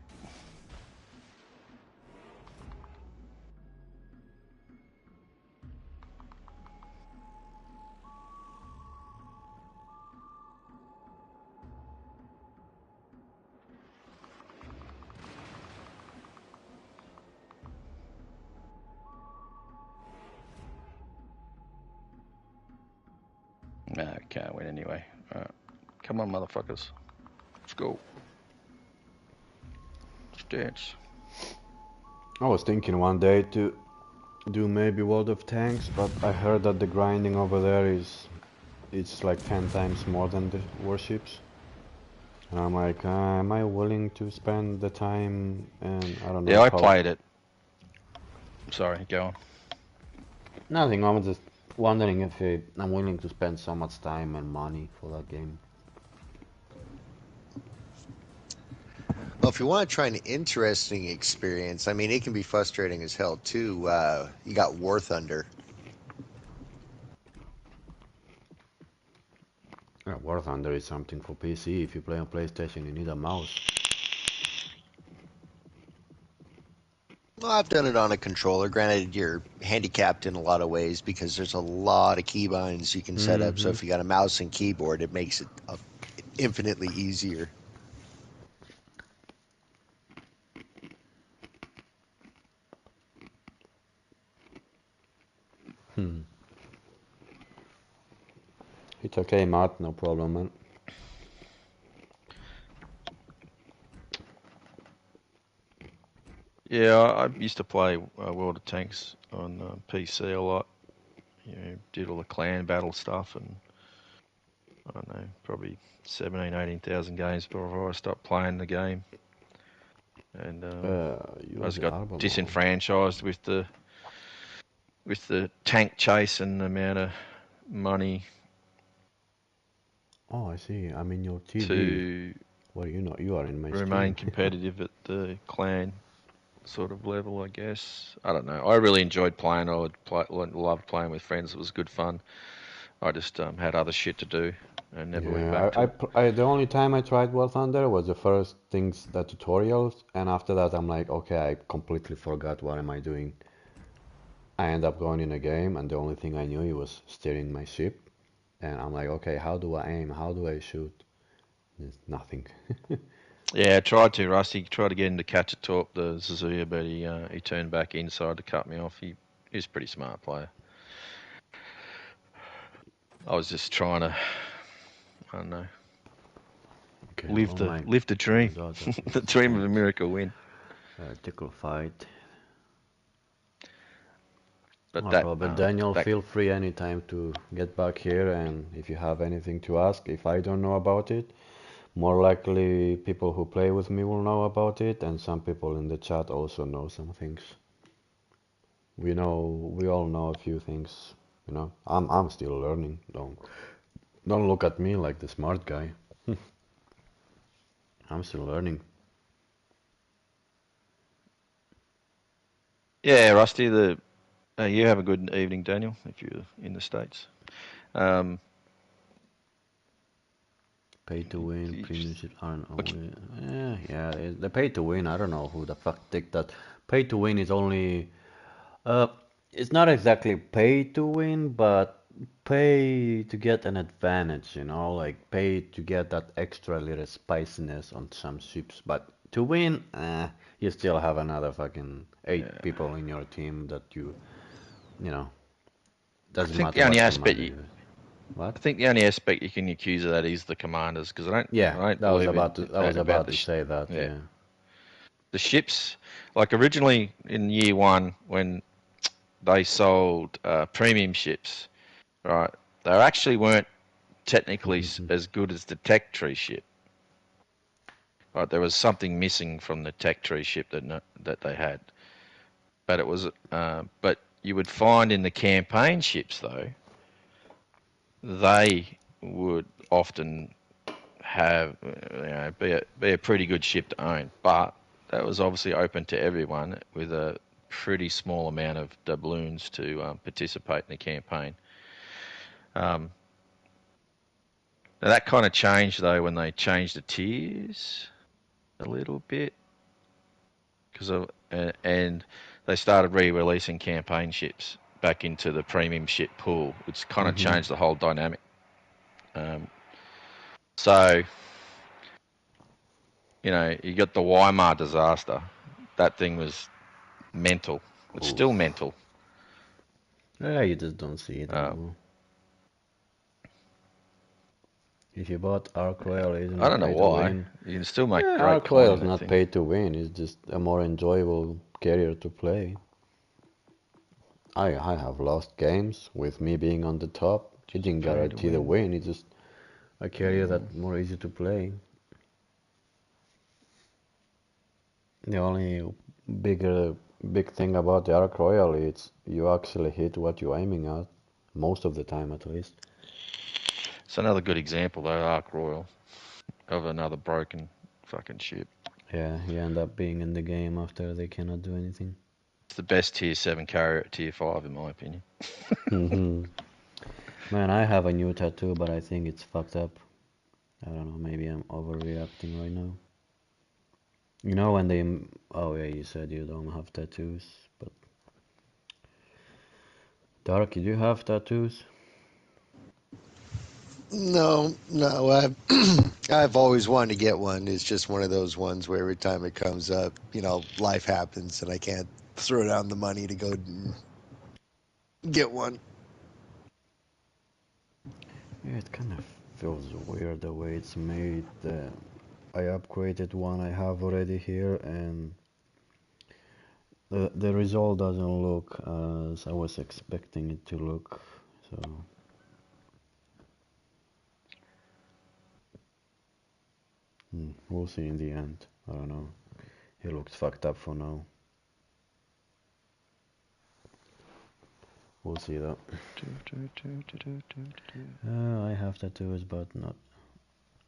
No, can't win anyway. Alright. Come on, motherfuckers. Let's go. Let's dance. I was thinking one day to do maybe World of Tanks, but I heard that the grinding over there is it's like 10 times more than the Warships. And I'm like, am I willing to spend the time and I don't know, Yeah, I talk? played it. Sorry, go on. Nothing, I'm just wondering if I'm willing to spend so much time and money for that game. Well, if you want to try an interesting experience, I mean, it can be frustrating as hell too. You got War Thunder. War Thunder is something for PC. If you play on PlayStation, you need a mouse. Well, I've done it on a controller. Granted, you're handicapped in a lot of ways because there's a lot of keybinds you can set up. So Mm-hmm. if you got a mouse and keyboard, it makes it infinitely easier. Hmm. It's okay, Matt. No problem, man. Yeah, I used to play World of Tanks on PC a lot. You know, did all the clan battle stuff, and I don't know, probably 17, 18,000 games before I stopped playing the game. And I Use just the got arbor mode. disenfranchised with the tank chase and the amount of money Oh, I see. I'm in your TV. to Well, you are in my remain stream. competitive at the clan sort of level, I guess. I don't know. I really enjoyed playing. I loved playing with friends. It was good fun. I just had other shit to do and never went back to it. The only time I tried War Thunder was the first things, the tutorials, and after that I'm like, okay, I completely forgot what am I doing. I end up going in a game, and the only thing I knew was steering my ship, and I'm like, okay, how do I aim? How do I shoot? There's nothing. Yeah, I tried to. Rusty tried to get him to catch a torp, the Suzuya, but he turned back inside to cut me off. He's a pretty smart player. I was just trying to, I don't know, Okay, live the dream, the dream of a miracle win. Tickle fight. But Okay, but Daniel, feel free anytime to get back here, and if you have anything to ask, if I don't know about it, more likely people who play with me will know about it, and some people in the chat also know some things. We all know a few things, you know. I'm still learning. Don't look at me like the smart guy. I'm still learning. yeah, Rusty, you have a good evening, Daniel, if you're in the States. Pay to win, premiumship, I don't know. Yeah, the pay to win, I don't know who the fuck take that. Pay to win is only, it's not exactly pay to win, but pay to get an advantage, you know, like pay to get that extra little spiciness on some ships. But to win, you still have another fucking 8 people in your team that you know, doesn't matter what commander you. What? I think the only aspect you can accuse of that is the commanders, because I don't I was believe about to say that. Yeah. The ships, like originally in year one when they sold premium ships, right? They actually weren't technically as good as the tech tree ship. Right, there was something missing from the tech tree ship that they had, but it was but you would find in the campaign ships though, they would often have be a pretty good ship to own, but that was obviously open to everyone with a pretty small amount of doubloons to participate in the campaign. Now that kind of changed though when they changed the tiers a little bit, and they started re-releasing campaign ships back into the premium ship pool, which kind of changed the whole dynamic. So, you know, you got the Weimar disaster. That thing was mental. It's still mental. Yeah, you just don't see it anymore. If you bought Arc Royal, isn't it I don't know pay why. to win? You can still make great Arc coin Royal in is that not thing. pay to win. It's just a more enjoyable carrier to play. I have lost games with me being on the top It didn't Pay to guarantee the win. win. It's just a carrier that more easy to play. The only big thing about the Arc Royal is you actually hit what you're aiming at, most of the time at least. It's another good example, though, Ark Royal, of another broken fucking ship. Yeah, you end up being in the game after they cannot do anything. It's the best Tier 7 carrier at Tier 5, in my opinion. Man, I have a new tattoo, but I think it's fucked up. I don't know, maybe I'm overreacting right now. You know when they... Oh yeah, you said you don't have tattoos, but... Dark, do you have tattoos? No, I've always wanted to get one. It's just one of those ones where every time it comes up, life happens and I can't throw down the money to go and get one. Yeah, it kind of feels weird the way it's made. I upgraded one I have already here, and the result doesn't look as I was expecting it to look. So we'll see in the end. I don't know. It looks fucked up for now. We'll see though. I have tattoos, but not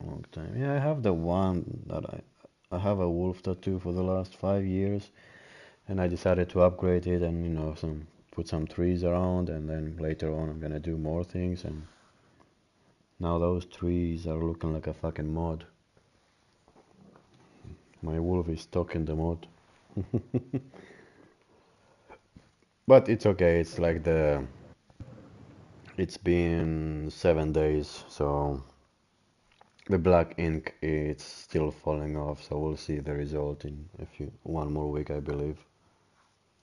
a long time. Yeah, I have the one that I have a wolf tattoo for the last 5 years, and I decided to upgrade it and put some trees around, and then later on I'm gonna do more things, and now those trees are looking like a fucking mod. My wolf is stuck in the mod. But it's okay, it's been 7 days, so the black ink is still falling off, so we'll see the result in one more week, I believe.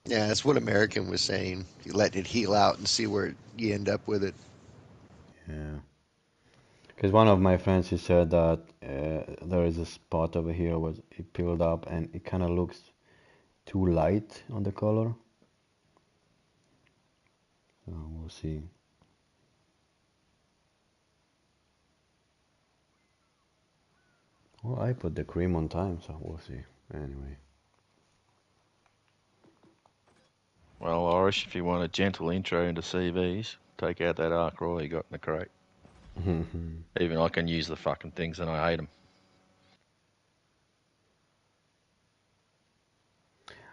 Yeah, that's what American was saying. You let it heal out and see where you end up with it. Yeah. Because one of my friends, he said that there is a spot over here where it peeled up and it kind of looks too light on the color. So we'll see. Well, I put the cream on time, so we'll see. Anyway. Well, Irish, if you want a gentle intro into CVs, take out that Ark Royal you got in the crate. Even I can use the fucking things and I hate them.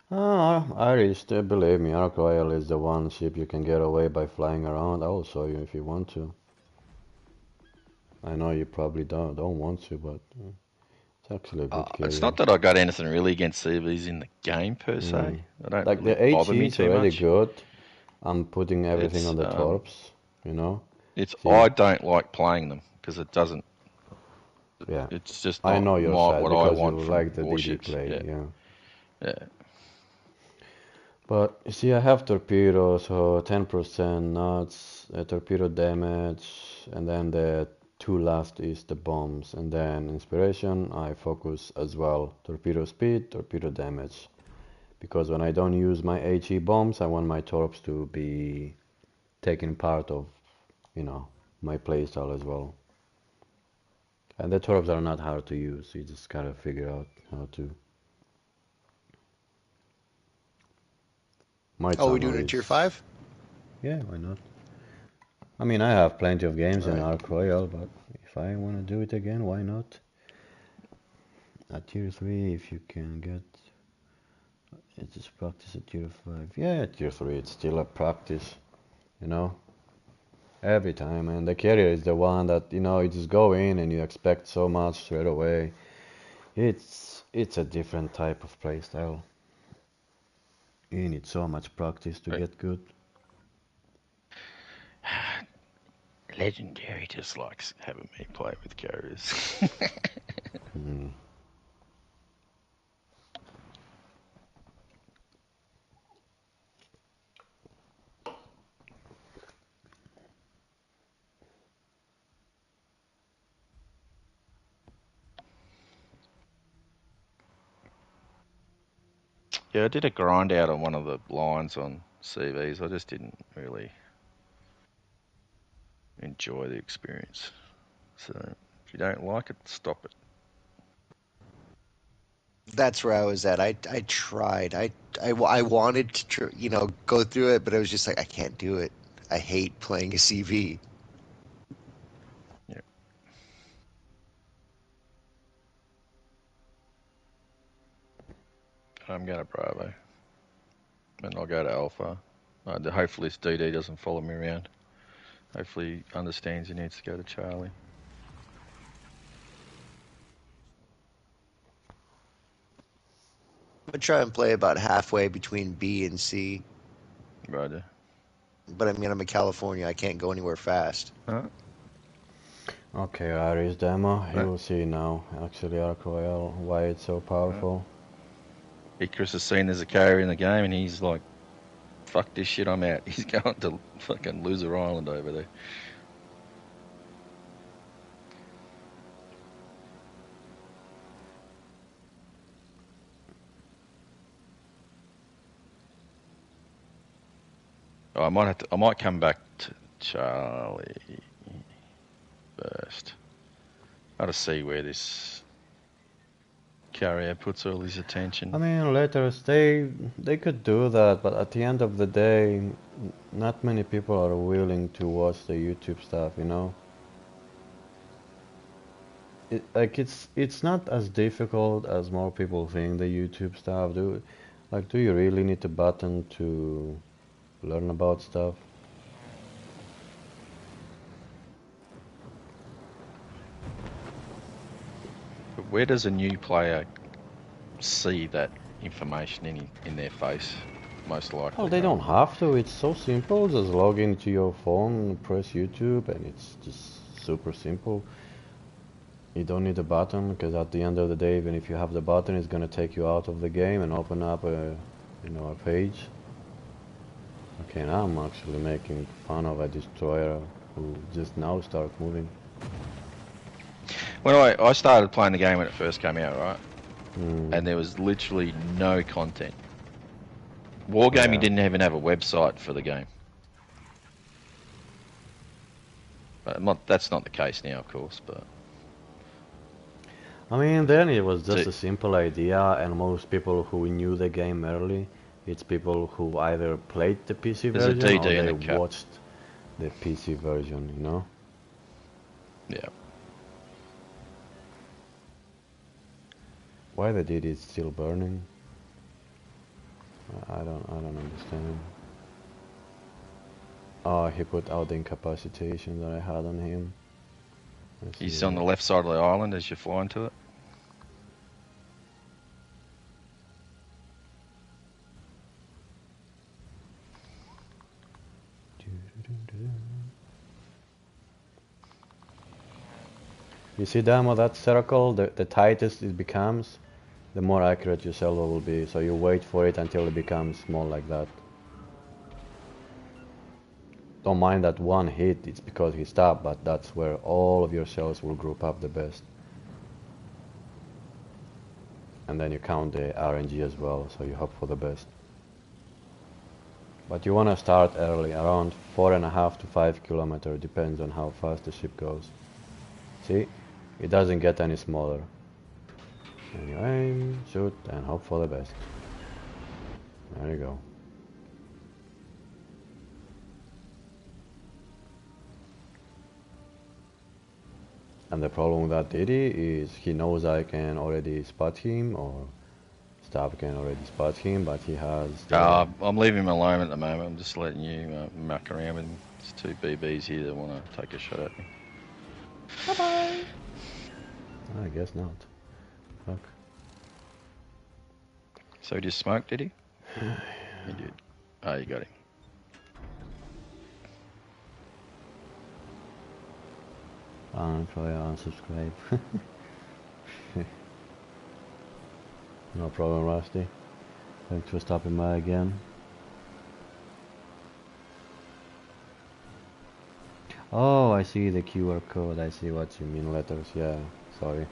Irish, believe me, Ark Royal is the one ship you can get away by flying around. I will show you if you want to. I know you probably don't want to, but it's actually a good carrier. It's not that I got anything really against CVs in the game per se. They don't Like really the bother HE me is too already much. good. I'm putting everything It's on the torps, See, I don't like playing them because it doesn't. yeah, It's just I not know your side what I because you want from like the DD warships. play, Yeah, yeah. yeah. But you see, I have torpedoes, so 10% knots, torpedo damage, and then the two last is the bombs, and then inspiration. I focus as well torpedo speed, torpedo damage, because when I don't use my HE bombs, I want my torps to be taking part of, my playstyle as well. And the torps are not hard to use. You just gotta figure out how to. My Oh, we channel doing a is, tier 5? yeah, why not? I mean, I have plenty of games All in right. Ark Royal, but if I want to do it again, why not? At tier 3, if you can get, it's just practice at tier 5. Yeah, at tier 3, it's still a practice, you know, every time. And the carrier is the one that, you just go in and you expect so much straight away. It's a different type of playstyle. You need so much practice to get good. Legendary just likes having me play with carriers. Yeah, I did a grind out on one of the lines on CVs. I just didn't really enjoy the experience. So if you don't like it, stop it. That's where I was at. I tried. I wanted to go through it, but I was just like I can't do it. I hate playing a CV. Yeah. I'm going to Bravo. And I'll go to Alpha. Hopefully this DD doesn't follow me around. Hopefully he understands he needs to go to Charlie. I'm gonna try and play about halfway between B and C. Roger. But I mean, I'm in California. I can't go anywhere fast. Okay, Iris demo. Right. You will see now, actually, Arc Royale, why it's so powerful. Chris has seen there's a carrier in the game and he's like, fuck this shit, I'm out. He's going to fucking Loser Island over there. Oh, I might come back to Charlie first. Got to see where this carrier puts all his attention. I mean, letters, they could do that, but at the end of the day, not many people are willing to watch the YouTube stuff, you know? It's not as difficult as more people think, the YouTube stuff. Do you really need a button to learn about stuff? But where does a new player see that information in their face, most likely? Well, they don't have to. It's so simple. Just log into your phone, press YouTube, and it's just super simple. You don't need a button, because at the end of the day, even if you have the button, it's gonna take you out of the game and open up a page. Okay, now I'm actually making fun of a destroyer who just now starts moving. When I started playing the game when it first came out, right? Mm. And there was literally no content. Wargaming didn't even have a website for the game. But that's not the case now, of course, but... I mean, then it was just a simple idea, and most people who knew the game early, it's people who either played the PC version or they watched the PC version, you know? Yeah. Why the DD is still burning? I don't understand. Oh, he put out the incapacitation that I had on him. He's on the left side of the island as you fly into it. You see, Damo, that circle, the tightest it becomes, the more accurate your salvo will be. So you wait for it until it becomes small like that. Don't mind that one hit, it's because he stopped, but that's where all of your cells will group up the best. And then you count the RNG as well, so you hope for the best. But you want to start early, around 4.5 to 5 kilometers, depends on how fast the ship goes. See, it doesn't get any smaller. And you aim, shoot, and hope for the best. There you go. And the problem with that Diddy is he knows I can already spot him, or Stav can already spot him, but he has... I'm leaving him alone at the moment. I'm just letting you muck around with there's two BBs here that want to take a shot at me. Bye-bye! I guess not. Fuck. So he just smoked, did he? He did. Oh, you got him. Probably unsubscribe. No problem, Rusty. Thanks for stopping by again. Oh, I see the QR code. I see what you mean, letters. Yeah, sorry.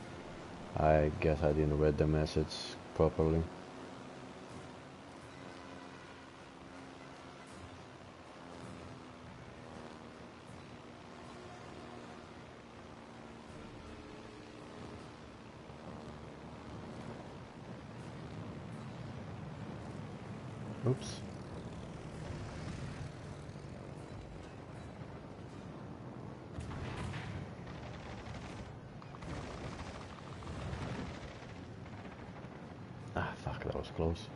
I guess I didn't read the message properly. Oops. Ah, fuck, that was close.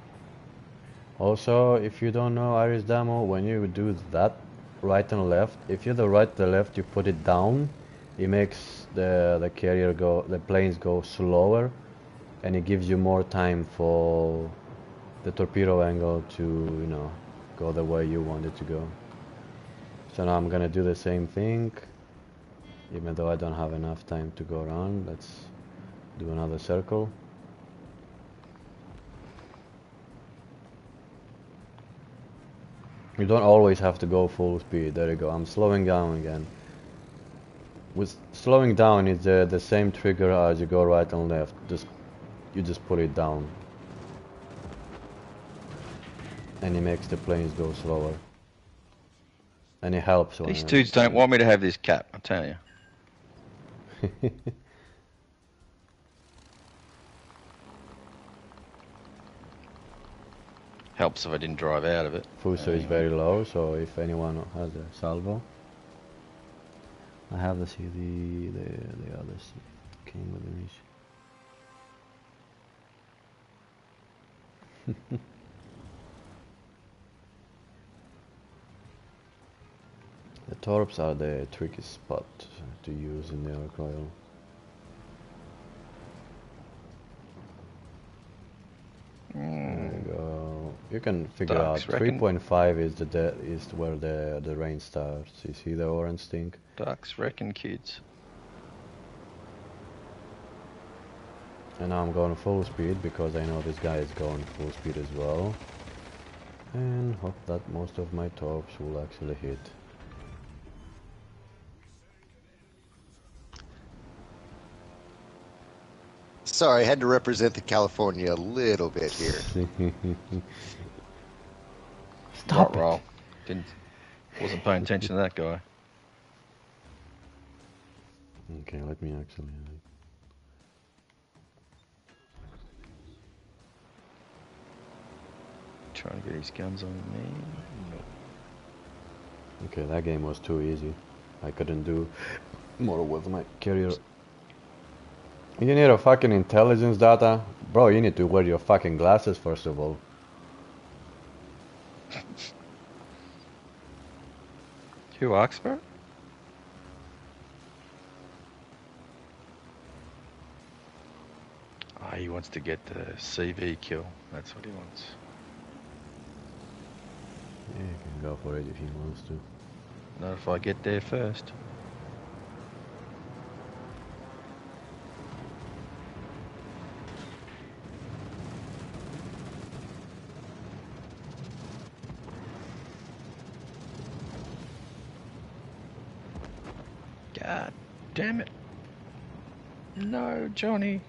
Also, if you don't know Iris Damo, when you do that, right and left, if you do right and left, you put it down, it makes the carrier go, the planes go slower, and it gives you more time for the torpedo angle to, you know, go the way you want it to go. So now I'm gonna do the same thing, even though I don't have enough time to go around. Let's do another circle. You don't always have to go full speed. There you go. I'm slowing down again. With slowing down, it's the same trigger as you go right and left. You just put it down, and it makes the planes go slower. And it helps when These dudes don't want me to have this cap, I tell you. Helps if I didn't drive out of it. Fuso is very low, so if anyone has a salvo, I have to see the others came with an issue. The torps are the trickiest spot to use in the recoil. There you go. You can figure out 3.5 is where the range starts. You see the orange thing? Ducks reckon, kids. And now I'm going full speed because I know this guy is going full speed as well. And hope that most of my torps will actually hit. Sorry, I had to represent the California a little bit here. Stop it. Roll. Wasn't paying attention to that guy. Okay, let me actually... Trying to get his guns on me. Nope. Okay, that game was too easy. I couldn't do more with my carrier. You need a fucking intelligence data? Bro, you need to wear your fucking glasses first of all. Who asked for it? Ah, he wants to get the CV kill. That's what he wants. Yeah, he can go for it if he wants to. Not if I get there first. God damn it. No, Johnny.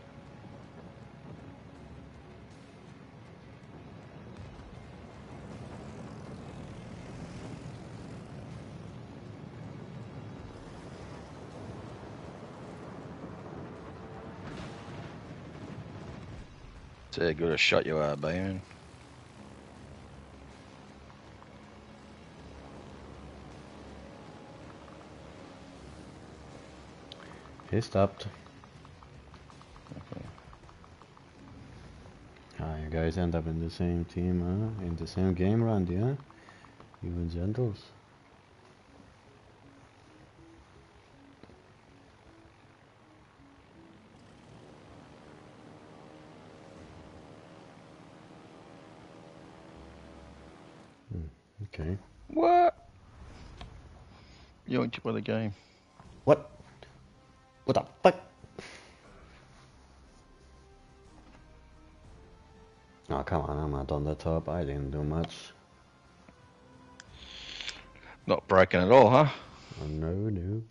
It's a good a shot you are, Baron. He stopped. Okay. Ah, you guys end up in the same team, huh? In the same game round, yeah? You and Gentles. Okay. What? Yoinked you by the game. What? What the fuck? Oh, come on, I'm not on the top. I didn't do much. Not broken at all, huh? Oh, no.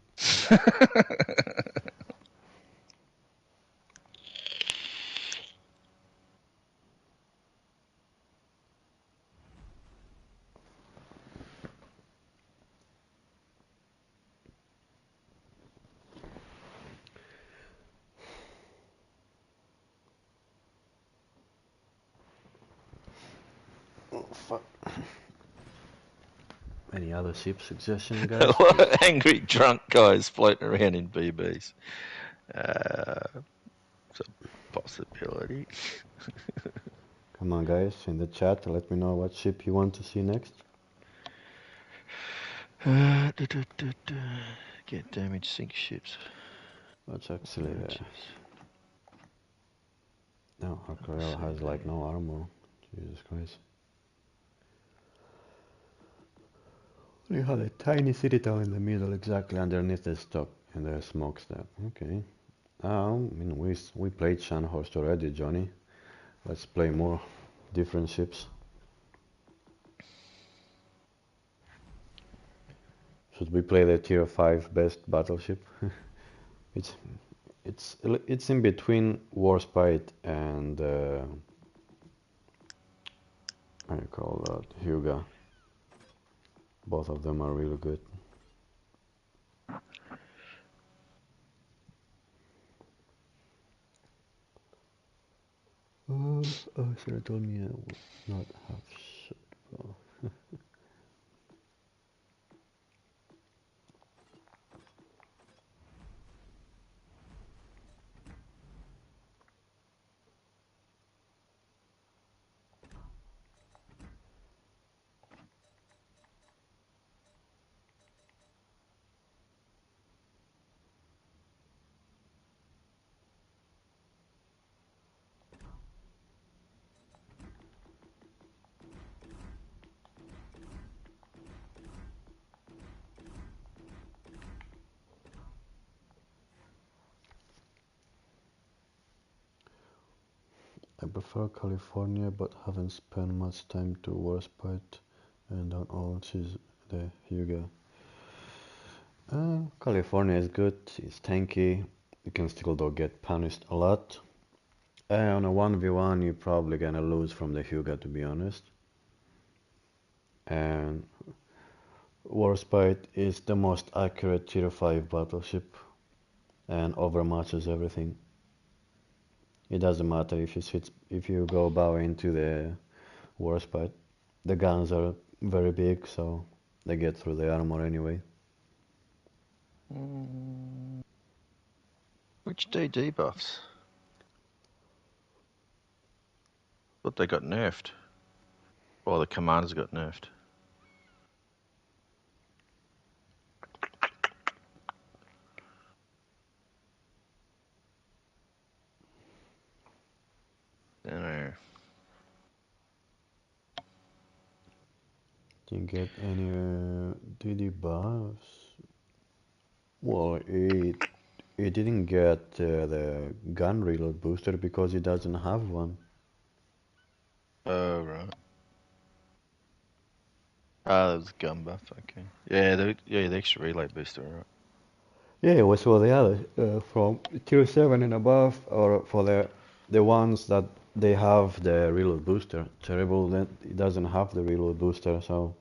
Oh, fuck. Any other ship suggestion, A guys? lot of angry drunk guys floating around in BBs. It's a possibility. Come on, guys, in the chat, let me know what ship you want to see next. Get damaged sink ships. What's actually Ships. No, Harkarel has like no armor. Jesus Christ. You have a tiny citadel in the middle, exactly underneath the stock, and there's smokestack. Okay. I mean, we played Scharnhorst already, Johnny. Let's play more different ships. Should we play the tier 5 best battleship? it's it's in between Warspite and how do you call that? Hyuga. Both of them are really good. Oh, should have told me I would not have shit, bro. I prefer California, but haven't spent much time to Warspite and don't own the Hyuga. California is good, it's tanky, you can still though get punished a lot. On a 1v1 you're probably gonna lose from the Hyuga, to be honest. And Warspite is the most accurate tier 5 battleship and overmatches everything. It doesn't matter if you go bow into the Warspite. The guns are very big, so they get through the armor anyway. Which do debuffs? Thought they got nerfed. Or the commanders got nerfed. Don't know. Didn't get any DD buffs. Well, it didn't get the gun reload booster because it doesn't have one. Oh, right. Ah, that was a gun buff, okay. Yeah, the extra relay booster, right. Yeah, it was for the other from tier 7 and above, or for the ones that they have the reload booster. Terrible that it doesn't have the reload booster, so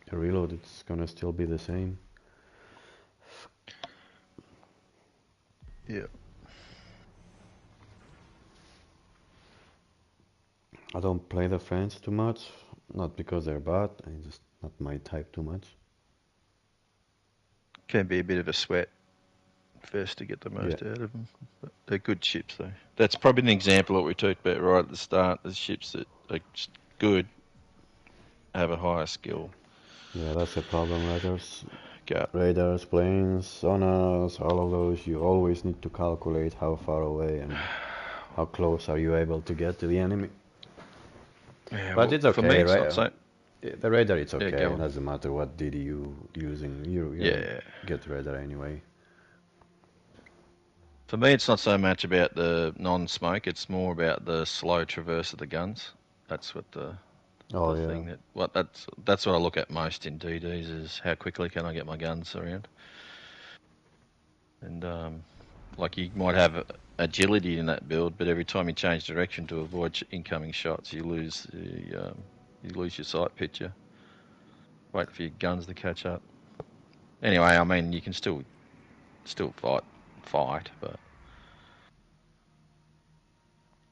the reload it's gonna still be the same. Yeah. I don't play the French too much, not because they're bad, I just not my type too much. Can be a bit of a sweat first to get the most Yeah. out of them. But they're good ships, though. That's probably an example of what we talked about right at the start. The ships that are just good have a higher skill. Yeah, that's a problem. Gap. Radars, planes, sonars, all of those, you always need to calculate how far away and how close are you able to get to the enemy. Yeah, But well, it's for me, okay, it's right? not so. The radar, it's Yeah, okay. go It on. doesn't matter what DD you using. You're gonna Yeah. get radar anyway. For me, it's not so much about the non-smoke. It's more about the slow traverse of the guns. That's what the Oh yeah. thing that's what I look at most in DDs is how quickly can I get my guns around. And like you might have agility in that build, but every time you change direction to avoid incoming shots, you lose your sight picture. Wait for your guns to catch up. Anyway, I mean you can still fight, but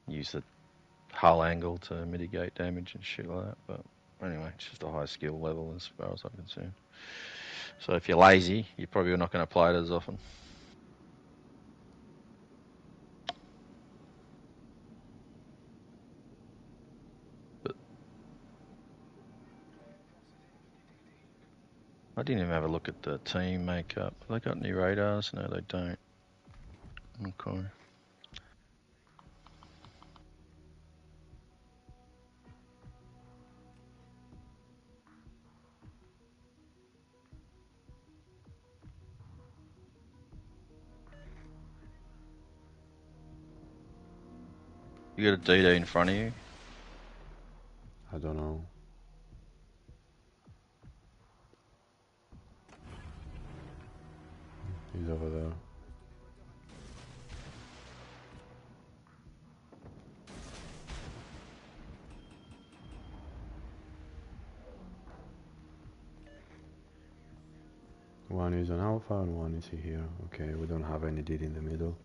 use the hull angle to mitigate damage and shit like that. But Anyway, it's just a high skill level as far as I'm concerned. So if you're lazy, you're probably not going to play it as often. But I didn't even have a look at the team makeup. Have they got any radars? No, they don't. Okay. You got a DD in front of you? I don't know. He's over there. One is an alpha and one is here. Okay, we don't have any DD in the middle.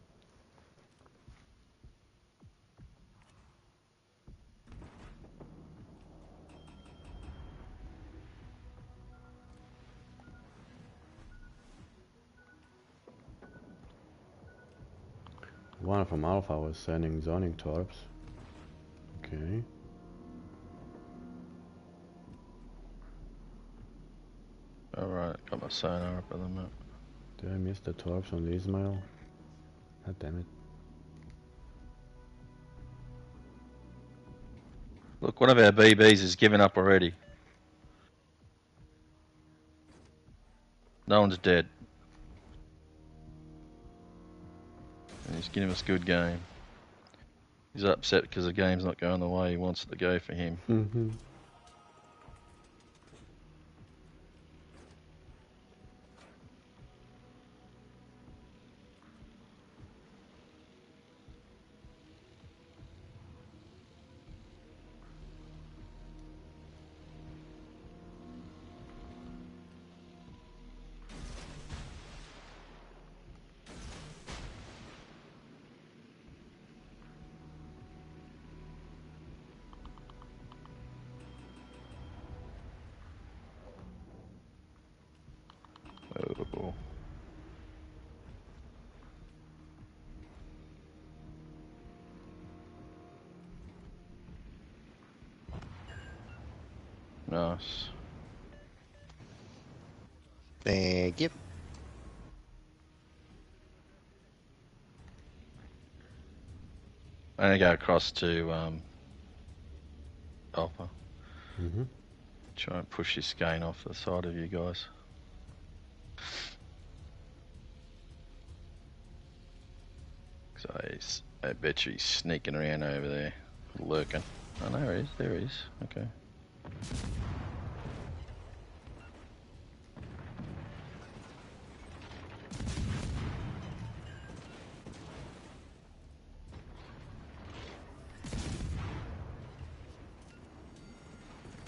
One from alpha was sending zoning torps. Okay. Alright, got my sonar up at the moment. Did I miss the torps on the Ismail? God damn it. Look, one of our BBs has given up already. No one's dead. And he's giving us a good game. He's upset because the game's not going the way he wants it to go for him. Mm-hmm. Oh. Nice. Thank you. I'm going to go across to Alpha. Mm-hmm. Try and push this gain off the side of you guys. So I bet you he's sneaking around over there, lurking. Oh, no, he is. There he is. Okay.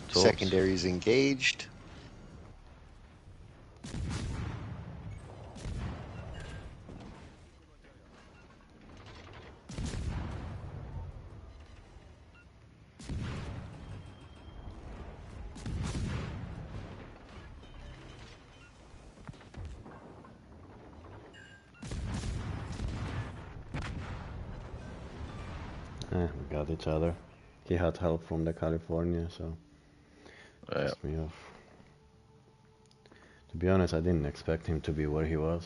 Torps. Secondaries engaged. We got each other. He had help from the California, so Yeah. pissed me off. To be honest, I didn't expect him to be where he was.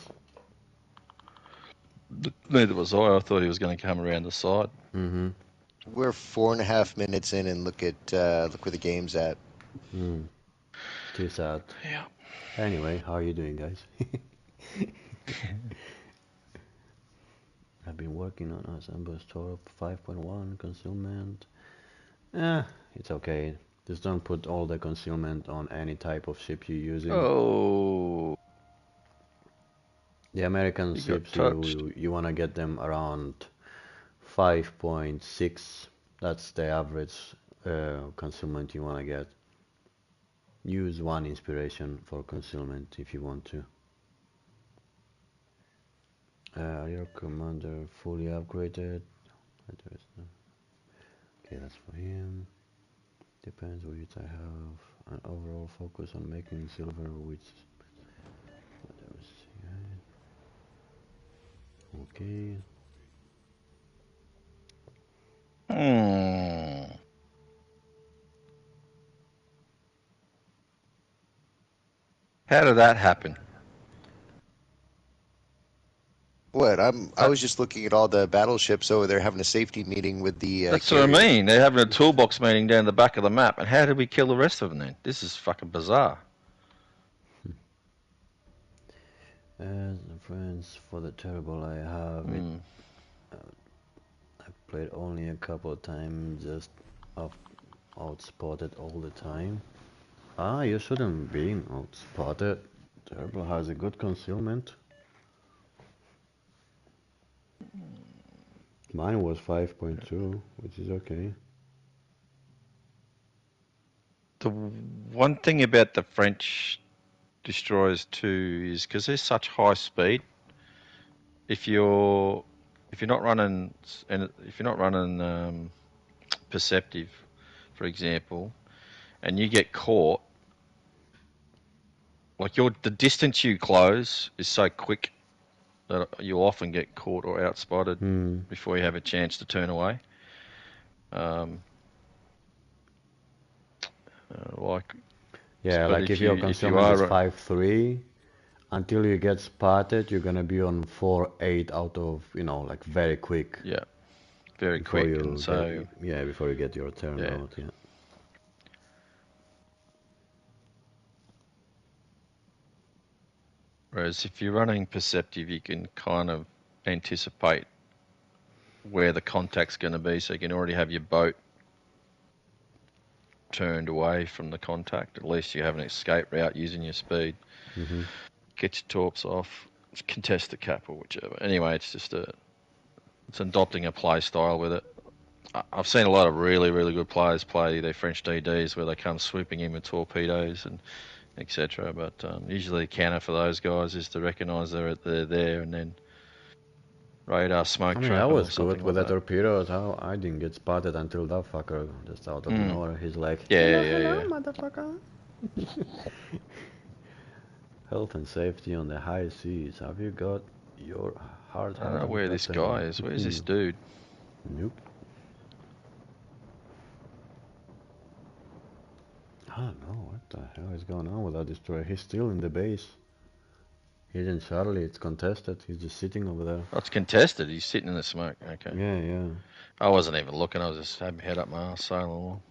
Neither was I. I thought he was going to come around the side. Mm-hmm. We're 4.5 minutes in, and look where the game's at. Too sad. Yeah. Anyway, how are you doing, guys? I've been working on Assemble Store 5.1 concealment. It's okay. Just don't put all the concealment on any type of ship you're using. Oh. The American He got ships, touched. you want to get them around 5.6. That's the average concealment you want to get. Use one inspiration for concealment if you want to. Are your commander fully upgraded? Okay, that's for him. Depends which I have an overall focus on making silver, which whatever. Okay. How did that happen? What? I was just looking at all the battleships over there having a safety meeting with the That's what I carriers. mean. They're having a toolbox meeting down the back of the map. And how did we kill the rest of them then? This is fucking bizarre. As a friends for the terrible I have it. I've played only a couple of times, just outspotted all the time. Ah, you shouldn't be outspotted. Terrible has a good concealment. Mine was 5.2, which is okay. The one thing about the French destroyers too is because they're such high speed. If you're not running perceptive, for example, and you get caught, like the distance you close is so quick that you'll often get caught or outspotted before you have a chance to turn away. Yeah, like if your concealment is 5.3, until you get spotted, you're gonna be on 4.8 out of, like very quick. Yeah, very quick, and so before you get your turn out. Yeah. Whereas if you're running perceptive, you can kind of anticipate where the contact's going to be, so you can already have your boat turned away from the contact. At least you have an escape route using your speed. Get your torps off, contest the cap or whichever. Anyway, it's adopting a play style with it. I've seen a lot of really, really good players play their French DDs where they come swooping in with torpedoes and etc. But usually the counter for those guys is to recognise they're there and then radar smoke trap. I was good with the torpedoes. How I didn't get spotted until that fucker just out of nowhere. He's like, hello, motherfucker. Health and safety on the high seas. Have you got your heart? I don't know where this guy is. Where's this dude? Nope. I don't know what the hell is going on with that destroyer. He's still in the base. He's in Charlie. It's contested. He's just sitting over there. Oh, it's contested. He's sitting in the smoke. Okay. Yeah. I wasn't even looking. I was just having my head up my arse sailing along.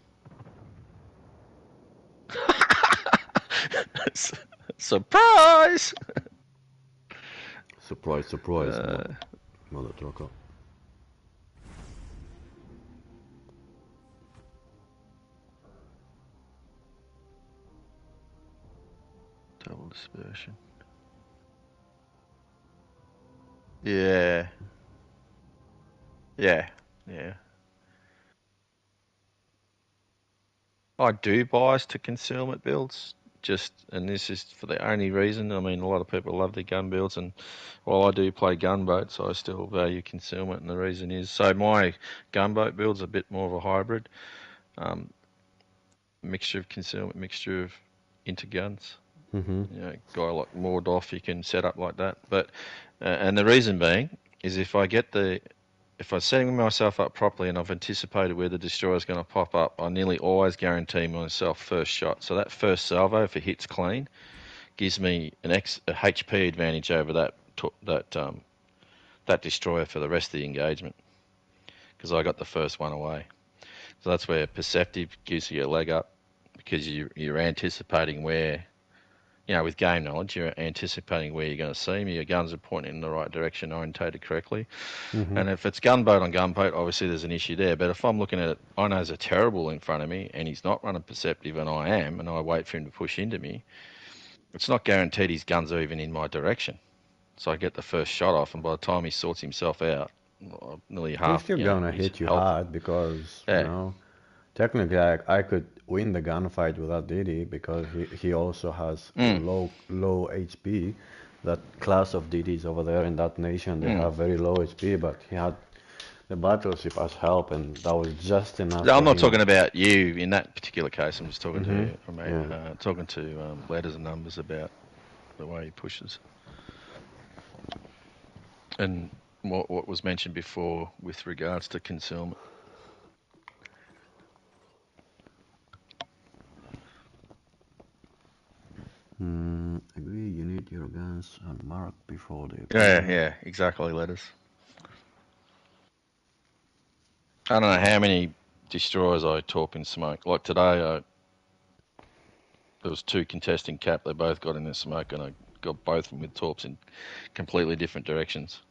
Surprise! Surprise, mother trucker. Double dispersion. Yeah. I do bias to concealment builds, and this is for the only reason. I mean, a lot of people love their gun builds, and while I do play gunboats, I still value concealment, and the reason is, so my gunboat build's a bit more of a hybrid, mixture of concealment, mixture of interguns. Guy like Mordoff, you can set up like that, but and the reason being is if I'm setting myself up properly and I've anticipated where the destroyer's going to pop up, I nearly always guarantee myself first shot. So that first salvo, if it hits clean, gives me a HP advantage over that destroyer for the rest of the engagement because I got the first one away. So that's where perceptive gives you a leg up because you're anticipating where. With game knowledge, you're anticipating where you're going to see me. Your guns are pointing in the right direction, orientated correctly. And if it's gunboat on gunboat, obviously there's an issue there. But if I'm looking at it, I know there's a terrible in front of me and he's not running perceptive and I am, and I wait for him to push into me, it's not guaranteed his guns are even in my direction. So I get the first shot off, and by the time he sorts himself out, nearly half. He's still going to hit you hard because, technically I could win the gunfight without Didi because he also has low HP. That class of DDs over there in that nation, they have very low HP, but he had the battleship has help, and that was just enough I'm for not him. talking about you in that particular case. I'm just talking Mm-hmm. to letters and numbers about the way he pushes. And what was mentioned before with regards to concealment. Agree, you need your guns unmarked before they Yeah, exactly, letters. I don't know how many destroyers I torp in smoke. Like today, there was 2 contesting cap. They both got in the smoke, and I got both of them with torps in completely different directions.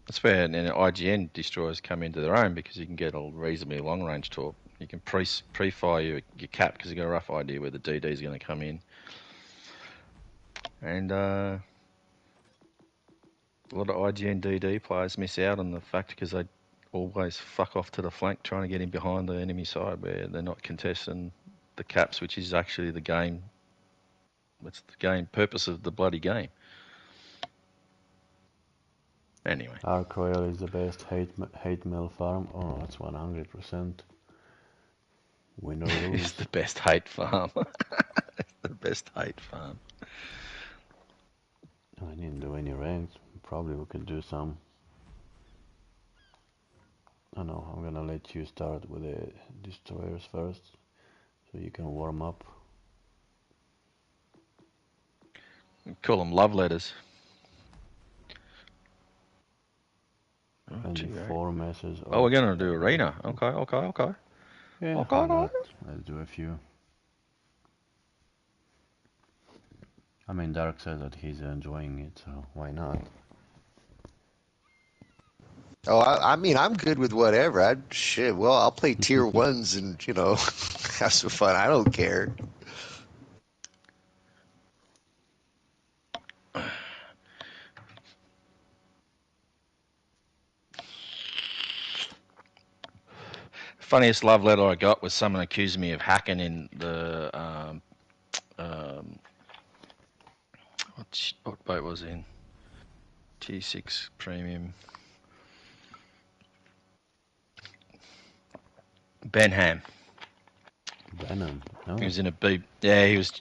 That's where an IGN destroyers come into their own, because you can get a reasonably long range torp. You can pre-fire your cap because you've got a rough idea where the DD is going to come in. And a lot of IGN DD players miss out on the fact because they always fuck off to the flank trying to get in behind the enemy side where they're not contesting the caps, which is actually the game. That's the game purpose of the bloody game. Anyway. Arc Royal is the best hate mail farm. Oh, that's 100%. Win or lose. It's the best hate farm. The best hate farm. I didn't do any ranks. Probably we could do some. I know, I'm gonna let you start with the destroyers first, so you can warm up. We call them love letters. 24 messes. Oh, we're going to do arena. Okay. Yeah, Okay. why not? Let's do a few. I mean, Dark says that he's enjoying it, so why not? Oh, I mean, I'm good with whatever. Well, I'll play tier 1s and, have some fun. I don't care. Funniest love letter I got was someone accused me of hacking in the what boat was it in? T6 Premium. Benham. Benham. No. He was in a beep. Yeah, he was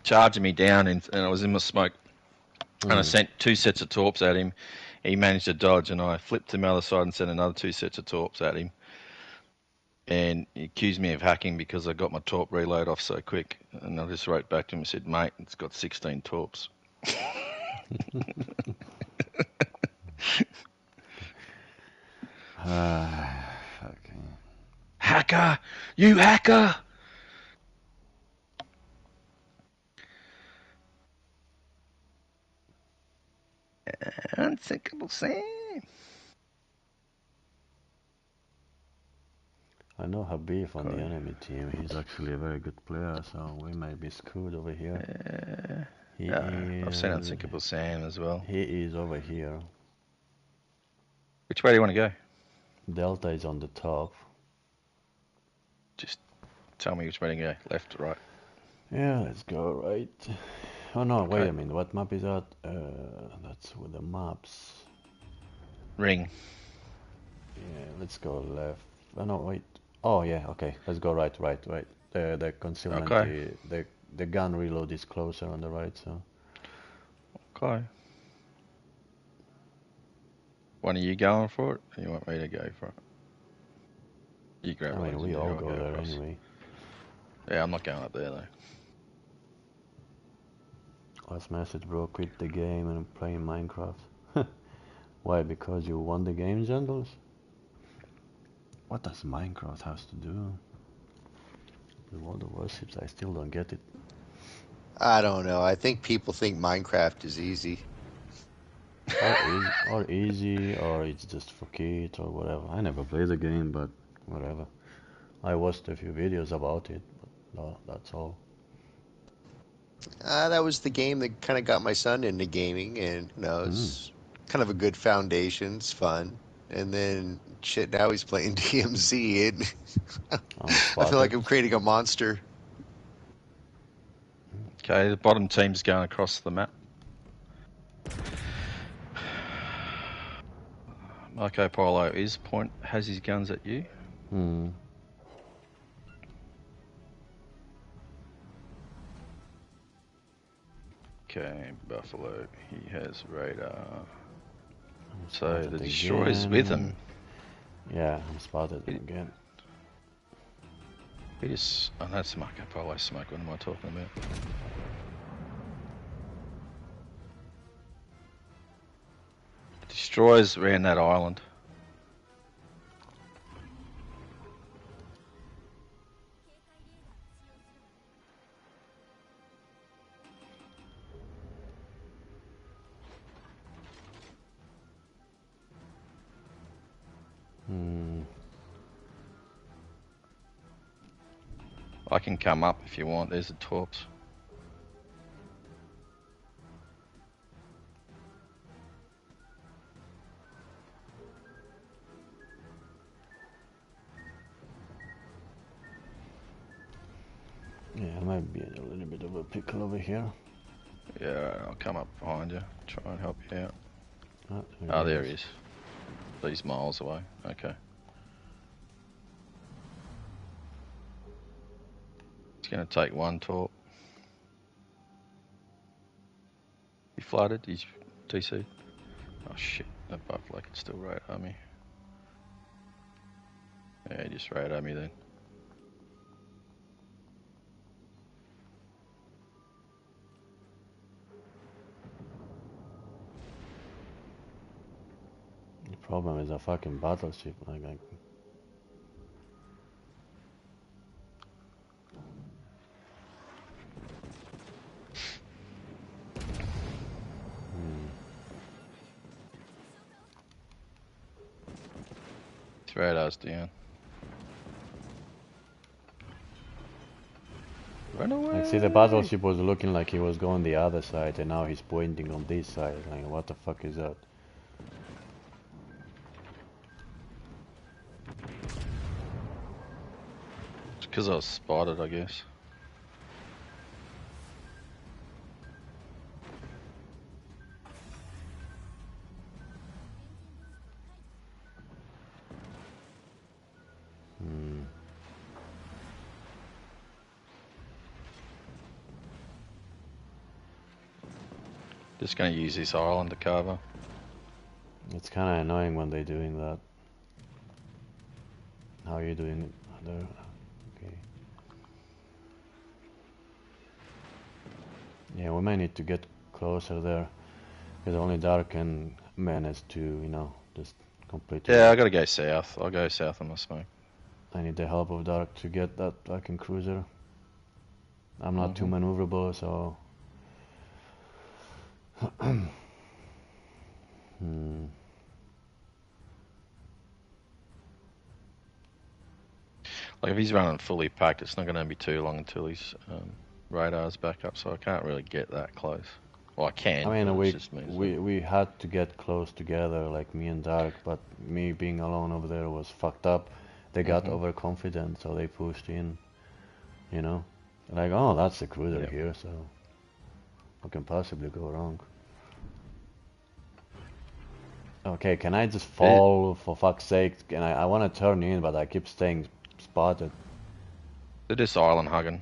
charging me down, and I was in my smoke. And I sent 2 sets of torps at him. He managed to dodge, and I flipped to the other side and sent another 2 sets of torps at him. And he accused me of hacking because I got my torp reload off so quick. And I just wrote back to him and said, mate, it's got 16 torps. Okay. Hacker! You hacker! Unsinkable Sam. I know Habib on the enemy team. He's actually a very good player, so we might be screwed over here. I've seen Unsinkable Sam as well. He is over here. Which way do you want to go? Delta is on the top. Just tell me which way to go. Left or right? Yeah, let's go right. Oh no, wait a minute. What map is that? That's with the maps. Ring. Yeah, let's go left. Oh no, wait. Oh yeah, okay. Let's go right. The concealment, the gun reload is closer on the right, so. Okay. One of you going for it, or you want me to go for it? You grab it. I mean, we all go there anyway. Yeah, I'm not going up there though. Last message, bro. Quit the game and playing Minecraft. Why? Because you won the game, Jandals? What does Minecraft have to do with all the warships? I still don't get it. I don't know. I think people think Minecraft is easy. Or easy, or it's just for kids, or whatever. I never played the game, but whatever. I watched a few videos about it, but no, that's all. That was the game that kind of got my son into gaming, and it's kind of a good foundation. It's fun, and then shit. Now he's playing DMZ, and I feel like Unspotted. I'm creating a monster. Okay, the bottom team's going across the map. Marco Polo has his guns at you. Hmm. Okay, Buffalo, he has radar. I'm So spotted the destroyer's with him. again. Yeah, I'm spotted again. He just... Oh, that's Marco Polo smoke. What am I talking about? Destroyers ran that island. I can come up if you want. There's the torps. Yeah, I might be in a little bit of a pickle over here. Yeah, I'll come up behind you. Try and help you out. Oh, There he is. He's miles away. Okay. He's going to take one torp. He flooded. He's TC. Oh shit, that buffalo can still radar me. Yeah, he just radar me then. The problem is a fucking battleship. Like, His radar's down. Run away! like, see, the battleship was looking like he was going the other side, and now he's pointing on this side. Like, what the fuck is that? It's because I was spotted, I guess. Just going to use this island to cover. It's kind of annoying when they're doing that. How are you doing it there? Okay. Yeah, we might need to get closer there. Because only Dark can manage to, just completely... Yeah, I got to go south. I'll go south on my smoke. I need the help of Dark to get that fucking cruiser. I'm not too maneuverable, so... Like if he's running fully packed, it's not going to be too long until his radar's back up, so I can't really get that close. Well, I can. I mean, but it just means we had to get close together, like me and Dark, but me being alone over there was fucked up. They got overconfident, so they pushed in, Like, oh, that's the cruiser here, so what can possibly go wrong? Okay, can I just fall, for fuck's sake? And I want to turn in, but I keep staying spotted. they're just island hugging.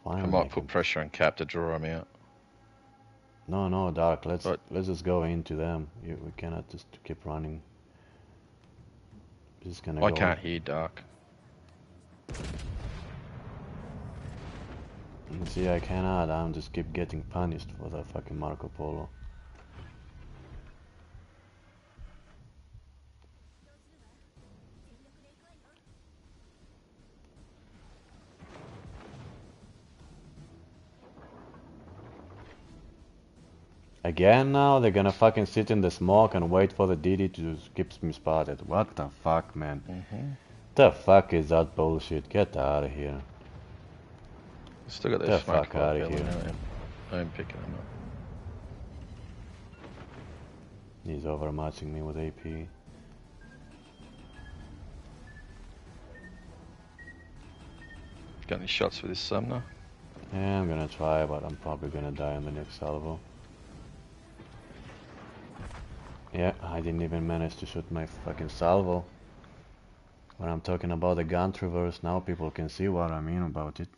Finally, I might put pressure on Cap to draw him out. No, Dark. Let's just go into them. We cannot just keep running. Just gonna I go. can't hear Dark. See, I cannot. I'm just keep getting punished for the fucking Marco Polo. Again now? They're gonna fucking sit in the smoke and wait for the DD to keep me spotted. What the fuck, man? The fuck is that bullshit? Get out of here. Still got The those smoke fuck outta like here. I'm picking them up. He's overmatching me with AP. Got any shots for this Sumner? Yeah, I'm gonna try, but I'm probably gonna die on the next salvo. Yeah, I didn't even manage to shoot my fucking salvo. When I'm talking about the gun traverse, now people can see what I mean about it.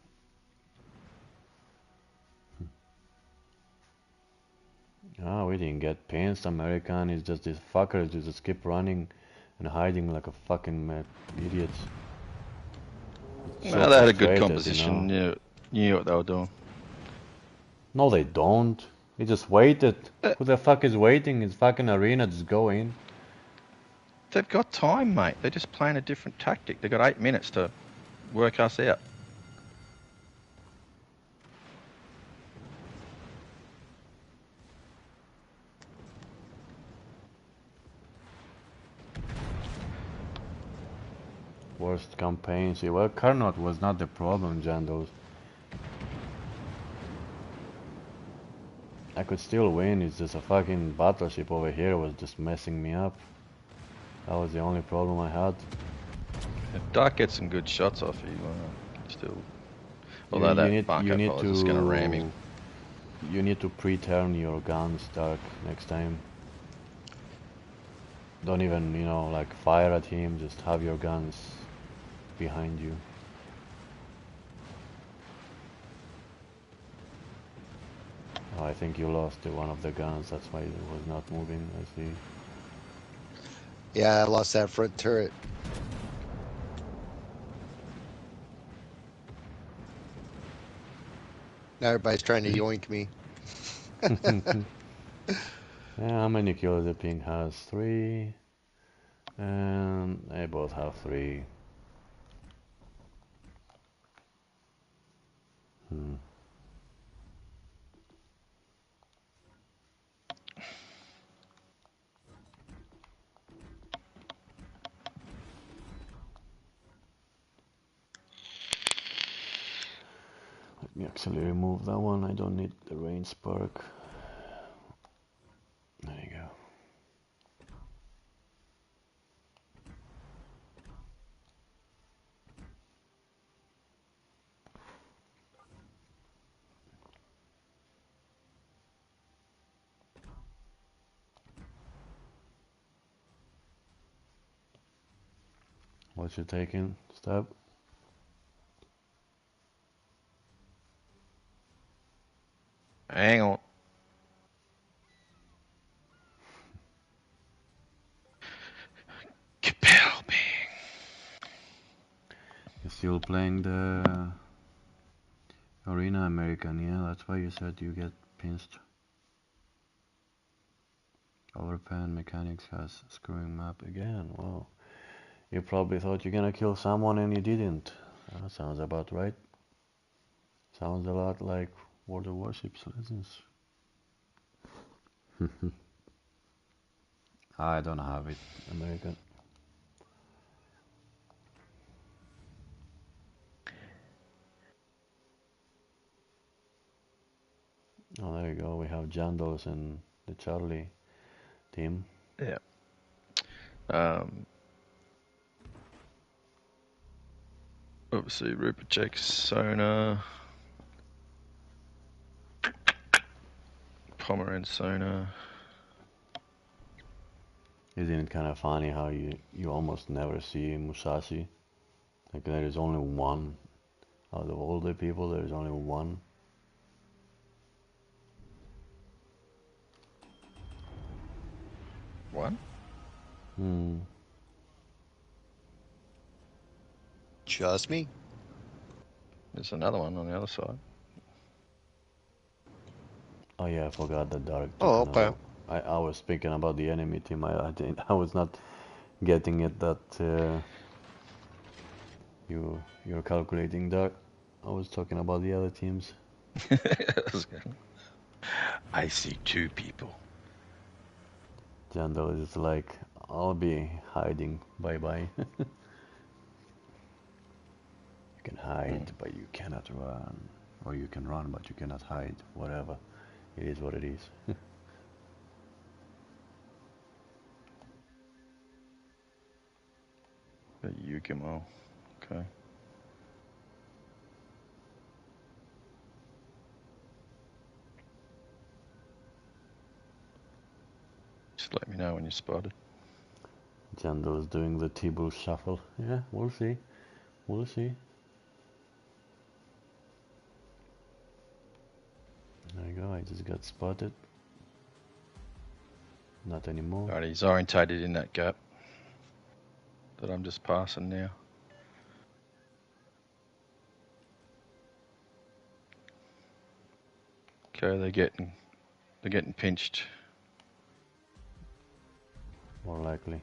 Ah, we didn't get pinched. American is just these fuckers who just keep running and hiding like a fucking idiots. No, they had a good frustrated, composition. Knew what they were doing. No, they don't. They just waited. Uh, Who the fuck is waiting? It's fucking arena. Just go in. They've got time, mate. They're just playing a different tactic. They've got 8 minutes to work us out. Worst campaign. See, well, Carnot was not the problem, Jandos. I could still win. It's just a fucking battleship over here was just messing me up. That was the only problem I had. If Dark gets some good shots off you, still. Although you that need, Marco you need Polo is just going to ram him. You need to pre-turn your guns, Dark, next time. Don't even, like fire at him. Just have your guns behind you. Oh, I think you lost one of the guns. That's why it was not moving. I see. Yeah, I lost that front turret. Now everybody's trying to yoink me. Yeah, how many kills the ping has? 3. And they both have 3. Let me actually remove that one. I don't need the range spark. There you go. What you taking? Step? Hang on. Capel bang. You're still playing the Arena American, yeah? That's why you said you get pinched. Overpan Mechanics has screwing map again. Wow. You probably thought you're gonna kill someone and you didn't. That sounds about right. Sounds a lot like World of Warships Legends. I don't have it, American. Oh, there you go. We have Jandos and the Charlie team. Yeah. Obviously, Rupert checks Sona. Pomerantz Sona. Isn't it kind of funny how you almost never see Musashi? Like there is only one. Out of all the people, there is only one. One? Just me? There's another one on the other side. Oh yeah, I forgot the Dark. Oh, okay. I was speaking about the enemy team. I was not getting it that you're calculating Dark. I was talking about the other teams. I see 2 people. Jandal is like, I'll be hiding. Bye bye. You can hide, but you cannot run. Or you can run, but you cannot hide. Whatever. It is what it is. Yukimo. Okay. Just let me know when you spot it. Jando's doing the T-Bull shuffle. Yeah, we'll see. We'll see. There you go, I just got spotted. Not anymore. Alright, he's orientated in that gap that I'm just passing now. Okay, they're getting pinched. More likely.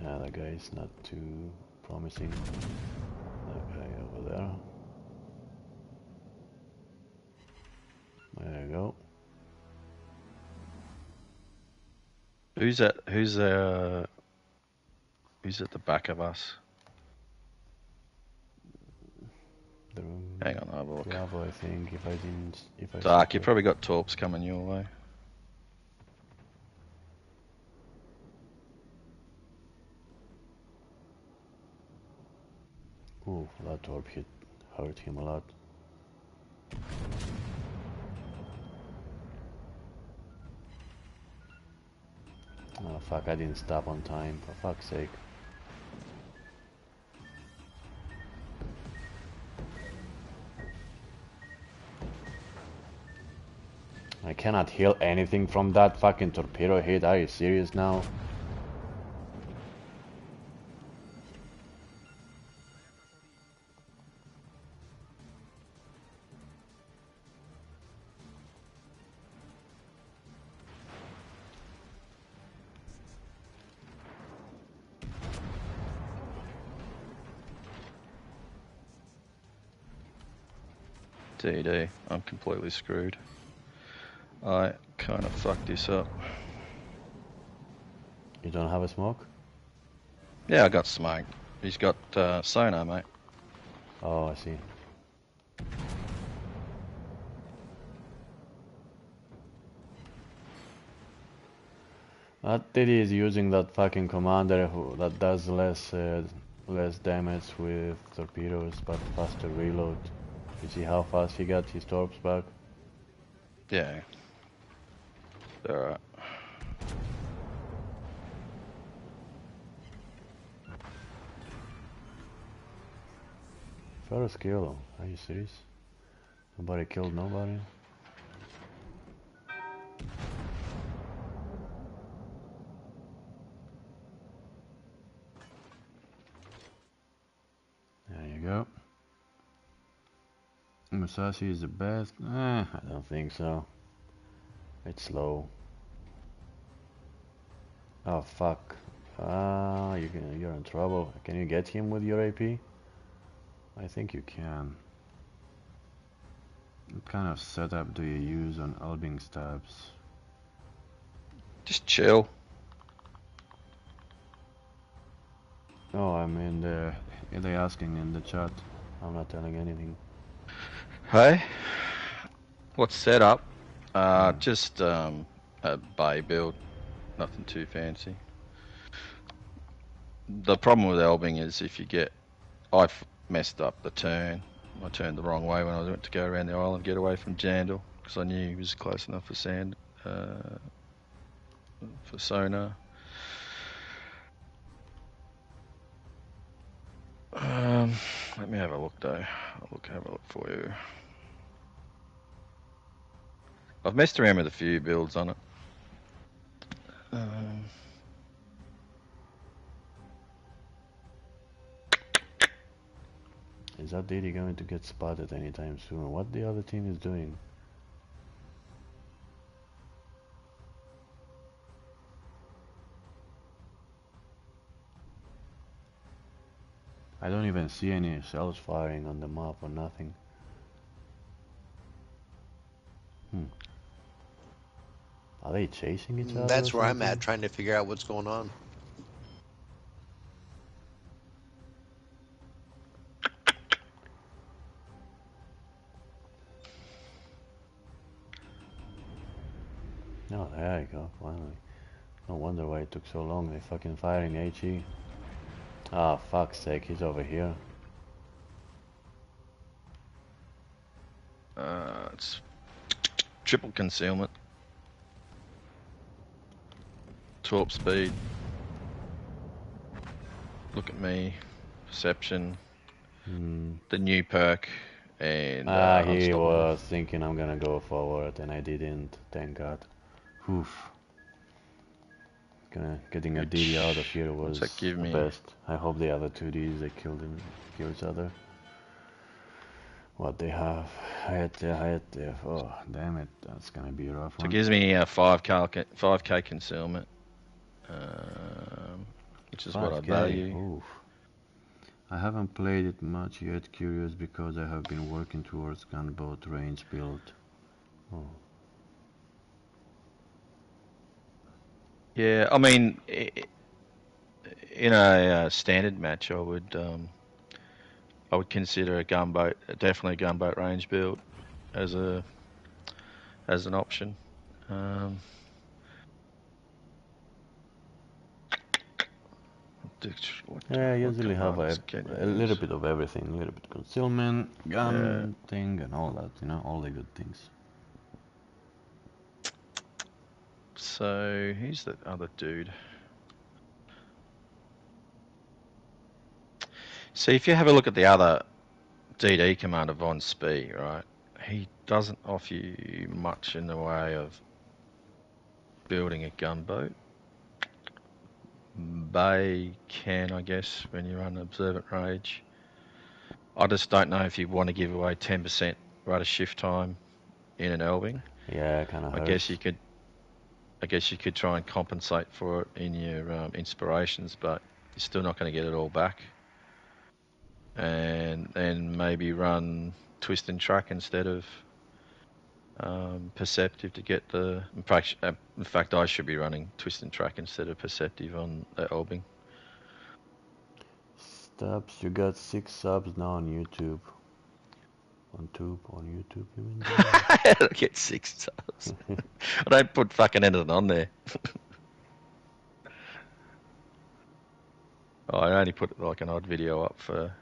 Yeah, that guy is not too promising. That guy over there. There you go. Who's at the back of us? Hang on, I'll have a look. Bravo, I think. If I Dark, you probably got torps coming your way. Ooh, that torp hurt him a lot. Oh fuck, I didn't stop on time, for fuck's sake. I cannot heal anything from that fucking torpedo hit, are you serious now? DD, I'm completely screwed. I kind of fucked this up. You don't have a smoke? Yeah, I got smoked. He's got sonar, mate. Oh, I see. That Diddy is using that fucking commander that does less damage with torpedoes but faster reload. You see how fast he got his torps back? Yeah. Alright. First kill, are you serious? Nobody killed nobody? There you go. Musashi is the best? I don't think so. It's slow. Oh fuck. You're in trouble. Can you get him with your AP? I think you can. What kind of setup do you use on Albing stabs? Just chill. Oh, I mean, they're asking in the chat. I'm not telling anything. Hey? What's set up? Just a bay build. Nothing too fancy. The problem with Albing is if you get... I've messed up the turn. I turned the wrong way when I went to go around the island, get away from Jandal, because I knew he was close enough for sand, for sonar. Let me have a look though. Have a look for you. I've messed around with a few builds on it. Is that Diddy going to get spotted anytime soon? What the other team is doing? I don't even see any shells firing on the map or nothing. Are they chasing each other? That's or where I'm something? at, trying to figure out what's going on. Oh, there you go, finally. No wonder why it took so long. They fucking firing HE. Ah, fuck's sake, he's over here. It's triple concealment. 12 speed. Look at me. Perception. The new perk. And He unstoppable. was thinking I'm gonna go forward and I didn't, thank God. Oof. Getting a DD out of here was What's that give the me? best. I hope the other two Ds they kill each other. What they have. I had there. Oh, damn it. That's gonna be a rough So one. it gives me a 5k concealment. Which is what I 5K. value. Oof. I haven't played it much yet, curious because I have been working towards gunboat range build. Oh. Yeah, I mean, in a standard match, I would consider a gunboat, definitely a gunboat range build, as an option. Yeah, I usually have a little bit of everything, a little bit concealment, gun thing, and all that, you know, all the good things. So, who's the other dude? See, if you have a look at the other DD commander, Von Spee, right? He doesn't offer you much in the way of building a gunboat. Bay can, I guess, when you run observant rage. I just don't know if you want to give away 10% rudder shift time in an Elving. Yeah, kind of hurts. I guess you could try and compensate for it in your inspirations, but you're still not going to get it all back. And then maybe run twist and track instead of perceptive to get the. In fact, I should be running twist and track instead of perceptive on Elbing. Subs, you got 6 subs now on YouTube. On YouTube, you mean? I get 6 subs. I don't put fucking anything on there. I only put like an odd video up for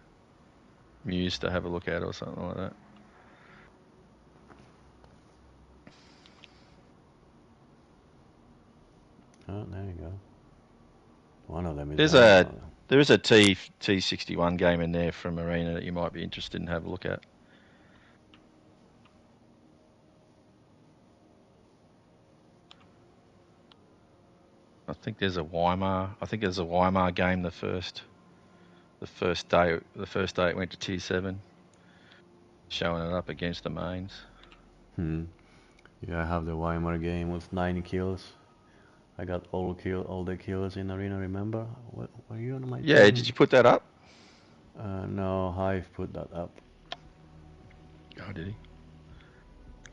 Muse to have a look at or something like that. Oh, there you go. One of them is there is a T61 game in there from Arena that you might be interested in have a look at. I think there's a Weimar game the first day it went to T7, showing it up against the mains. Yeah, I have the Weimar game with 9 kills. I got all the kills in Arena, remember? Were you on my team? Yeah, did you put that up? No, Hive put that up. Oh, did he?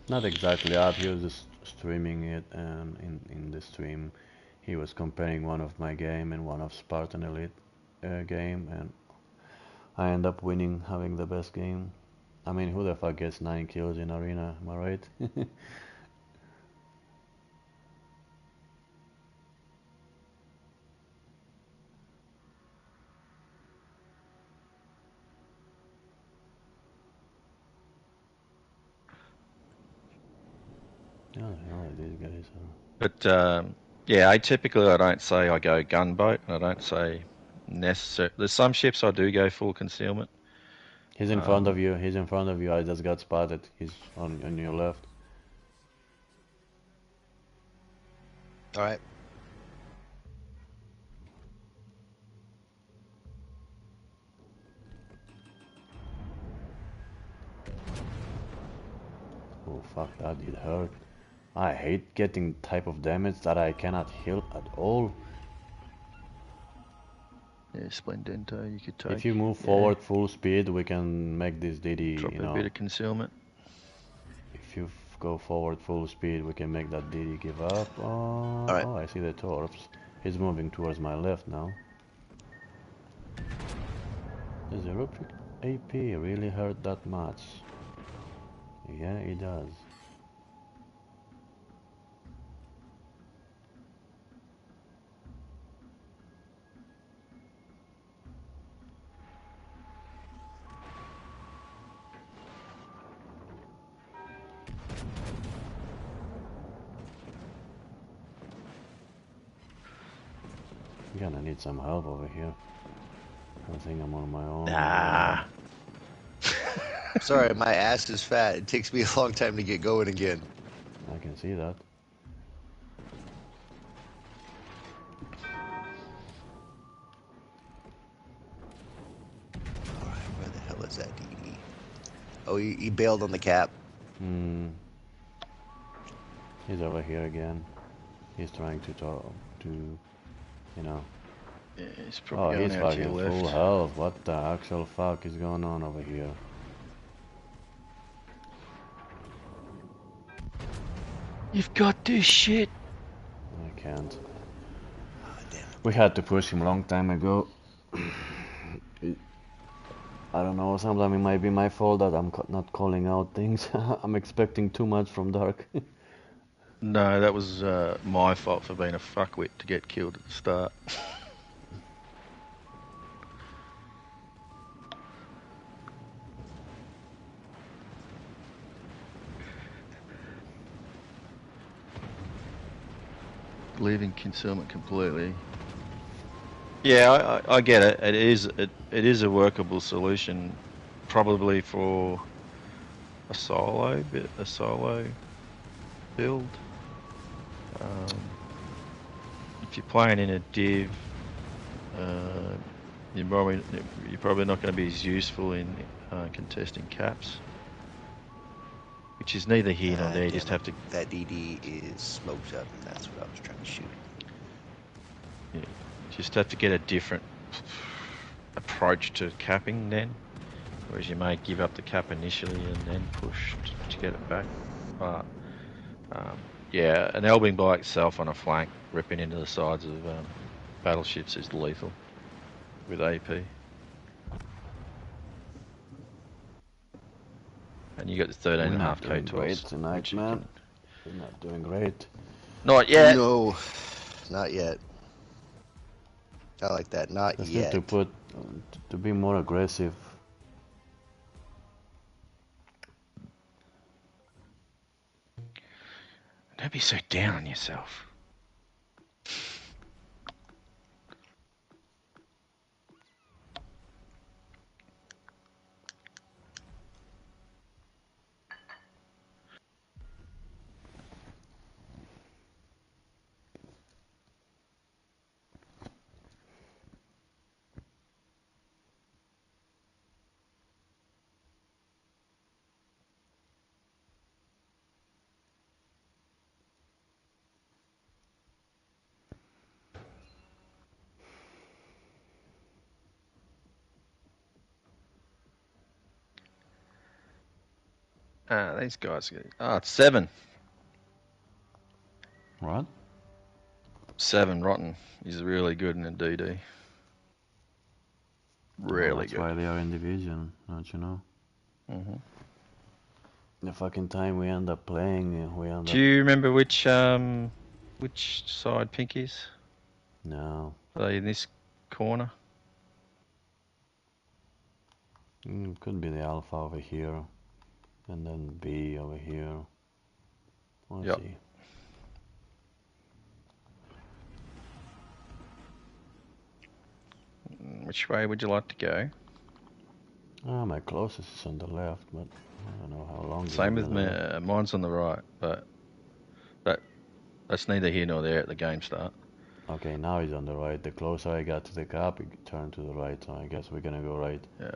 Not exactly up, he was just streaming it, and in the stream he was comparing one of my game and one of Spartan Elite game, and I end up winning, having the best game. I mean, who the fuck gets 9 kills in Arena, am I right? These guys are. But yeah, atypically I don't say I go gunboat, and I don't say necessary. There's some ships I do go full concealment. He's in front of you. He's in front of you. I just got spotted. He's on your left. All right. Oh fuck, that did hurt. I hate getting type of damage that I cannot heal at all. Yeah, Splendento, you could take. If you move forward full speed, we can make this DD, drop a bit of concealment. If you go forward full speed, we can make that DD give up. Oh, right. Oh, I see the torps. He's moving towards my left now. Does the Ruptric AP really hurt that much? Yeah, it does. I'm gonna need some help over here. I think I'm on my own. Nah. Sorry, my ass is fat. It takes me a long time to get going again. I can see that. Alright, where the hell is that DD? Oh, he bailed on the cap. He's over here again. He's trying to talk to, you know. Yeah, he's Oh, probably he's going out to your fucking full left. health. What the actual fuck is going on over here? You've got this shit. I can't. Oh, damn it. We had to push him a long time ago. I don't know, sometimes it might be my fault that I'm not calling out things. I'm expecting too much from Dark. No, that was my fault for being a fuckwit to get killed at the start. Leaving concealment completely. Yeah, I get it. It is a workable solution, probably for a solo build. If you're playing in a div, you're probably not going to be as useful in contesting caps, which is neither here nor there. You just have to. That DD is smoked up, and that's what I was trying to shoot. Yeah, just have to get a different approach to capping then, whereas you may give up the cap initially and then push to get it back. But yeah, an Elbing by itself on a flank ripping into the sides of battleships is lethal with AP. And you got the 13.5k Great tools. tonight, man. We're not doing great. Not yet. No, not yet. I like that. Not Just yet. need to to be more aggressive. Don't be so down on yourself. These guys. It's 7. What? 7 rotten. He's really good in a DD. Really That's good. why they are in division, don't you know? Mm-hmm. The fucking time we end up playing, we end Do up... you remember which side Pink is? No. Are they in this corner? Could be the Alpha over here. And then B over here. Let's Yep. see. Which way would you like to go? My closest is on the left, but I don't know how long. Same with me. Mine's on the right, but that's neither here nor there at the game start. Okay, now he's on the right. The closer I got to the cap, it turned to the right, so I guess we're gonna go right. Yeah.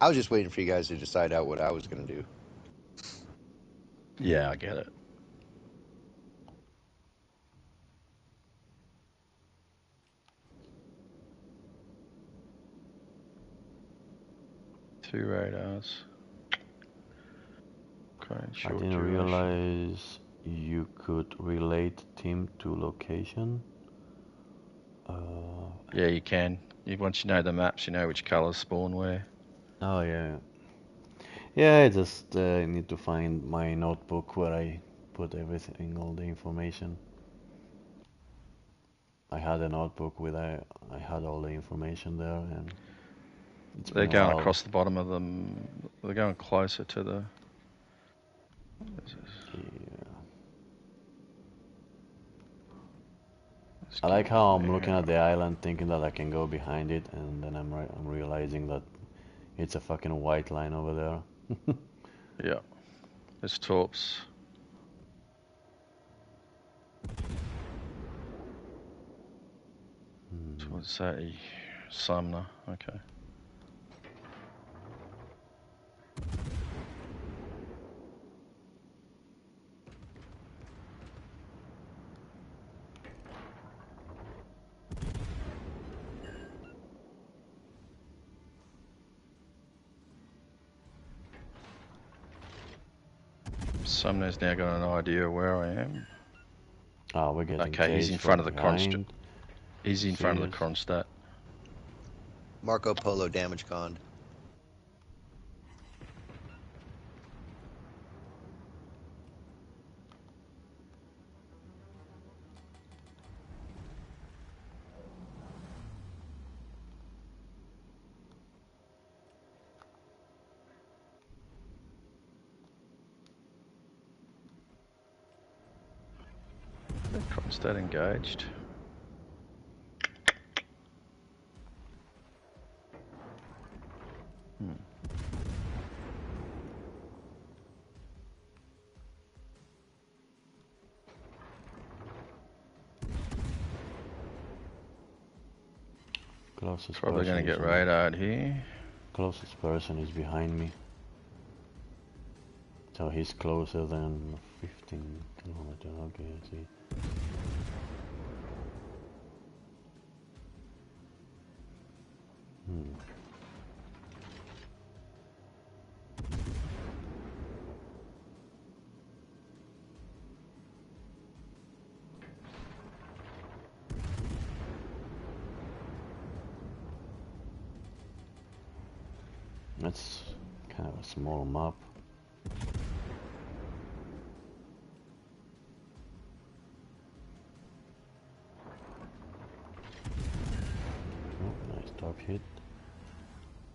I was just waiting for you guys to decide out what I was going to do. Yeah, I get it. Two radars. Okay, I short didn't duration. realize you could relate team to location. Yeah, you can. Once you know the maps, you know which colours spawn where. Oh yeah. Yeah, I just need to find my notebook where I put everything, all the information. I had a notebook with I had all the information there, and They're going across the bottom of them. They're going closer to the. Yeah. I like how I'm looking at the island thinking that I can go behind it, and then I'm realizing that it's a fucking white line over there. Yeah. There's torps. So what's that? Sumner. Okay. Sumner's now got an idea of where I am. Oh, we're getting Okay, he's in chased front from of the behind. He's in front of the Serious? Kronstadt. Marco Polo damage con. Kronstadt engaged. Closest Probably going person to is get on- radared here. Closest person is behind me. So he's closer than 15 kilometers. Okay, I see. That's kind of a small map. Oh, nice top hit.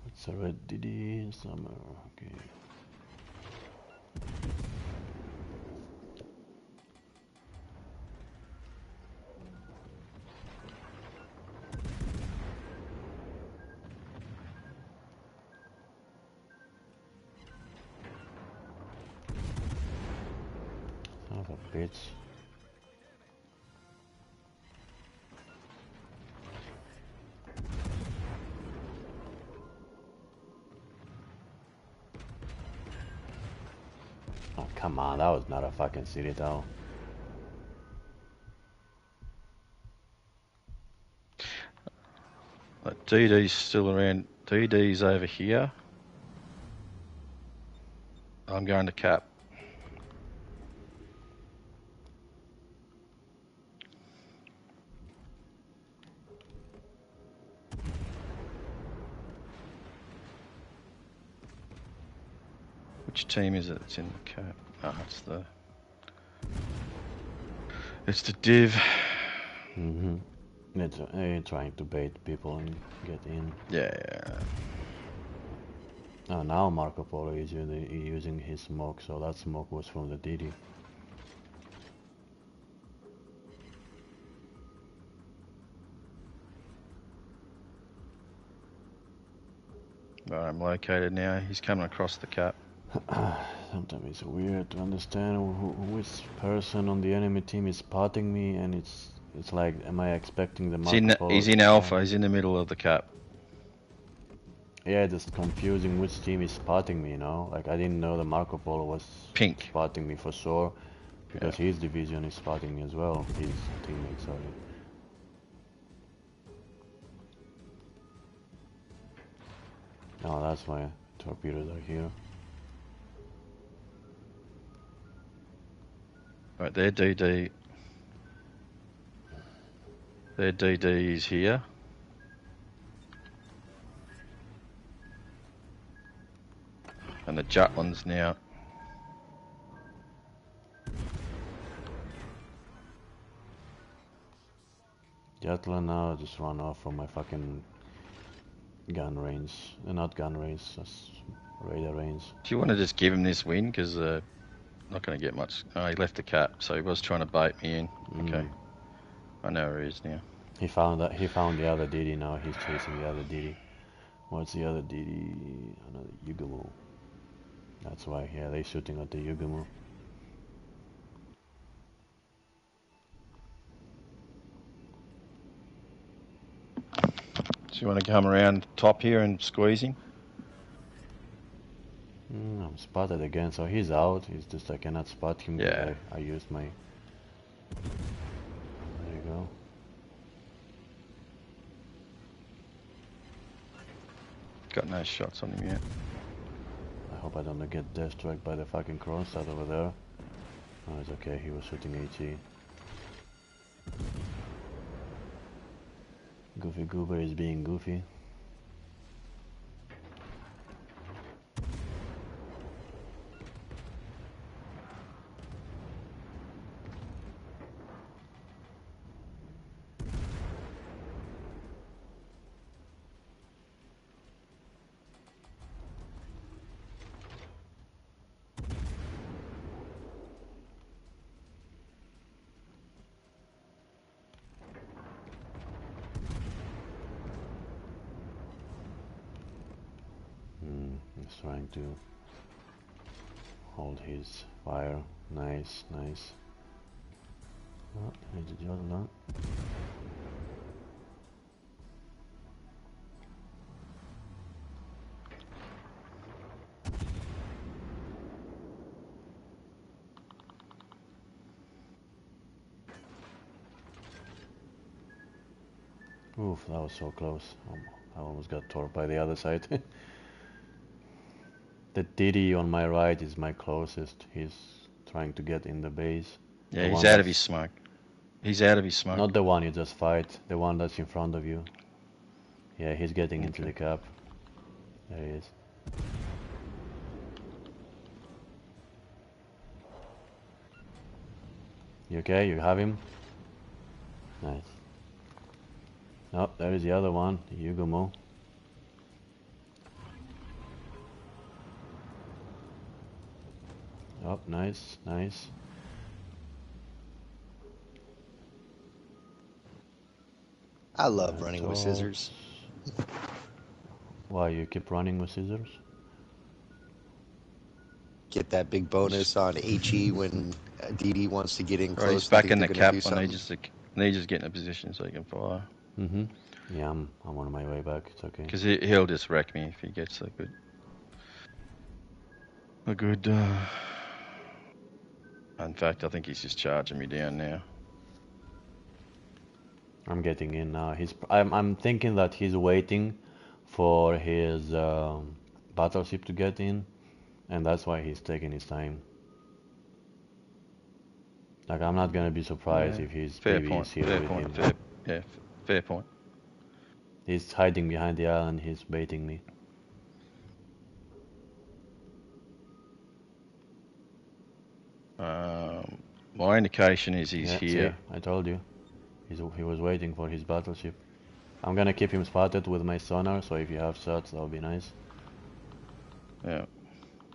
It's a red DD summer. Okay. Son of a bitch. Oh, come on, that was not a fucking city tower. DD's still around. DD's over here. I'm going to cap. Which team is it that's in the cap? Ah, it's the div. Mm-hmm. It's trying to bait people and get in. Yeah. Oh, now Marco Polo is using his smoke, so that smoke was from the DD. Right, I'm located now. He's coming across the cap. Sometimes it's weird to understand which person on the enemy team is spotting me, and it's like, am I expecting the Marco Polo? He's in Alpha. He's in the middle of the cap. Yeah, just confusing which team is spotting me, you know? Like, I didn't know the Marco Polo was Pink. spotting me for sure, because his division is spotting me as well, his teammate, sorry. Oh, that's why torpedoes are here. Right, their DD. Their DD is here. And the Jutland's now. Jutland now just run off from my fucking gun range. Not gun range, just radar range. Do you want to just give him this win? Because not going to get much. Oh, he left the cap, so he was trying to bait me in. Okay. I know where he is now. He found the other DD now. He's chasing the other DD. What's the other DD? Another Yugumo. That's why. Yeah, they're shooting at the Yugumo. So you want to come around top here and squeeze him? I'm spotted again, so he's out. It's just I cannot spot him because Yeah. I used my. There you go. Got no shots on him yet. I hope I don't get death struck by the fucking Kronstadt over there. Oh, it's okay. He was shooting HE. Goofy Goober is being goofy. He's trying to hold his fire. Nice, nice. Oh, here's the other one. Oof, that was so close. I almost got torped by the other side. The DD on my right is my closest. He's trying to get in the base. Yeah, The he's one out of that's his smoke. He's out of his smoke. not the one you just fight, the one that's in front of you. Yeah, he's getting into the cap. There he is. You okay? You have him? Nice. Oh, there is the other one. Yugumo. Oh, nice, nice. I love running with So, scissors. why you keep running with scissors? Get that big bonus on HE when DD wants to get in Right, he's close. back Think in they're the going to cap. do I something. need just get in a position so he can fire. Yeah, I'm on my way back. It's okay. Because he'll just wreck me if he gets a good. In fact, I think he's just charging me down now. I'm getting in now. I'm thinking that he's waiting for his battleship to get in, and that's why he's taking his time. Like, I'm not gonna be surprised Yeah, if his fair PV point. is here Fair with point. him. Fair point. He's hiding behind the island. He's baiting me. My indication is he's Yeah, here. see, I told you. He was waiting for his battleship. I'm gonna keep him spotted with my sonar, so if you have shots, that would be nice. Yeah,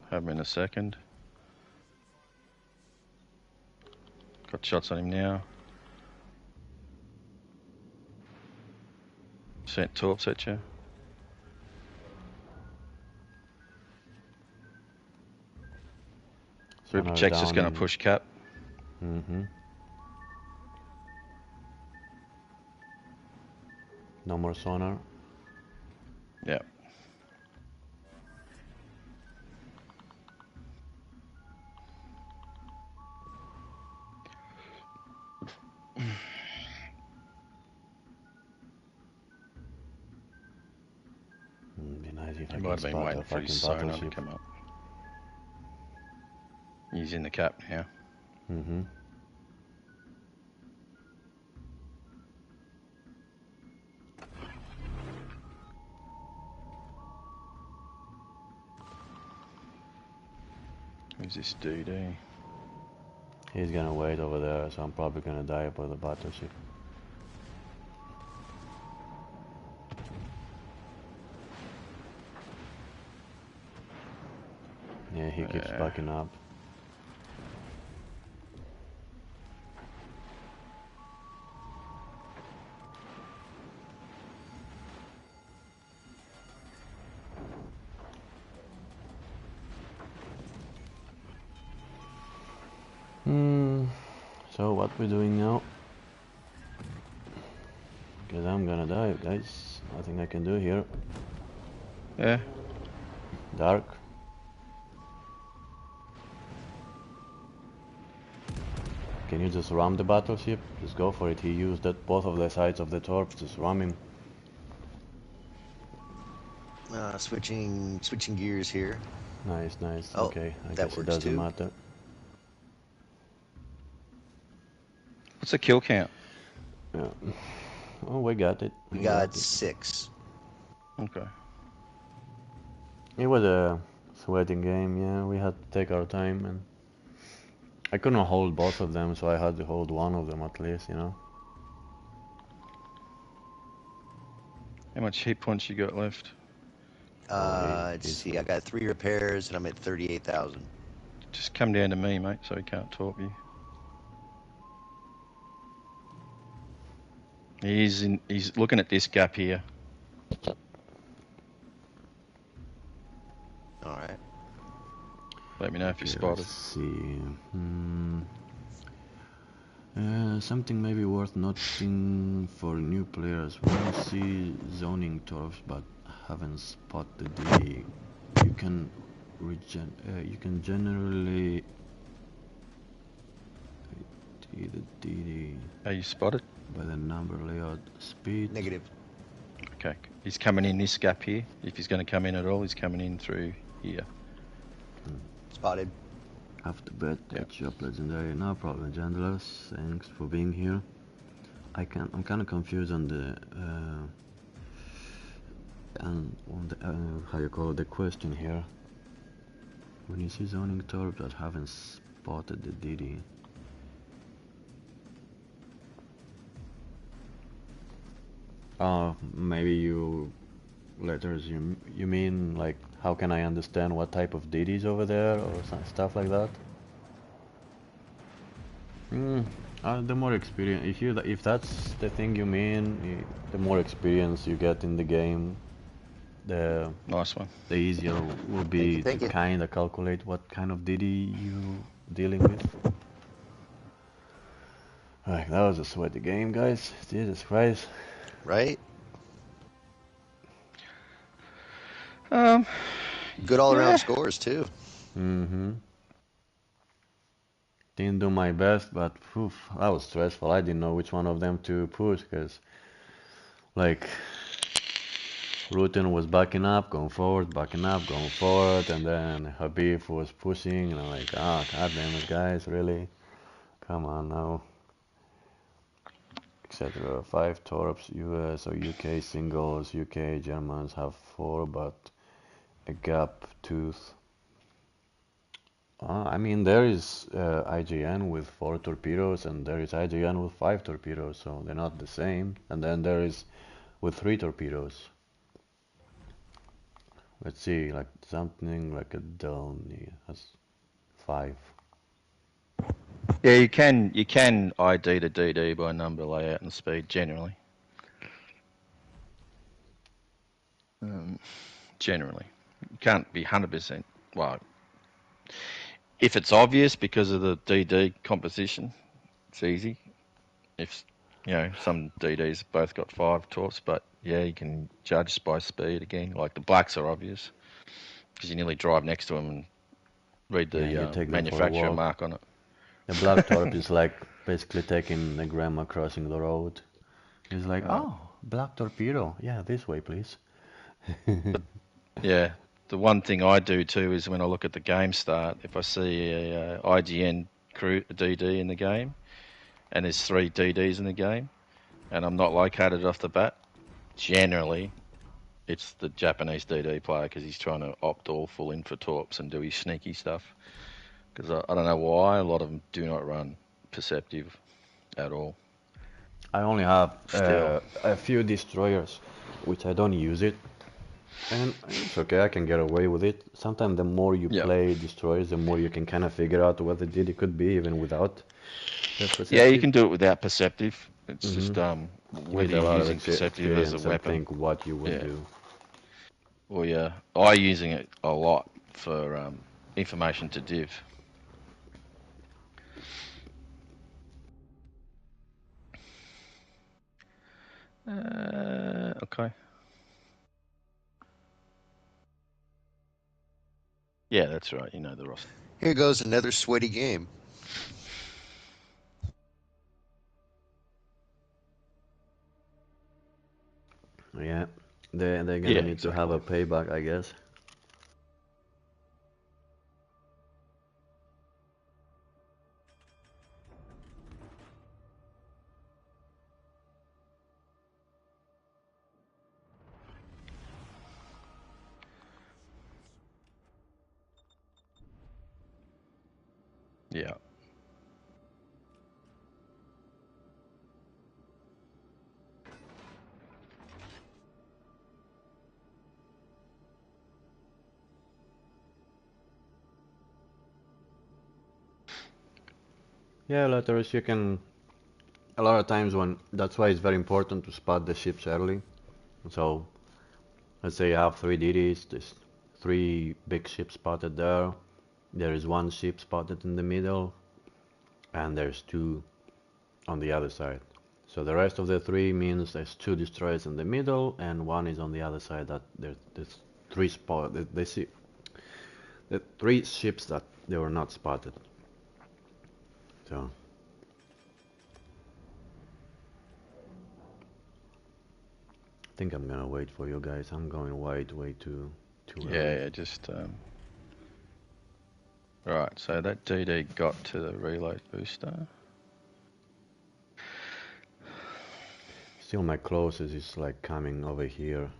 have him in a second. Got shots on him now. Sent torps at you. Ripper Sonar check's just down going to in. push cap. No more sonar. Yeah. Be nice if He I might can have been spot waiting a for his fucking sonar to battleship. come up. He's in the cap now. Who's this dude, eh? He's gonna wait over there, so I'm probably gonna die by the battleship. Yeah, he keeps backing up. So what we're doing now? Because I'm gonna die, guys. Nothing I can do here. Yeah. Dark. Can you just ram the battleship? Just go for it. He used that both of the sides of the torp. Just ram him. Switching gears here. Nice, nice. Oh, Okay, I that guess it works doesn't too. matter. What's the kill count? Yeah. Oh, we got it. We We got got it. 6. Okay. It was a sweating game. Yeah, we had to take our time, and I couldn't hold both of them, so I had to hold one of them at least. You know. How much hit points you got left? Let's see. I got 3 repairs, and I'm at 38,000. Just come down to me, mate, so he can't talk you. He's looking at this gap here. All right. Let me know if you Okay, spotted. let's see. Something maybe worth noting for new players. When you see zoning turfs but haven't spotted you can generally Are you spotted? by the number, layout, speed. Negative. Okay. He's coming in this gap here. If he's going to come in at all, he's coming in through here. Spotted. Have to bet. Yep. Catch you up, legendary. No problem, Genderless. Thanks for being here. I'm kind of confused on the how you call it, the question here. When you see zoning torp that haven't spotted the DD. Maybe you letters. You mean like how can I understand what type of DD is over there or stuff like that? The more experience, if that's the thing you mean, the more experience you get in the game, the Nice one. the easier will be Thank to you. kind of calculate what kind of DD you dealing with. Alright, that was a sweaty game, guys. Jesus Christ. Right? Um, Good all-around yeah. scores too. Didn't do my best, but that was stressful. I didn't know which one of them to push, because like Rutan was backing up, going forward, backing up, going forward, and then Habib was pushing, and I'm like, god damn it, guys, really? Come on now. Etc. 5 torps, US or UK singles, UK Germans have 4, but a gap tooth. I mean, there is IGN with 4 torpedoes, and there is IGN with 5 torpedoes, so they're not the same. And then there is with 3 torpedoes. Let's see, like something like a Delny has 5. Yeah, you can ID the DD by number, layout, and speed generally. Generally, you can't be 100%. Well, if it's obvious because of the DD composition, it's easy. If some DDs both got 5 torps, but yeah, you can judge by speed again. Like the blacks are obvious because you nearly drive next to them and read Yeah, you the take them for a manufacturer walk. mark on it. The black torp is like basically taking the grandma crossing the road. He's like, oh, black torpedo. Yeah, this way, please. Yeah, the one thing I do too is when I look at the game start, if I see a IGN crew DD in the game, and there's 3 DDs in the game, and I'm not located off the bat, generally it's the Japanese DD player because he's trying to opt all full in for torps and do his sneaky stuff. Because I don't know why a lot of them do not run perceptive at all. I only have Still. a few destroyers, which I don't use it. And it's okay, I can get away with it. Sometimes the more you play destroyers, the more you can kind of figure out what the DD could be, even without the perceptive. Yeah, you can do it without perceptive. It's just with whether a you're lot using of perceptive as a experience, weapon. I think what you would do. Well, yeah, I'm using it a lot for information to div. Okay. Yeah, that's right. You know the roster. Here goes another sweaty game. Yeah, they're Yeah, gonna need to have exactly. a payback, I guess. Yeah. Yeah, letters you can. A lot of times when that's why it's very important to spot the ships early. So let's say you have three DDs. There's three big ships spotted there. There is one ship spotted in the middle, and there's two on the other side. So the rest of the three means there's two destroyers in the middle, and one is on the other side. That there's three spot. They see the three ships that they were not spotted. So I think I'm gonna wait for you guys. I'm going way too early. Yeah, just right. So that DD got to the reload booster. Still, my closest is like coming over here.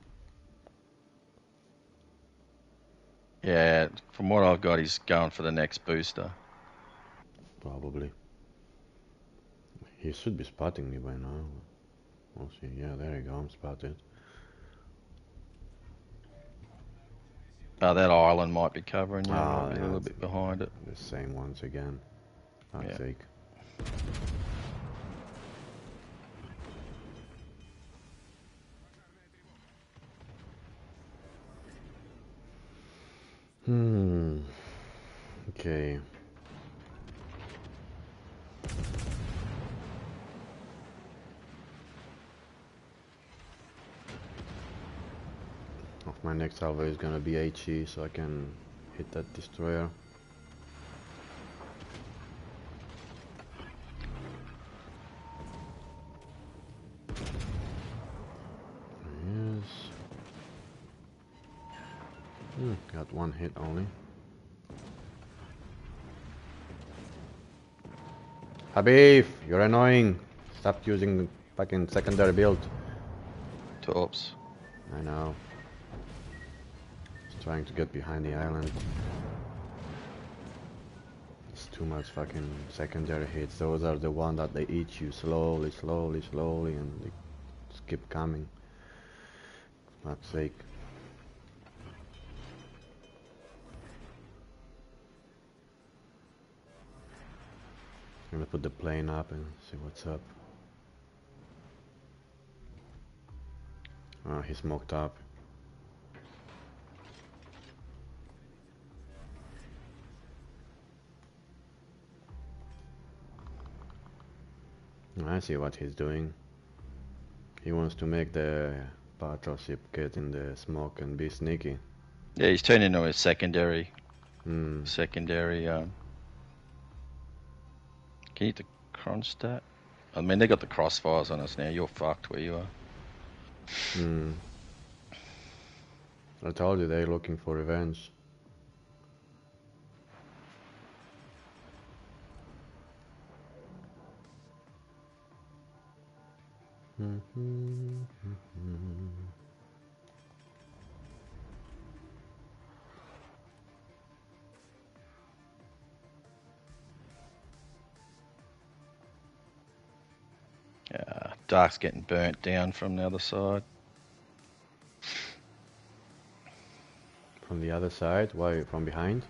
Yeah, from what I've got, he's going for the next booster. Probably. He should be spotting me by now. We'll see. Yeah, there you go. I'm spotted. That island might be covering you. Might Ah, be a yeah, little it's bit behind it. the same once again. Fuck's Yeah. sake. Hmm. Okay. Of my next salvo is gonna be HE, so I can hit that destroyer. Yes. Got one hit only. Habib, you're annoying. Stop using the fucking secondary build. Torps. I know. Just trying to get behind the island. It's too much fucking secondary hits. Those are the one that they eat you slowly, and they just keep coming. For God's sake. I'm gonna put the plane up and see what's up. Oh, he smoked up. I see what he's doing. He wants to make the battleship get in the smoke and be sneaky. Yeah, he's turned into a secondary. Hmm. Secondary. Can you hit the Kronstadt? I mean, they got the crossfires on us now. You're fucked where you are. Hmm. I told you they're looking for revenge. Dark's getting burnt down from the other side. From the other side? Why? From behind?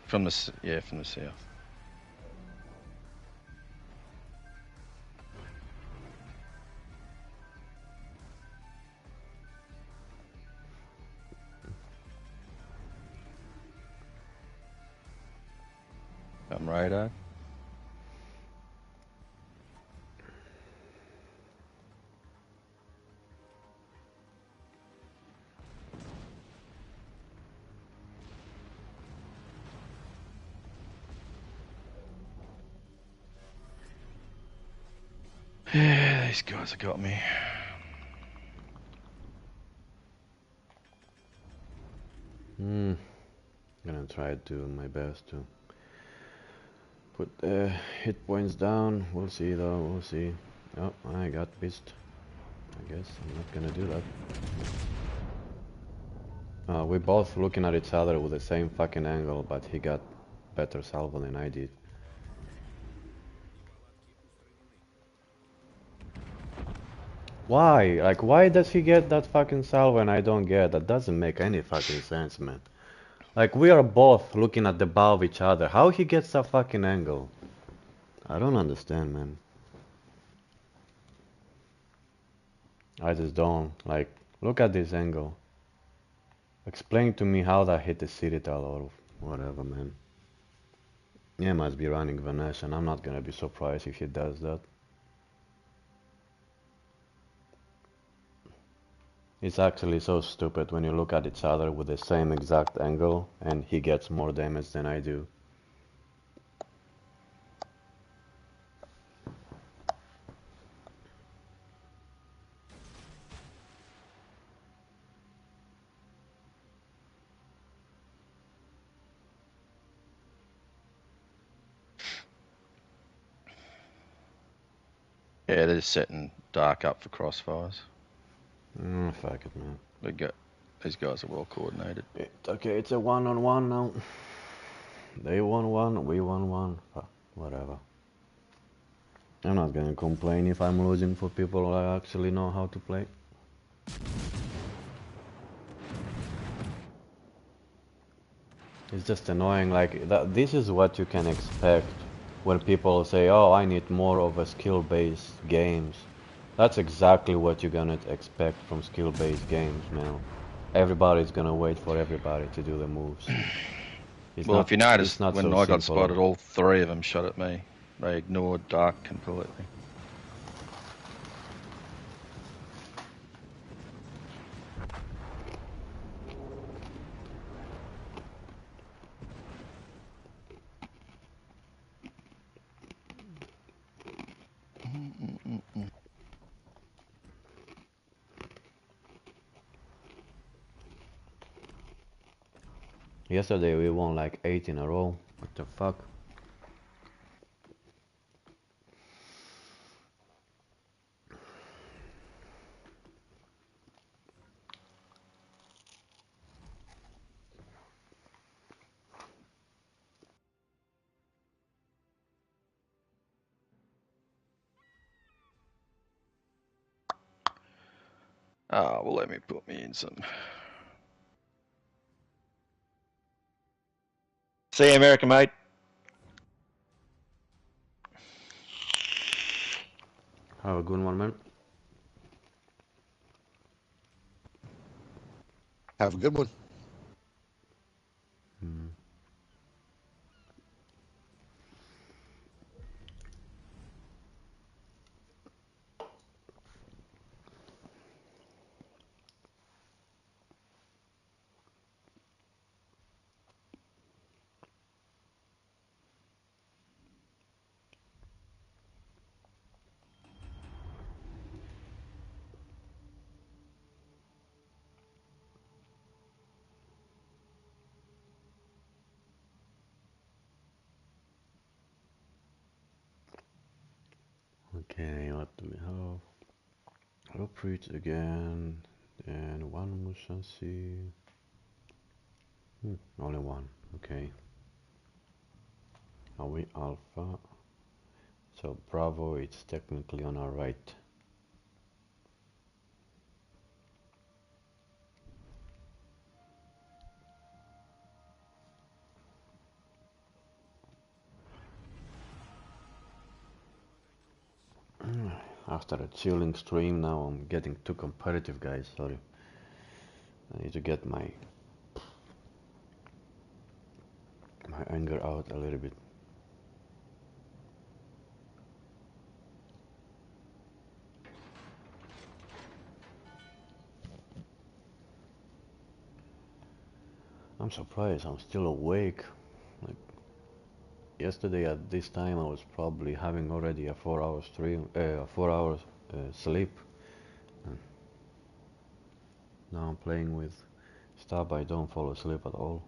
From the south. Come radar. Yeah, these guys have got me. Gonna try to do my best to put the hit points down. We'll see though, we'll see. Oh, I got pissed. I guess I'm not gonna do that. We're both looking at each other with the same fucking angle, but he got better salvo than I did. Why? Like, why does he get that fucking salvo and I don't get? That doesn't make any fucking sense, man. Like, we are both looking at the bow of each other. How he gets that fucking angle? I don't understand, man. I just don't. Like, look at this angle. Explain to me how that hit the Citadel or whatever, man. Yeah, must be running Vanesh, and I'm not gonna be surprised if he does that. It's actually so stupid when you look at each other with the same exact angle and he gets more damage than I do. Yeah, they're setting Dark up for crossfires. Fuck it, man. These guys are well coordinated. Okay, it's a one-on-one now. They won one, we won one. Fuck, whatever. I'm not gonna complain if I'm losing for people who actually know how to play. It's just annoying, like, this is what you can expect when people say, oh, I need more of a skill-based games. That's exactly what you're gonna expect from skill-based games, man. Everybody's gonna wait for everybody to do the moves. Well, if you noticed, it's not when so I got simple. spotted, all three of them shot at me. They ignored Dark completely. Yesterday we won like 8 in a row. What the fuck? Ah, well, let me put me in some. See you, American mate. Have a good one, man. Have a good one. Okay, what do we have? Rope reach again, and one Mushansi. Only one, okay. Are we Alpha? So Bravo, it's technically on our right. After a chilling stream, now I'm getting too competitive, guys. Sorry. I need to get my anger out a little bit. I'm surprised I'm still awake. Like, yesterday at this time I was probably having already a 4 hour stream, 4 hours sleep. And now I'm playing with Stab. I don't fall asleep at all.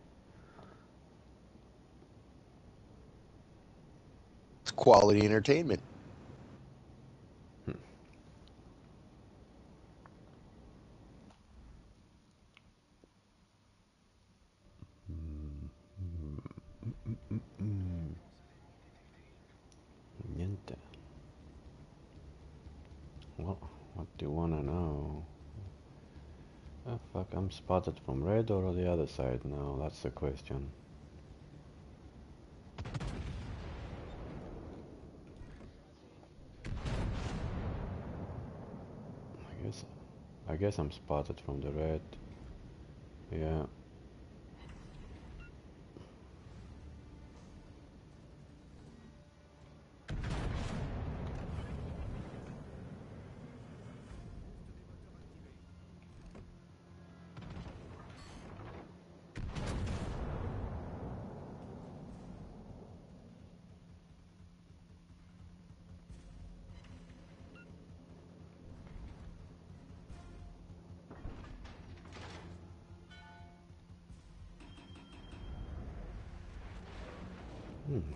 It's quality entertainment. Niente. Well, what do you wanna know? Oh fuck, I'm spotted from red or the other side now, that's the question. I guess I'm spotted from the red. Yeah.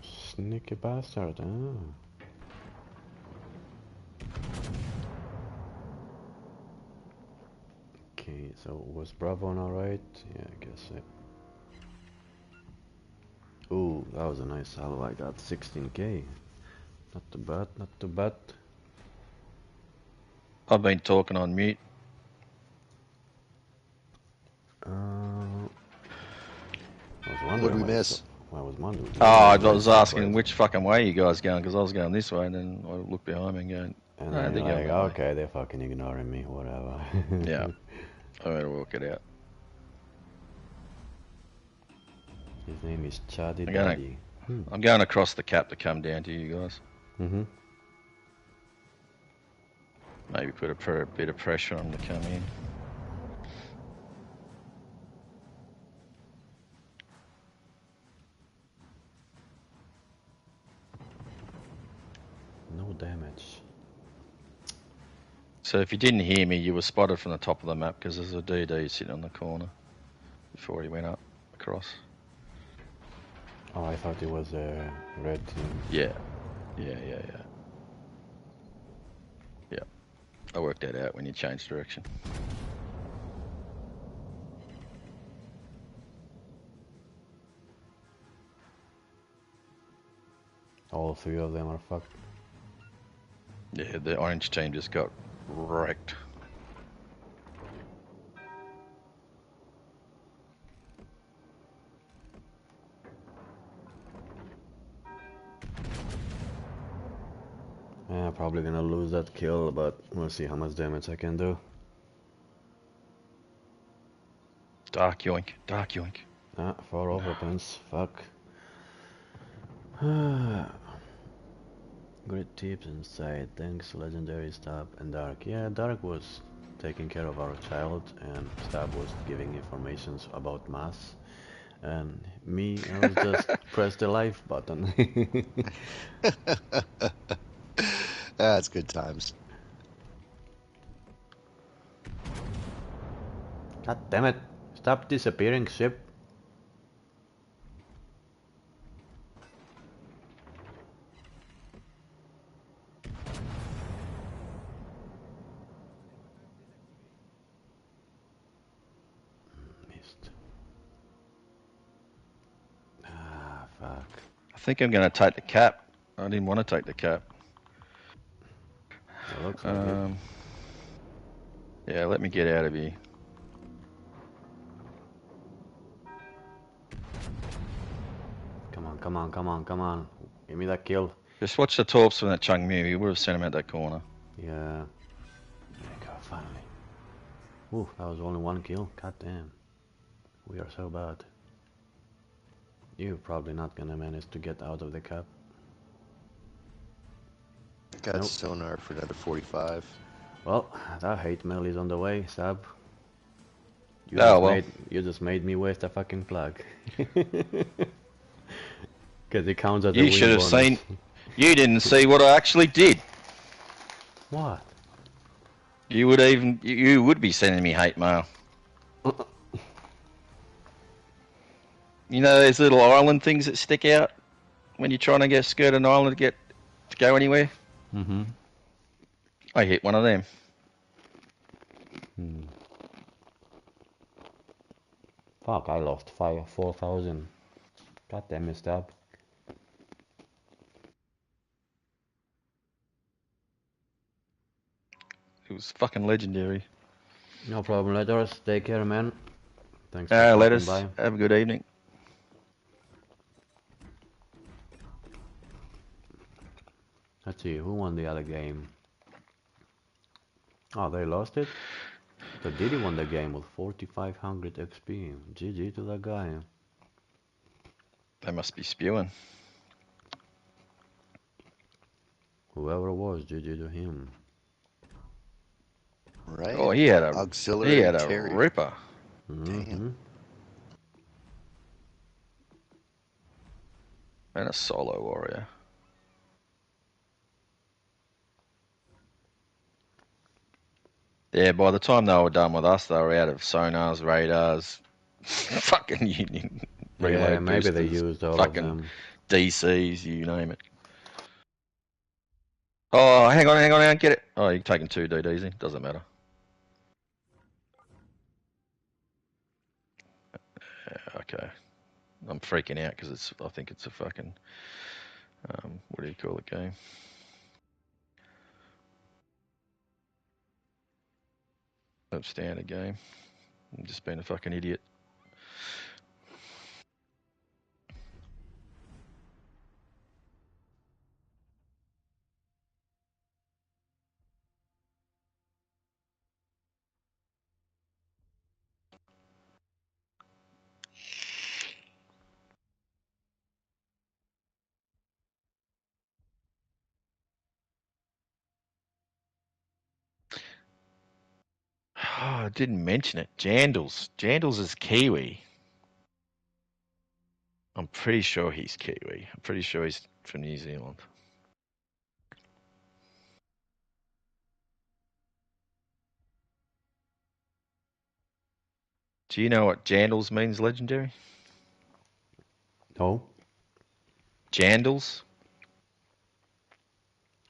Sneaky bastard, huh? Okay, so was Bravo alright? Yeah, I guess so. Ooh, that was a nice salvo. I got 16k. Not too bad, not too bad. I've been talking on mute. I was What wondering did we miss? I was wondering. Oh, I Yeah, was asking which fucking way you guys going, because I was going this way, and then I looked behind me and going, and no, then they're you're going like, that way. okay, they're fucking ignoring me, whatever. Yeah, I'm going to work it out. His name is Chaddy I'm gonna- Daddy. I'm going across the cap to come down to you guys. Mm-hmm. Maybe put a bit of pressure on them to come in. No damage. So if you didn't hear me, you were spotted from the top of the map because there's a DD sitting on the corner before he went up across. Oh, I thought it was a red team. Yeah. I worked that out when you changed direction. All three of them are fucked. Yeah, the orange team just got wrecked. Yeah, probably gonna lose that kill, but we'll see how much damage I can do. Dark yoink, dark yoink. Ah, 4 overpens, fuck. Great tips inside, thanks Legendary, Stab and Dark. Yeah, Dark was taking care of our child and Stab was giving informations about mass. And me, I was just press the live button. That's good times. God damn it, stop disappearing, ship. Missed. Ah, fuck. I think I'm going to take the cap. I didn't want to take the cap. It looks like it. Yeah, let me get out of here. Come on, come on, come on, come on. Give me that kill. Just watch the torps from that Chung Mu. You would have sent him out that corner. Yeah. There you go, finally. Ooh, that was only one kill. God damn. We are so bad. You're probably not gonna manage to get out of the cap. Got Nope. sonar for another 45. Well, that hate mail is on the way, Sab. Oh, well. You just made me waste a fucking plug. Because it counts as a You win should have bonus. seen. You didn't see what I actually did. What? You would be sending me hate mail. You know those little island things that stick out when you're trying to skirt an island to go anywhere? Mm-hmm. I hit one of them. Fuck, I lost 4,000. God damn messed up. It was fucking legendary. No problem, letters. Take care, man. Thanks for Let stopping us by. have a good evening. Let's see, who won the other game? Oh, they lost it? So Diddy won the game with 4,500 XP. GG to that guy. They must be spewing. Whoever it was, GG to him. Right. Oh, he had a auxiliary ripper. Mm-hmm. And a solo warrior. Yeah, by the time they were done with us, they were out of sonars, radars, fucking Union reload Yeah, maybe they boosters, used all of fucking them. DCs, you name it. Oh, hang on, get it. Oh, you're taking 2 DDs in, doesn't matter. Yeah, okay. I'm freaking out because I think it's a fucking, what do you call it, game? Substandard game. I'm just being a fucking idiot. Oh, I didn't mention it. Jandals. Jandals is Kiwi. I'm pretty sure he's Kiwi. I'm pretty sure he's from New Zealand. Do you know what Jandals means, legendary? Oh? Jandals?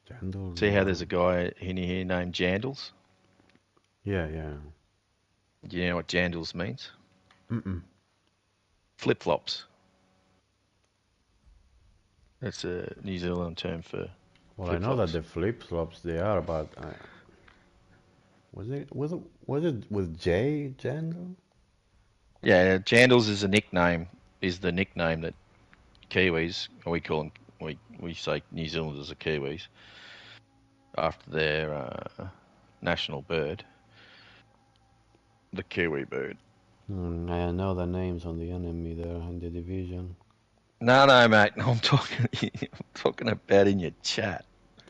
Jandals? See how there's a guy in here named Jandals? Yeah, yeah. Do you know what Jandals means? Mm-mm. Flip-flops. That's a New Zealand term for Well, I know that flip-flops. the flip-flops they are, but was it with J, Jandal? Yeah, Jandals is the nickname that Kiwis, or we call them, we say New Zealanders are Kiwis, after their national bird, the Kiwi bird. I know the names on the enemy there in the division. No, mate. I'm talking about in your chat.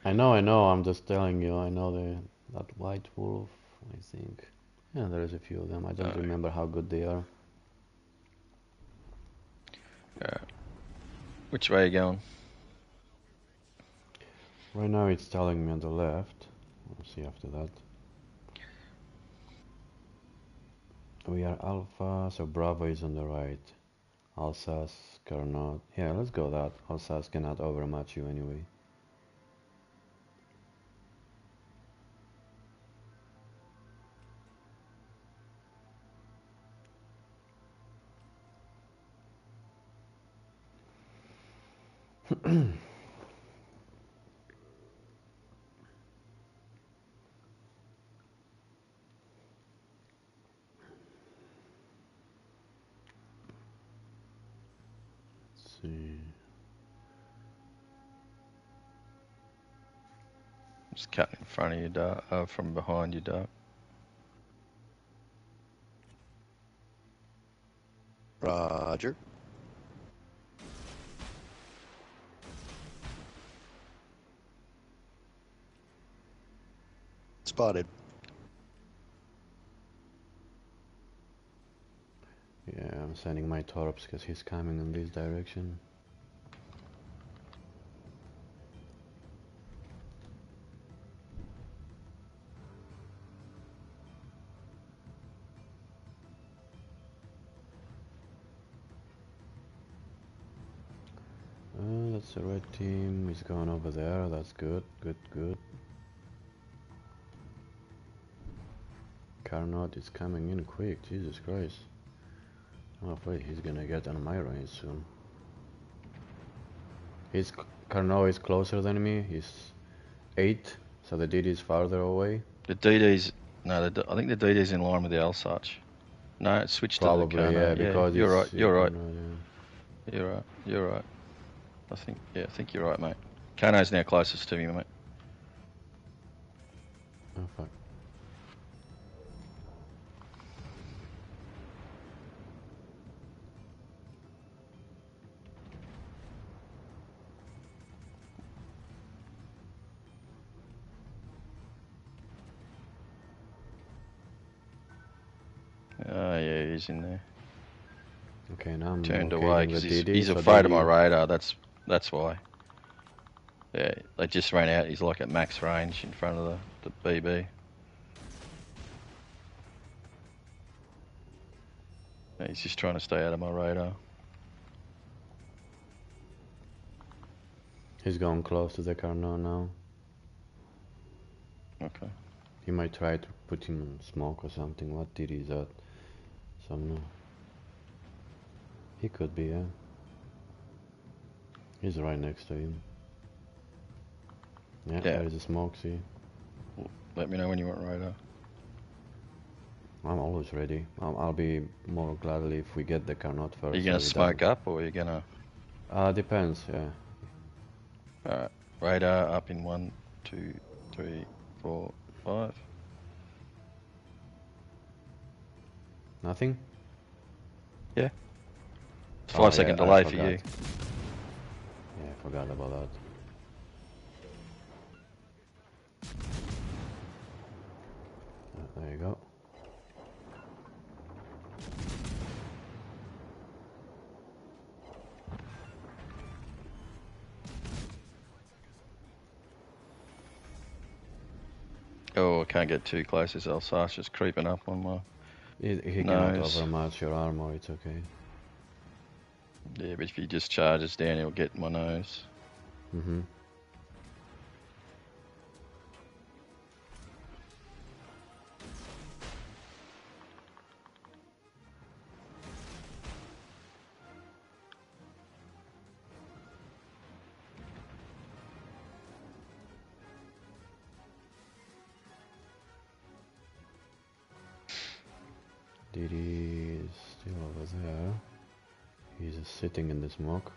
I know. I'm just telling you. I know that white wolf. I think. Yeah, there's a few of them. I don't remember how good they are. Which way are you going? Right now it's telling me on the left. We'll see after that. We are Alpha, so Bravo is on the right. Alsace, Carnot. Yeah, let's go that. Alsace cannot overmatch you anyway. Let's see. Just cutting in front of you, from behind you, Dark. Roger. Spotted. Yeah, I'm sending my Torps because he's coming in this direction. That's the red team. He's going over there. That's good. Good. Carnot is coming in quick. Jesus Christ. I'm afraid he's gonna get on my range soon. Carnot is closer than me. He's 8, so the DD is farther away. The DD's... No, I think the DD's in line with the Alsach. No, it switched Probably, to the Carnot. yeah, because you're right. it's You're right. Carnot, yeah. You're right. I think you're right, mate. Carnot's now closest to me, mate. Oh fuck. Oh yeah, he's in there. Okay, now I'm Turned locating away the because DD, he's so afraid of DD my radar. That's why. Yeah, they just ran out. He's like at max range in front of the BB. Yeah, he's just trying to stay out of my radar. He's going close to the Carnot now. Okay. He might try to put him in smoke or something. What DD is that? Some... He could be, yeah. He's right next to him. Yeah, there's a smoke, see? Let me know when you want radar. I'm always ready. I'll be more gladly if we get the Carnot first. Are you going to smoke up or are you going to... Depends, yeah. Alright, radar up in 1, 2, 3, 4, 5. Nothing? Yeah. It's 5-second yeah, delay for you. Yeah, I forgot about that. There you go. Oh, I can't get too close. This Alsace just creeping up on my He cannot nose. overmatch your armor, it's okay. Yeah, but if he just charges down, he'll get my nose. Mm-hmm. DD is still over there. He's just sitting in the smoke.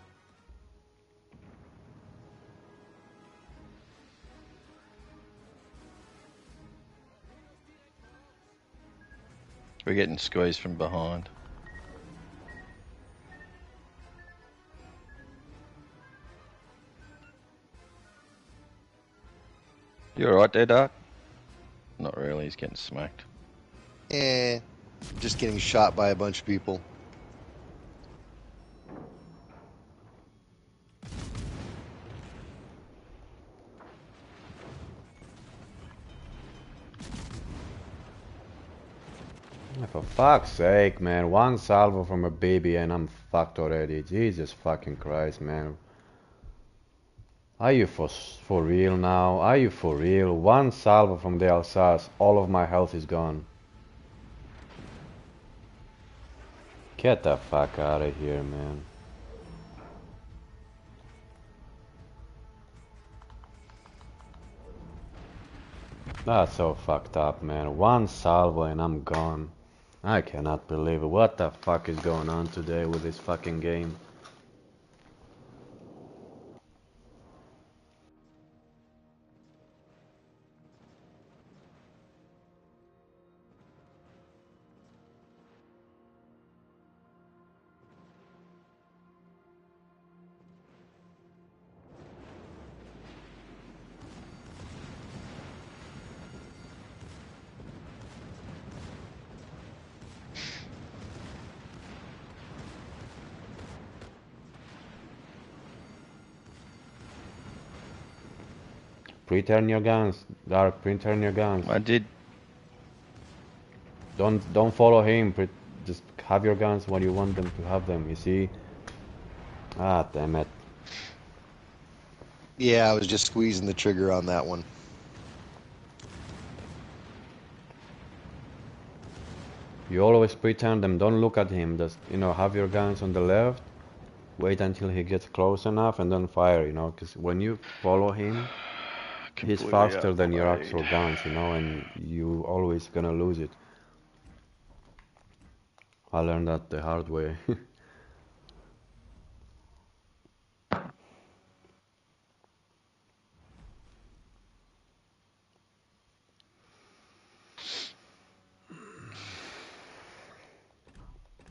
We're getting squeezed from behind. You alright there, Dark? Not really, he's getting smacked. Just getting shot by a bunch of people. For fuck's sake, man. One salvo from a baby and I'm fucked already. Jesus fucking Christ, man. Are you for real now? Are you for real? One salvo from the Alsace. All of my health is gone. Get the fuck out of here, man. That's so fucked up, man. One salvo and I'm gone. I cannot believe it. What the fuck is going on today with this fucking game? Pre-turn your guns, Dark. Pre-turn your guns. I did. Don't follow him. Just have your guns when you want them to have them. You see? Ah, damn it. Yeah, I was just squeezing the trigger on that one. You always pretend them, don't look at him, just, have your guns on the left, wait until he gets close enough and then fire, because when you follow him, he's Completely faster than your outplayed. actual guns, and you always gonna lose it. I learned that the hard way.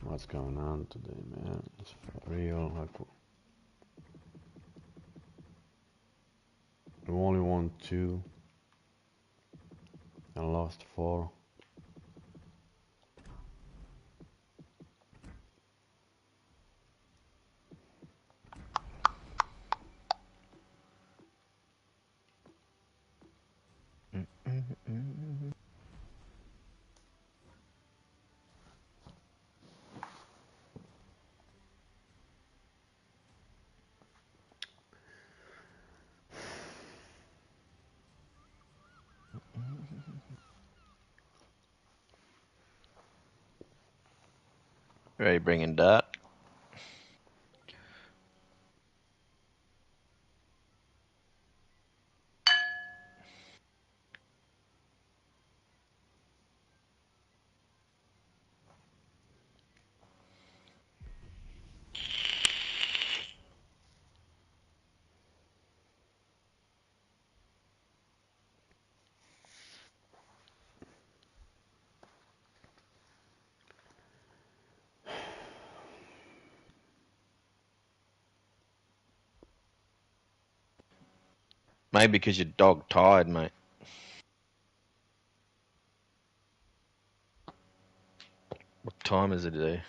What's going on today, man? It's for real. We only won 2 and lost 4. Where are you bringing Dart? Maybe because you're dog tired, mate. What time is it today?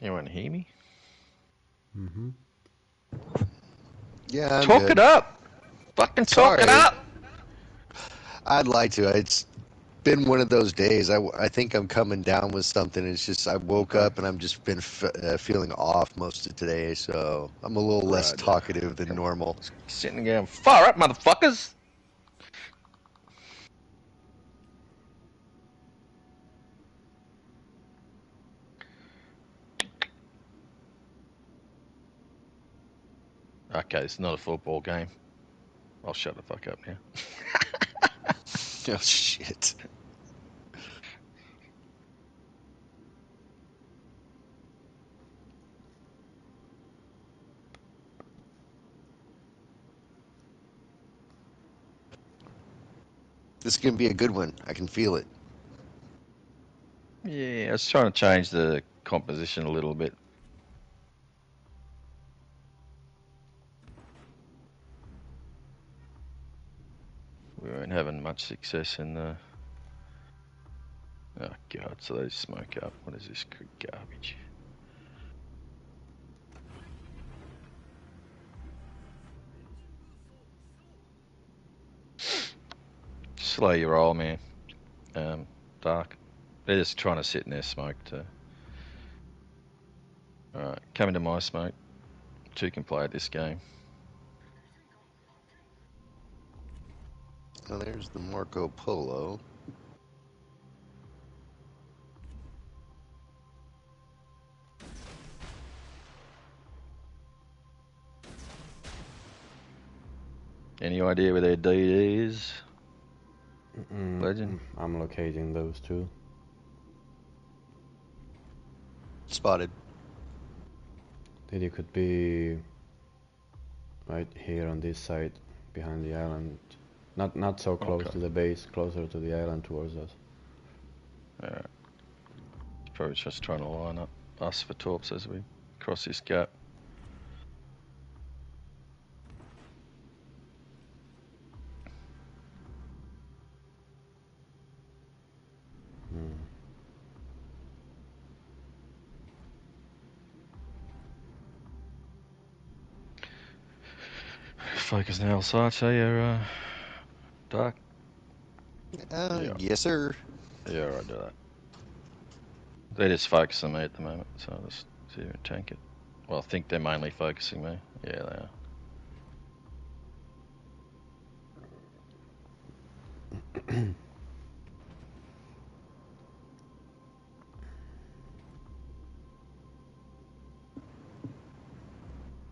You want to hear me? Mm-hmm. Yeah, I'm Talk good. it up! Fucking talk it Sorry. up! I'd like to. It's been one of those days. I think I'm coming down with something. It's just I woke Okay. up and I've just been feeling off most of today, so I'm a little less Right. talkative than normal. Sitting there, fire up, motherfuckers! Okay, it's not a football game. I'll shut the fuck up now. Oh shit. This is gonna be a good one. I can feel it. Yeah, I was trying to change the composition a little bit. We weren't having much success in the... Oh god, so they smoke up. What is this garbage? Slow your roll, man. Dark. They're just trying to sit in their smoke to... Alright, come into my smoke. 2 can play this game. Oh, there's the Marco Polo. Any idea where their DD is? Legend? I'm locating those 2. Spotted. Diddy could be right here on this side, behind the island. Not so close Okay. to the base, closer to the island towards us. Alright. Probably just trying to line up us for torps as we cross this gap. Focus now, Sato, you're dark. Yeah. Yes, sir. Yeah, I do that. They're just focusing me at the moment, so I'll just see if I tank it. Well, I think they're mainly focusing me. Yeah, they are.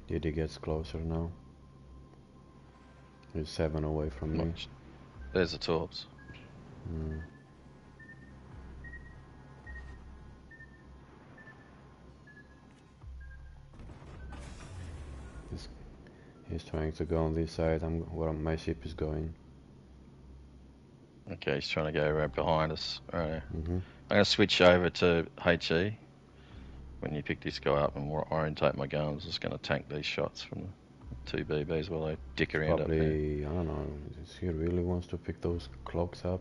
Diddy gets closer now. He's 7 away from me. Watch. There's the torps. Mm. He's trying to go on this side. Where my ship is going. Okay, he's trying to go right behind us. Right. Mm-hmm. I'm going to switch over to HE. When you pick this guy up and orientate my guns, I'm just going to tank these shots from the 2 BBs while they dick around up there. Probably, I don't know, he really wants to pick those clocks up.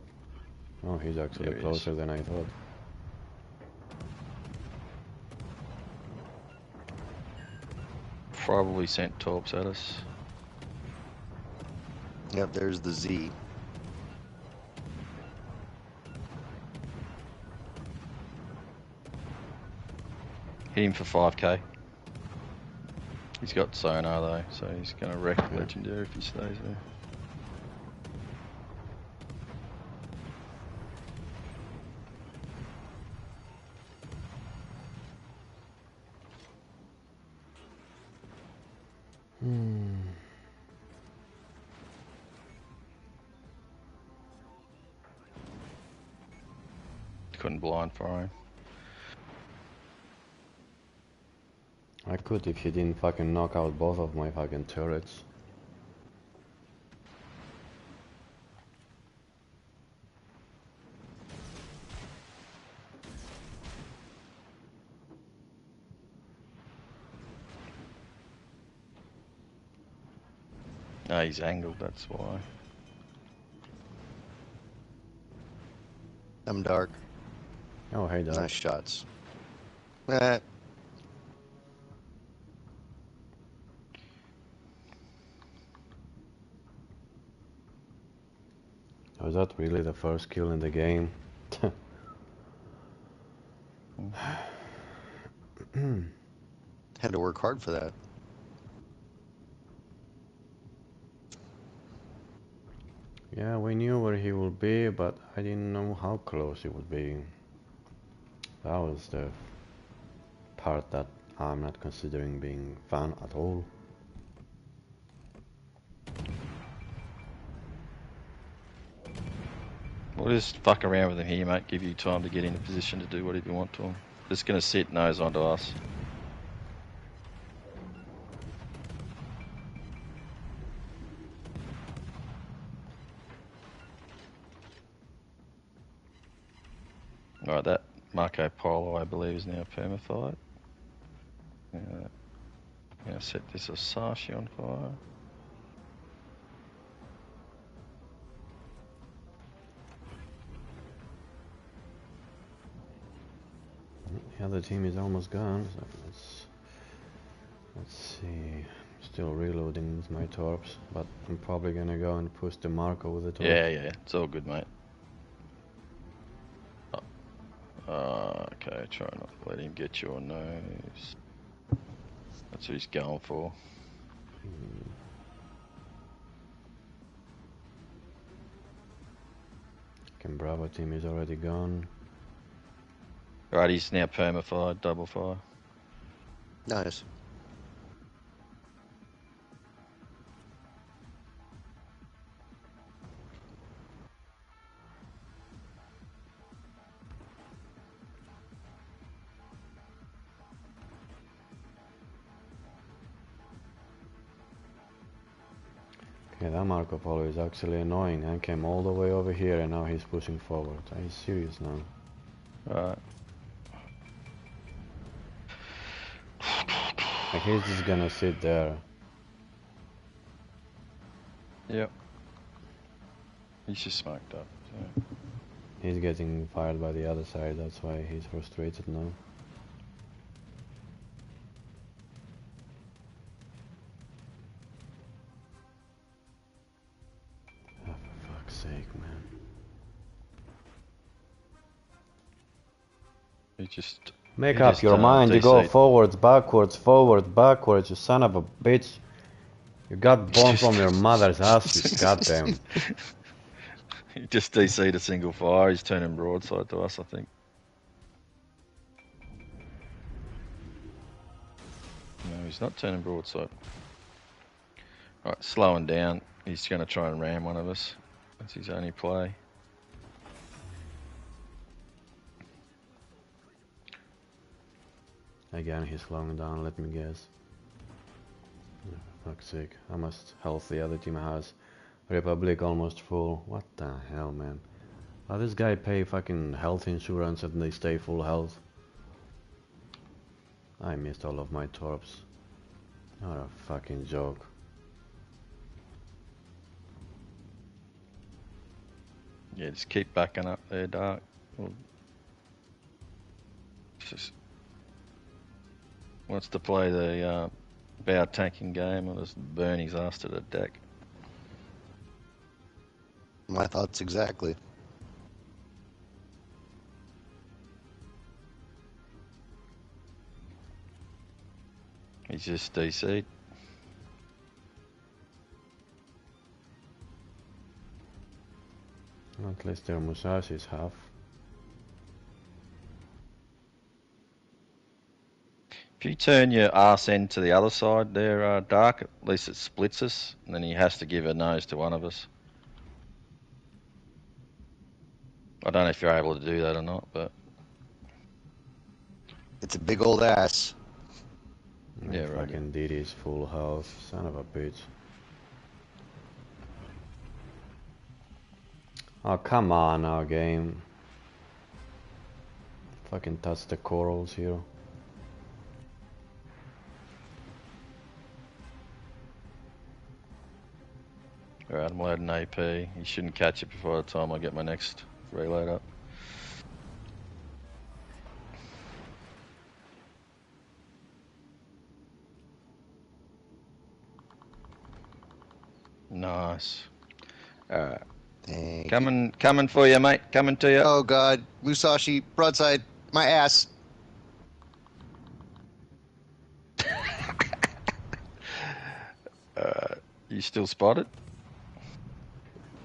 Oh, he's actually There he closer is. than I thought. Probably sent torps at us. Yep, there's the Z. Hit him for 5k. He's got sonar though, so he's going to wreck Legendary if he stays there. Couldn't blind fire him. I could if he didn't fucking knock out both of my fucking turrets. No, he's angled, that's why. I'm dark. Oh, hey, Doc. Nice shots. Eh, Was that really the first kill in the game? had to work hard for that. Yeah, we knew where he would be, but I didn't know how close he would be. That was the part that I'm not considering being fun at all. We'll just fuck around with him here, mate. Give you time to get in a position to do whatever you want to him. Just going to sit nose onto us. Right, that Marco Polo, I believe, is now permafied. I'm going to set this Asashi on fire. The other team is almost gone, so let's see. Still reloading my torps, but I'm probably gonna go and push the Marco with the torps. Yeah, it's all good, mate. Okay, try not to let him get your nose. That's what he's going for. Can Bravo team is already gone. Right, he's now perma-fired, double fire. Nice. Yeah, that Marco Polo is actually annoying. I came all the way over here and now he's pushing forward. Are you serious now? Right. Like he's just gonna sit there. Yep. He's just smoked up. So. He's getting fired by the other side, that's why he's frustrated now. Oh, for fuck's sake, man. He just... Make he up just, your mind, you go DC'd. forwards, backwards, you son of a bitch. You got born from your mother's ass, you goddamn. He just DC'd a single fire. He's turning broadside to us, I think. No, he's not turning broadside. Right, slowing down. He's going to try and ram one of us. That's his only play. Again, he's slowing down, let me guess. Oh, for fuck's sake, how much health the other team has? Republic almost full. What the hell, man? Why this guy pay fucking health insurance and they stay full health? I missed all of my torps. What a fucking joke. Yeah, just keep backing up there, Dark. Well, just wants to play the bow tanking game and just burn his ass to the deck. My thoughts exactly. He's just DC'd. At least their Musashi's half. If you turn your arse end to the other side there, Dark, at least it splits us, and then he has to give a nose to one of us. I don't know if you're able to do that or not, but... It's a big old ass. Yeah, right. Fucking Didi's full health, son of a bitch. Oh, come on now, game. Fucking touch the corals here. Alright, I'm loading AP. You shouldn't catch it before the time I get my next reload up. Nice. Alright. Coming for you, mate. Coming to you. Oh god, Musashi, broadside, my ass. You still spotted?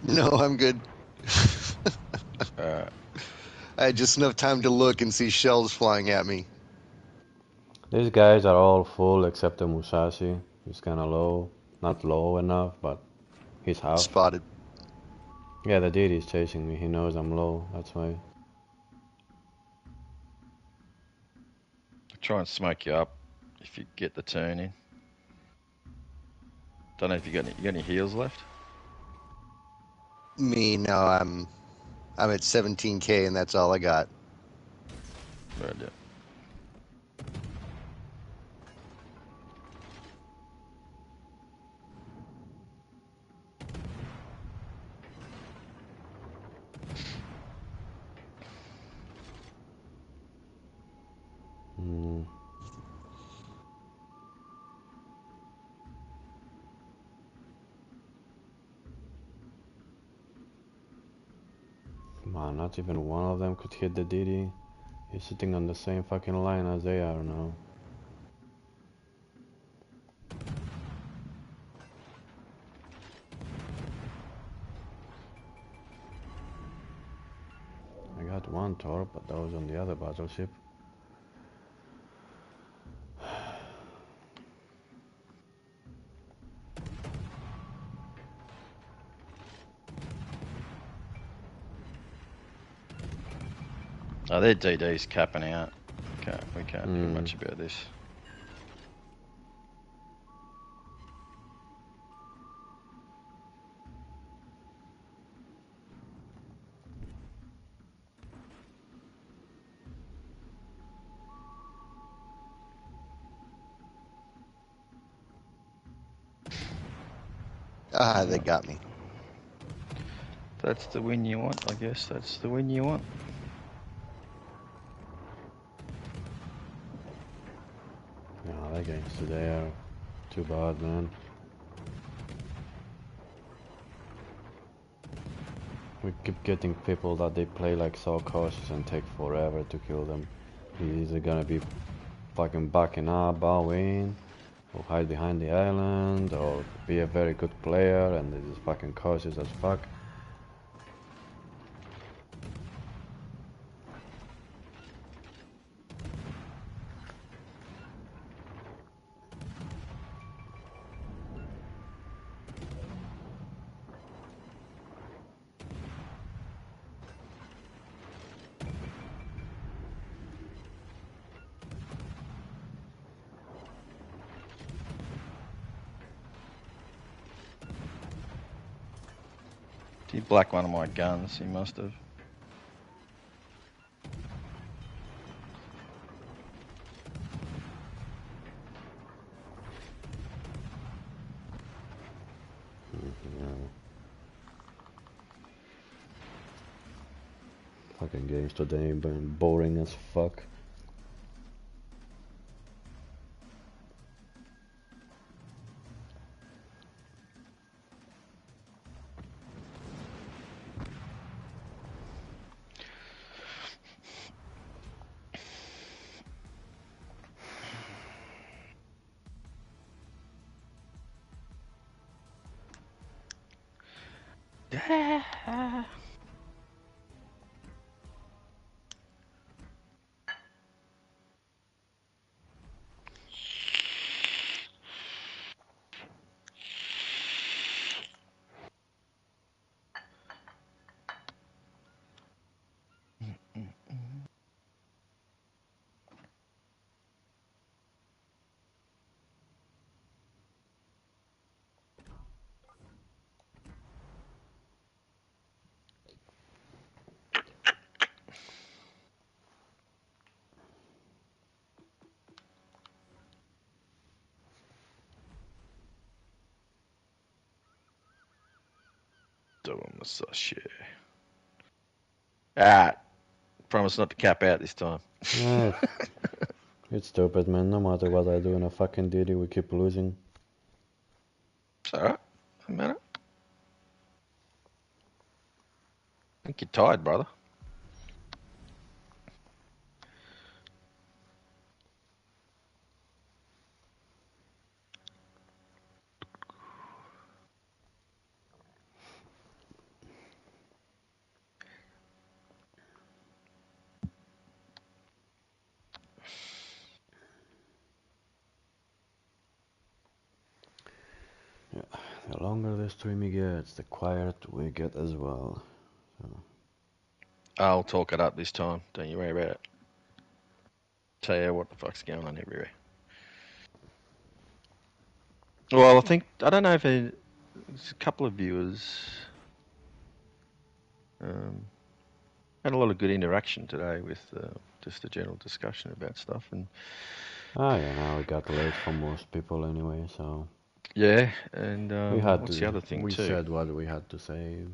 No, I'm good. I had just enough time to look and see shells flying at me. These guys are all full except the Musashi. He's kinda low. Not low enough, but he's half. Spotted. Yeah, the Didi's chasing me. He knows I'm low, that's why. Try and smoke you up if you get the turn in. Don't know if you got any heals left. Me, no, I'm at 17k and that's all I got. Right, yeah. Man, not even one of them could hit the Didi. He's sitting on the same fucking line as they are now. I got one torp, but that was on the other battleship. Oh, their DD's capping out. We can't do much about this. Ah, they got me. That's the win you want, I guess. That's the win you want. Yeah, that games today are too bad, man. We keep getting people that they play like so cautious and take forever to kill them. He's either gonna be fucking backing up, bowing, or hide behind the island, or be a very good player and they're just fucking cautious as fuck. He blacked one of my guns, he must have. Yeah. Fucking games today been boring as fuck. Ah, promise not to cap out this time. Yeah, it's stupid, man. No matter what I do in a fucking DD, we keep losing. It's alright, doesn't matter. I think you're tired, brother. The longer the stream gets, the quieter we get as well. I'll talk it up this time. Don't you worry about it. Tell you what the fuck's going on everywhere. Well, I don't know if there's a couple of viewers had a lot of good interaction today with just a general discussion about stuff. And Ah, yeah, now we got late for most people anyway, so yeah, and we had what's to. the other thing We too? said what we had to say.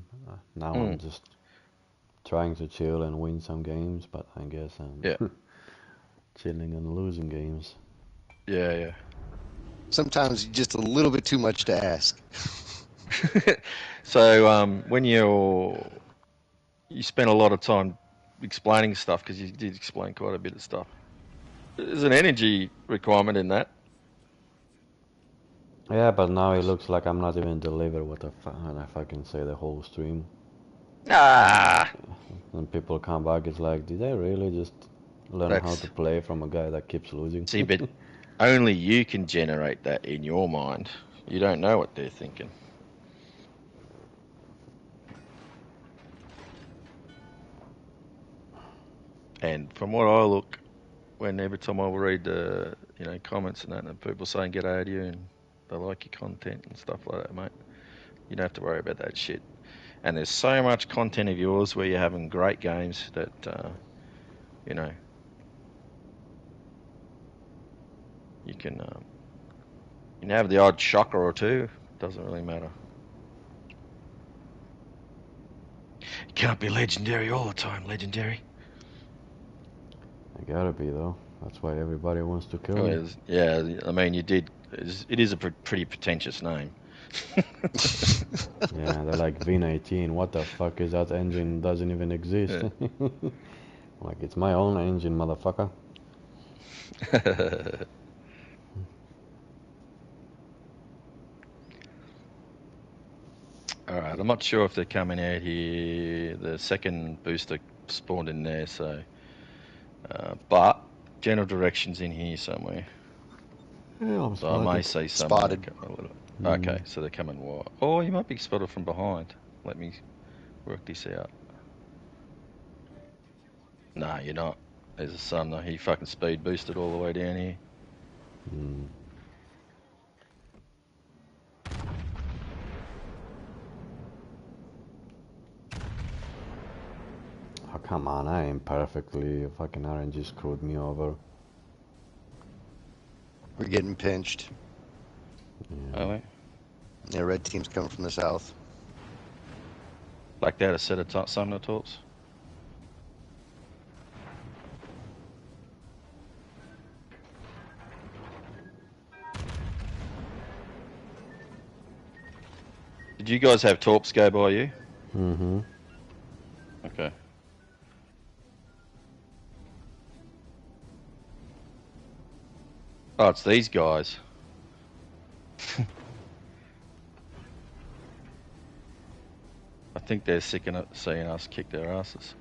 Now I'm just trying to chill and win some games, but I guess I'm chilling and losing games. Yeah. Sometimes just a little bit too much to ask. So when you spend a lot of time explaining stuff, because you did explain quite a bit of stuff, there's an energy requirement in that. Yeah, but now it looks like I'm not even deliver what I fucking say the whole stream. Ah! And people come back, it's like, did I really just learn how to play from a guy that keeps losing? See, but only you can generate that in your mind. You don't know what they're thinking. And from what I look, every time I read the comments and that, and people saying g'day to you and they like your content and stuff like that, mate, you don't have to worry about that shit. And there's so much content of yours where you're having great games that you can have the odd shocker or two. Doesn't really matter. Can't be legendary all the time, legendary. I gotta be though. That's why everybody wants to kill Oh, me. yeah, I mean, you did. It is a pretty pretentious name. Yeah, they're like V19. What the fuck is that engine? Doesn't even exist. Yeah. Like it's my own engine, motherfucker. All right, I'm not sure if they're coming out here. The second booster spawned in there, so. But general direction's in here somewhere. Yeah, I'm So I may spotted. see someone. Spotted. A little. Mm. Okay, so they're coming wide. Oh, you might be spotted from behind. Let me work this out. Nah, you're not. There's a son. He fucking speed boosted all the way down here. Mm. Oh, come on, I aim perfectly. Fucking RNG screwed me over. We're getting pinched. Yeah. Are we? Yeah, red team's coming from the south. Blacked out a set of summoner torps. Did you guys have torps go by you? Mm-hmm. Okay. Oh, it's these guys. I think they're sick of seeing us kick their asses.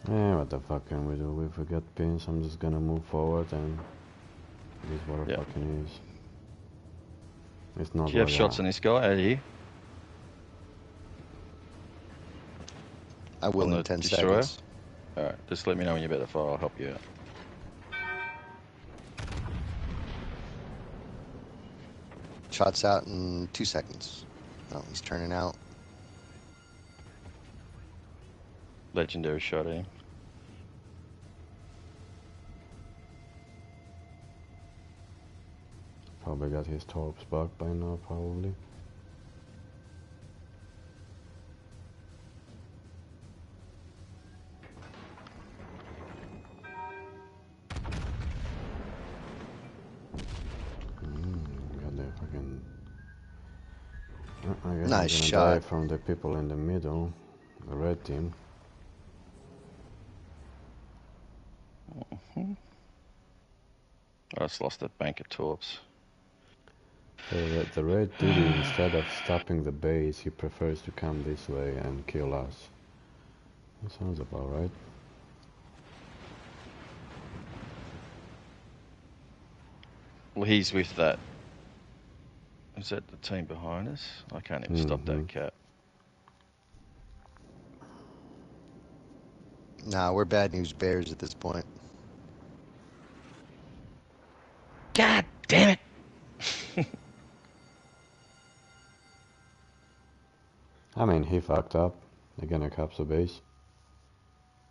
Yeah, what the fuck can we do? We forget pins. I'm just gonna move forward and it is what it Yep. fucking is. It's not Do you have like shots on this guy out here? I will On in the 10 destroyer? seconds. Alright, just let me know when you're about to fire. I'll help you out. Shots out in 2 seconds. Oh, he's turning out. Legendary shot at him. Probably got his torps bugged by now, probably. Got the fucking... I guess Nice I'm gonna die shot. from the people in the middle, the red team. I just lost a bank of torps. The red duty, instead of stopping the base, he prefers to come this way and kill us. That sounds about right. Well, he's with that. Is that the team behind us? I can't even stop that cat. Nah, we're bad news bears at this point. God damn it! I mean, he fucked up. They're gonna capture base.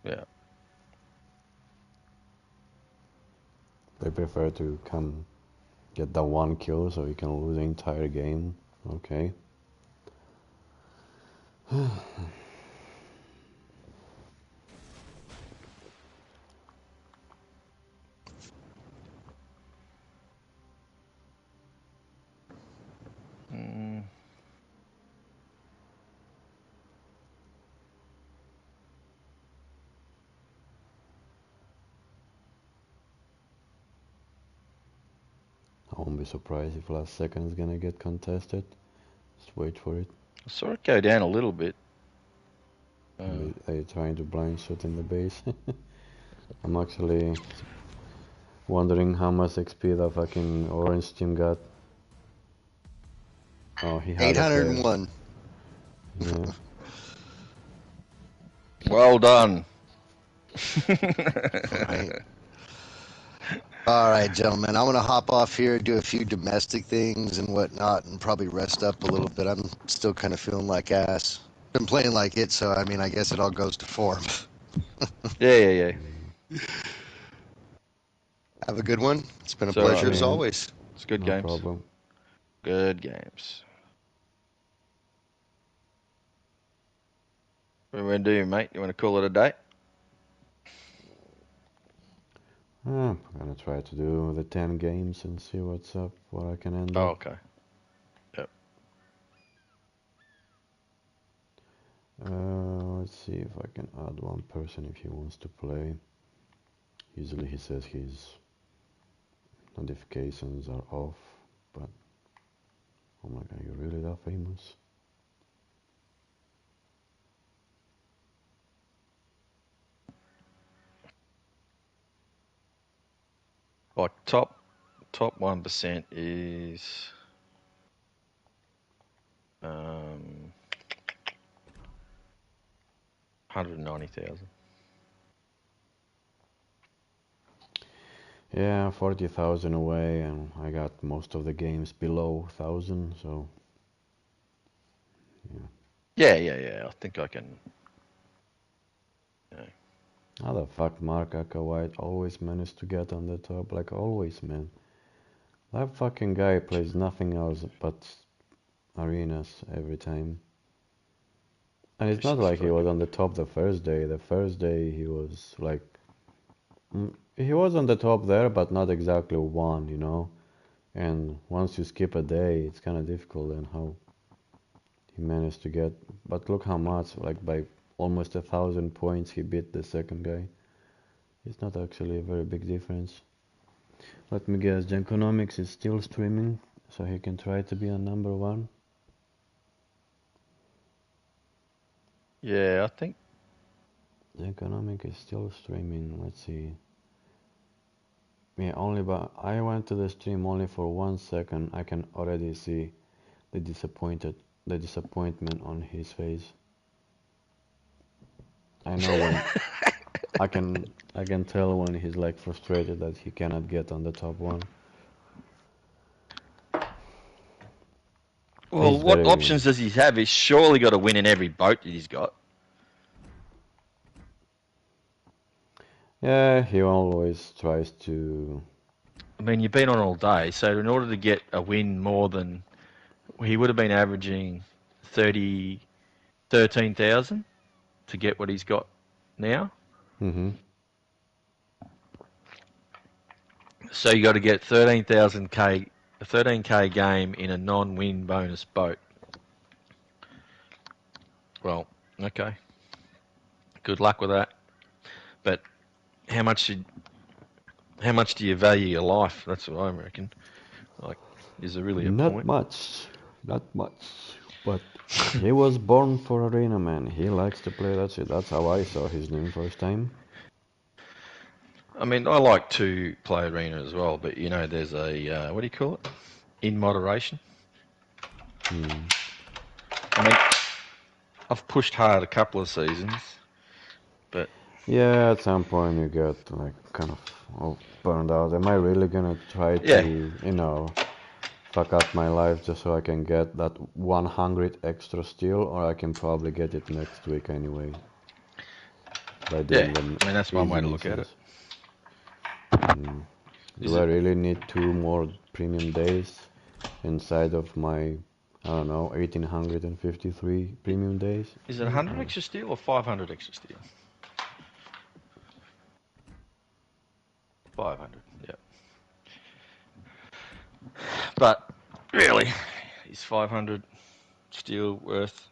Yeah. They prefer to come get the one kill so he can lose the entire game. Okay. I won't be surprised if last second is gonna get contested. Just wait for it. I saw it go down a little bit. They're trying to blind shot in the base. I'm actually wondering how much XP the fucking orange team got. Oh, he had 801. Yeah. Well done. Right. All right, gentlemen. I'm gonna hop off here, do a few domestic things and whatnot, and probably rest up a little bit. I'm still kind of feeling like ass. Been playing like it, so I mean, I guess it all goes to form. Yeah. Have a good one. It's been a It's all right, pleasure as man. Man, always. It's good no games. problem. Good games. What are we going to do, mate? You want to call it a day? I'm gonna try to do the 10 games and see what's up, what I can end Oh, up. okay. Yep. Let's see if I can add one person if he wants to play. Usually he says his notifications are off, but oh my god, you're really that famous? Oh, top 1% is 190,000. Yeah, 40,000 away, and I got most of the games below 1,000, so Yeah. I think I can. how the fuck Mark White always managed to get on the top, like always, man. That fucking guy plays nothing else but arenas every time. And it's not Jesus like he was fucking. on the top the first day. The first day he was like, he was on the top there, but not exactly one, you know. And once you skip a day, it's kind of difficult. And how he managed to get, but look how much, like by almost 1,000 points, he beat the second guy. It's not actually a very big difference. Let me guess, Jankonomics is still streaming, so he can try to be on number one. Yeah, I think. Jankonomic is still streaming. Let's see. Yeah, only but I went to the stream only for 1 second. I can already see the disappointment on his face. I know when I can tell when he's like frustrated that he cannot get on the top one. Well, He's what very options does he have? He's surely got to win in every boat that he's got. yeah, he always tries to. I mean, you've been on all day, so in order to get a win more than he would have been averaging 13,000 to get what he's got now. Mm-hmm. So you got to get 13,000k, a 13k game in a non-win bonus boat. Well, okay. Good luck with that. But how much do you value your life? That's what I reckon. Like, is there really a Not point? much, not much. But he was born for arena, man. He likes to play. That's it. That's how I saw his name first time. I mean, I like to play arena as well, but you know, there's a what do you call it? In moderation. Hmm. I mean, I've pushed hard a couple of seasons, but Yeah, at some point you get like kind of burned out. Am I really gonna try yeah, to, fuck up my life just so I can get that 100 extra steel, or I can probably get it next week anyway by yeah. doing the I mean, that's one easy way to look at it. missions. Hmm. Is Do I it? really need 2 more premium days inside of my, I don't know, 1853 premium days? Is it 100 Or extra steel or 500 extra steel? 500. Yeah. But really, is 500 steel worth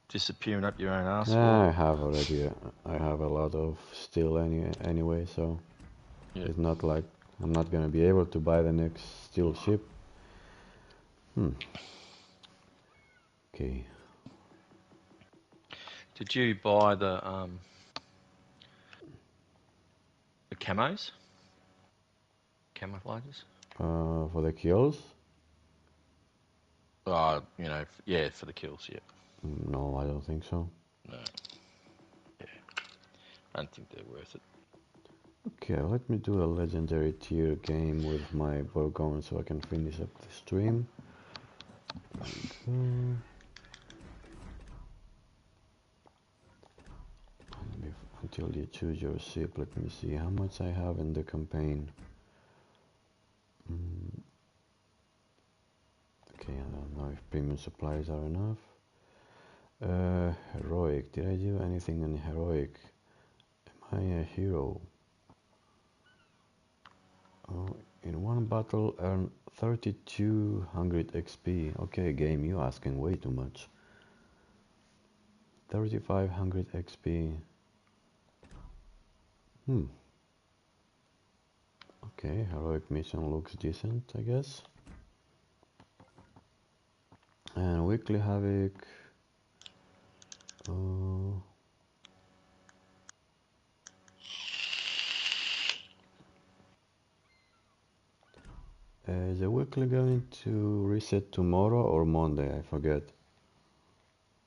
disappearing up your own ass for? yeah, I have already. I have a lot of steel anyway, so Yeah. it's not like I'm not gonna be able to buy the next steel ship. Hmm. Okay. Did you buy the camos, camouflages? For the kills? You know, yeah, for the kills. Yeah. No, I don't think so. No. Yeah. I don't think they're worth it. Okay, let me do a legendary tier game with my Borgone so I can finish up the stream. till you choose your ship. Let me see how much I have in the campaign. Okay, I don't know if premium supplies are enough. Heroic. Did I do anything in heroic? Am I a hero? Oh, in one battle earn 3200 XP. Okay, game, you asking way too much. 3500 XP. Okay, heroic mission looks decent, I guess. And weekly havoc. Is the weekly going to reset tomorrow or Monday? I forget.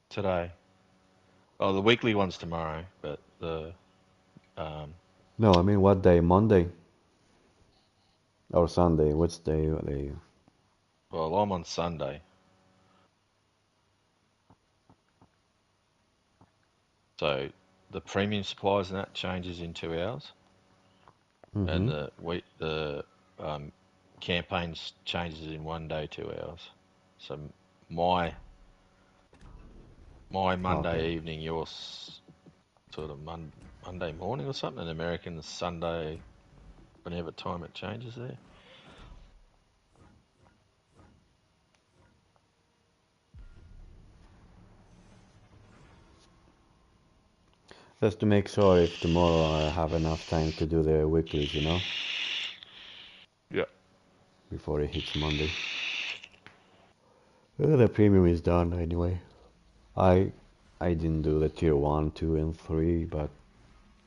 Today. Oh, the weekly one's tomorrow, but the No, I mean what day? Monday or Sunday? Which day are they? well, I'm on Sunday. So the premium supplies and that changes in 2 hours, and the campaigns changes in 1 day, 2 hours. So my Monday Okay. evening, yours sort of Monday morning or something, and American Sunday, whenever time it changes there. Just to make sure if tomorrow I have enough time to do the weeklies, you know? Yeah. Before it hits Monday. The premium is done anyway. I didn't do the tier 1, 2 and 3, but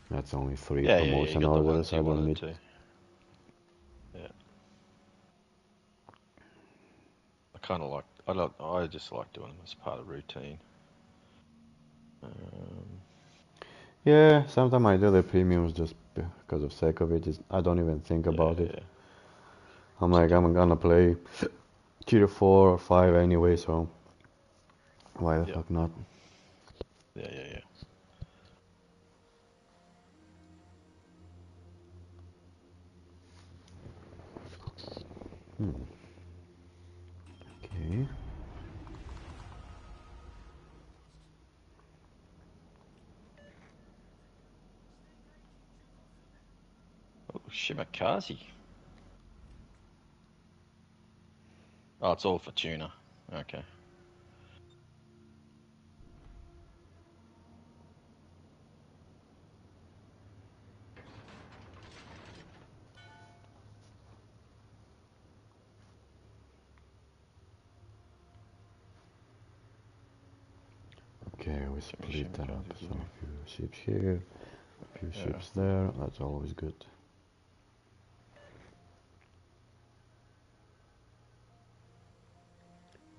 that's only 3 Yeah, you promotion got the ones orders. I you don't wanted need. to. Yeah. I kind of like. I just like doing them as part of routine. Yeah, sometimes I do the premiums just because of sake of it. I don't even think about it. Yeah. I'm like, I'm gonna play tier 4 or 5 anyway, so why the fuck not? Yeah. Okay. Oh, Shimakaze. Oh, it's all for tuna. Okay. Okay, we split that up. Shimakaze as So well. a few ships here, a few ships there. That's always good.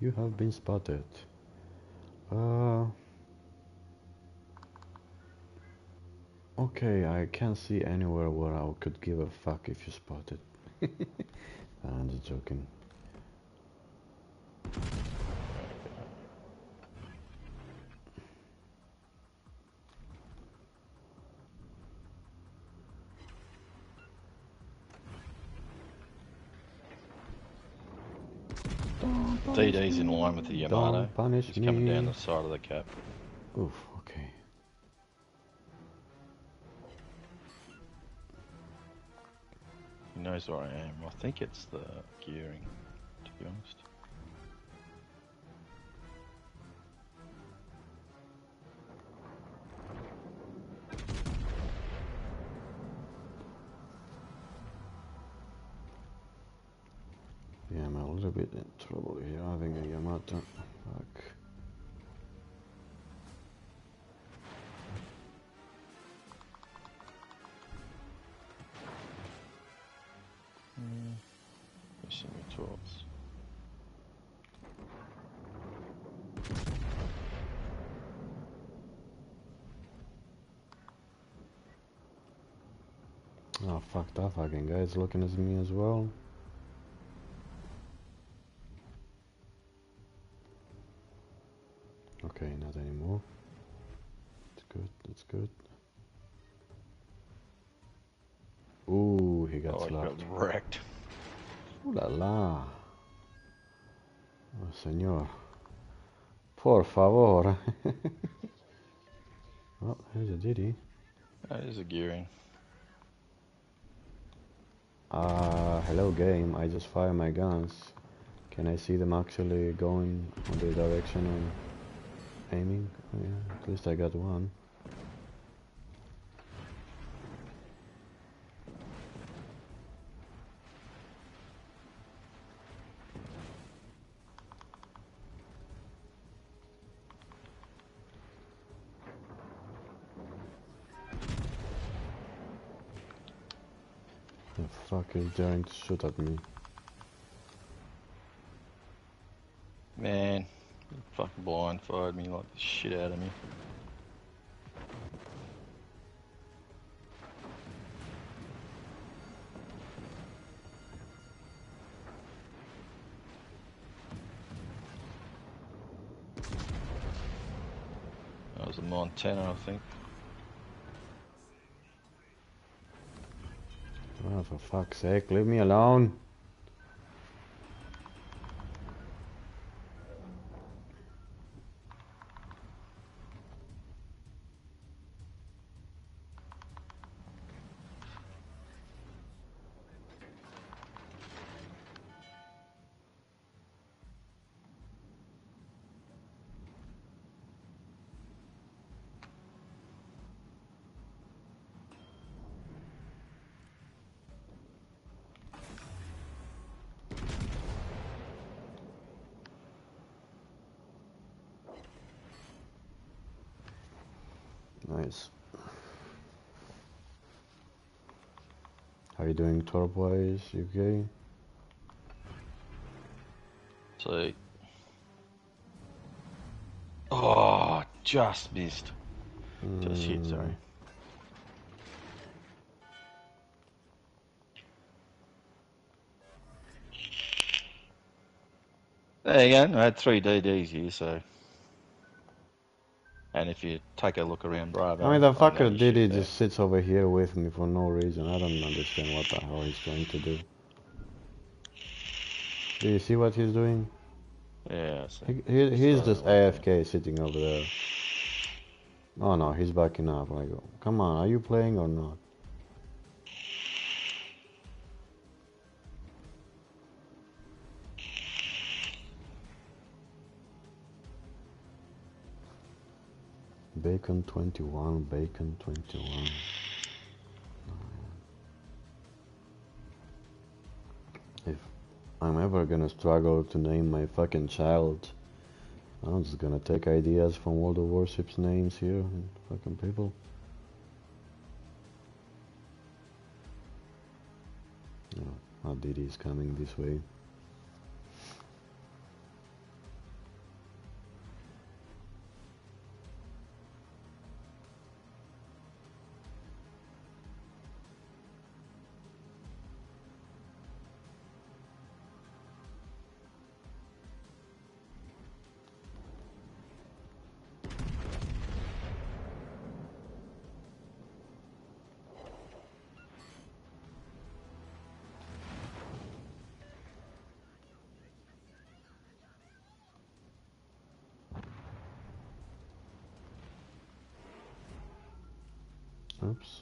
You have been spotted. Okay, I can't see anywhere where I could give a fuck if you spotted. I'm just joking. DD's in line with the Yamato. Don't punish He's coming down me. the side of the cap. Oof, okay. He knows where I am. I think it's the gearing, to be honest. Yeah, I'm a little bit in trouble here having a Yamato. Fuck. Missing my tools. Oh, fuck that fucking guy's looking at me as well. Okay, not anymore. That's good, that's good. minutes Oh, I got left. wrecked. Ooh la la. Oh, señor. Por favor. Oh, here's a ditty. That is a gearing. Hello game. I just fired my guns. Can I see them actually going on the direction I'm aiming? Oh, yeah, at least I got one. The fuck is daring to shoot at me? Man, he fucking blind fired me like the shit out of me. That was a Montana, I think. Oh, for fuck's sake, leave me alone. Nice. How you doing, Torboys? You okay? So, oh, just missed. Just hit, sorry. There you go. I had 3 DDs here, so. And if you take a look around Bravo, I mean, the I got fucker your Diddy shit back. just sits over here with me for no reason. I don't understand what the hell he's trying to do. Do you see what he's doing? Yeah, I see. He's Just just running away from AFK sitting over there. Oh no, he's backing up. Like, come on, are you playing or not? Bacon 21, Bacon 21. If I'm ever gonna struggle to name my fucking child, I'm just gonna take ideas from all the Warships names here and fucking people. Oh, Diddy is coming this way. Oops.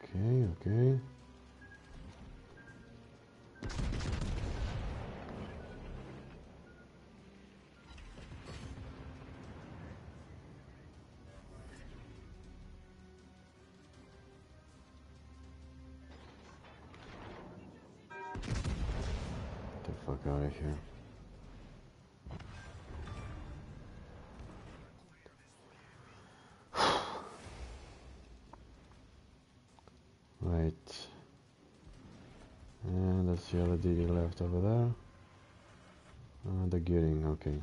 Okay, okay. Get the fuck out of here. Right. And that's the other DD left over there. The gearing, okay.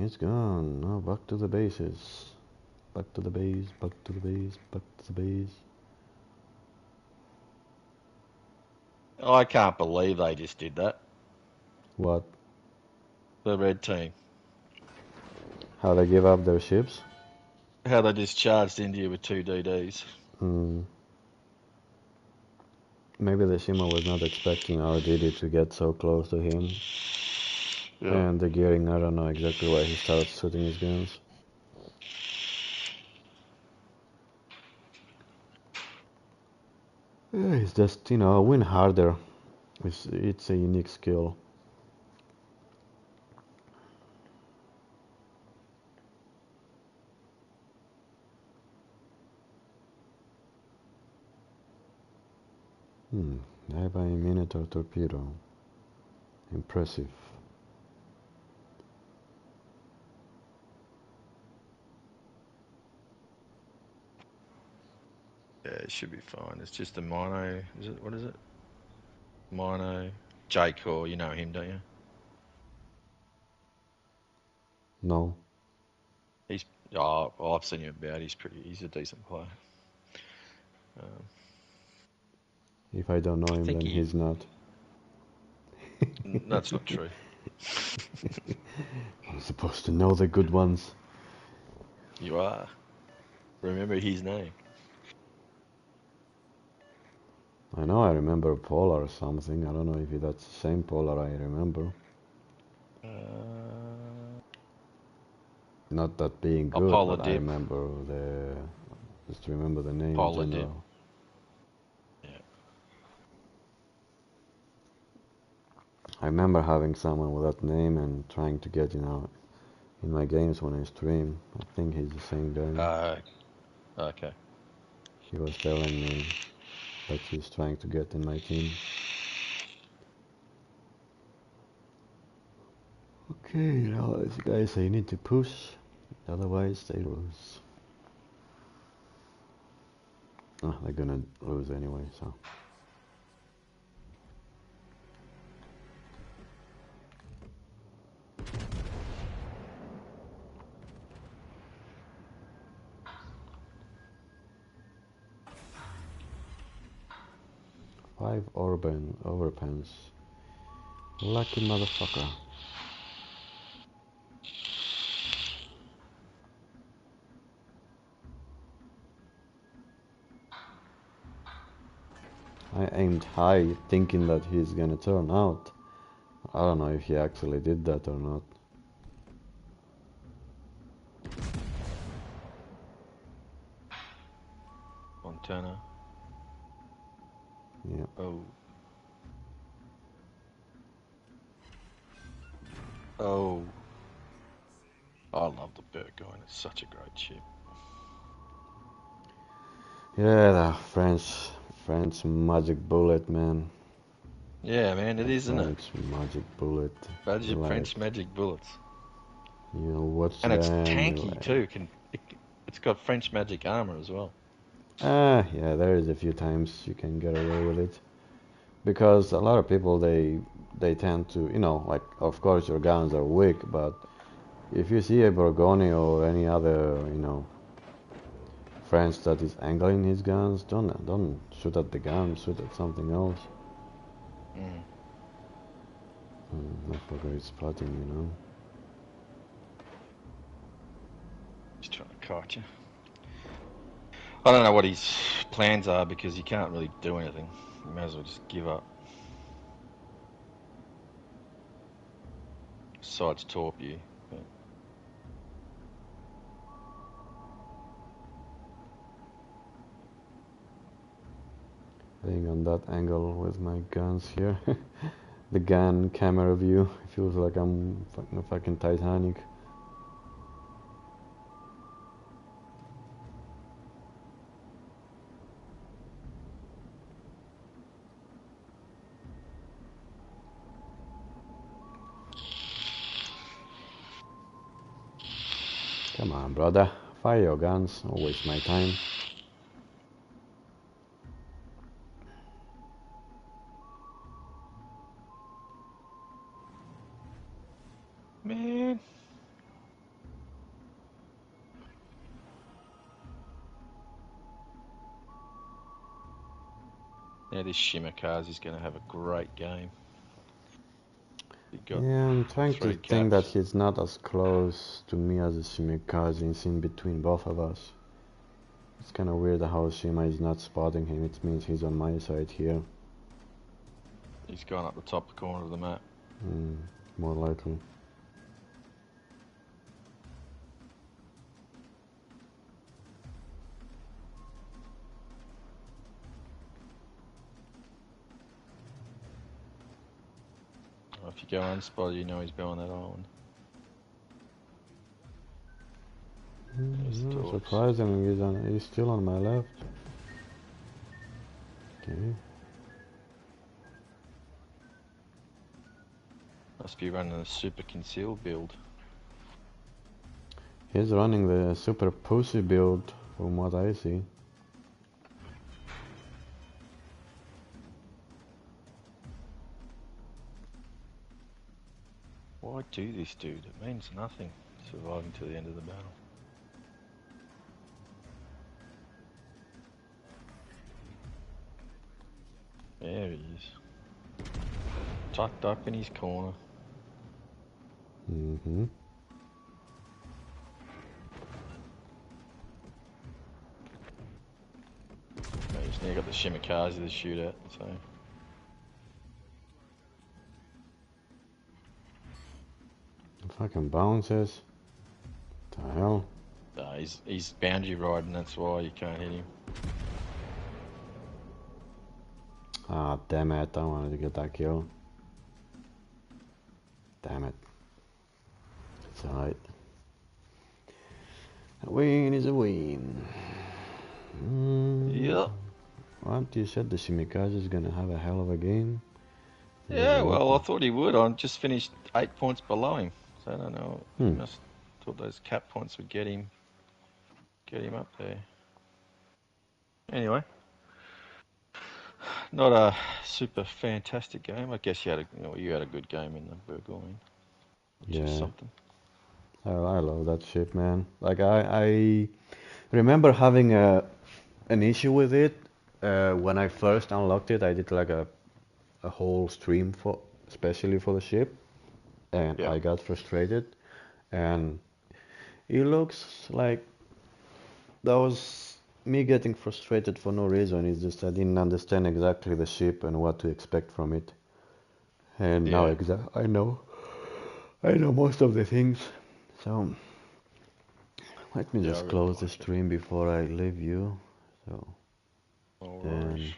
he's gone. No, back to the bases. Back to the base, back to the base, back to the base. I can't believe they just did that. What? The red team. How they give up their ships? How they just charged India with 2 DDs. Hmm. Maybe the Shima was not expecting our DD to get so close to him. Yeah. And the gearing, I don't know exactly why he started shooting his guns. Yeah, it's just, win harder. It's a unique skill. Dive by a Minotaur torpedo. Impressive. Yeah, it should be fine. It's just a mono. Is it? What is it? Mono. J-Core. You know him, don't you? No. He's. Oh, well, I've seen him about. He's a decent player. If I don't know I him, think then he's not. That's not true. I'm supposed to know the good ones. You are. Remember his name. I know I remember Polar or something. I don't know if that's the same Polar I remember. Not that being good, Apollo but I Dip. remember just remember the name in Apollo Dip. general. Yeah. I remember having someone with that name and trying to get, in my games when I stream. I think he's the same guy. Okay. He was telling me that he's trying to get in my team. Okay, now guys, I need to push, otherwise they lose. They're gonna lose anyway, so. Five overpens. Lucky motherfucker. I aimed high thinking that he's gonna turn out. I don't know if he actually did that or not. Montana. Yeah. Oh. Oh. I love the Burgoyne. It's such a great ship. Yeah, the French magic bullet, man. Yeah, man, it is, isn't it? French magic bullet. Like, French magic bullets. watch And it's them. tanky too. It's got French magic armor as well. Yeah, there is a few times you can get away with it. Because a lot of people, they tend to, like, of course your guns are weak, but if you see a Borgoni or any other, French that is angling his guns, don't shoot at the gun, shoot at something else. Not for great spotting, He's trying to kite you. I don't know what his plans are because you can't really do anything. You may as well just give up. Besides torp you. But... Being on that angle with my guns here. The gun camera view feels like I'm fucking Titanic. Come on, brother. Fire your guns. Don't waste my time. Man. Now this Shimakaze's going to have a great game. He got Yeah, I'm trying to 3 think that caps. he's not as close to me as a Shimikaze. It's in between both of us. It's kind of weird how Shima is not spotting him. It means he's on my side here. He's gone up the top corner of the map. More likely. If you go unspotted, you know he's behind that island. There's the No, torps. surprisingly, he's still on my left. Okay. Must be running a super concealed build. He's running the super pussy build, from what I see. Why do this, dude? It means nothing. Surviving to the end of the battle. There he is. Tucked up in his corner. Mm-hmm. He's now got the Shimakaze to shoot at, so... Fucking bounces. What the hell? He's boundary riding, that's why you can't hit him. Ah, damn it, I wanted to get that kill. Damn it. It's alright. A win is a win. Yeah. What? You said the Shimikaze is gonna have a hell of a game? Yeah, well, I thought he would. I just finished 8 points below him. So I don't know. He must thought those cap points would get him up there. Anyway, not a super fantastic game. I guess you had a good game in the Burgoyne, which is something. I love that ship, man. Like I remember having an issue with it when I first unlocked it. I did like a whole stream especially for the ship, and I got frustrated. And it looks like that was me getting frustrated for no reason. It's just I didn't understand exactly the ship and what to expect from it. And now I know most of the things. So let me just close the stream before I leave you. So and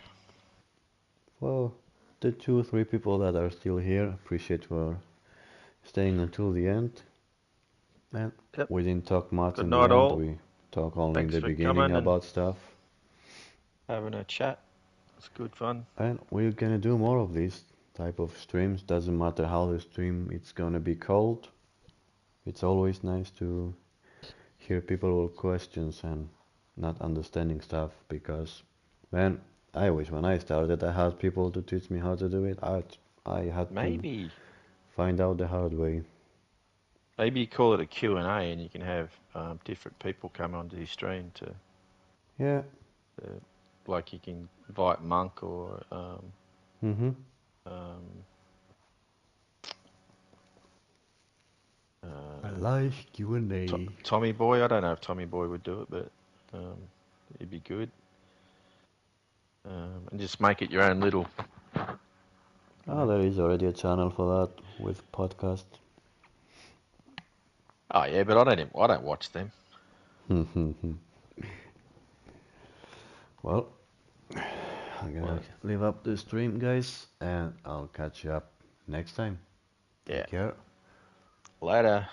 well, the 2 or 3 people that are still here, appreciate for staying until the end. And we didn't talk much in the end. All. We talk only Thanks in the for beginning coming about stuff. Having a chat. It's good fun. And we're gonna do more of these type of streams. Doesn't matter how the stream it's gonna be called. It's always nice to hear people with questions and not understanding stuff, because when I started, I had people to teach me how to do it. I had to find out the hard way. Maybe you call it a Q&A and you can have different people come onto your stream to... Yeah. Like you can invite Monk or... I like Q&A. Tommy Boy, I don't know if Tommy Boy would do it, but it'd be good. And just make it your own little... Oh, there is already a channel for that with podcast. Oh yeah, but I don't watch them. Well, I'm gonna leave up the stream, guys, and I'll catch you up next time. Yeah. Take care. Later.